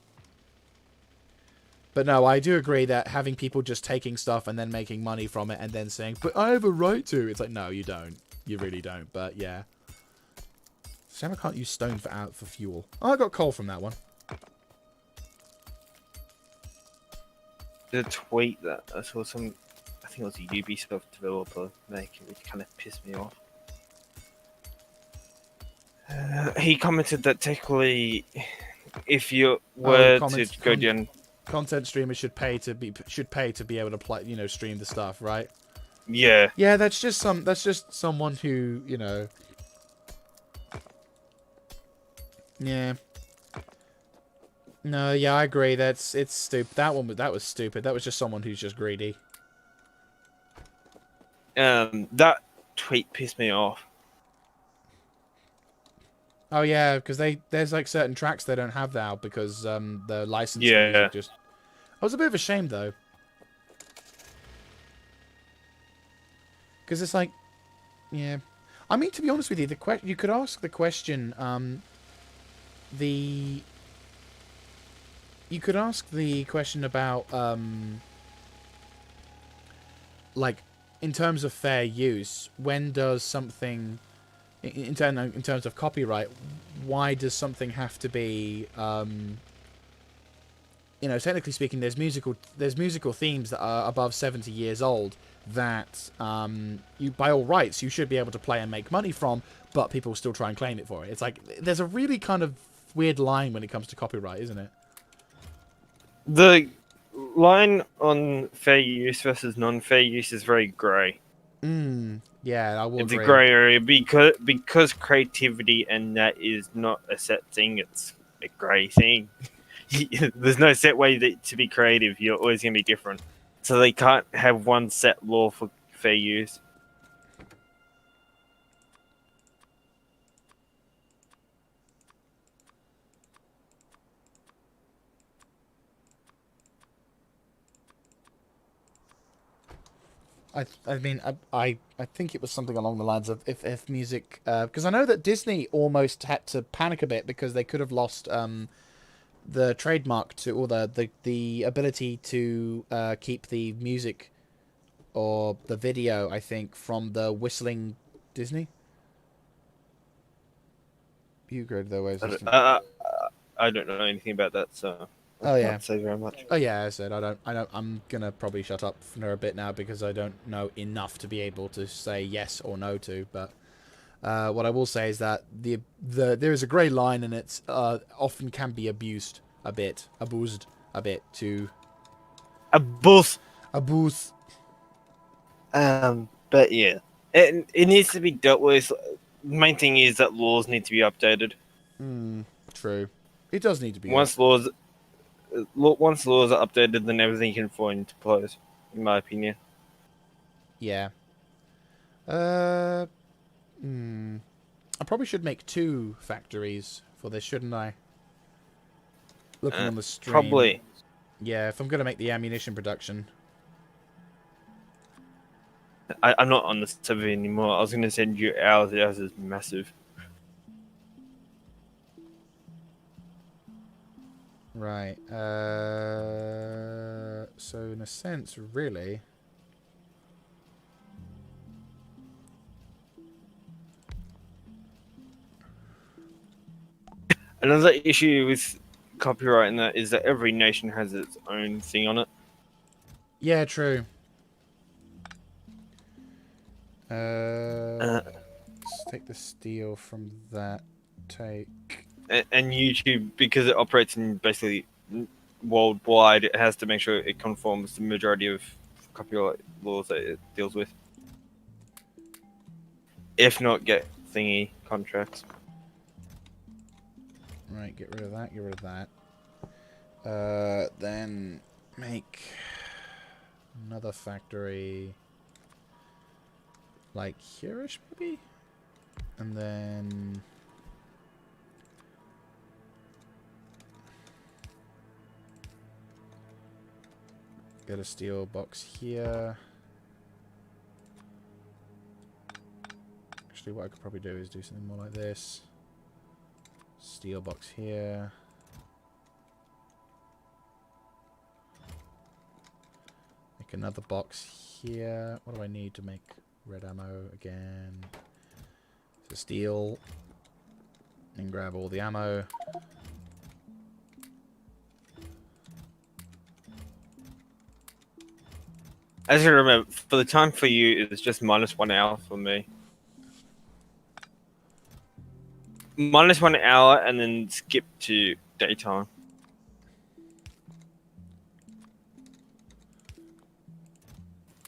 But no, I do agree that having people just taking stuff and then making money from it and then saying, but I have a right to. It's like, no, you don't. You really don't. But yeah. Shame I can't use stone for fuel. Oh, I got coal from that one. The tweet that I saw I think it was a Ubisoft developer making, which kind of pissed me off. He commented that technically, if you were to go down... Content streamers should pay to be able to play, you know, stream the stuff, right? Yeah. Yeah, that's just someone who, you know. Yeah. No, yeah, I agree. It's stupid. That was stupid. That was just someone who's just greedy. That tweet pissed me off. Oh yeah, because there's like certain tracks they don't have now because the licensing music just. It was a bit of a shame though, because it's like, yeah. I mean, to be honest with you, you could ask the question. you could ask the question about like in terms of fair use. When does something in terms of copyright? Why does something have to be technically speaking, there's musical themes that are above 70 years old that you, by all rights, you should be able to play and make money from, but people still try and claim it for it. It's like there's a really kind of weird line when it comes to copyright, isn't it? The line on fair use versus non-fair use is very grey. Yeah, I will It's agree. a grey area because creativity and that is not a set thing. It's a grey thing. There's no set way to be creative. You're always going to be different. So they can't have one set law for fair use. I mean, I think it was something along the lines of if music, because I know that Disney almost had to panic a bit because they could have lost the trademark to, or the ability to keep the music or the video, I think, from the whistling Disney. You agree with those? I don't know anything about that, so Oh I yeah. can't say very much. Oh yeah, I said I don't. I'm gonna probably shut up for a bit now because I don't know enough to be able to say yes or no to. But what I will say is that there is a grey line, and it's often can be abused a bit to Abuse. abuse. But yeah, it needs to be dealt with. The main thing is that laws need to be updated. True. It does need to be. Once laws are updated, then everything can fall into place. In my opinion. Yeah. I probably should make 2 factories for this, shouldn't I? Looking on the stream. Probably. Yeah, if I'm gonna make the ammunition production. I'm not on the server anymore. I was going to send you ours. Ours is massive. Right. So in a sense, really. Another issue with copyright and that is that every nation has its own thing on it. Yeah, true. Uh, Let's take the steel from that. Take. And YouTube, because it operates in basically worldwide, it has to make sure it conforms to the majority of copyright laws that it deals with. If not, get thingy contracts. Right, get rid of that. Get rid of that. Then make another factory. Like here-ish, maybe? And then get a steel box here. Actually, what I could probably do is do something more like this. Steel box here. Make another box here. What do I need to make red ammo again? So steel. And grab all the ammo. As you remember, for the time for you, it's just -1 hour for me. -1 hour and then skip to daytime.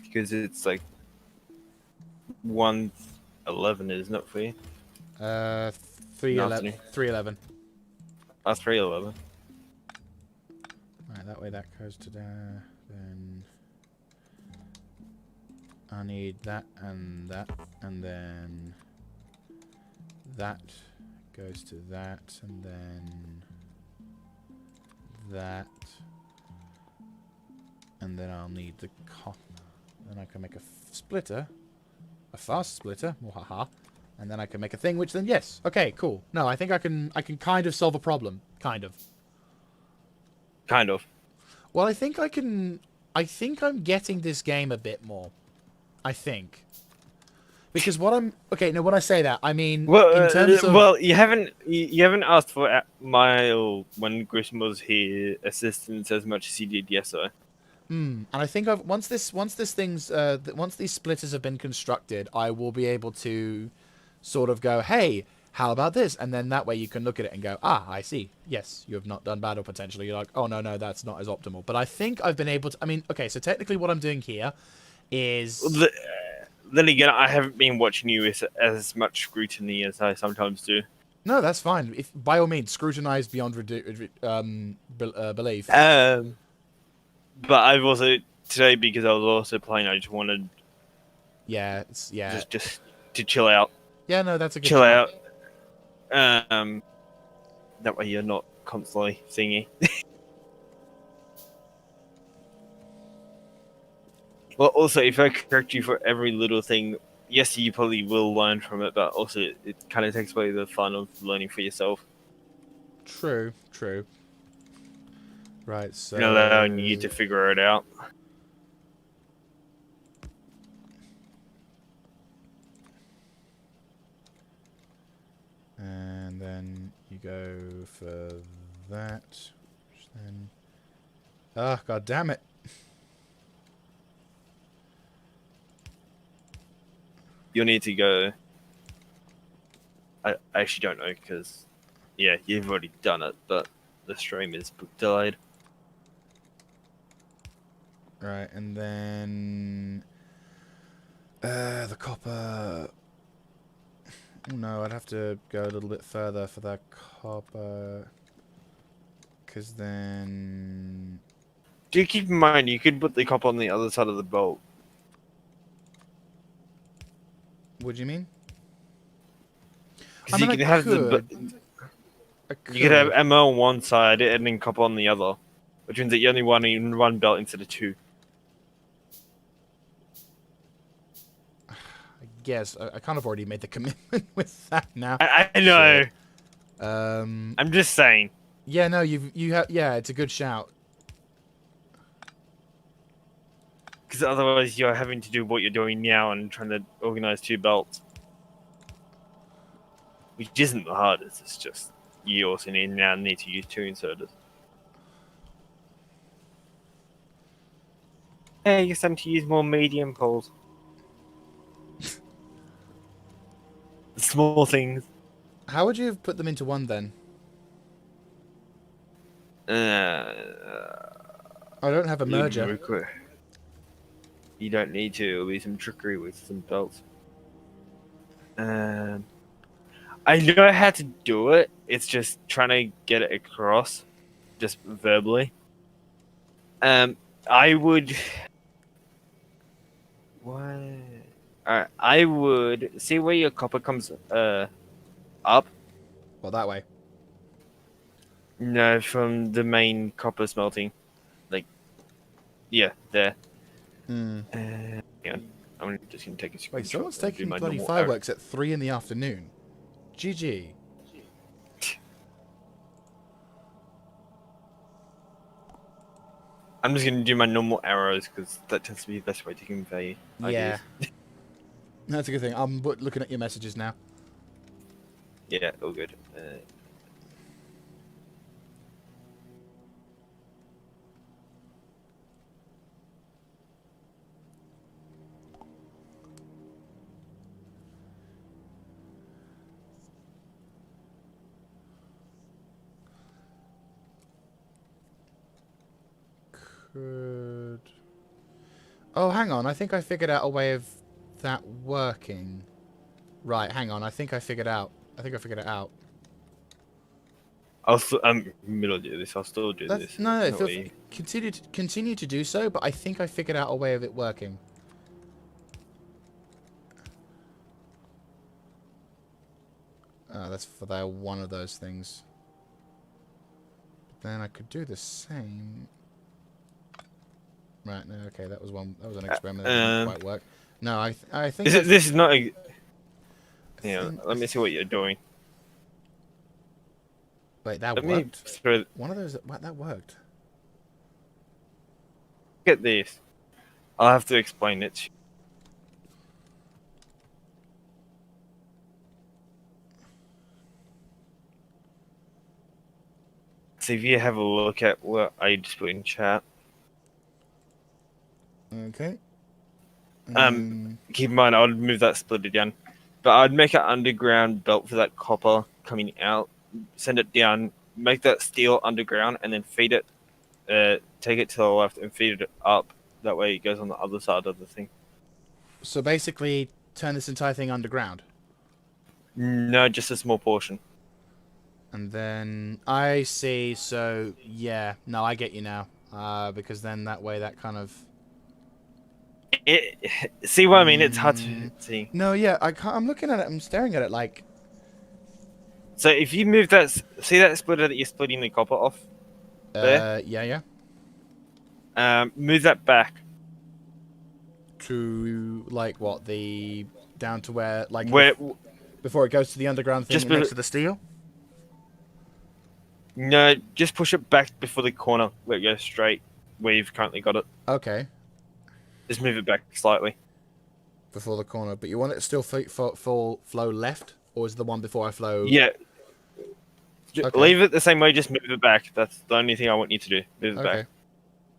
Because it's like 1:11, isn't it for you? 311. 311. 3:11. Right, that way that goes to there. Then I need that, and then that goes to that, and then that, and then I'll need the copper. Then I can make a splitter, a fast splitter, wahaha, and then I can make a thing. Which then, yes, okay, cool. No, I think I can kind of solve a problem, kind of. Kind of. Well, I think I can. I think I'm getting this game a bit more. I think. Because what I'm okay. No, when I say that, I mean in terms of. Well, you haven't asked for my when Grissom was here assistance as much as he did yesterday. And I think I've once these splitters have been constructed, I will be able to sort of go, hey, how about this? And then that way you can look at it and go, ah, I see. Yes, you have not done bad, or potentially you're like, oh no, that's not as optimal. But I think I've been able to. I mean, okay, so technically what I'm doing here is. Then again, I haven't been watching you as much scrutiny as I sometimes do. No, that's fine. If by all means, scrutinize beyond belief. But I've also today because I was also playing. I just wanted Yeah, just to chill out, yeah. No, that's a good chill shout. out. That way you're not constantly singing. Well, also, if I correct you for every little thing, yes, you probably will learn from it, but also it kind of takes away the fun of learning for yourself. True. Right, so And allowing you to figure it out. and then you go for that. Which then, god damn it! You'll need to go. I actually don't know because, yeah, you've already done it, but the stream is delayed. Right, and then the copper. Oh no, I'd have to go a little bit further for that copper, because then. Do keep in mind you could put the cop on the other side of the bolt. What do you mean? Because you can have you could have ammo on one side and then cop on the other, which means that you only want one belt instead of two. I guess I kind of already made the commitment with that now. I know. Shit. I'm just saying. Yeah, no, you have. Yeah, it's a good shout. Because otherwise you're having to do what you're doing now and trying to organize two belts. Which isn't the hardest, it's just you also need to use two inserters. Hey, you're starting to use more medium poles. Small things. How would you have put them into one then? I don't have a merger. You don't need to. It'll be some trickery with some belts. I know how to do it. It's just trying to get it across, just verbally. I would. What? Alright, I would see where your copper comes up. Well, that way. No, from the main copper smelting. Like, yeah, there. Hang on. I'm just gonna take a screenshot. Wait, someone's and do taking my bloody normal fireworks at 3 in the afternoon. GG. I'm just gonna do my normal arrows because that tends to be the best way to convey ideas. Yeah. That's a good thing. I'm looking at your messages now. Yeah, all good. Could... Oh, hang on. I think I figured out a way of that working. Right, hang on. I think I figured it out. I'm middle do this. I'll still do this. No, continue to do so, but I think I figured out a way of it working. That's for that one of those things. But then I could do the same. Right, no, okay, that was an experiment that didn't quite work. No, I think... This is not a... Yeah, let me see what you're doing. Wait, that worked? One of those... That worked. at this. I'll have to explain it to you. So if you have a look at what I just put in chat, Okay. keep in mind I'd move that splitter down, but I'd make an underground belt for that copper coming out, send it down, make that steel underground, and then feed it. Take it to the left and feed it up. That way it goes on the other side of the thing. So basically, turn this entire thing underground. No, just a small portion. And then I see. So yeah, no, I get you now. Because then that way that kind of. See what I mean? It's hard to see. No, yeah, I can't. I'm looking at it. I'm staring at it like. So if you move that, see that splitter that you're splitting the copper off there? Yeah. Move that back. To like what the down to where like Where? before it goes to the underground thing Just next to the steel. No, just push it back before the corner. Let it go straight where you've currently got it. Okay. Just move it back slightly. Before the corner, but you want it to still flow left, or is the one before I flow? Yeah. Okay. Leave it the same way. Just move it back. That's the only thing I want you to do. Move it Okay. back.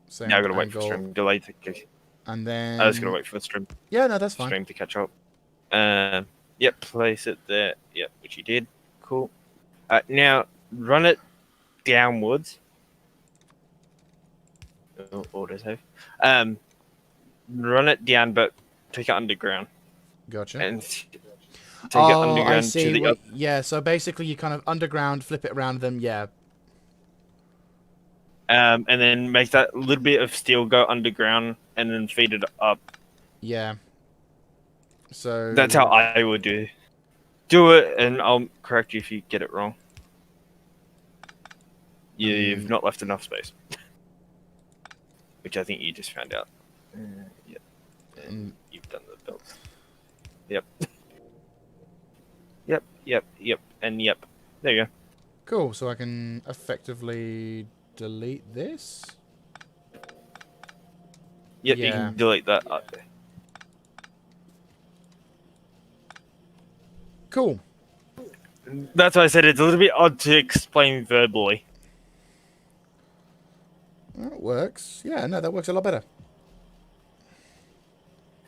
Same Now I gotta wait for angle, stream delay to kick. and then I just gotta wait for the stream Yeah, no, that's fine. to catch up. Yep, place it there. Yep, which you did. Cool. Now run it downwards. Oh, autosave. Run it down, but take it underground. Gotcha. And take it I underground see. to the Wait, yeah, so basically you kind of underground, flip it around them. Yeah. and then make that little bit of steel go underground, and then feed it up. Yeah. So That's how I would do. Do it, and I'll correct you if you get it wrong. You've not left enough space, which I think you just found out. Yep. And you've done the belts. Yep. Yep, and yep. There you go. Cool. So I can effectively delete this. Yep, you Yeah. can delete that. Cool. That's why I said it's a little bit odd to explain verbally. That works. Yeah, no, that works a lot better.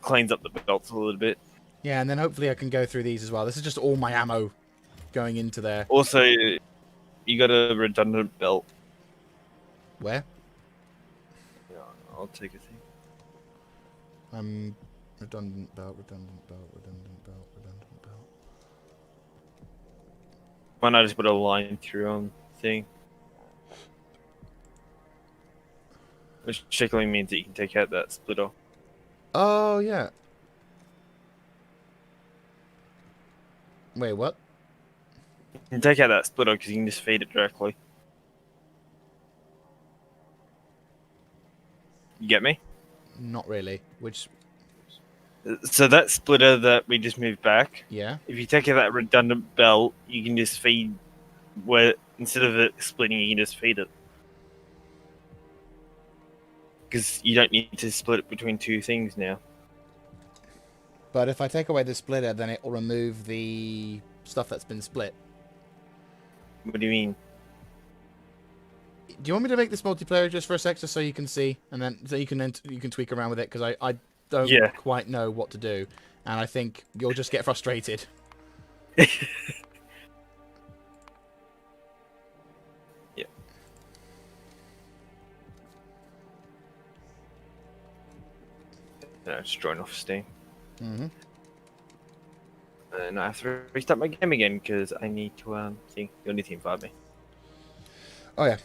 Cleans up the belts a little bit. Yeah, and then hopefully I can go through these as well. This is just all my ammo going into there. Also, you got a redundant belt. Where? Yeah, I'll take a thing. Redundant belt, redundant belt, redundant belt, redundant belt. Why not just put a line through on thing? Which basically means that you can take out that splitter. Oh, yeah. Wait, what? You can take out that splitter because you can just feed it directly. You get me? Not really. Which, So that splitter that we just moved back, yeah. if you take out that redundant belt, you can just feed where instead of it splitting, you can just feed it. Because you don't need to split it between two things now. But if I take away the splitter, then it will remove the stuff that's been split. What do you mean? Do you want me to make this multiplayer just for a sec, just so you can see, and then so you can tweak around with it? Because I don't quite know what to do, and I think you'll just get frustrated. Yeah. No, just join off Steam. Mm-hmm. And I have to restart my game again because I need to see. You'll need to invite me. Oh yeah.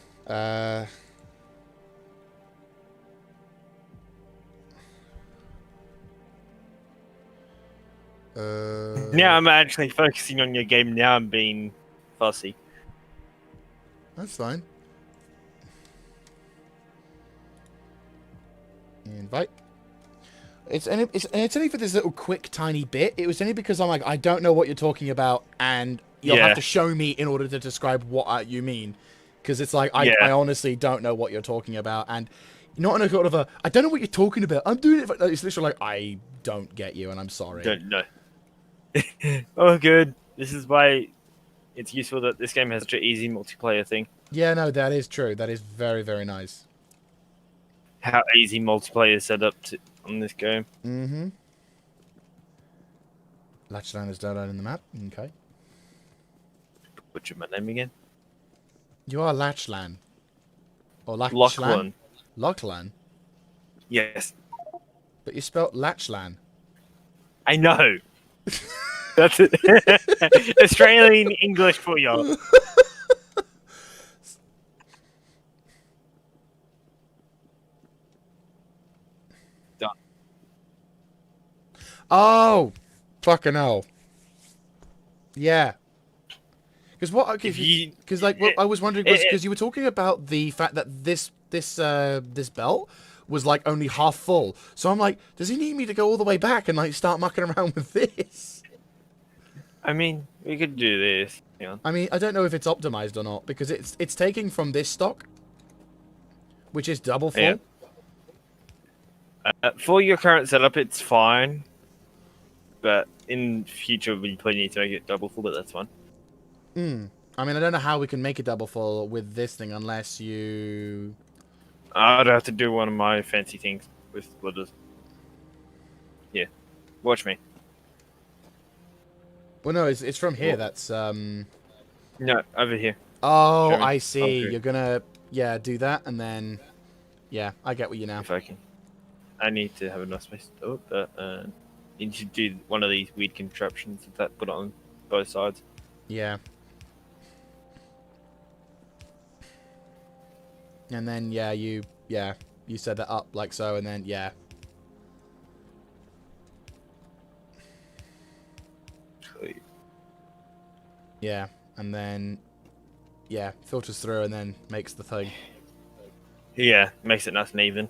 Now I'm actually focusing on your game. Now I'm being fussy. That's fine. Invite. It's only for this little quick tiny bit. It was only because I'm like, I don't know what you're talking about, and you'll have to show me in order to describe what you mean. Because it's like I honestly don't know what you're talking about, and Not in a sort of a, I don't know what you're talking about. I'm doing it. It's literally like, I don't get you, and I'm sorry. Don't know. Oh, good. This is why it's useful that this game has such an easy multiplayer thing. Yeah, no, that is true. That is very, very nice. How easy multiplayer is set up on this game. Mm-hmm. Latchland is downloading the map. Okay. What's my name again? You are Latchland. Or Latchland? Lachlan. Lachlan? Yes. But you spelt Latchland. I know. That's it. Australian English for you. Done. Oh! Fucking hell. Yeah. Because what? Because like, what I was wondering was because you were talking about the fact that this belt was like only half full. So I'm like, does he need me to go all the way back and like start mucking around with this? I mean, we could do this. Yeah. I mean, I don't know if it's optimized or not because it's taking from this stock, which is double full. Yeah. For your current setup, it's fine. But in future, we probably need to make it double full, but that's fine. I mean, I don't know how we can make it double full with this thing unless you... I'd have to do one of my fancy things with splitters. Yeah. Watch me. Well, no, it's from here. That's No, over here. Oh, Show me. I see. Okay. You're gonna do that, and then I get what you now. If I can. I need to have enough space to do it, but you need to do one of these weird contraptions that put it on both sides. Yeah. And then you set that up like so, and then and then filters through and then makes the thing. Yeah, makes it nice and even.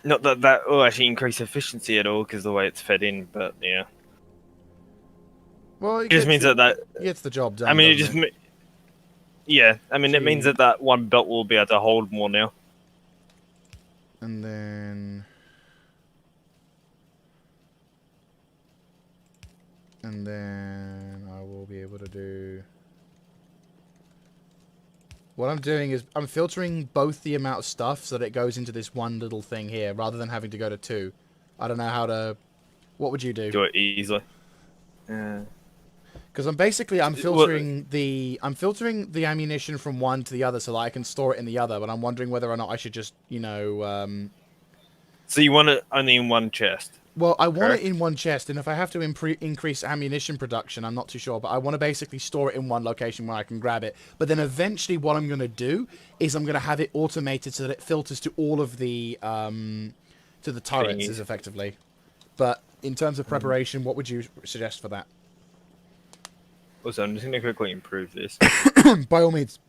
Not that will actually increase efficiency at all because the way it's fed in, but yeah. Well, It just means that gets the job done. I mean, it just doesn't it? yeah. I mean, it means that one belt will be able to hold more now. And then I will be able to do. What I'm doing is I'm filtering both the amount of stuff so that it goes into this one little thing here, rather than having to go to two. I don't know how to. What would you do? Do it easily. Because I'm filtering the ammunition from one to the other so that I can store it in the other. But I'm wondering whether or not I should just So you want it only in one chest? Well, I want it in one chest, and if I have to increase ammunition production, I'm not too sure, but I want to basically store it in one location where I can grab it. But then eventually what I'm going to do is I'm going to have it automated so that it filters to all of the, to the turrets, is effectively. But in terms of preparation, what would you suggest for that? Also, I'm just going to quickly improve this. By all means.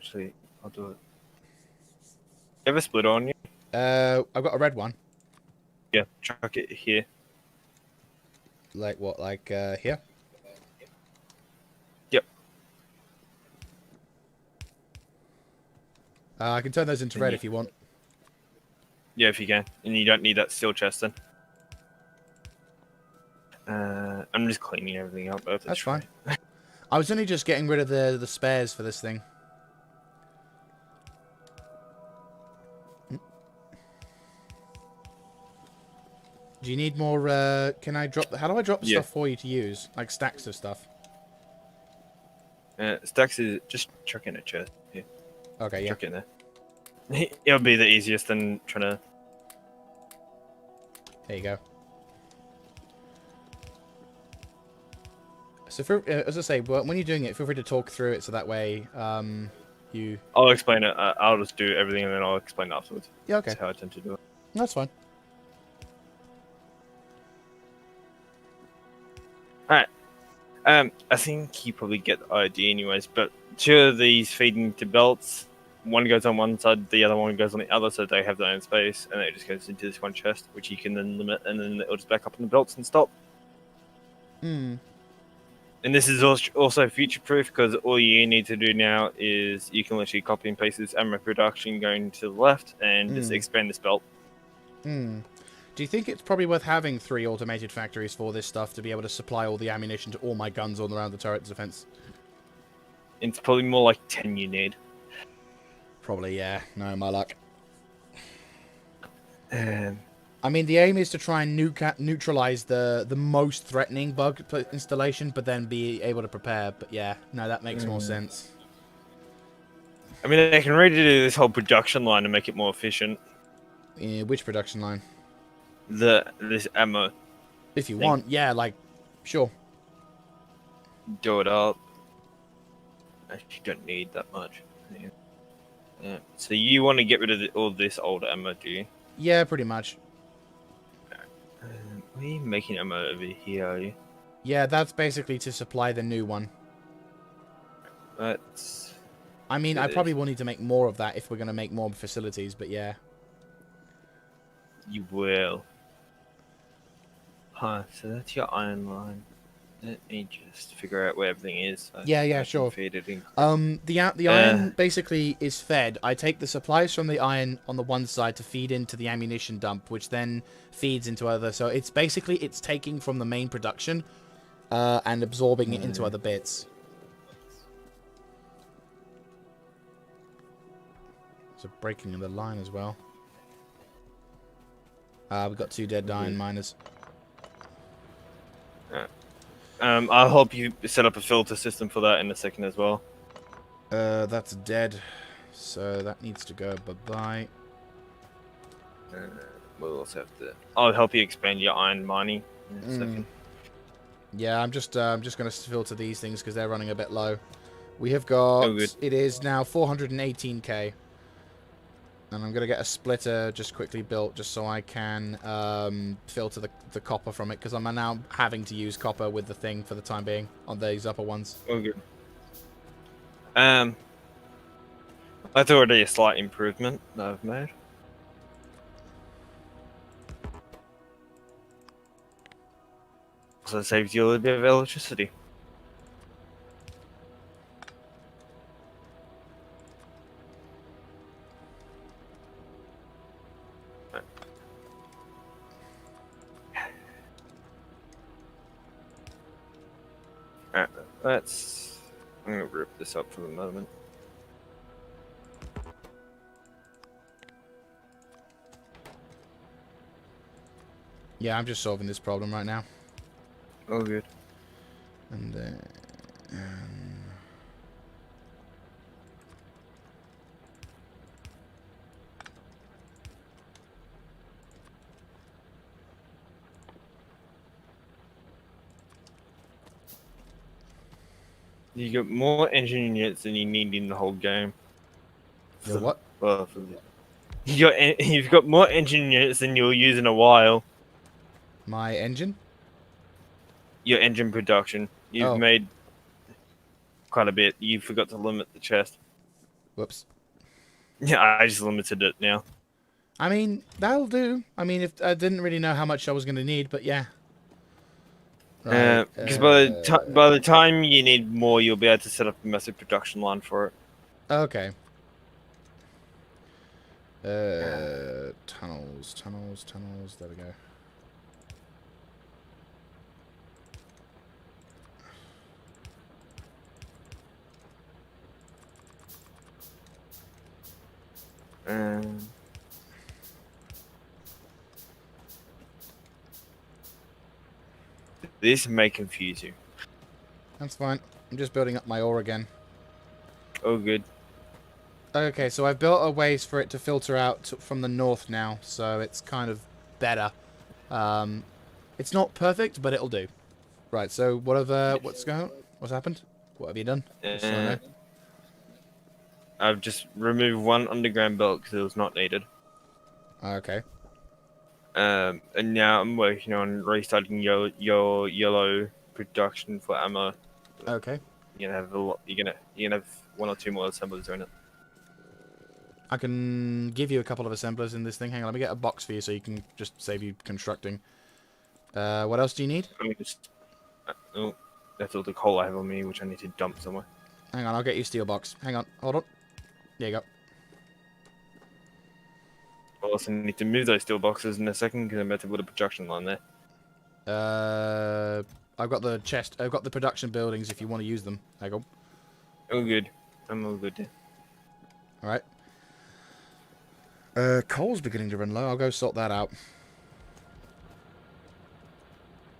Actually, I'll do it. You have a splitter on you? I've got a red one. Yeah, chuck it here. Like what? Like here? Yep. I can turn those into red if you want. Yeah, if you can. And you don't need that steel chest then. I'm just cleaning everything up. That's fine. I was only just getting rid of the spares for this thing. Do you need more, can I drop, how do I drop stuff for you to use? Like stacks of stuff? Stacks is, just chuck in a chest here. Okay, yeah. Chuck it in there. It'll be the easiest than trying to... There you go. So, as I say, when you're doing it, feel free to talk through it so that way, you... I'll explain it. I'll just do everything and then I'll explain it afterwards. Yeah, okay. That's how I tend to do it. That's fine. Alright. I think you probably get the idea anyways, but two of these feed into belts. One goes on one side, the other one goes on the other, so they have their own space, and it just goes into this one chest, which you can then limit, and then it'll just back up on the belts and stop. And this is also future-proof because all you need to do now is you can literally copy and paste this ammo production going to the left and just expand this belt. Hmm. Do you think it's probably worth having 3 automated factories for this stuff to be able to supply all the ammunition to all my guns all around the turret defense? It's probably more like 10 you need. Probably, yeah. No, my luck. Um, I mean, the aim is to try and neutralize the most threatening bug installation, but then be able to prepare. But yeah, no, that makes more sense. I mean, they can redo this whole production line to make it more efficient. Which production line? This ammo. If you thing. want, yeah, like, sure. Do it up. Actually, don't need that much. Yeah. So you want to get rid of all this old ammo, do you? Yeah, pretty much. Are you making ammo over here, are you? Yeah, that's basically to supply the new one. Let's I mean, do I probably this. will need to make more of that if we're going to make more facilities, but yeah. You will. Huh, so that's your iron line. Let me just figure out where everything is. So Yeah, I can sure. feed it in. The iron basically is fed. I take the supplies from the iron on the one side to feed into the ammunition dump, which then feeds into other. So it's basically it's taking from the main production, and absorbing it into other bits. So breaking of the line as well. We've got 2 dead iron miners. I'll help you set up a filter system for that in a second as well. That's dead. So that needs to go bye-bye. We'll also have to. I'll help you expand your iron mining in a second. Yeah, I'm just going to filter these things because they're running a bit low. We have got... Oh, good. It is now 418k. And I'm going to get a splitter just quickly built just so I can filter the copper from it. Because I'm now having to use copper with the thing for the time being on these upper ones. Oh, good. That's already a slight improvement that I've made. So it saves you a little bit of electricity. Alright, let's... I'm gonna rip this up for the moment. Yeah, I'm just solving this problem right now. Oh, good. And You got more engine units than you need in the whole game. the what? Well, for the... You've got more engine units than you'll use in a while. My engine? Your engine production. You've Oh. made quite a bit. You forgot to limit the chest. Whoops. Yeah, I just limited it now. I mean, that'll do. I mean, if I didn't really know how much I was going to need, but yeah. Right. Because by the time you need more, you'll be able to set up a massive production line for it. Okay. Tunnels. There we go. This may confuse you. That's fine. I'm just building up my ore again. Oh, good. Okay, so I've built a ways for it to filter out from the north now, so it's kind of better. It's not perfect, but it'll do. Right, so what's happened? What have you done? Just so I know. I've just removed one underground belt because it was not needed. Okay. And now I'm working on restarting your yellow production for ammo. Okay. You're gonna have a lot. You're gonna have 1 or 2 more assemblers in it. I can give you a couple of assemblers in this thing. Hang on, let me get a box for you so you can just save you constructing. What else do you need? Let me just. Oh, That's all the coal I have on me, which I need to dump somewhere. Hang on, I'll get you steel box. Hang on, hold on. There you go. I also need to move those steel boxes in a second because I'm about to put a production line there. I've got the chest. I've got the production buildings if you want to use them. There you go. All good. I'm all good there. All right. Coal's beginning to run low. I'll go sort that out.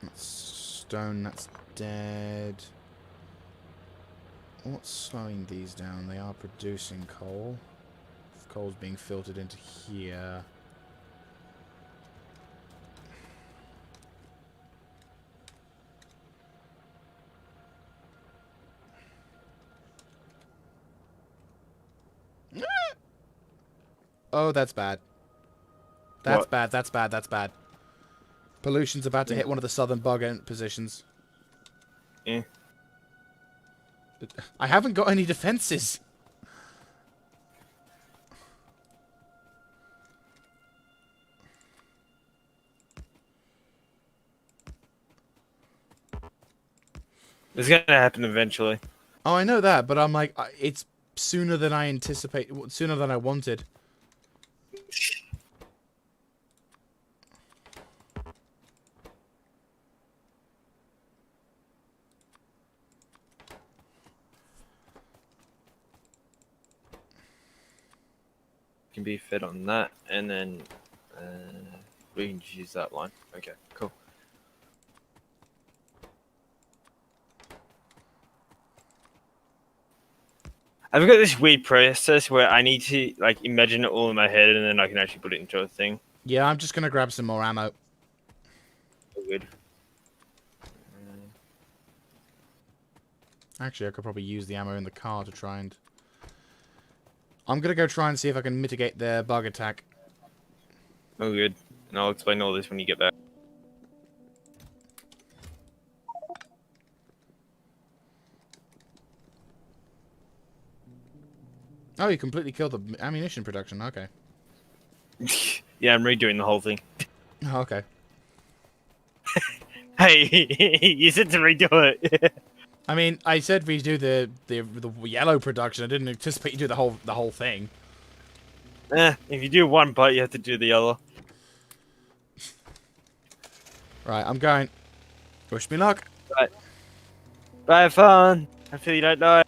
That's stone. That's dead. What's slowing these down? They are producing coal. Coal's being filtered into here. Oh, that's bad. That's What? bad. That's bad. That's bad. Pollution's about to hit one of the southern bug end positions. Yeah. I haven't got any defenses. It's gonna happen eventually. Oh, I know that, but I'm like, it's sooner than I anticipate, sooner than I wanted. Can be fed on that, and then we can just use that line. Okay, cool. I've got this weird process where I need to like imagine it all in my head, and then I can actually put it into a thing. Yeah, I'm just gonna grab some more ammo. Good. Actually, I could probably use the ammo in the car to try and... I'm gonna go try and see if I can mitigate their bug attack. Oh, good. And I'll explain all this when you get back. Oh, you completely killed the ammunition production. Okay. Yeah, I'm redoing the whole thing. Oh, okay. Hey, you said to redo it. I mean, I said we do the yellow production. I didn't anticipate you do the whole thing. If you do one part, you have to do the other. Right, I'm going. Wish me luck. Right. Bye, have fun. Hopefully you don't die.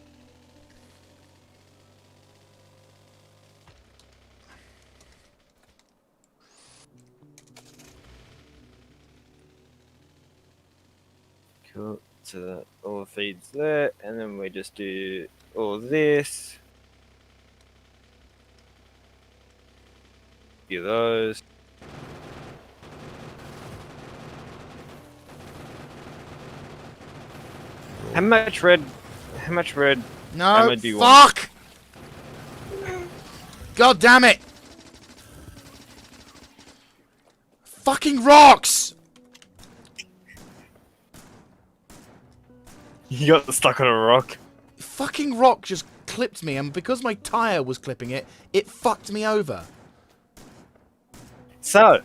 Cool. So all feeds there, and then we just do all this. Do those. How much red? How much red? No, ammo do you want? fuck! God damn it! Fucking rocks! You got stuck on a rock. Fucking rock just clipped me, and because my tire was clipping it, it fucked me over. So,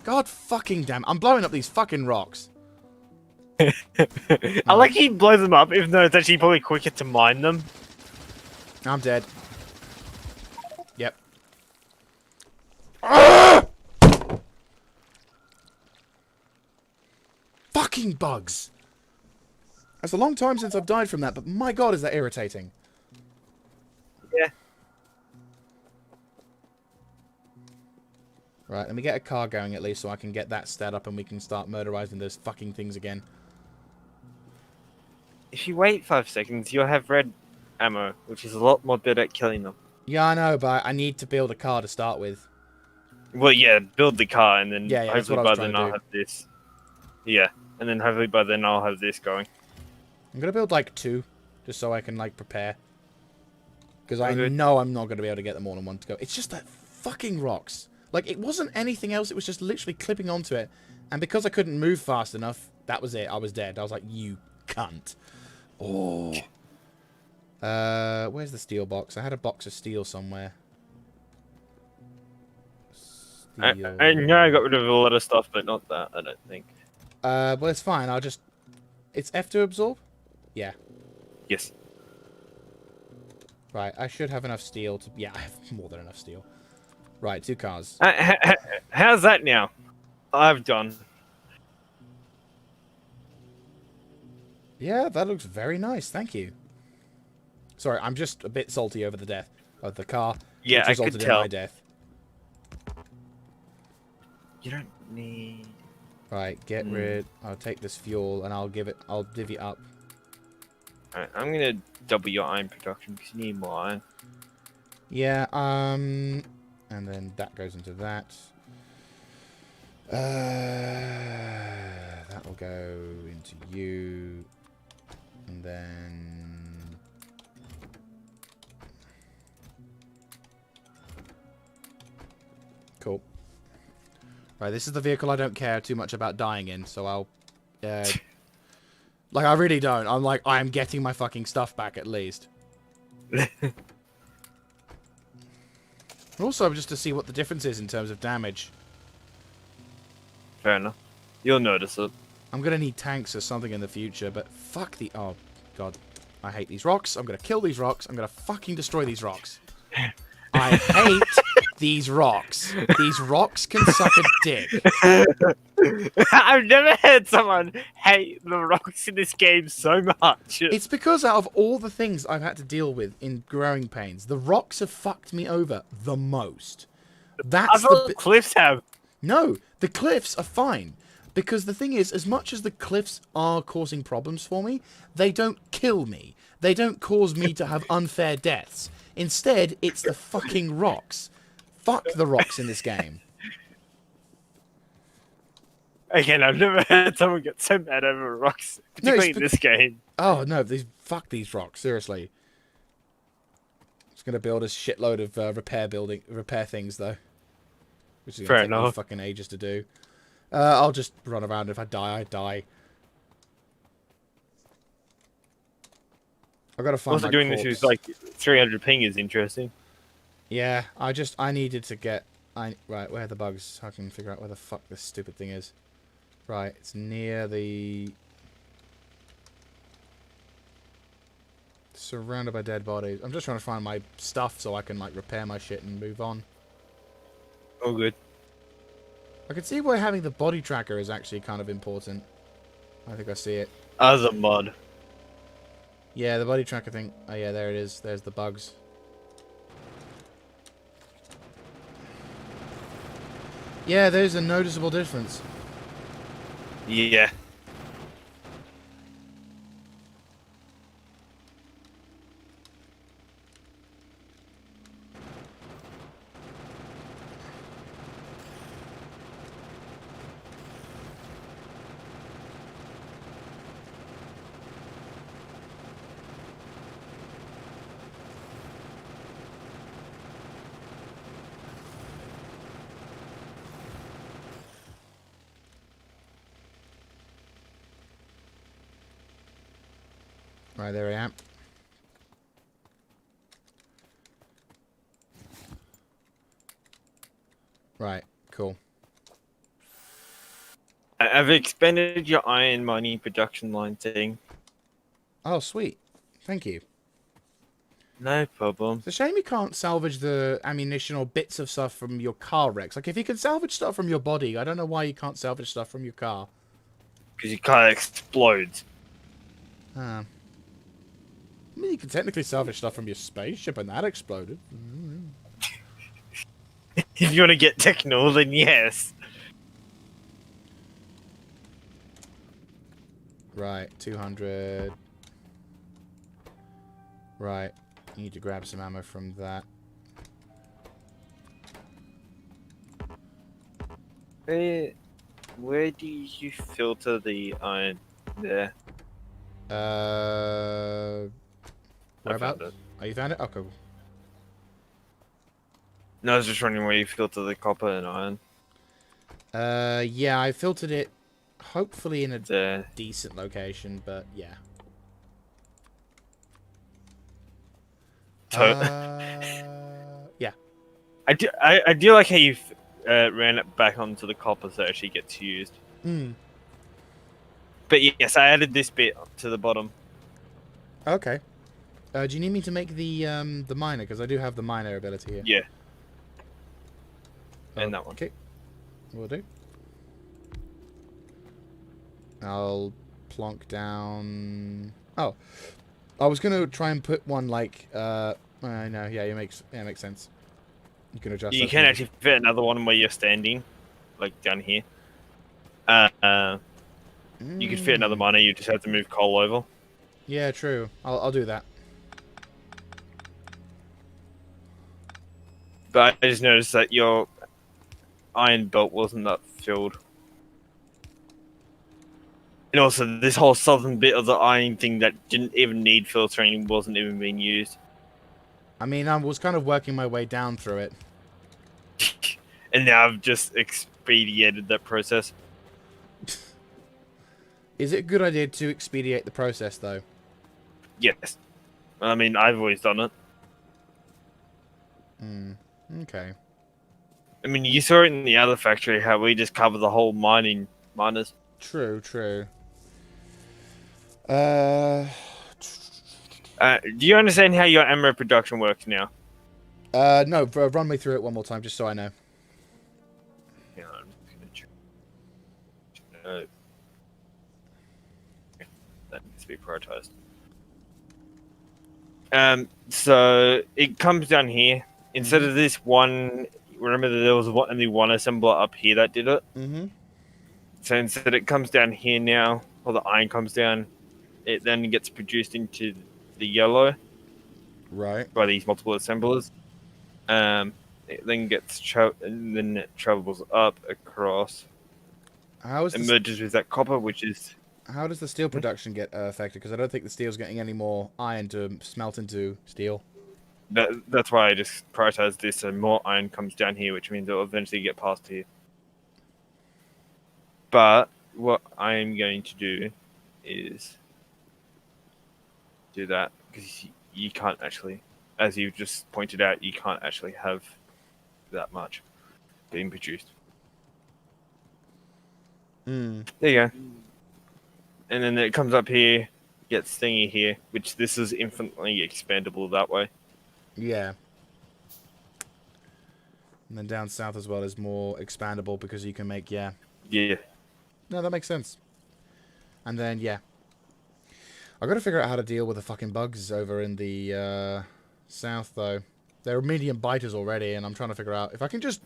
God fucking damn! I'm blowing up these fucking rocks. I like he blows them up, even though it's actually probably quicker to mine them. I'm dead. Yep. Ah! Fucking bugs! It's a long time since I've died from that, but my god, is that irritating. Yeah. Right, let me get a car going at least so I can get that stat up and we can start murderizing those fucking things again. If you wait 5 seconds, you'll have red ammo, which is a lot more better at killing them. Yeah, I know, but I need to build a car to start with. Well, yeah, build the car, and then Yeah, that's hopefully what I was by then trying to I'll have this. Yeah, and then hopefully by then I'll have this going. I'm gonna build like 2, just so I can like prepare. Because I Okay. know I'm not gonna be able to get them all in one to go. It's just that fucking rocks. Like, it wasn't anything else, it was just literally clipping onto it. And because I couldn't move fast enough, that was it. I was dead. I was like, you cunt. Oh. Where's the steel box? I had a box of steel somewhere. Steel. I know I got rid of a lot of stuff, but not that, I don't think. Well, it's fine. I'll just It's F to absorb? Yeah. Yes. Right, I should have enough steel to... Yeah, I have more than enough steel. Right, 2 cars. How's that now? I've done. Yeah, that looks very nice. Thank you. Sorry, I'm just a bit salty over the death of the car, Yeah, which I could resulted in my tell. death. You don't need. Right, get rid... I'll take this fuel and I'll divvy it up. Alright, I'm gonna double your iron production because you need more iron. Yeah, and then that goes into that. That will go into you. And then... Cool. Right, this is the vehicle I don't care too much about dying in, so I'll... like, I really don't. I'm like, I am getting my fucking stuff back at least. Also, just to see what the difference is in terms of damage. Fair enough. You'll notice it. I'm going to need tanks or something in the future, but fuck the... Oh, God. I hate these rocks. I'm going to kill these rocks. I'm going to fucking destroy these rocks. I hate these rocks. These rocks can suck a dick. I've never heard someone hate the rocks in this game so much. It's because out of all the things I've had to deal with in growing pains, the rocks have fucked me over the most. I That's thought the cliffs have. No, the cliffs are fine. Because the thing is, as much as the cliffs are causing problems for me, they don't kill me. They don't cause me to have unfair deaths. Instead, it's the fucking rocks. Fuck the rocks in this game. Again, I've never heard someone get so mad over rocks, particularly in this game. Oh, no, fuck these rocks, seriously. Just gonna build a shitload of repair things, though. Which is gonna take me fucking ages to do. I'll just run around. If I die, I die. I've got to find Also, my doing corpse. this with like 300 ping is interesting. Yeah, I needed to get... Right, where are the bugs? I can figure out where the fuck this stupid thing is. Right, it's near the... Surrounded by dead bodies. I'm just trying to find my stuff so I can, like, repair my shit and move on. Oh, good. I can see why having the body tracker is actually kind of important. I think I see it. As a mod. Yeah, the body tracker thing. Oh, yeah, there it is. There's the bugs. Yeah, there's a noticeable difference. Yeah. Right, there I am. Right, cool. I've expanded your iron mining production line thing. Oh, sweet. Thank you. No problem. It's a shame you can't salvage the ammunition or bits of stuff from your car wrecks. Like, if you can salvage stuff from your body, I don't know why you can't salvage stuff from your car. Because your car explodes. I mean, you can technically salvage stuff from your spaceship, and that exploded. If you want to get technical, then yes. Right, 200. Right, need to grab some ammo from that. Where do you filter the iron? There. Whereabouts? found it. Oh, you found it? Oh, cool. No, I was just wondering where you filter the copper and iron. Yeah, I filtered it, hopefully in a There. decent location, but yeah. Yeah. I do like how you ran it back onto the copper so it actually gets used. Hmm. But yes, I added this bit to the bottom. Okay. Do you need me to make the miner? Because I do have the miner ability here. Yeah. And that one. Okay. Will do. I'll plonk down... Oh. I was going to try and put one like... no, yeah, it makes sense. You can adjust You that can from- actually fit another one where you're standing, like down here. You could fit another miner. You just have to move coal over. Yeah, true. I'll do that. But I just noticed that your iron belt wasn't that filled. And also, this whole southern bit of the iron thing that didn't even need filtering wasn't even being used. I mean, I was kind of working my way down through it. And now I've just expedited that process. Is it a good idea to expedite the process, though? Yes. I mean, I've always done it. Okay. I mean, you saw it in the other factory how we just cover the whole miners. True, true. Do you understand how your ammo production works now? No, run me through it one more time, just so I know. Yeah, I'm just gonna check. No. That needs to be prioritized. So it comes down here. Instead of this one, remember that there was only one assembler up here that did it? Mm-hmm. So instead it comes down here now, or the iron comes down, it then gets produced into the yellow Right. by these multiple assemblers. It then and then it travels up across. How is It the, merges with that copper, which is how does the steel production get affected? Because I don't think the steel's getting any more iron to smelt into steel. that's why I just prioritize this. So more iron comes down here, which means it'll eventually get past here. But what I am going to do is do that because you can't actually, as you just pointed out, you can't actually have that much being produced. There you go. And then it comes up here, gets thingy here, which this is infinitely expandable that way. Yeah. And then down south as well is more expandable because you can make, yeah. Yeah. No, that makes sense. And then, yeah. I've got to figure out how to deal with the fucking bugs over in the south, though. They're medium biters already, and I'm trying to figure out if I can just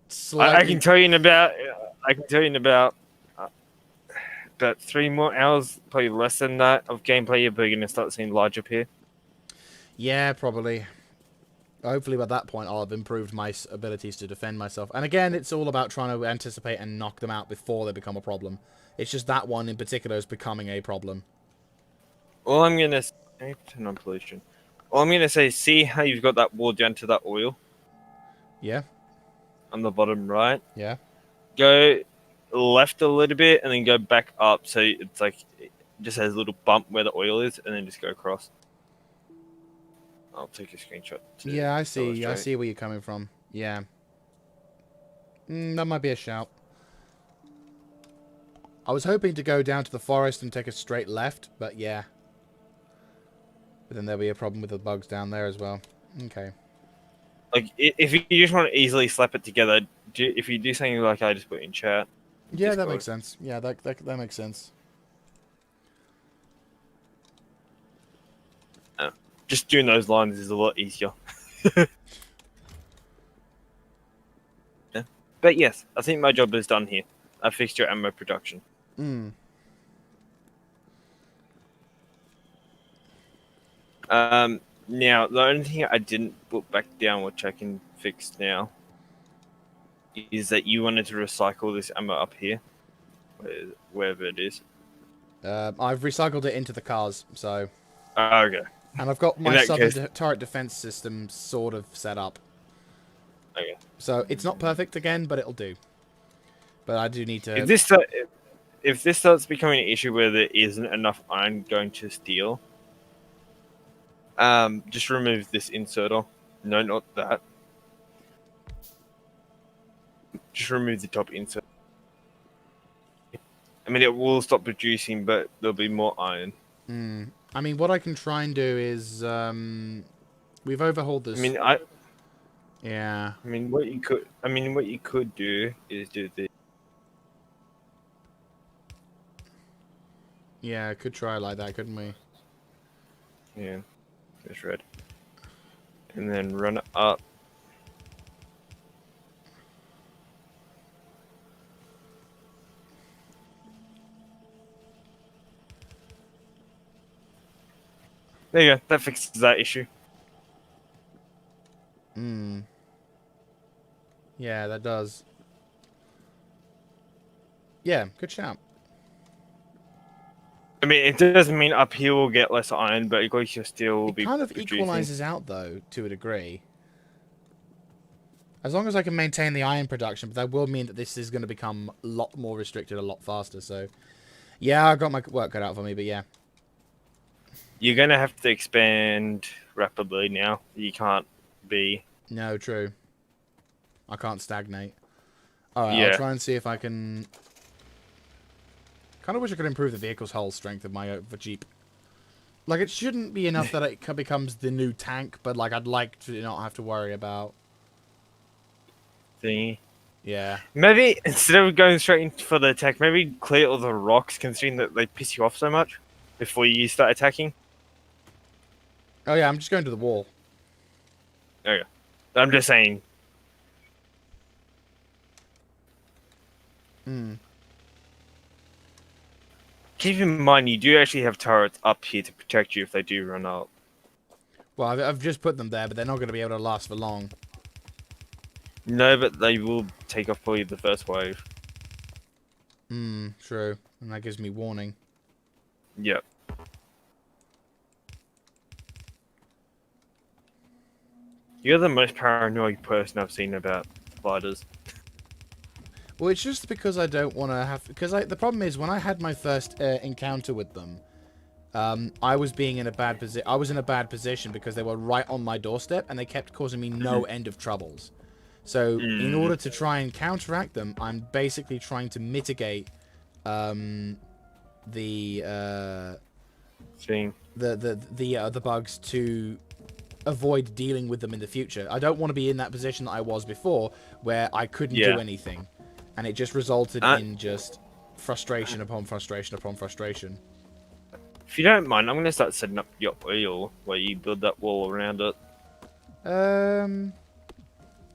slightly... I can tell you in about. About 3 more hours, probably less than that, of gameplay. You're going to start seeing large appear. Yeah, probably. Hopefully by that point I'll have improved my abilities to defend myself. And again, it's all about trying to anticipate and knock them out before they become a problem. It's just that one in particular is becoming a problem. All I'm going to turn on pollution. All I'm going to say, see how you've got that wall down to that oil Yeah? on the bottom right? Yeah? Go left a little bit and then go back up, so it's like it just has a little bump where the oil is, and then just go across. I'll take a screenshot. Yeah, I see. I illustrate. see where you're coming from. Yeah. That might be a shout. I was hoping to go down to the forest and take a straight left, but yeah. But then there'll be a problem with the bugs down there as well. Okay. Like, if you just want to easily slap it together, if you do something like I just put in chat. Yeah, that Discord. makes sense. Yeah, that makes sense. Just doing those lines is a lot easier. Yeah. But yes, I think my job is done here. I fixed your ammo production. Now, the only thing I didn't put back down, which I can fix now, is that you wanted to recycle this ammo up here, wherever it is. I've recycled it into the cars, so... Okay. And I've got my that southern case- turret defense system sort of set up. Okay. So it's not perfect again, but it'll do. But I do need to... If this starts becoming an issue where there isn't enough iron going to steel, just remove this inserter. No, not that. Just remove the top insert. I mean, it will stop producing, but there'll be more iron. I mean, what I can try and do is we've overhauled I this. mean, Yeah. what you could do is do the. Yeah, could try like that, couldn't we? Yeah, that's red. And then run it up. There you go. That fixes that issue. Yeah, that does. Yeah, good shout. I mean, it doesn't mean up here will get less iron, but at least you'll still It be kind of producing. equalizes out, though, to a degree. As long as I can maintain the iron production, but that will mean that this is going to become a lot more restricted a lot faster, so... Yeah, I got my work cut out for me, but yeah. You're gonna have to expand rapidly now. You can't be. No, true. I can't stagnate. Alright, Yeah. I'll try and see if I can... Kind of wish I could improve the vehicle's hull strength of my Jeep. Like, it shouldn't be enough that it becomes the new tank, but, like, I'd like to not have to worry about... Thingy. Yeah. Maybe instead of going straight in for the attack, maybe clear all the rocks, considering that they piss you off so much before you start attacking. Oh, yeah, I'm just going to the wall. There you go. I'm just saying. Keep in mind, you do actually have turrets up here to protect you if they do run up. Well, I've just put them there, but they're not going to be able to last for long. No, but they will take off probably the first wave. True. And that gives me warning. Yep. You're the most paranoid person I've seen about spiders. Well, it's just because I don't want to have... Because the problem is, when I had my first encounter with them, I was being in a bad position. I was in a bad position because they were right on my doorstep, and they kept causing me no end of troubles. So, in order to try and counteract them, I'm basically trying to mitigate the bugs to avoid dealing with them in the future. I don't want to be in that position that I was before, where I couldn't do anything, and it just resulted in just frustration upon frustration upon frustration. If you don't mind, I'm going to start setting up your oil where you build that wall around it.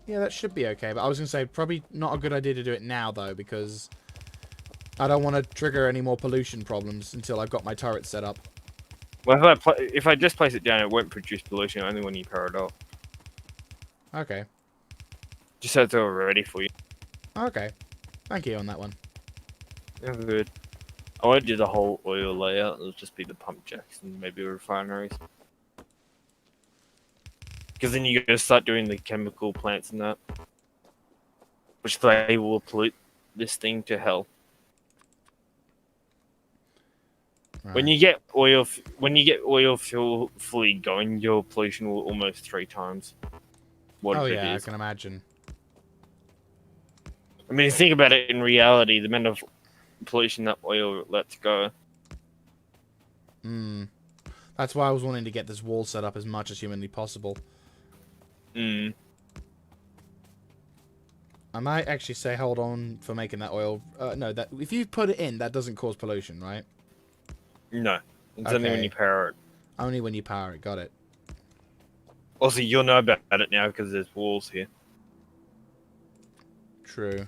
Yeah, that should be okay, but I was going to say, probably not a good idea to do it now, though, because I don't want to trigger any more pollution problems until I've got my turret set up. Well, if I just place it down, it won't produce pollution, only when you power it up. Okay. Just so it's all ready for you. Okay. Thank you on that one. Yeah, good. I won't do the whole oil layout, it'll just be the pump jacks and maybe refineries. Because then you gotta start doing the chemical plants and that. Which they will pollute this thing to hell. Right. When you get oil fuel fully going, your pollution will almost 3 times what it I is. can imagine. I mean, think about it in reality, the amount of pollution that oil lets go. That's why I was wanting to get this wall set up as much as humanly possible. I might actually say hold on for making that oil. No, that if you put it in, that doesn't cause pollution, right? No. It's only when you power it. Only when you power it, got it. Also, you'll know about it now because there's walls here. True.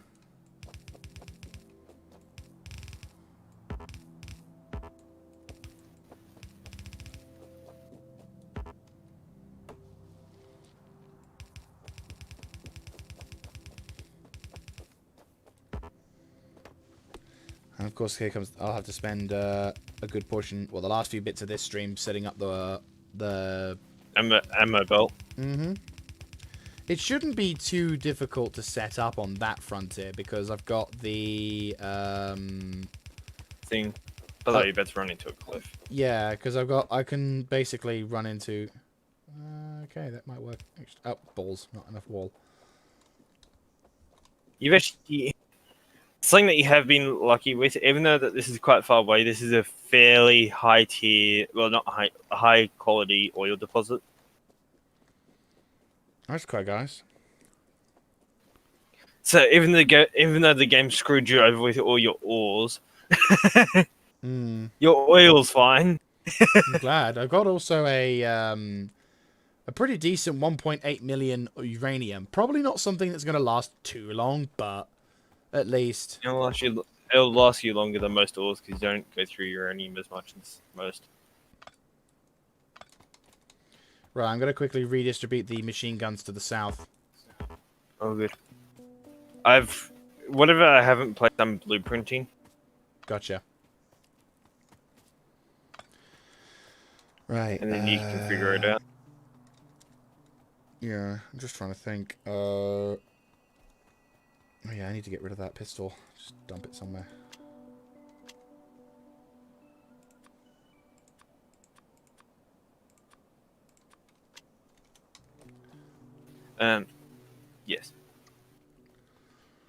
And of course, here comes... I'll have to spend a good portion... Well, the last few bits of this stream setting up the ammo belt. It shouldn't be too difficult to set up on that frontier, because I've got the... thing. Although you better run into a cliff. Yeah, because I can basically run into... okay, that might work. Oh, balls. Not enough wall. You've actually... something that you have been lucky with, even though that this is quite far away. This is a fairly high tier, well, not high quality oil deposit. That's quite nice. So even though the game screwed you over with all your ores, your oil's fine. I'm glad. I've got also a pretty decent 1.8 million uranium. Probably not something that's going to last too long, but at least It'll last you longer than most ores because you don't go through uranium as much as most. Right, I'm going to quickly redistribute the machine guns to the south. Oh, good. Whatever I haven't played, I'm blueprinting. Gotcha. Right. And then you can figure it out. Yeah, I'm just trying to think. Oh yeah, I need to get rid of that pistol. Just dump it somewhere. Yes.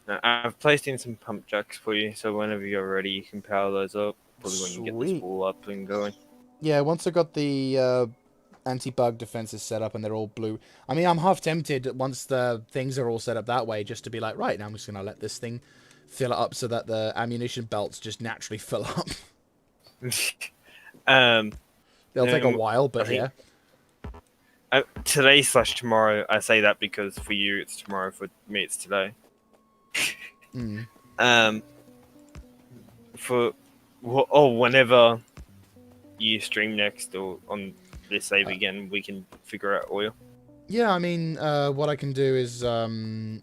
Now, I've placed in some pump jacks for you, so whenever you're ready, you can power those up. Probably when you get this wall up and going. Yeah, once I got the anti-bug defenses set up and they're all blue. I mean, I'm half tempted once the things are all set up that way just to be like, right, now I'm just going to let this thing fill it up so that the ammunition belts just naturally fill up. They'll take a while, but yeah. Today/tomorrow, I say that because for you it's tomorrow, for me it's today. Whenever you stream next or on this save again, we can figure out oil. Yeah, I mean, what I can do is, in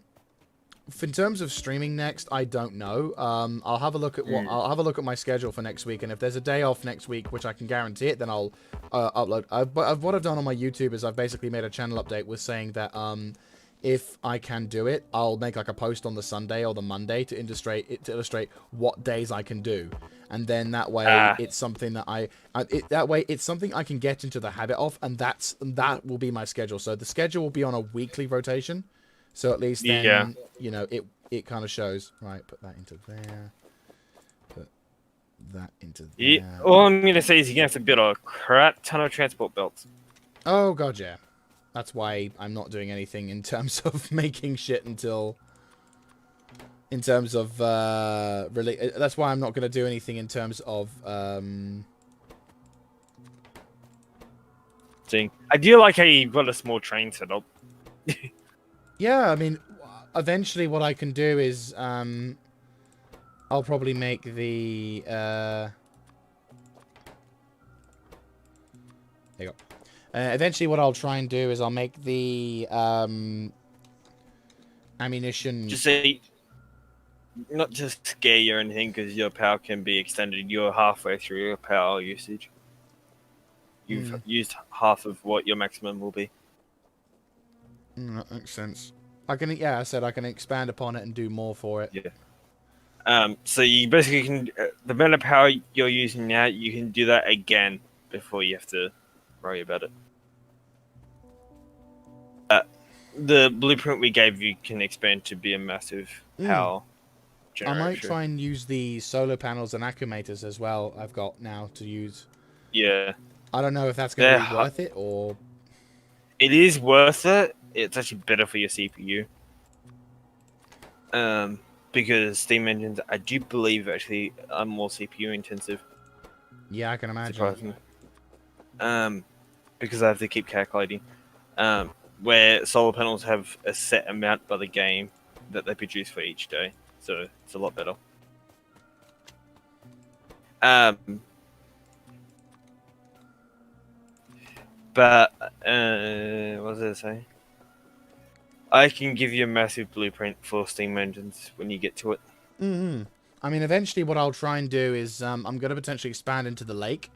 terms of streaming next, I don't know. I'll have a look at I'll have a look at my schedule for next week, and if there's a day off next week, which I can guarantee it, then I'll upload. What I've done on my YouTube is I've basically made a channel update with saying that if I can do it, I'll make like a post on the Sunday or the Monday to illustrate what days I can do, and then that way it's something that it's something I can get into the habit of, and that will be my schedule. So the schedule will be on a weekly rotation. So at least then, you know, it kind of shows. Right, put that into there. Put that into there. Yeah, all I'm going to say is you're going to have to build a crap ton of transport belts. Oh, God, yeah. That's why I'm not doing anything in terms of making shit until... In terms of, really... That's why I'm not going to do anything in terms of, I do like how you've got a small train set up. Yeah, I mean, eventually what I can do is, I'll probably make the, there you go. Eventually what I'll try and do is I'll make the, ammunition... Just say, not to scare you or anything, because your power can be extended. You're halfway through your power usage. You've used half of what your maximum will be. That makes sense. I can expand upon it and do more for it. Yeah. So you basically can, the amount of power you're using now, you can do that again before you have to worry about it. The blueprint we gave you can expand to be a massive power generator. I might try and use the solar panels and accumulators as well I've got now to use. Yeah. I don't know if that's going to be worth it or... It is worth it. It's actually better for your CPU. Because steam engines, I do believe, actually are more CPU intensive. Yeah, I can imagine. Surprisingly. Because I have to keep calculating. Where solar panels have a set amount by the game that they produce for each day. So it's a lot better. But, what was I saying? I can give you a massive blueprint for steam engines when you get to it. I mean, eventually what I'll try and do is I'm going to potentially expand into the lake.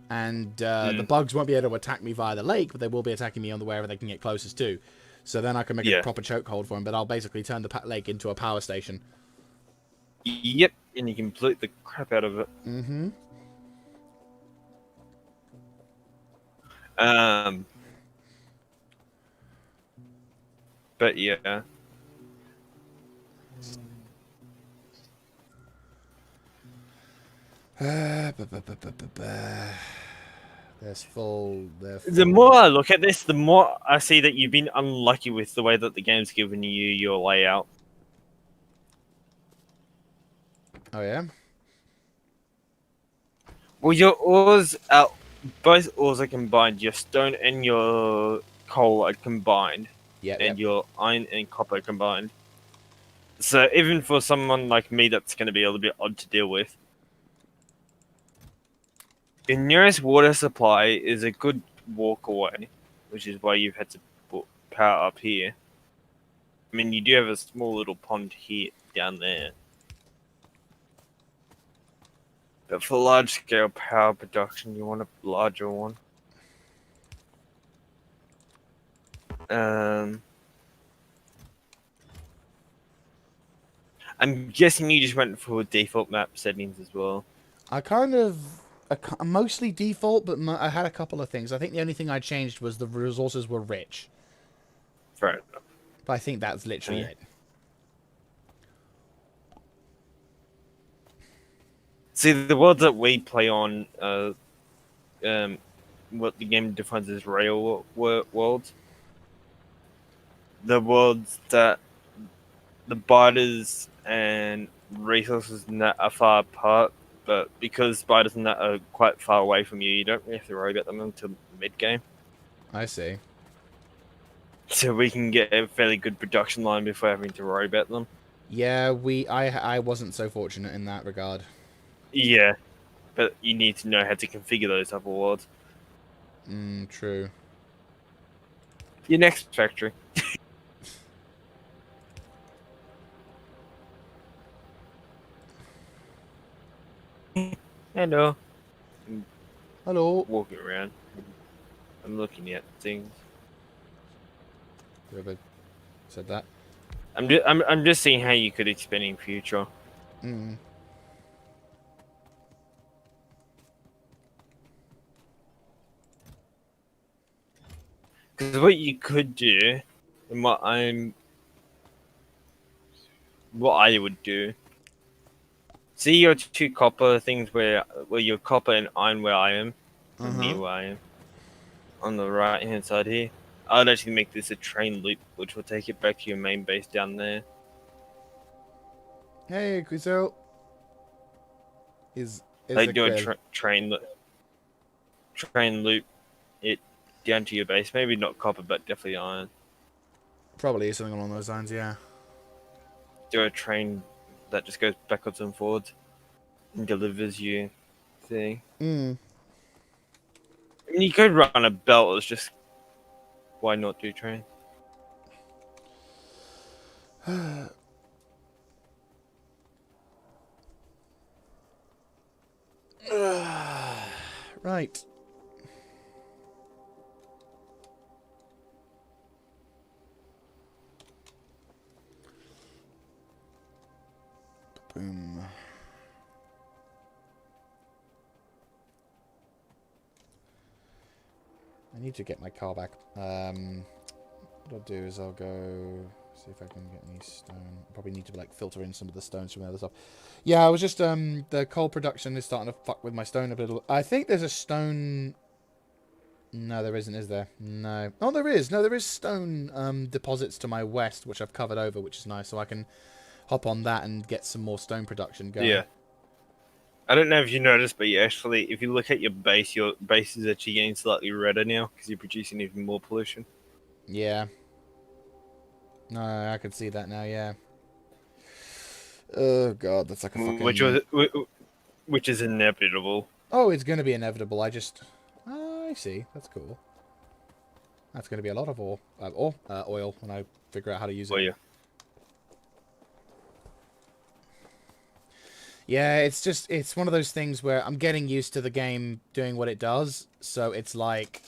And the bugs won't be able to attack me via the lake, but they will be attacking me on the wherever they can get closest to. So then I can make a proper chokehold for them, but I'll basically turn the lake into a power station. Yep, and you can pollute the crap out of it. But yeah. There's full. They're The full. more I look at this, the more I see that you've been unlucky with the way that the game's given you your layout. Oh yeah. Well, your ores are both ores are combined. Your stone and your coal are combined, Yep. and your iron and copper combined. So even for someone like me, that's going to be a little bit odd to deal with. Your nearest water supply is a good walk away, which is why you've had to put power up here. I mean, you do have a small little pond here, down there. But for large scale power production, you want a larger one. I'm guessing you just went for default map settings as well. I mostly default, but I had a couple of things. I think the only thing I changed was the resources were rich. Fair enough. But I think that's literally it. See, the world that we play on, what the game defines as rail worlds. The worlds that the spiders and resources in that are far apart, but because spiders in that are quite far away from you, you don't really have to worry about them until mid-game. I see. So we can get a fairly good production line before having to worry about them. Yeah, I wasn't so fortunate in that regard. Yeah, but you need to know how to configure those other worlds. True. Your next factory. Hello. Hello. Walking around. I'm looking at things. Whoever said that. I'm just seeing how you could expand in future. Because what you could do, and what I would do. See your two copper things where your copper and iron where I am, near where I am, on the right hand side here. I'd actually make this a train loop, which will take it back to your main base down there. Hey, Quizo. Is They do a good. train loop it down to your base. Maybe not copper, but definitely iron. Probably something along those lines, yeah. Do a train that just goes backwards and forwards and delivers you thing. I mean, you could run a belt. It's just why not do trains? Right. Boom. I need to get my car back. What I'll do is I'll go see if I can get any stone. Probably need to like filter in some of the stones from the other stuff. Yeah, I was just the coal production is starting to fuck with my stone a bit. I think there's a stone. No, there isn't, is there? No. Oh, there is. No, there is stone deposits to my west, which I've covered over, which is nice. So I can hop on that and get some more stone production going. Yeah. I don't know if you noticed, but if you look at your base is actually getting slightly redder now because you're producing even more pollution. Yeah. No, I can see that now, yeah. Oh, God, that's like a fucking... Which is inevitable. Oh, it's going to be inevitable. I see. That's cool. That's going to be a lot of oil when I figure out how to use it. Oh, yeah. Yeah, it's one of those things where I'm getting used to the game doing what it does, so it's like,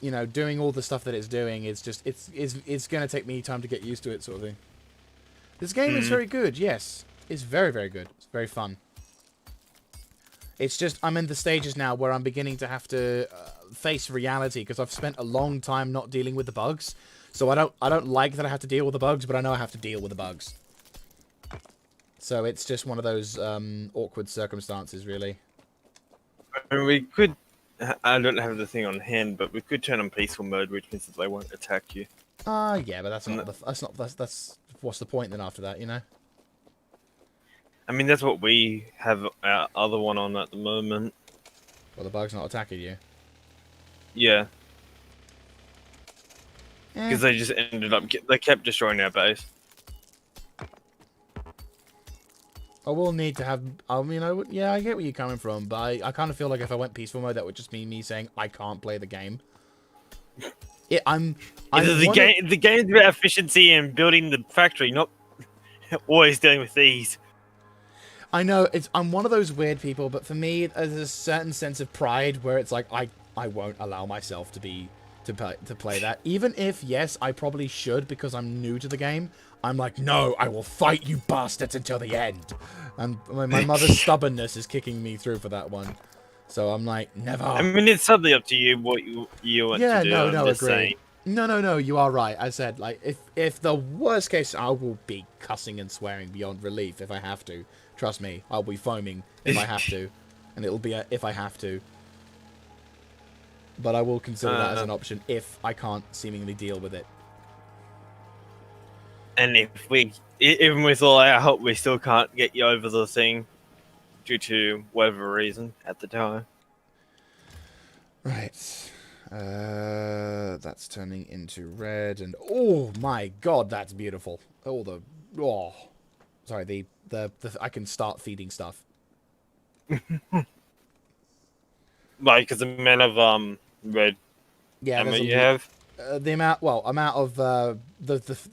you know, doing all the stuff that it's doing, it's going to take me time to get used to it, sort of thing. This game is very good, yes. It's very, very good. It's very fun. It's just, I'm in the stages now where I'm beginning to have to face reality, because I've spent a long time not dealing with the bugs. So I don't like that I have to deal with the bugs, but I know I have to deal with the bugs. So it's just one of those awkward circumstances, really. I mean, we could. I don't have the thing on hand, but we could turn on peaceful mode, which means that they won't attack you. Yeah, but that's what's the point then after that, you know? I mean, that's what we have our other one on at the moment. Well, the bug's not attacking you. Yeah, Eh, because they just ended up. They kept destroying our base. I will need to have. I mean, yeah, I get where you're coming from, but I kind of feel like if I went peaceful mode, that would just mean me saying I can't play the game. I'm The game's about efficiency and building the factory, not always dealing with these. I know I'm one of those weird people, but for me, there's a certain sense of pride where it's like I won't allow myself to play that, even if yes, I probably should because I'm new to the game. I'm like, no, I will fight you bastards until the end, and my mother's stubbornness is kicking me through for that one. So I'm like, never. I mean, it's totally up to you what you want to do. No, I'm just agree. saying. No, you are right. I said, like, if the worst case, I will be cussing and swearing beyond relief if I have to. Trust me, I'll be foaming if I have to, and it'll be a if I have to. But I will consider that as an option if I can't seemingly deal with it. And if we, even with all our help, we still can't get you over the thing due to whatever reason at the time. Right. That's turning into red, and oh my god, that's beautiful. Sorry, the I can start feeding stuff. Like, because the amount of red ammo you have. The amount of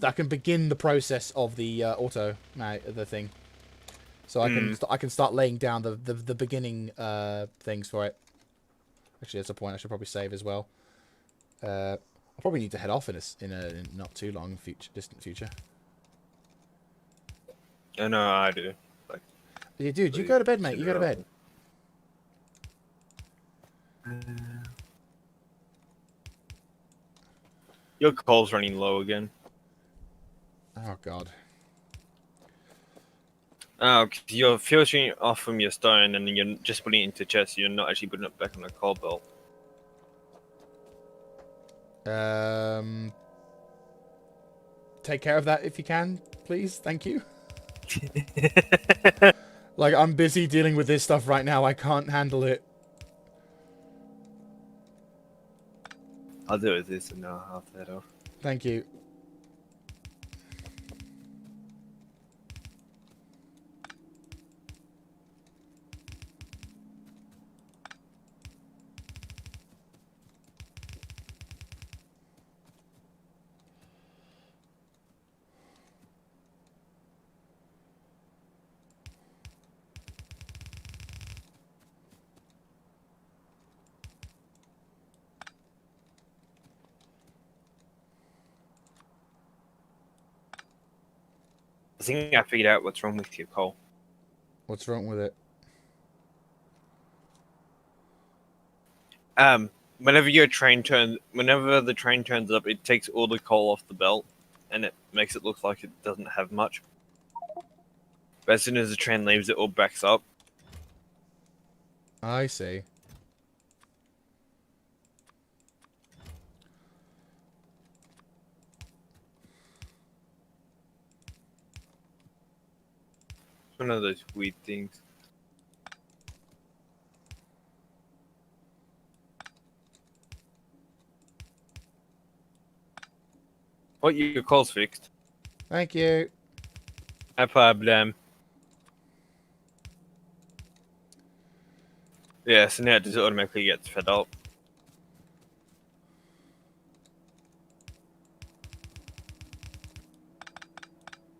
I can begin the process of the auto the thing, so I can start laying down the beginning things for it. Actually, that's a point I should probably save as well. I'll probably need to head off in a not too long distant future. I know I do. Like, Yeah, dude, you go to bed, mate. You go to bed. Your coal's running low again. Oh god. Oh, because you're filtering it off from your stone and then you're just putting it into chest. You're not actually putting it back on the coal belt. Take care of that if you can, please. Thank you. Like, I'm busy dealing with this stuff right now. I can't handle it. I'll do it with this and I'll half that off. Thank you. I think I figured out what's wrong with your coal. What's wrong with it? Whenever the train turns up, it takes all the coal off the belt, and it makes it look like it doesn't have much. But as soon as the train leaves, it all backs up. I see. It's one of those weird things. Oh, your coal's fixed. Thank you. No problem. Yeah, so now it just automatically gets fed up.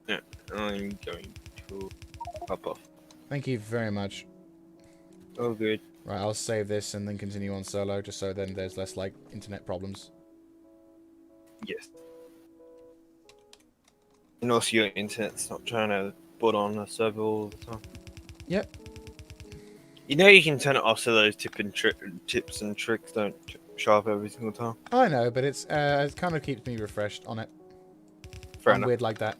Yeah, I'm going to pop off. Thank you very much. Oh, good. Right, I'll save this and then continue on solo, just so then there's less, like, internet problems. Yes. And also your internet's not trying to put on a server all the time. Yep. You know you can turn it off so those tips and tricks don't show up every single time. I know, but it kind of keeps me refreshed on it. Fair I'm enough. weird like that.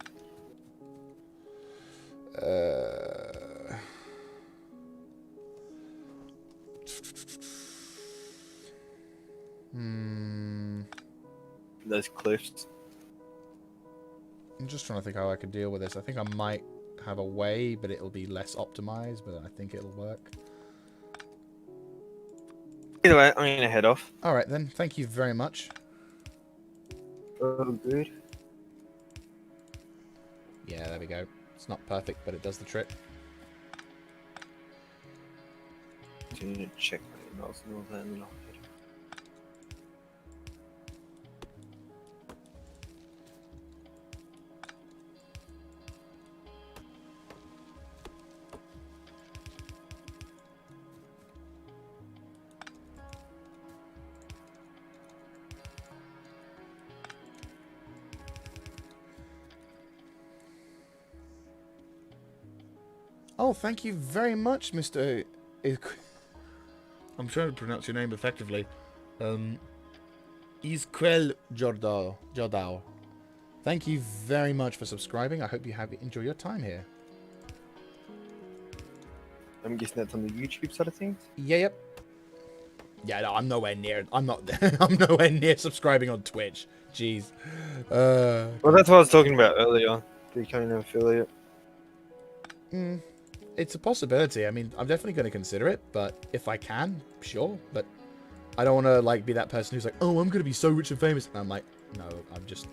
Those cliffs. I'm just trying to think how I could deal with this. I think I might have a way, but it'll be less optimized, but I think it'll work. Either way, I'm gonna head off. Alright then, thank you very much. Oh, good. Yeah, there we go. It's not perfect, but it does the trick. I'm gonna check my emails and all that, and then I'll head off. Oh, thank you very much, Mr. I'm trying to pronounce your name effectively. Isquel Jordao. Thank you very much for subscribing. I hope you have enjoyed your time here. I'm guessing that's on the YouTube side of things. Yeah, yep. Yeah, no, I'm nowhere near. I'm not. I'm nowhere near subscribing on Twitch. Jeez. Well, that's what I was talking about earlier. Becoming an affiliate. It's a possibility. I mean, I'm definitely going to consider it, but if I can, sure. But I don't want to like be that person who's like, oh, I'm going to be so rich and famous. And I'm like, no,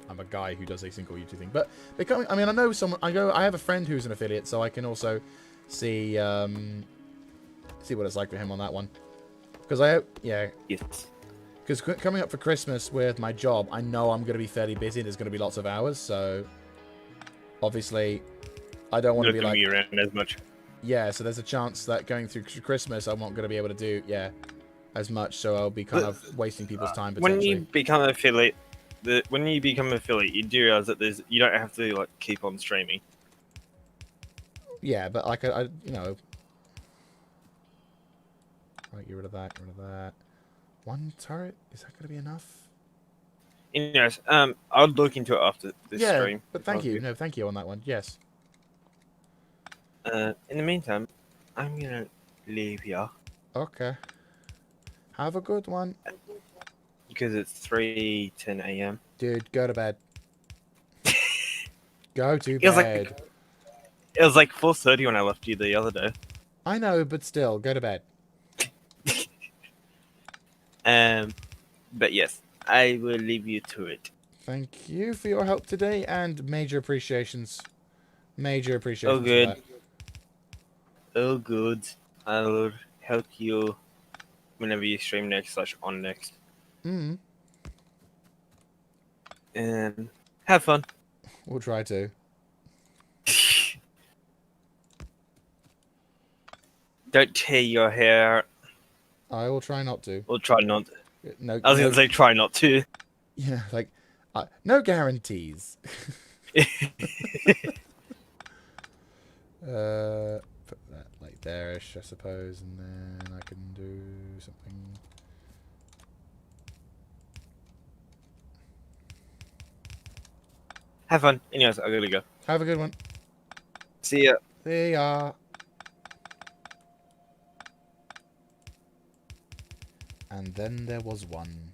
I'm a guy who does a single YouTube thing. But becoming, I mean, I know someone. I have a friend who's an affiliate, so I can also see what it's like for him on that one. Because Yes. Because coming up for Christmas with my job, I know I'm going to be fairly busy. There's going to be lots of hours, so obviously I don't want to be like around as much. Yeah, so there's a chance that going through Christmas, I'm not going to be able to do, as much, so I'll be kind of wasting people's time, potentially. When you become an affiliate, you do realize that you don't have to, like, keep on streaming. Yeah, but, like, I you know... Right, get rid of that, One turret? Is that going to be enough? Anyways, I'll look into it after this stream. But thank you. No, thank you on that one, yes. In the meantime, I'm gonna leave here. Okay. Have a good one. Because it's 3:10 a.m. Dude, go to bed. Go to bed. It was like 4:30 when I left you the other day. I know, but still, go to bed. But yes, I will leave you to it. Thank you for your help today, and major appreciations. Major appreciations. Oh, good. For that. Oh, good. I'll help you whenever you stream next / on next. And have fun. We'll try to. Don't tear your hair. I will try not to. Or try not. No, I was going to say try not to. Yeah, like, no guarantees. Put that like there-ish, I suppose, and then I can do something. Have fun. Anyways, I gotta go. Have a good one. See ya. See ya. And then there was one.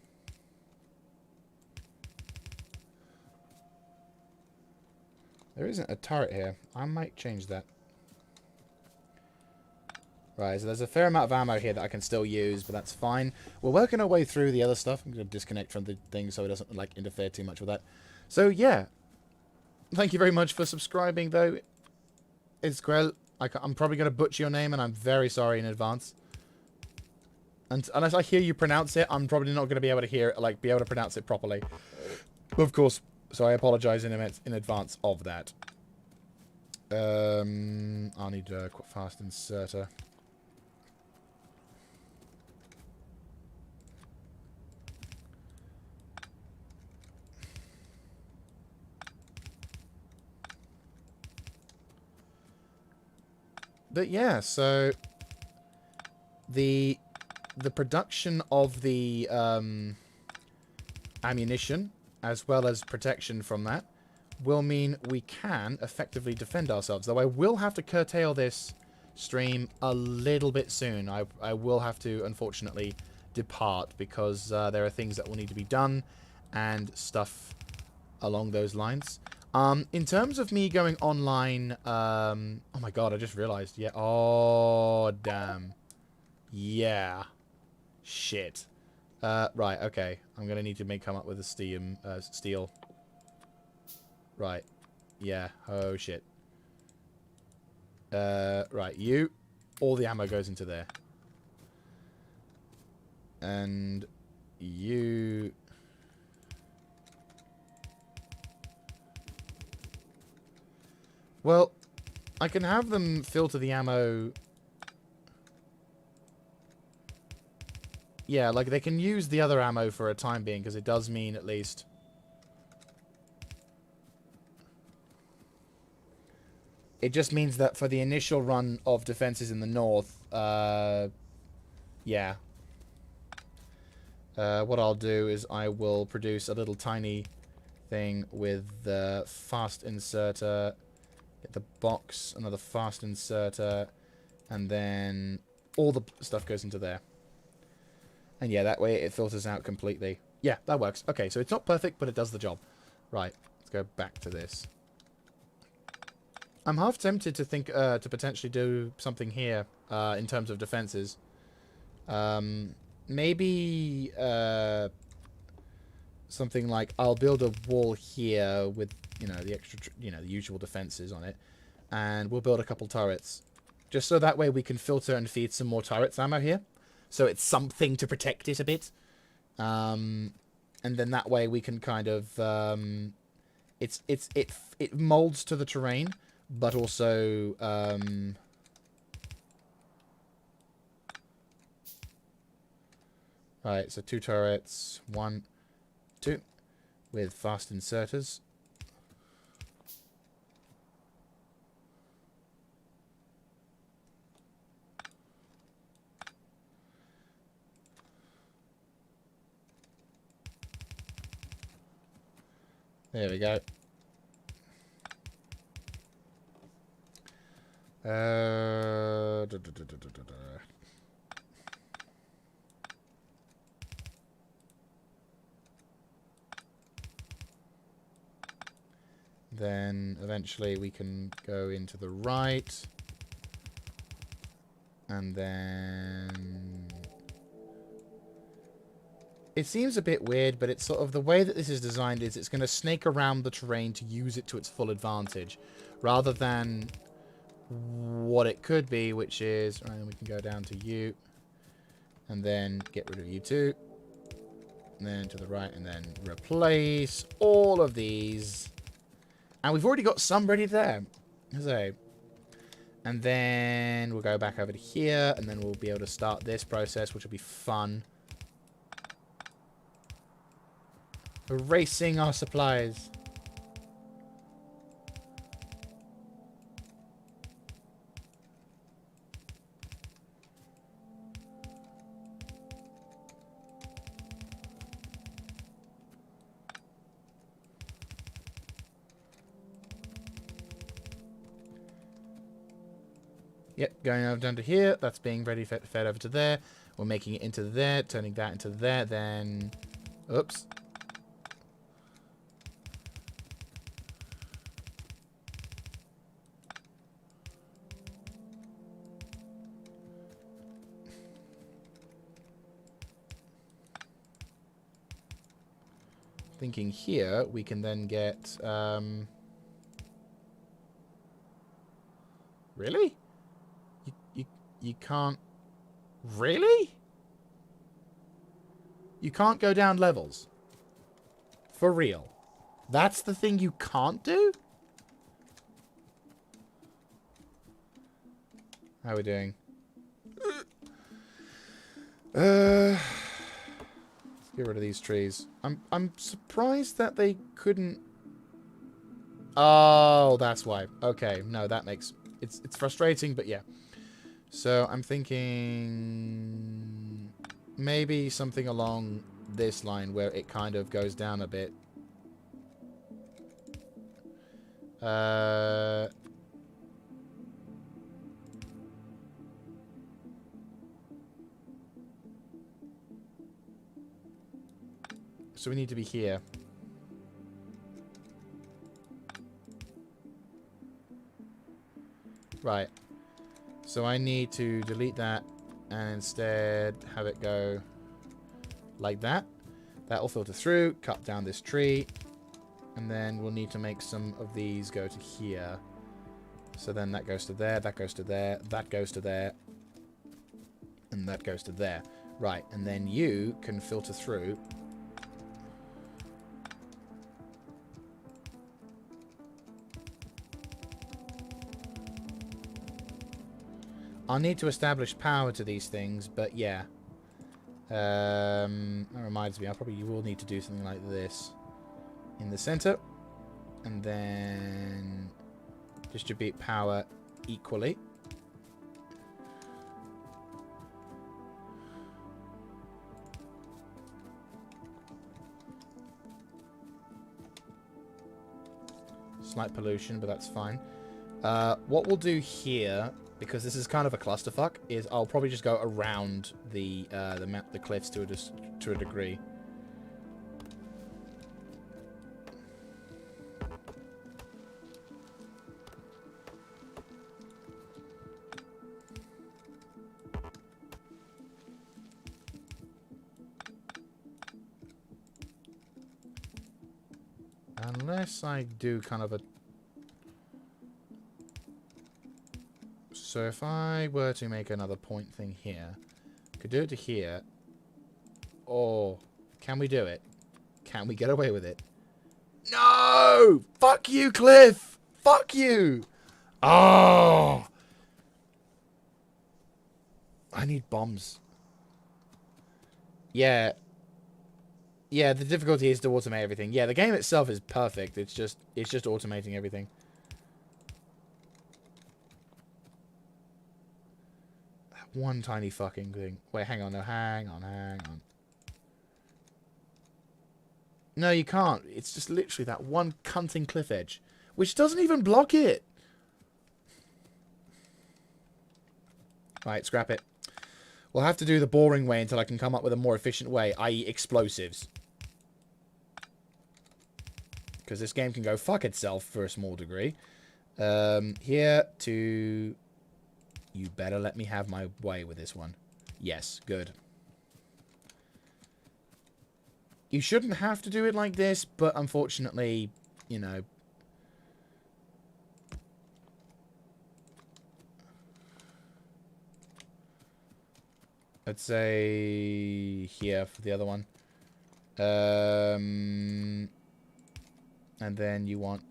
There isn't a turret here. I might change that. Right, so there's a fair amount of ammo here that I can still use, but that's fine. We're working our way through the other stuff. I'm going to disconnect from the thing so it doesn't like interfere too much with that. So, yeah. Thank you very much for subscribing, though. It's great. I'm probably going to butcher your name, and I'm very sorry in advance. And unless I hear you pronounce it, I'm probably not going to be able to be able to pronounce it properly. Of course, so I apologize in advance of that. I'll need a quick fast inserter. But yeah, so the production of the ammunition, as well as protection from that, will mean we can effectively defend ourselves. Though I will have to curtail this stream a little bit soon. I will have to, unfortunately, depart because there are things that will need to be done and stuff along those lines. In terms of me going online, oh my god, I just realized. Yeah. Oh, damn. Yeah. Shit. Right, okay. I'm gonna need to come up with a steel. Right. Yeah. Oh, shit. Right, you. All the ammo goes into there. And you... Well, I can have them filter the ammo... Yeah, like, they can use the other ammo for a time being, because it does mean, at least... It just means that for the initial run of defenses in the north, yeah. What I'll do is I will produce a little tiny thing with the fast inserter, get the box, another fast inserter, and then all the stuff goes into there. And yeah, that way it filters out completely. Yeah, that works. Okay, so it's not perfect, but it does the job. Right, let's go back to this. I'm half tempted to think to potentially do something here in terms of defenses. Maybe something like I'll build a wall here with, you know, the extra, the usual defenses on it, and we'll build a couple turrets, just so that way we can filter and feed some more turrets ammo here, so it's something to protect it a bit, and then that way we can kind of it molds to the terrain, but also right, so 2 turrets, 1, 2, with fast inserters. There we go. Then eventually we can go into the right. And then... It seems a bit weird, but it's sort of the way that this is designed is it's going to snake around the terrain to use it to its full advantage. Rather than what it could be, which is... Right, we can go down to you. And then get rid of you too. And then to the right, and then replace all of these. And we've already got some ready there. So, and then we'll go back over to here, and then we'll be able to start this process, which will be fun. Erasing our supplies. Yep, going over down to here. That's being ready fed over to there. We're making it into there, turning that into there, then... Oops. Thinking here, we can then get... Really? You can't... Really? You can't go down levels? For real? That's the thing you can't do? How are we doing? Let's get rid of these trees. I'm surprised that they couldn't... Oh, that's why. Okay, no, that makes... It's frustrating, but yeah. So I'm thinking maybe something along this line where it kind of goes down a bit. So we need to be here. Right. So I need to delete that and instead have it go like that. That will filter through, cut down this tree, and then we'll need to make some of these go to here. So then that goes to there, that goes to there, that goes to there, and that goes to there. Right, and then you can filter through. I'll need to establish power to these things, but yeah. That reminds me, I probably will need to do something like this in the center, and then distribute power equally. Slight pollution, but that's fine. What we'll do here, because this is kind of a clusterfuck, is I'll probably just go around the cliffs to a degree. Unless I do kind of a... So if I were to make another point thing here, could do it to here. Or can we do it? Can we get away with it? No! Fuck you, Cliff! Fuck you! Oh! I need bombs. Yeah. Yeah, the difficulty is to automate everything. Yeah, the game itself is perfect. It's just automating everything. That one tiny fucking thing. Wait, hang on. No, hang on. No, you can't. It's just literally that one cunting cliff edge, which doesn't even block it. Right, scrap it. We'll have to do the boring way until I can come up with a more efficient way, i.e. explosives. Because this game can go fuck itself for a small degree. Here to... You better let me have my way with this one. Yes, good. You shouldn't have to do it like this, but unfortunately, you know... I'd say here for the other one. And then you want...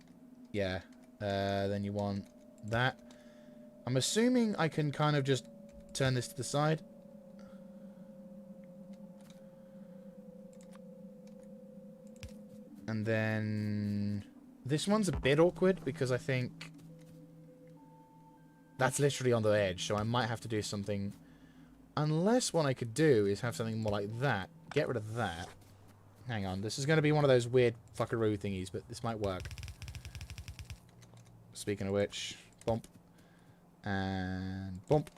Yeah. Then you want that. I'm assuming I can kind of just turn this to the side. And then... This one's a bit awkward because I think... That's literally on the edge, so I might have to do something... Unless what I could do is have something more like that. Get rid of that. Hang on, this is going to be one of those weird fuckaroo thingies, but this might work. Speaking of which, bump. And bump.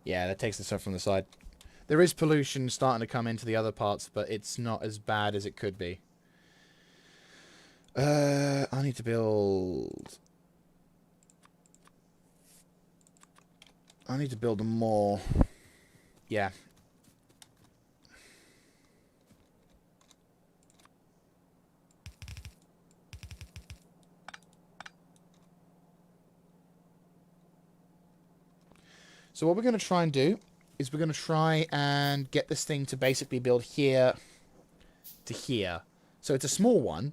Yeah, that takes the stuff from the side. There is pollution starting to come into the other parts, but it's not as bad as it could be. I need to build... I need to build more. Yeah. So what we're going to try and do is we're going to try and get this thing to basically build here to here. So it's a small one,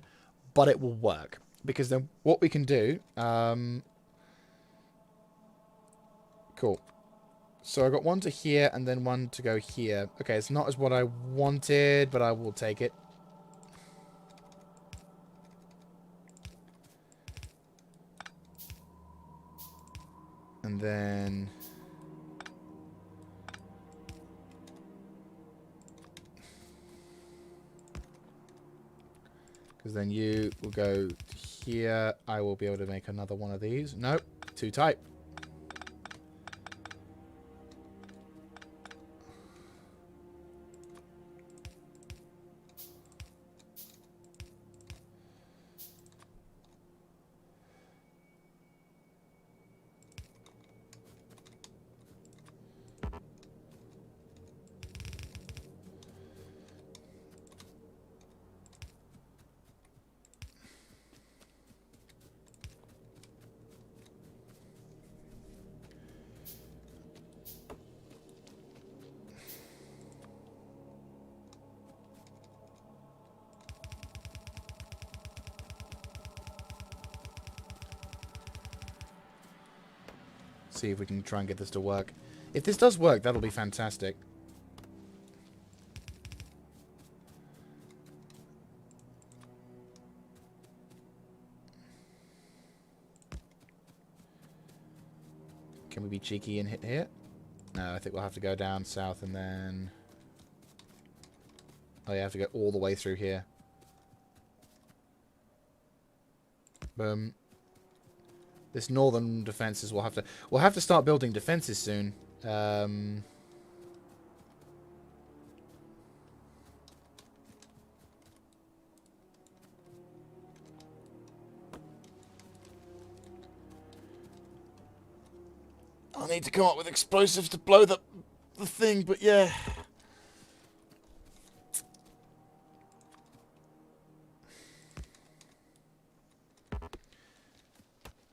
but it will work. Because then what we can do... Cool. So I got one to here and then one to go here. Okay, it's not as what I wanted, but I will take it. And then... Because then you will go here. I will be able to make another one of these. Nope, too tight. See if we can try and get this to work. If this does work, that'll be fantastic. Can we be cheeky and hit here? No, I think we'll have to go down south and then... Oh, you have to go all the way through here. Boom. This northern defenses we'll have to start building defenses soon. I'll need to come up with explosives to blow the thing, but yeah.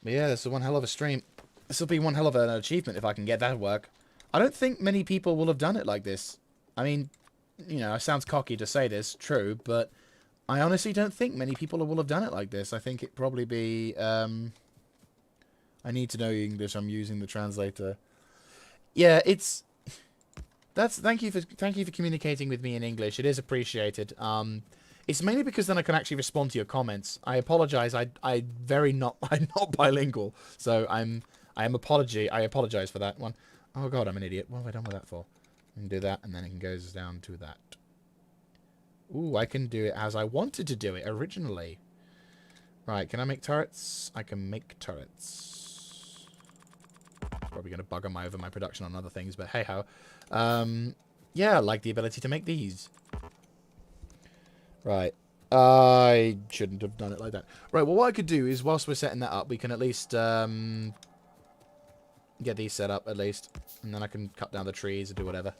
But yeah, this is one hell of a stream. This will be one hell of an achievement if I can get that to work. I don't think many people will have done it like this. I mean, you know, it sounds cocky to say this, true, but I honestly don't think many people will have done it like this. I think it'd probably be... I need to know English. I'm using the translator. Yeah, it's... Thank you for communicating with me in English. It is appreciated. It's mainly because then I can actually respond to your comments. I apologize. I'm not bilingual, so I apologize for that one. Oh god, I'm an idiot. What have I done with that for? I can do that, and then it goes down to that. Ooh, I can do it as I wanted to do it originally. Right, can I make turrets? I can make turrets. Probably going to bug on over my production on other things, but hey ho. Yeah, I like the ability to make these. Right. I shouldn't have done it like that. Right, well, what I could do is, whilst we're setting that up, we can at least get these set up, at least. And then I can cut down the trees or do whatever.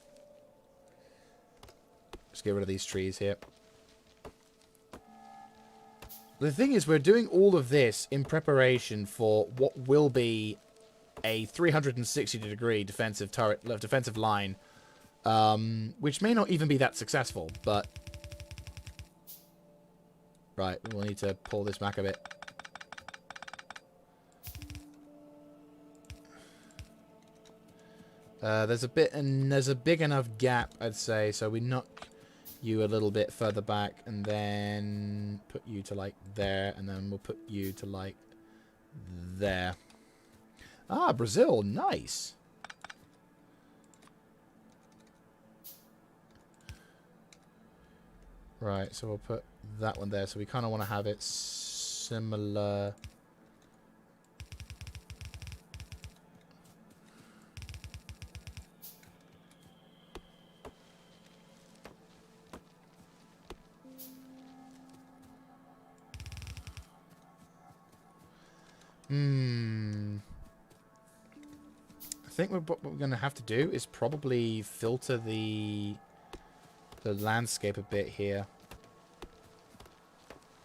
Just get rid of these trees here. The thing is, we're doing all of this in preparation for what will be a 360-degree defensive turret, defensive line, which may not even be that successful, but... Right, we'll need to pull this back a bit. There's a big enough gap, I'd say, so we knock you a little bit further back, and then put you to like there, and then we'll put you to like there. Ah, Brazil, nice. Right, so we'll put that one there. So we kind of want to have it similar. I think what we're going to have to do is probably filter the landscape a bit here.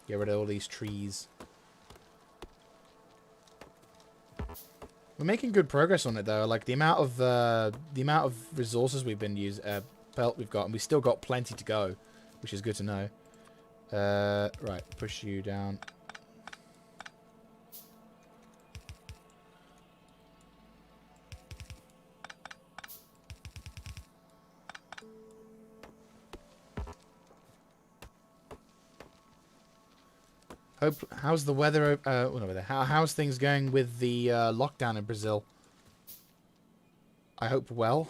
Get rid of all these trees. We're making good progress on it though. Like the amount of resources we've been using, pelt we've got, and we still got plenty to go, which is good to know. Right, push you down. How's the weather? How's things going with the lockdown in Brazil? I hope well.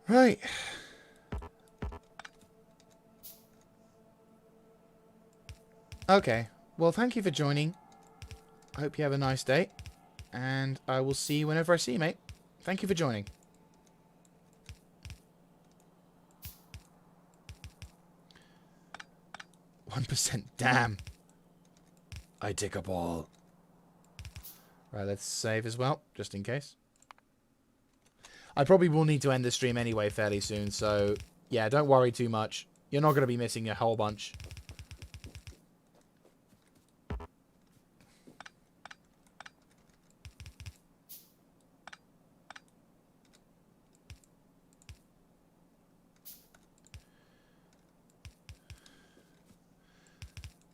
Right. Okay. Well, thank you for joining. I hope you have a nice day. And I will see you whenever I see you, mate. Thank you for joining. %. Damn. I take up all. Right, let's save as well, just in case. I probably will need to end the stream anyway fairly soon, so yeah, don't worry too much. You're not going to be missing a whole bunch.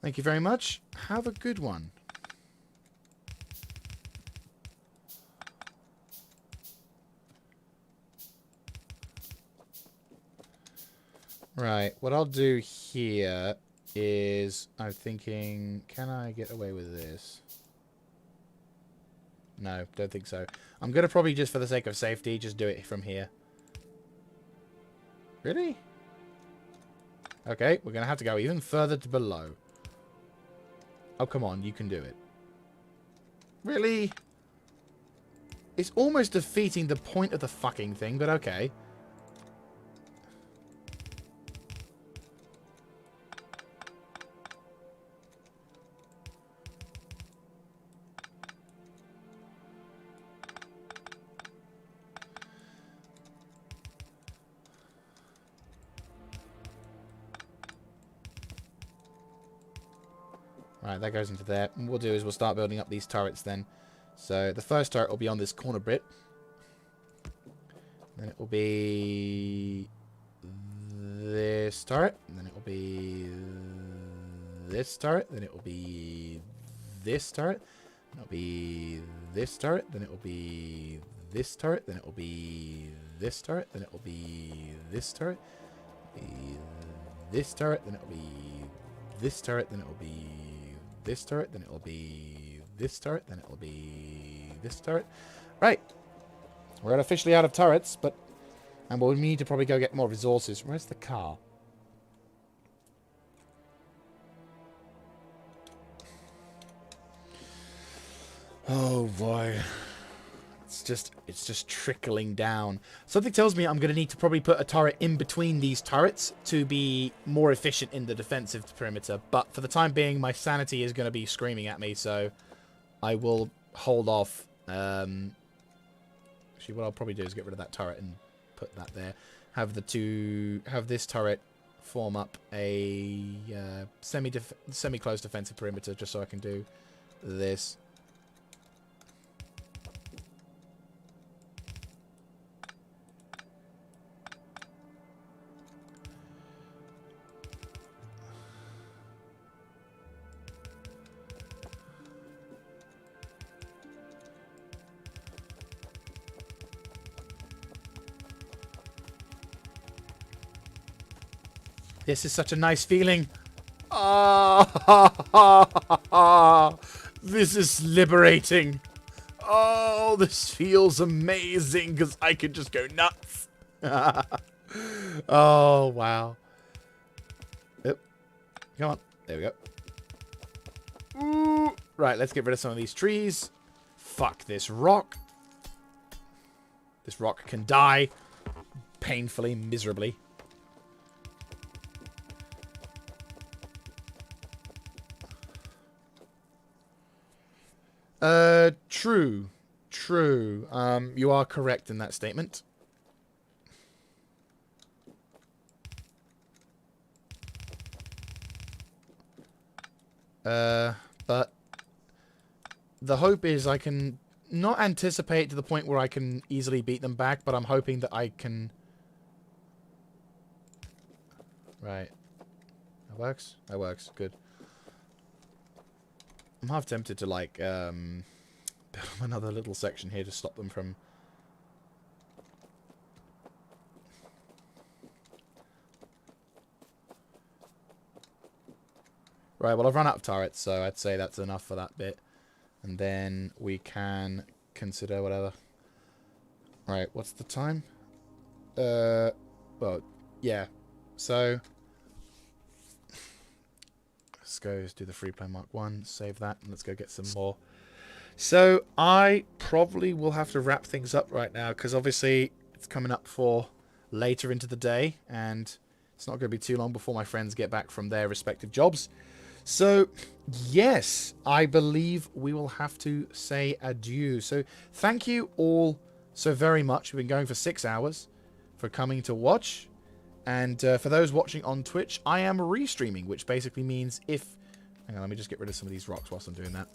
Thank you very much. Have a good one. Right, what I'll do here is, I'm thinking, can I get away with this? No, don't think so. I'm going to probably, just for the sake of safety, just do it from here. Really? Okay, we're going to have to go even further to below. Oh, come on, you can do it. Really? It's almost defeating the point of the fucking thing, but okay. Right, that goes into there. And what we'll do is we'll start building up these turrets then. So the first turret will be on this corner bit. Then it will be this turret. And then it will be this turret. Then it will be this turret. Then it will be this turret. Then it will be this turret. Then it will be this turret. Then it will be this turret. This turret. Then it will be this turret. Then it will be this turret, then it will be this turret, then it will be this turret. Right. We're officially out of turrets, but... And we'll need to probably go get more resources. Where's the car? Oh, boy. It's just trickling down. Something tells me I'm going to need to probably put a turret in between these turrets to be more efficient in the defensive perimeter. But for the time being, my sanity is going to be screaming at me, so I will hold off. Actually, what I'll probably do is get rid of that turret and put that there. Have this turret form up a semi-close defensive perimeter, just so I can do this. This is such a nice feeling. Ah, this is liberating. Oh, this feels amazing because I could just go nuts. Oh, wow. Yep. Come on. There we go. Ooh. Right, let's get rid of some of these trees. Fuck this rock. This rock can die painfully, miserably. True. True. You are correct in that statement. But the hope is I can not anticipate to the point where I can easily beat them back, but I'm hoping that I can... Right. That works? That works. Good. I'm half tempted to, like, build another little section here to stop them from... Right, well, I've run out of turrets, so I'd say that's enough for that bit. And then we can consider whatever. Right, what's the time? Well, yeah. So let's do the free play Mark 1, save that, and let's go get some more. So I probably will have to wrap things up right now, because obviously it's coming up for later into the day, and it's not going to be too long before my friends get back from their respective jobs. So, yes, I believe we will have to say adieu. So, thank you all so very much. We've been going for 6 hours for coming to watch. And for those watching on Twitch, I am restreaming, which basically means if... Hang on, let me just get rid of some of these rocks whilst I'm doing that.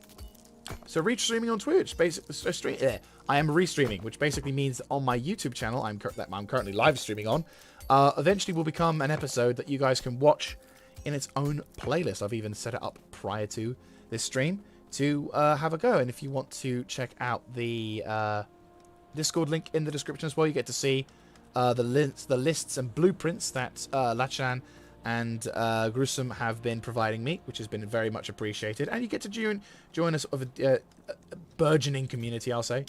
So, restreaming on Twitch, basically... I am restreaming, which basically means on my YouTube channel, that I'm currently live streaming on, eventually will become an episode that you guys can watch in its own playlist. I've even set it up prior to this stream to have a go. And if you want to check out the Discord link in the description as well, you get to see the lists and blueprints that Lachan and Gruesome have been providing me, which has been very much appreciated. And you get to join a sort of a burgeoning community, I'll say.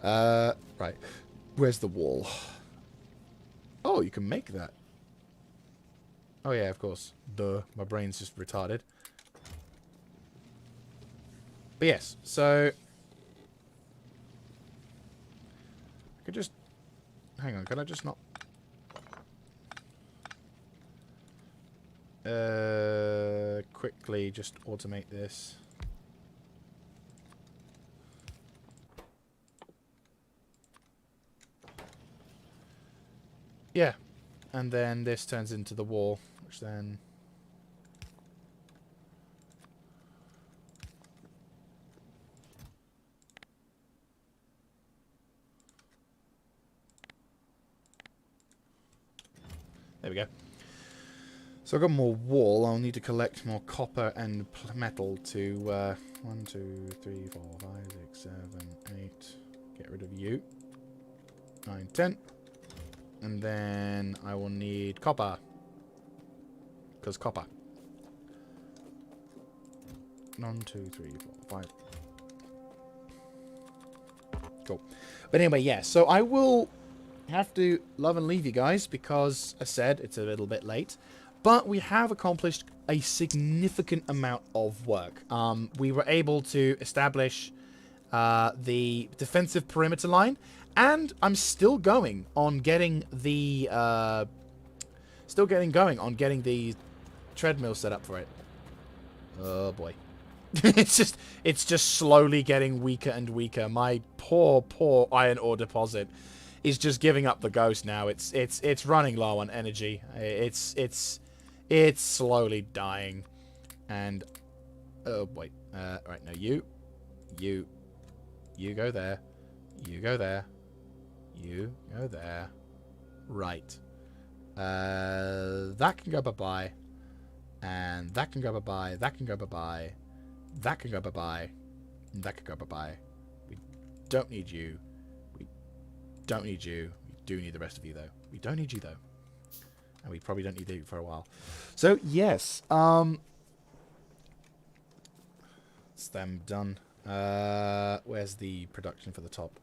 Right. Where's the wall? Oh, you can make that. Oh, yeah, of course. Duh. My brain's just retarded. But yes, so... I could just... Hang on, can I just not... Quickly just automate this. Yeah. And then this turns into the wall. Which then... There we go. So I've got more wall. I'll need to collect more copper and metal to... 1, 2, 3, 4, 5, 6, 7, 8. Get rid of you. 9, 10. And then I will need copper. Because copper. 1, 2, 3, 4, 5. Cool. But anyway, yeah. So I will have to love and leave you guys because, as I said, it's a little bit late. But we have accomplished a significant amount of work. We were able to establish the defensive perimeter line. And I'm still going on getting the... getting the treadmill set up for it. Oh boy. it's just slowly getting weaker and weaker. My poor iron ore deposit is just giving up the ghost now. It's running low on energy. It's slowly dying. And oh boy. Right, now you go there. You go there. You go there. Right. That can go bye-bye. And that can go bye-bye. That can go bye-bye. That can go bye-bye. That can go bye-bye. We don't need you. We don't need you. We do need the rest of you, though. We don't need you, though. And we probably don't need you for a while. So, yes. It's them done. Where's the production for the top?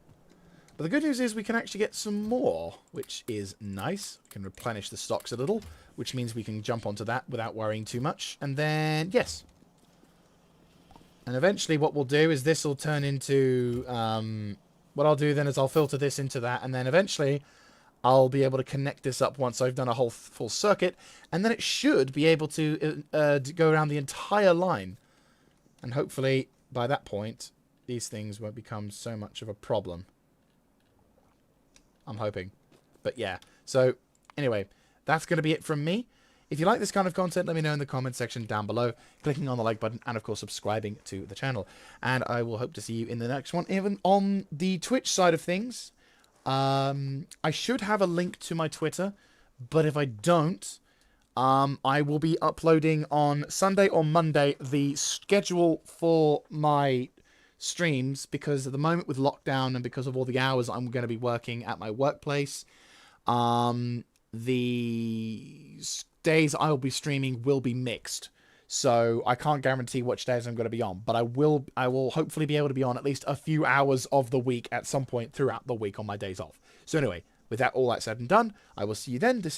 But the good news is we can actually get some more, which is nice. We can replenish the stocks a little, which means we can jump onto that without worrying too much. And then, yes. And eventually what we'll do is this will turn into... what I'll do then is I'll filter this into that, and then eventually I'll be able to connect this up once I've done a whole full circuit, and then it should be able to go around the entire line. And hopefully, by that point, these things won't become so much of a problem. I'm hoping. But yeah. So, anyway, that's going to be it from me. If you like this kind of content, let me know in the comment section down below, clicking on the like button, and of course subscribing to the channel. And I will hope to see you in the next one. Even on the Twitch side of things, I should have a link to my Twitter, but if I don't, I will be uploading on Sunday or Monday the schedule for my streams, because at the moment with lockdown and because of all the hours I'm going to be working at my workplace, the days I'll be streaming will be mixed. So I can't guarantee which days I'm going to be on, but I will hopefully be able to be on at least a few hours of the week at some point throughout the week on my days off. So anyway, with that all that said and done, I will see you then. This